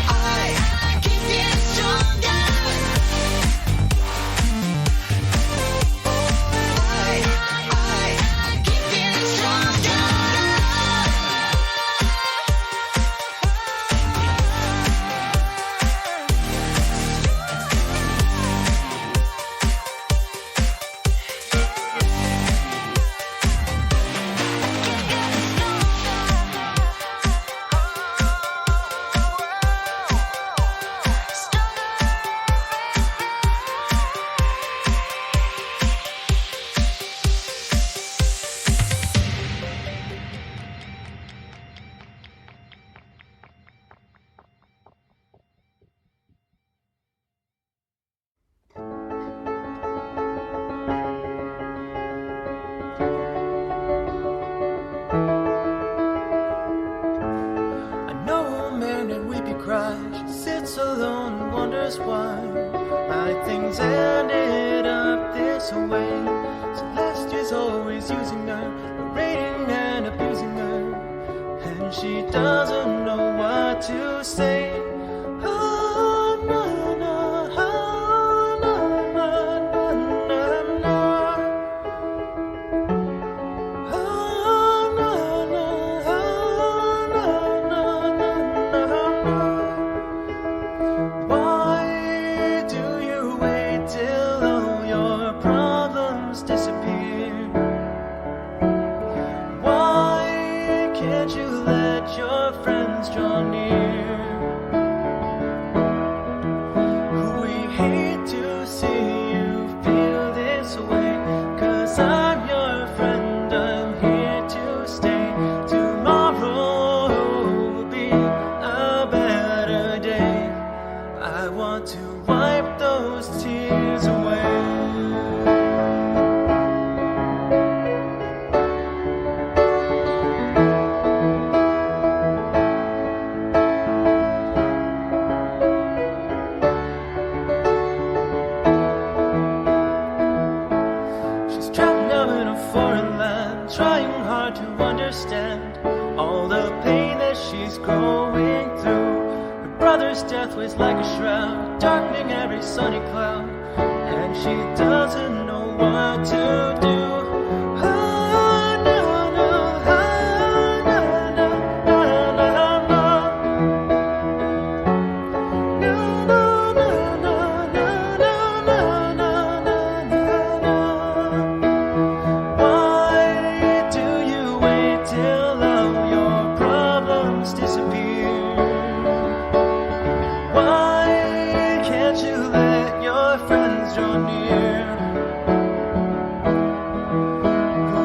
I keep getting stronger. I keep getting stronger. I know a man and weepy cry. She sits alone and wonders why things ended up this way. Celeste is always using her, berating and abusing her, and she doesn't know what to say. Oh, no, no, oh, no, no, no, no, no. Oh, no, no, oh, no, no, no, no, no. Why do you wait till all your problems disappear? Why can't you let your friends draw near? hate to see you feel this way, 'cause I'm your friend, I'm here to stay. Tomorrow will be a better day. I want to wipe those tears away. She's trapped now in a foreign land, trying hard to understand all the pain that she's going through. Her brother's death was like a shroud, darkening every sunny cloud, and she doesn't know what to do. Ah, no, no, ah, no, no, no, no, no. No, no, no, no, no, no, no, no, no, no. Why do you wait till all your problems disappear? Why can't you let your friends draw near?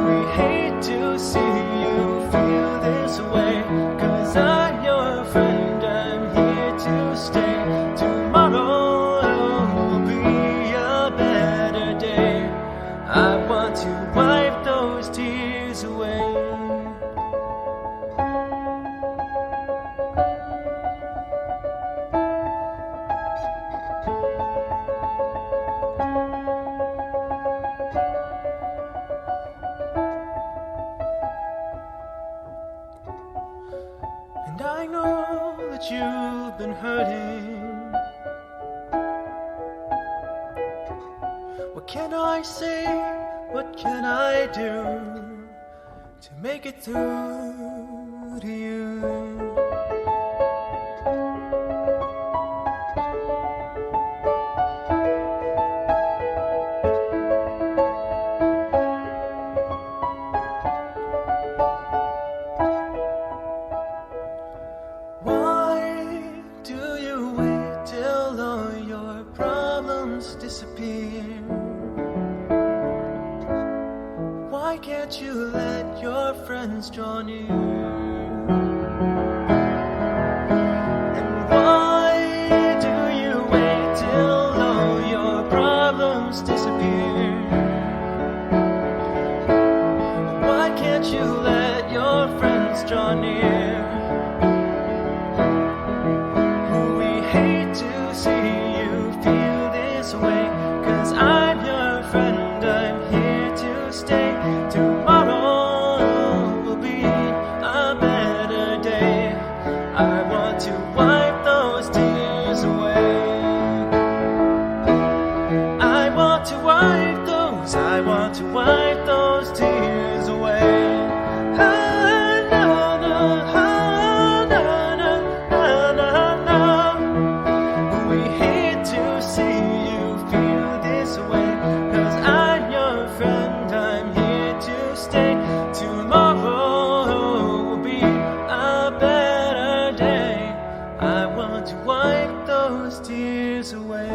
We hate to see you feel this way, 'cause I'm your friend, I'm here to stay. Tomorrow will be a better day. I want to wipe those tears away. And I know that you've been hurting. What can I say? What can I do to make it through to you? Why do you wait till all your problems disappear? Why can't you let your friends draw near? And why do you wait till all your problems disappear? Why can't you let your friends draw near? We hate to see you feel this way, 'cause I'm your friend, I'm here to stay. Tomorrow will be a better day. I want to wipe those tears away. I want to wipe those, I want to wipe those tears away. Ah, no, no, ah, no, no, no, no, no. We hate to see you feel this way, 'cause I'm your friend, I'm here to stay. Tomorrow will be a better day. I want to wipe those tears away.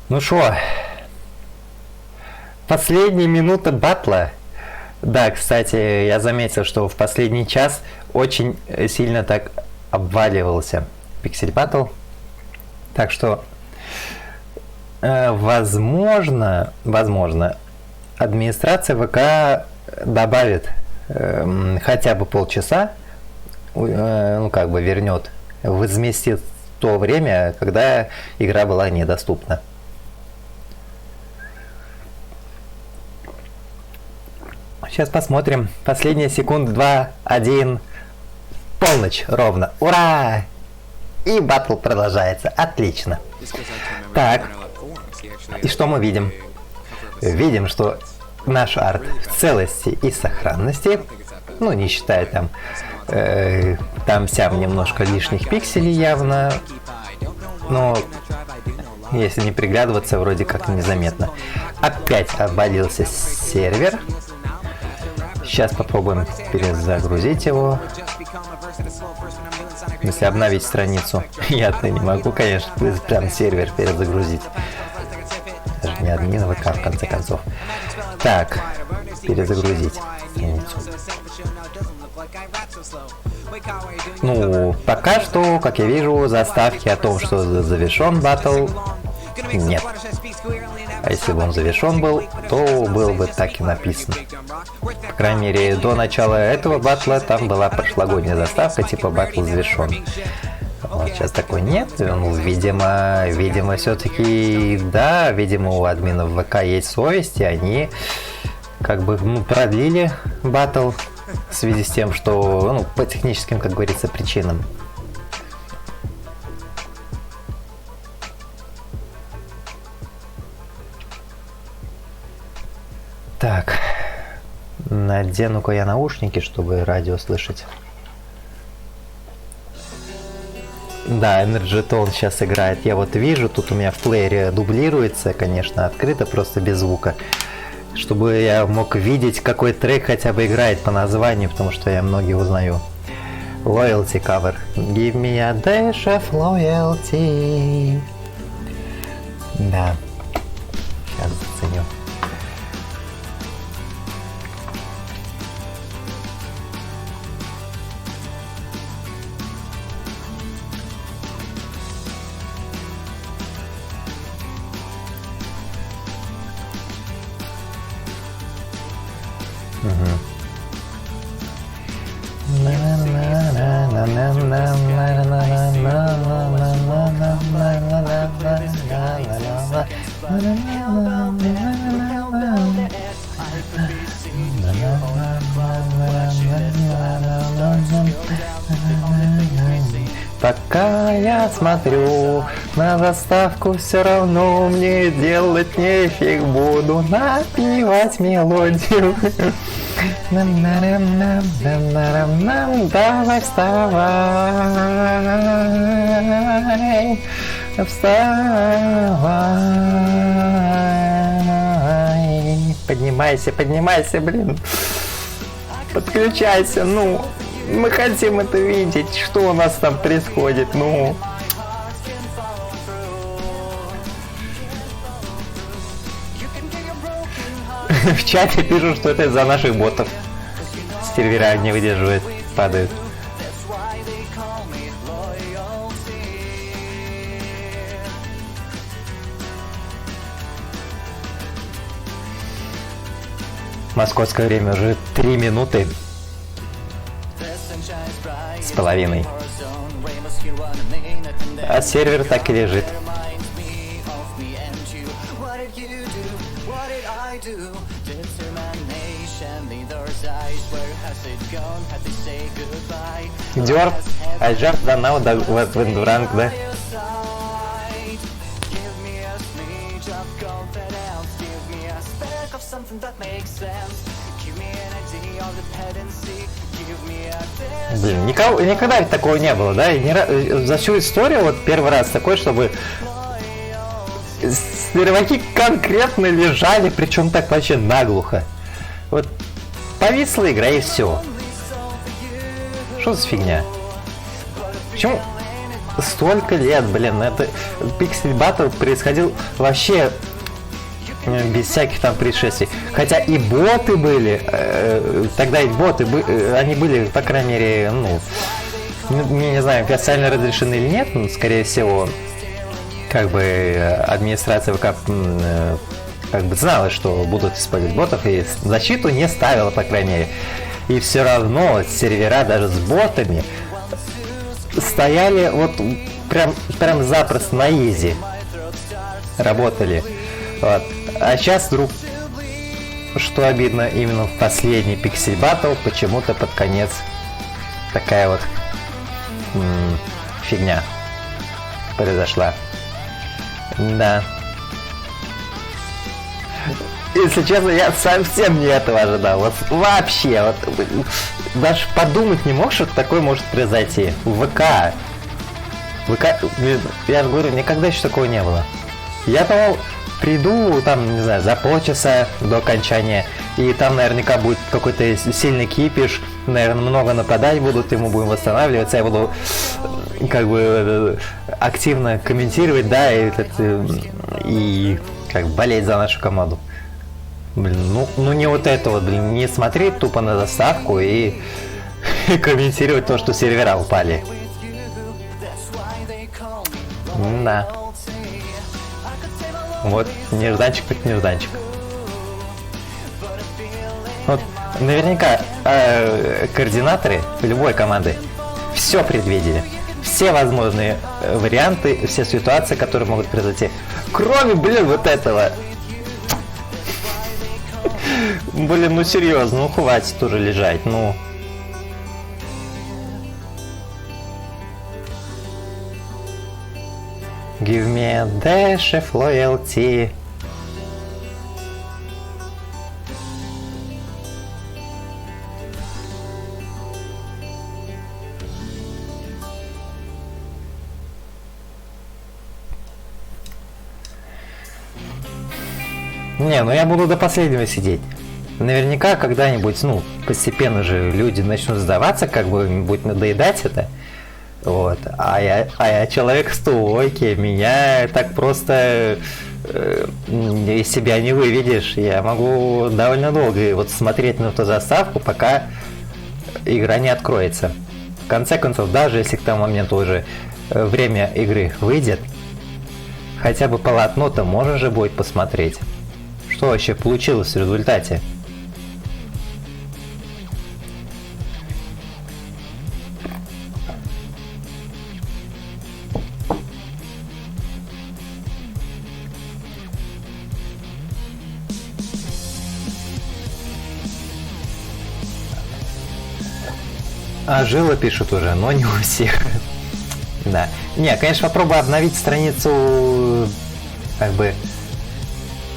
Ну шо, последние минуты батла. Да, кстати, я заметил, что в последний час очень сильно так обваливался Пиксель Баттл. Так что, возможно, администрация ВК добавит хотя бы полчаса, ну как бы вернет, возместит то время, когда игра была недоступна. Сейчас посмотрим. Последняя секунд 2, 1, полночь ровно. Ура! И батл продолжается. Отлично. Так. И что мы видим? Видим, что наш арт в целости и сохранности. Ну, не считая там-сям немножко лишних пикселей явно. Но если не приглядываться, вроде как незаметно. Опять обвалился сервер. Сейчас попробуем перезагрузить его. Если обновить страницу. Я-то не могу, конечно, прям сервер перезагрузить. Даже не админ ВК, в конце концов. Так, перезагрузить страницу. Ну, пока что, как я вижу, заставки о том, что завершен батл, нет. А если бы он завершен был, то было бы так и написано. По крайней мере, до начала этого батла там была прошлогодняя заставка, типа батл завершен. Вот сейчас такой нет. Ну, видимо, все-таки, да, видимо, у админов ВК есть совесть, и они как бы продлили батл в связи с тем, что, ну, по техническим, как говорится, причинам. Так, надену-ка я наушники, чтобы радио слышать. Да, Energy Tone сейчас играет. Я вот вижу, тут у меня в плеере дублируется, конечно, открыто, просто без звука. Чтобы я мог видеть, какой трек хотя бы играет по названию, потому что я многие узнаю. Loyalty cover. Give me a dash of loyalty. Да. Сейчас заценю. Пока я смотрю на заставку, все равно мне делать нефиг, буду напевать мелодию. Давай вставай, вставай, поднимайся, блин, подключайся, ну. Мы хотим это видеть, что у нас там происходит, ну. В чате пишут, что это из-за наших ботов. Сервера не выдерживает, падают. Московское время уже 3 минуты. С половиной. А сервер так и лежит. Дёр, I just don't know what went wrong, да? Блин, никогда такого не было, да? И за всю историю вот первый раз такой, чтобы серваки конкретно лежали, причем так вообще наглухо. Вот повисла игра и все. Что за фигня? Почему? столько лет, блин, это Пиксель Баттл происходил вообще без всяких там предшествий. Хотя и боты были, тогда и боты, они были, по крайней мере, не знаю, официально разрешены или нет, но, скорее всего, как бы администрация ВК как бы знала, что будут использовать ботов, и защиту не ставила, по крайней мере. И все равно сервера даже с ботами стояли вот прям запросто на изи. Работали. Вот. А сейчас вдруг, что обидно, именно в последний Пиксель Баттл почему-то под конец такая вот фигня произошла. Да. Если честно, я совсем не этого ожидал. Вот вообще, вот даже подумать не мог, что такое может произойти. В ВК, я же говорю, никогда еще такого не было. Я думал, приду там, не знаю, за полчаса до окончания, и там наверняка будет какой-то сильный кипиш, наверное, много нападать будут, и мы будем восстанавливаться, я буду как бы активно комментировать, да, и как болеть за нашу команду. Блин, ну не вот это вот, блин, не смотреть тупо на заставку и комментировать то, что сервера упали. Да. Вот, нежданчик так нежданчик. Вот, наверняка координаторы любой команды все предвидели. Все возможные варианты, все ситуации, которые могут произойти. Кроме, блин, вот этого. Блин, ну серьезно, ну хватит уже лежать, ну. Give me a dash of loyalty. Не, ну я буду до последнего сидеть. Наверняка когда-нибудь, ну, постепенно же люди начнут сдаваться, как бы будет надоедать это. Вот. А я человек стойкий, меня так просто из себя не выведешь. Я могу довольно долго вот смотреть на эту заставку, пока игра не откроется. В конце концов, даже если к тому моменту уже время игры выйдет, хотя бы полотно-то можно же будет посмотреть. Что вообще получилось в результате? А жило пишут уже, но не у всех. Да. Не, конечно, попробую обновить страницу как бы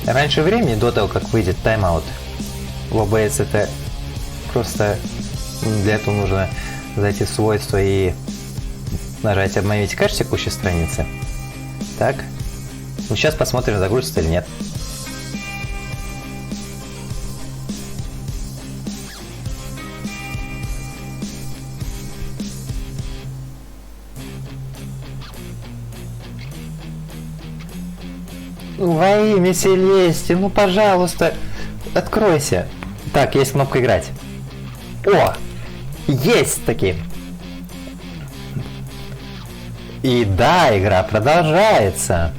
раньше времени, до того, как выйдет тайм-аут. В OBS это просто для этого нужно зайти в свойства и нажать обновить кэш текущей страницы. Так. Ну сейчас посмотрим, загрузится или нет. Во имя Селести, ну пожалуйста, откройся. Так, есть кнопка играть. О, есть таки. И да, игра продолжается.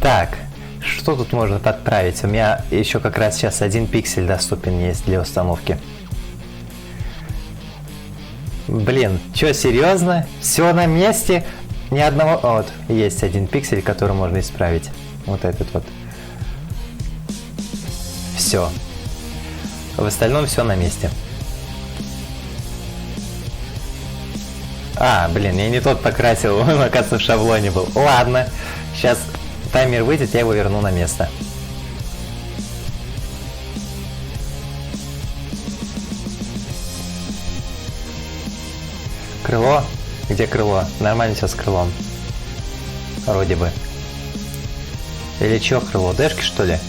Так, что тут можно подправить? У меня еще как раз сейчас один пиксель доступен есть для установки. Блин, чё, серьезно? Все на месте? Ни одного... Вот, есть один пиксель, который можно исправить. Вот этот вот. Все. В остальном все на месте. А, блин, я не тот покрасил, он, оказывается, в шаблоне был. Ладно, сейчас таймер выйдет, я его верну на место. Крыло? Где крыло? Нормально все с крылом. Вроде бы. Или чё крыло? Дэшки, что ли?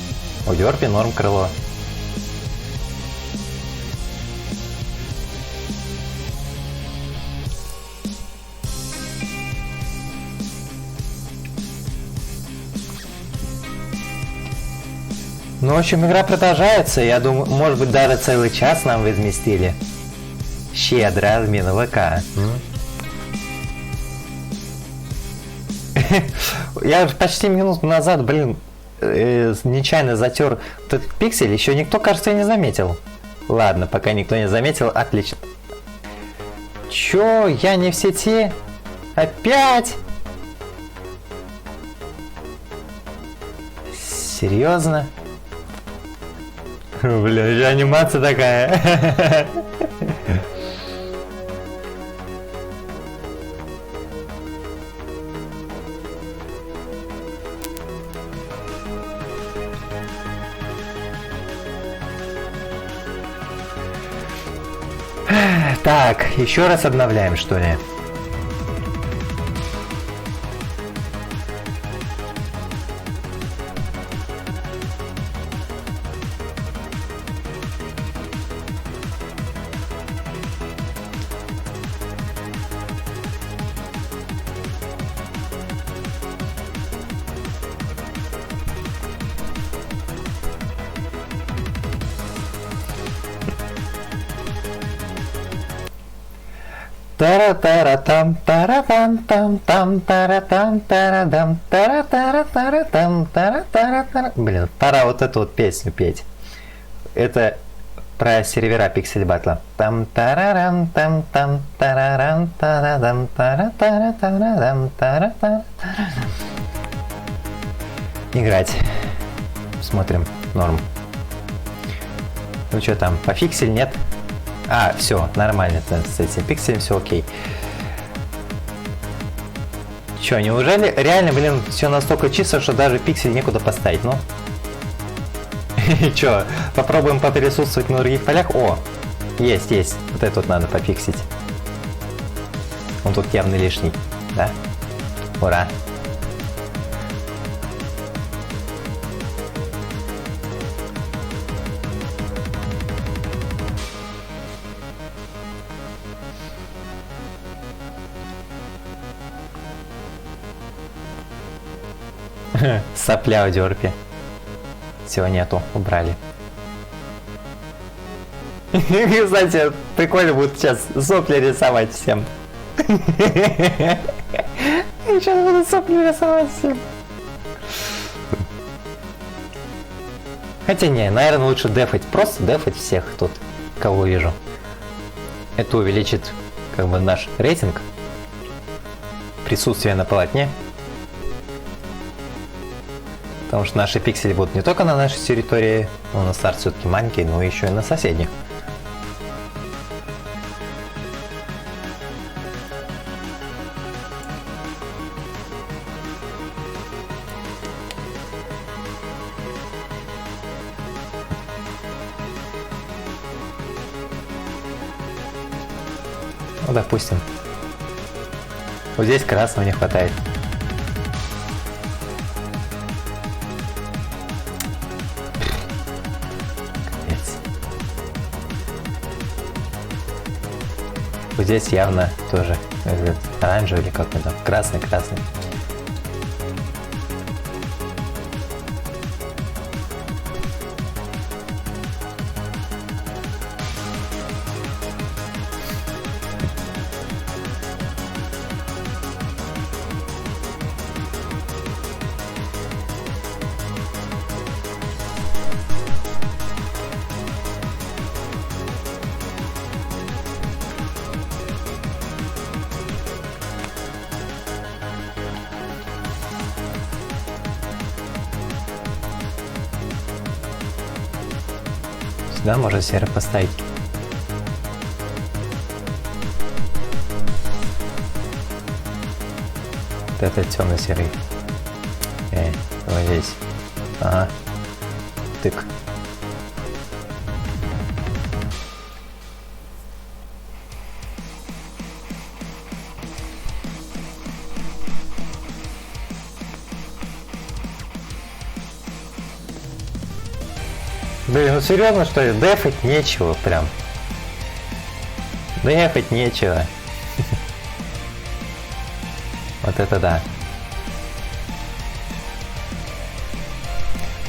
У Дёрпи норм крыло. Ну, в общем, игра продолжается. Я думаю, может быть, даже целый час нам возместили. Щедро админа ВК. Я почти минуту назад, блин, нечаянно затер этот пиксель. Еще никто, кажется, и не заметил. Ладно, пока никто не заметил, отлично. Чё, я не в сети? Опять? Серьезно? Бля, анимация такая. Так, еще раз обновляем, что ли? Тара-тара-там, тара-там-там, там, тара-там, тара-дам, тара-тара-тара-там, тара-тара-тара. Блин, пора вот эту вот песню петь. Это про сервера Пиксель Баттла. Там тарарам, там, там, тарарам, тарадам, тара-тара-тарадам, тара-тара. Играть. Смотрим. Норм. Ну что там, пофиксель, нет? А, все, нормально с этим пикселем, все окей. Че, неужели реально, блин, все настолько чисто, что даже пиксель некуда поставить, ну? Че, попробуем поприсутствовать на других полях? О, есть. Вот это вот надо пофиксить. Он тут явно лишний, да? Ура. Сопля в дёрпе. Всего нету, убрали. Кстати, прикольно будет сейчас сопли рисовать всем. Сейчас буду сопли рисовать всем. Хотя не, наверное, лучше дефать. Просто дефать всех тут, кого вижу. Это увеличит как бы наш рейтинг. Присутствие на полотне. Потому что наши пиксели будут не только на нашей территории, но на старт все-таки маленький, но еще и на соседних. Ну, допустим. Вот здесь красного не хватает. Вот здесь явно тоже оранжевый или как это, красный. Сюда можно серый поставить. Вот это темно-серый. Вот здесь. Ага. Тык. Блин, ну серьезно, что ли? Дефать нечего прям. Дефать нечего. Вот это да.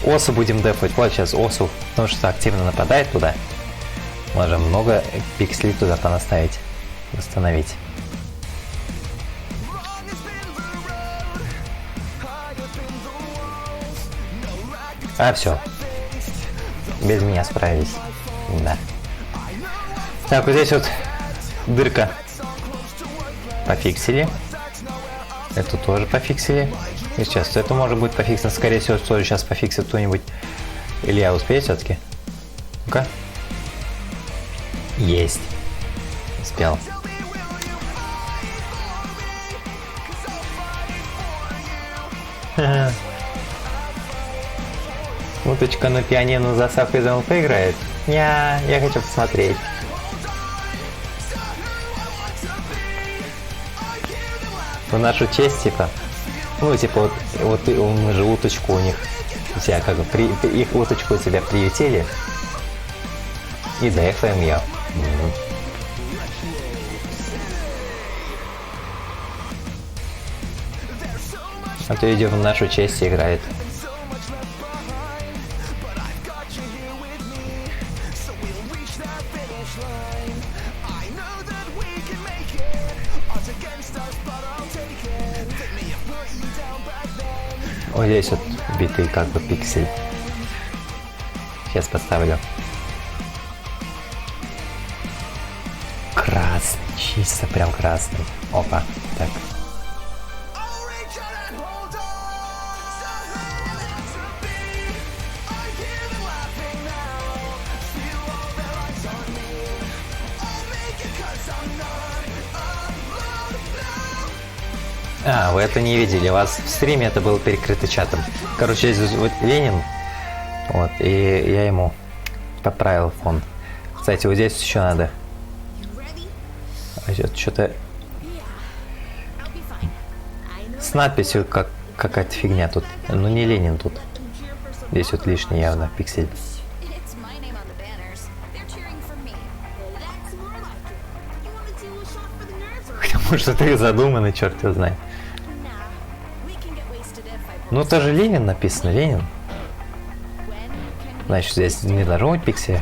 осу будем дефать. Вот сейчас осу, потому что активно нападает туда. Можем много пикселей туда понаставить. Восстановить. А, все. Без меня справились. Да. Так, вот здесь вот дырка. Пофиксили. Эту тоже пофиксили. И сейчас это может быть пофиксено. Скорее всего, тоже сейчас пофиксит кто-нибудь. Или я успею все-таки? Ну-ка. Есть. Успел. Уточка на пианино заставкой из МЛП играет? Я хочу посмотреть. В нашу честь, типа. Ну, типа, вот мы же уточку у них. Себя как бы их уточку у себя приютили. И дефаем ее. А то идет в нашу честь и играет. Вот здесь вот битый как бы пиксель. Сейчас поставлю. Красный, чисто прям красный. Опа, так. А, вы это не видели, у вас в стриме это было перекрыто чатом. Короче, здесь вот Ленин, вот, и я ему поправил фон. Кстати, вот здесь еще надо. Что-то с надписью какая-то фигня тут. Ну не Ленин тут. Здесь вот лишний явно пиксель. Может, это и задумано, черт его знает. Ну, тоже Ленин написано, Ленин. Значит, здесь не должно быть пикселя.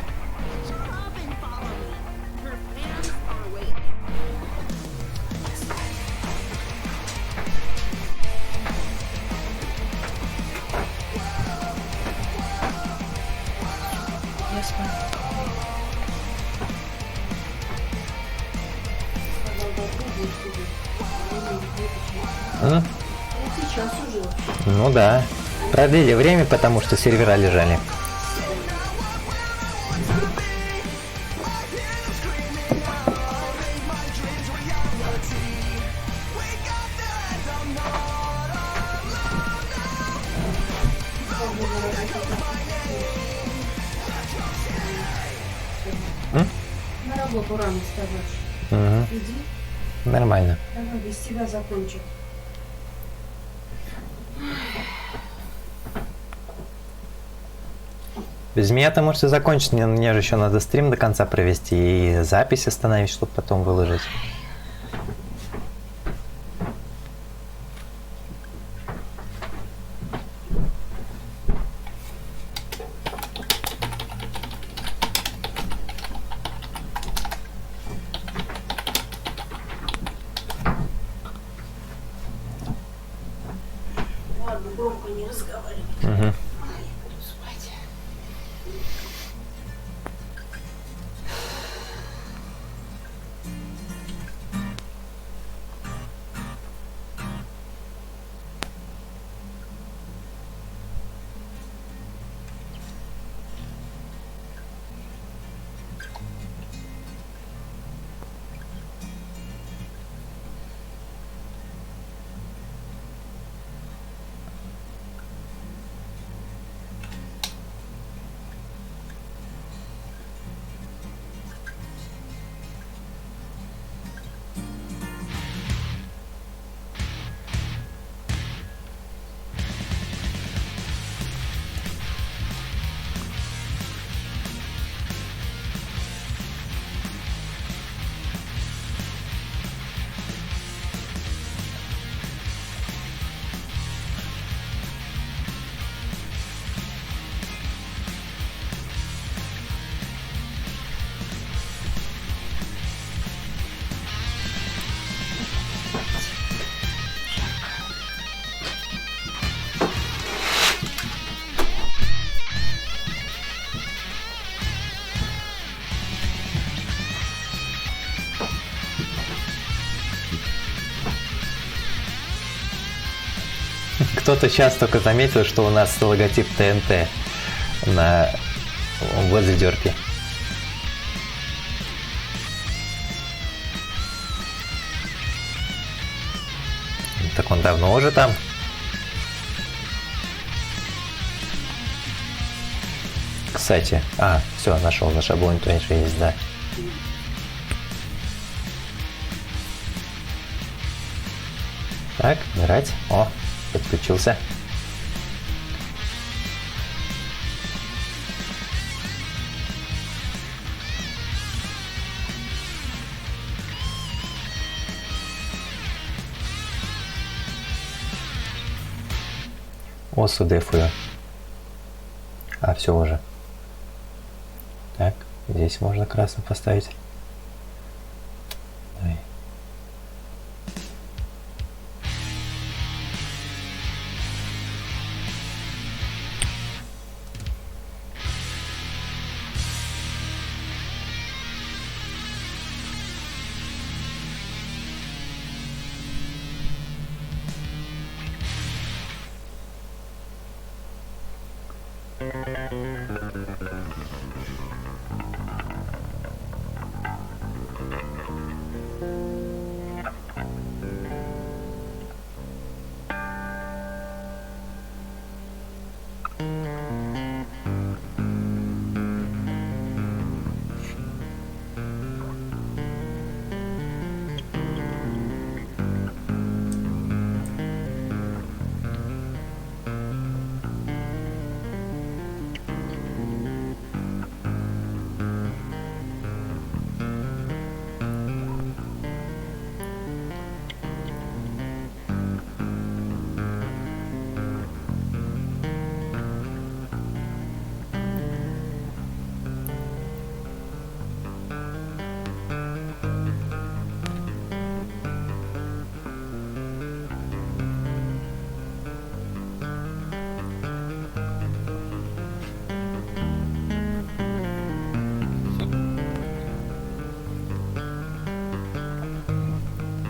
Ну да. Продлили время, потому что сервера лежали. На работу рано вставать. Угу. Иди. Нормально. Давай без тебя закончу. Без меня-то можете закончить, мне же еще надо стрим до конца провести и запись остановить, чтобы потом выложить. Ладно, громко не разговаривай. Угу. Кто-то сейчас только заметил, что у нас логотип ТНТ на возле дёрки. Так он давно уже там. Кстати, все, нашел на шаблоне, то есть, да. Так, играть. О, подключился. Осу дефую. Все уже. Так, здесь можно красным поставить. Давай.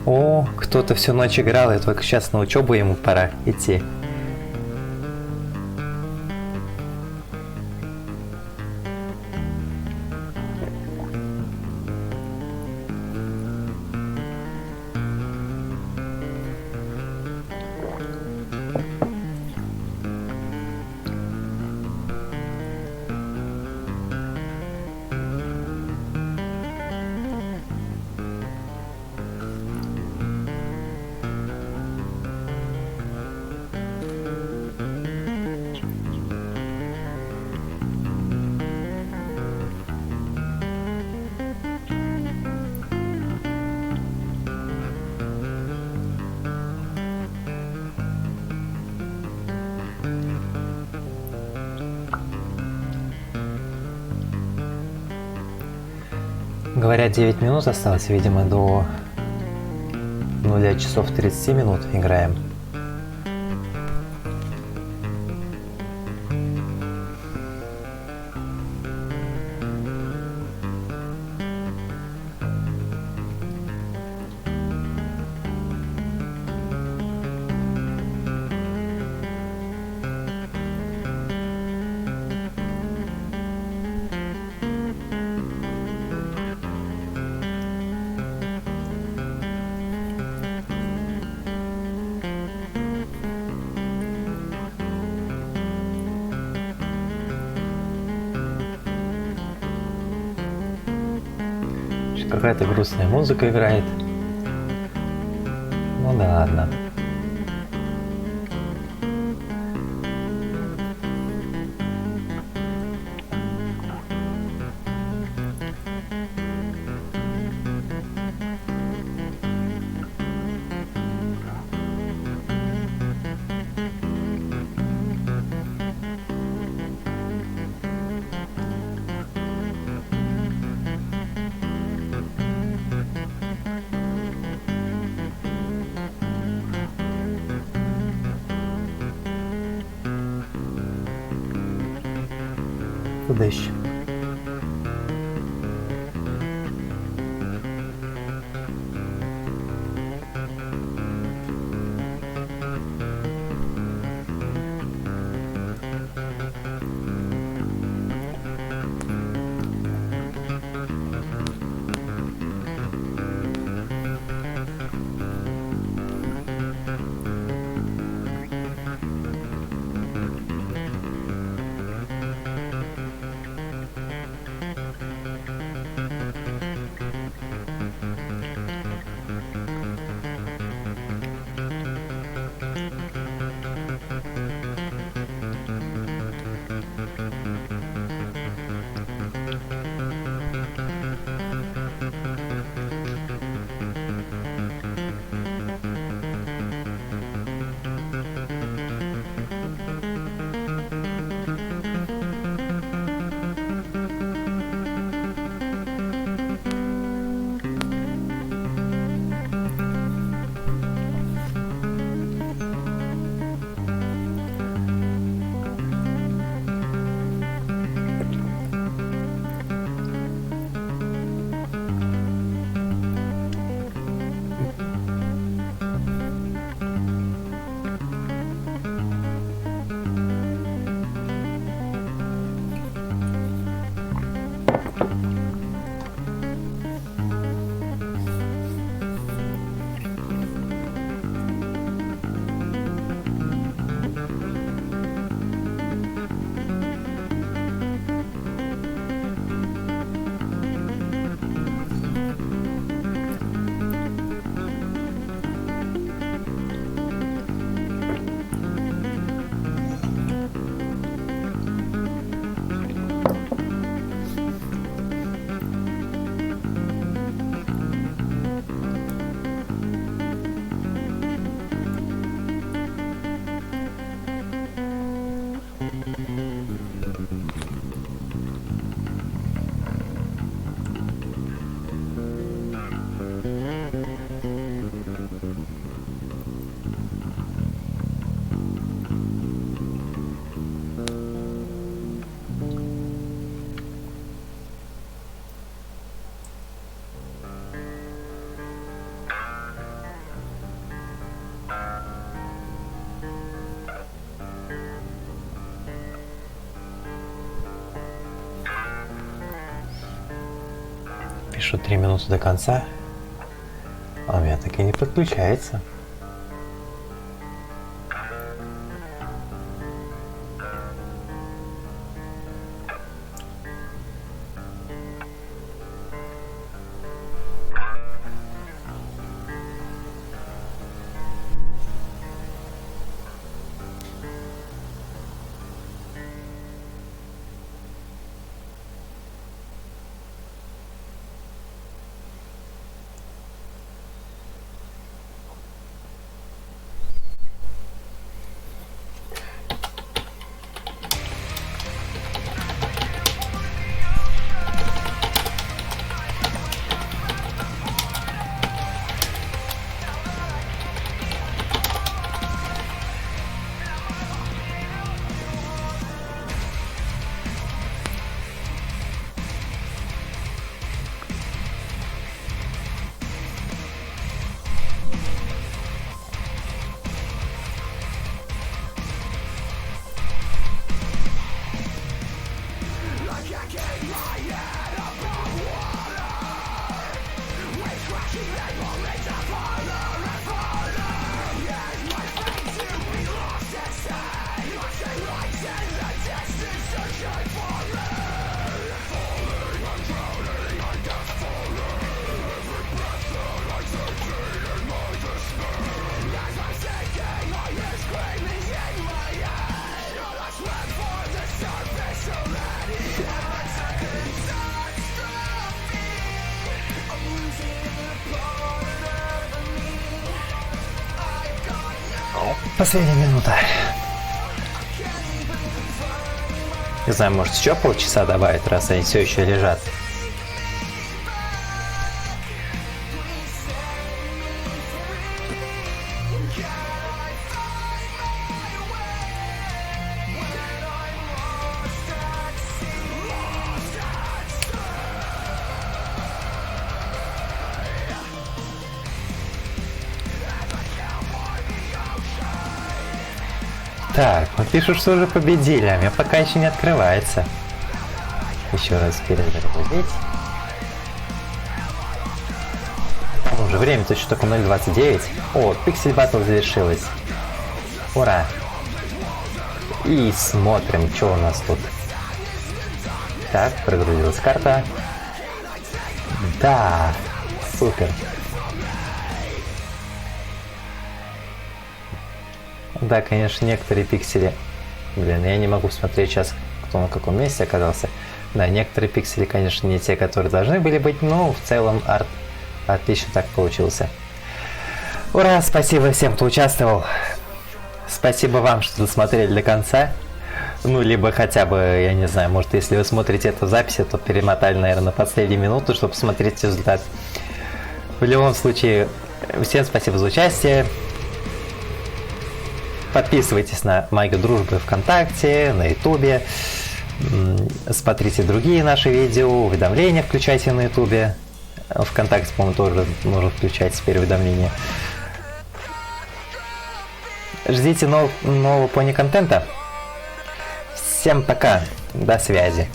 О, кто-то всю ночь играл, и только сейчас на учебу ему пора идти. Говорят, 9 минут осталось, видимо, до 0 часов 30 минут играем. Какая-то грустная музыка играет. Ну да ладно. Куда еще? Пишу 3 минуты до конца. А у меня так и не подключается. Последняя минута. Не знаю, может еще полчаса добавить, раз они все еще лежат. Так, вот пишут, что уже победили, а мне пока еще не открывается. Еще раз перезагрузить. Уже время-то еще только 0:29. О, Пиксель Баттл завершилась. Ура! И смотрим, что у нас тут. Так, прогрузилась карта. Да, супер. Да, конечно, некоторые пиксели... Блин, я не могу смотреть сейчас, кто на каком месте оказался. Да, некоторые пиксели, конечно, не те, которые должны были быть, но в целом арт отлично так получился. Ура, спасибо всем, кто участвовал. Спасибо вам, что досмотрели до конца. Ну, либо хотя бы, я не знаю, может, если вы смотрите это в записи, то перемотали, наверное, на последнюю минуту, чтобы посмотреть результат. В любом случае, всем спасибо за участие. Подписывайтесь на мою дружбу ВКонтакте, на Ютубе. Смотрите другие наши видео, уведомления включайте на Ютубе. ВКонтакте, по-моему, тоже можно включать теперь уведомления. Ждите нового пони контента. Всем пока, до связи.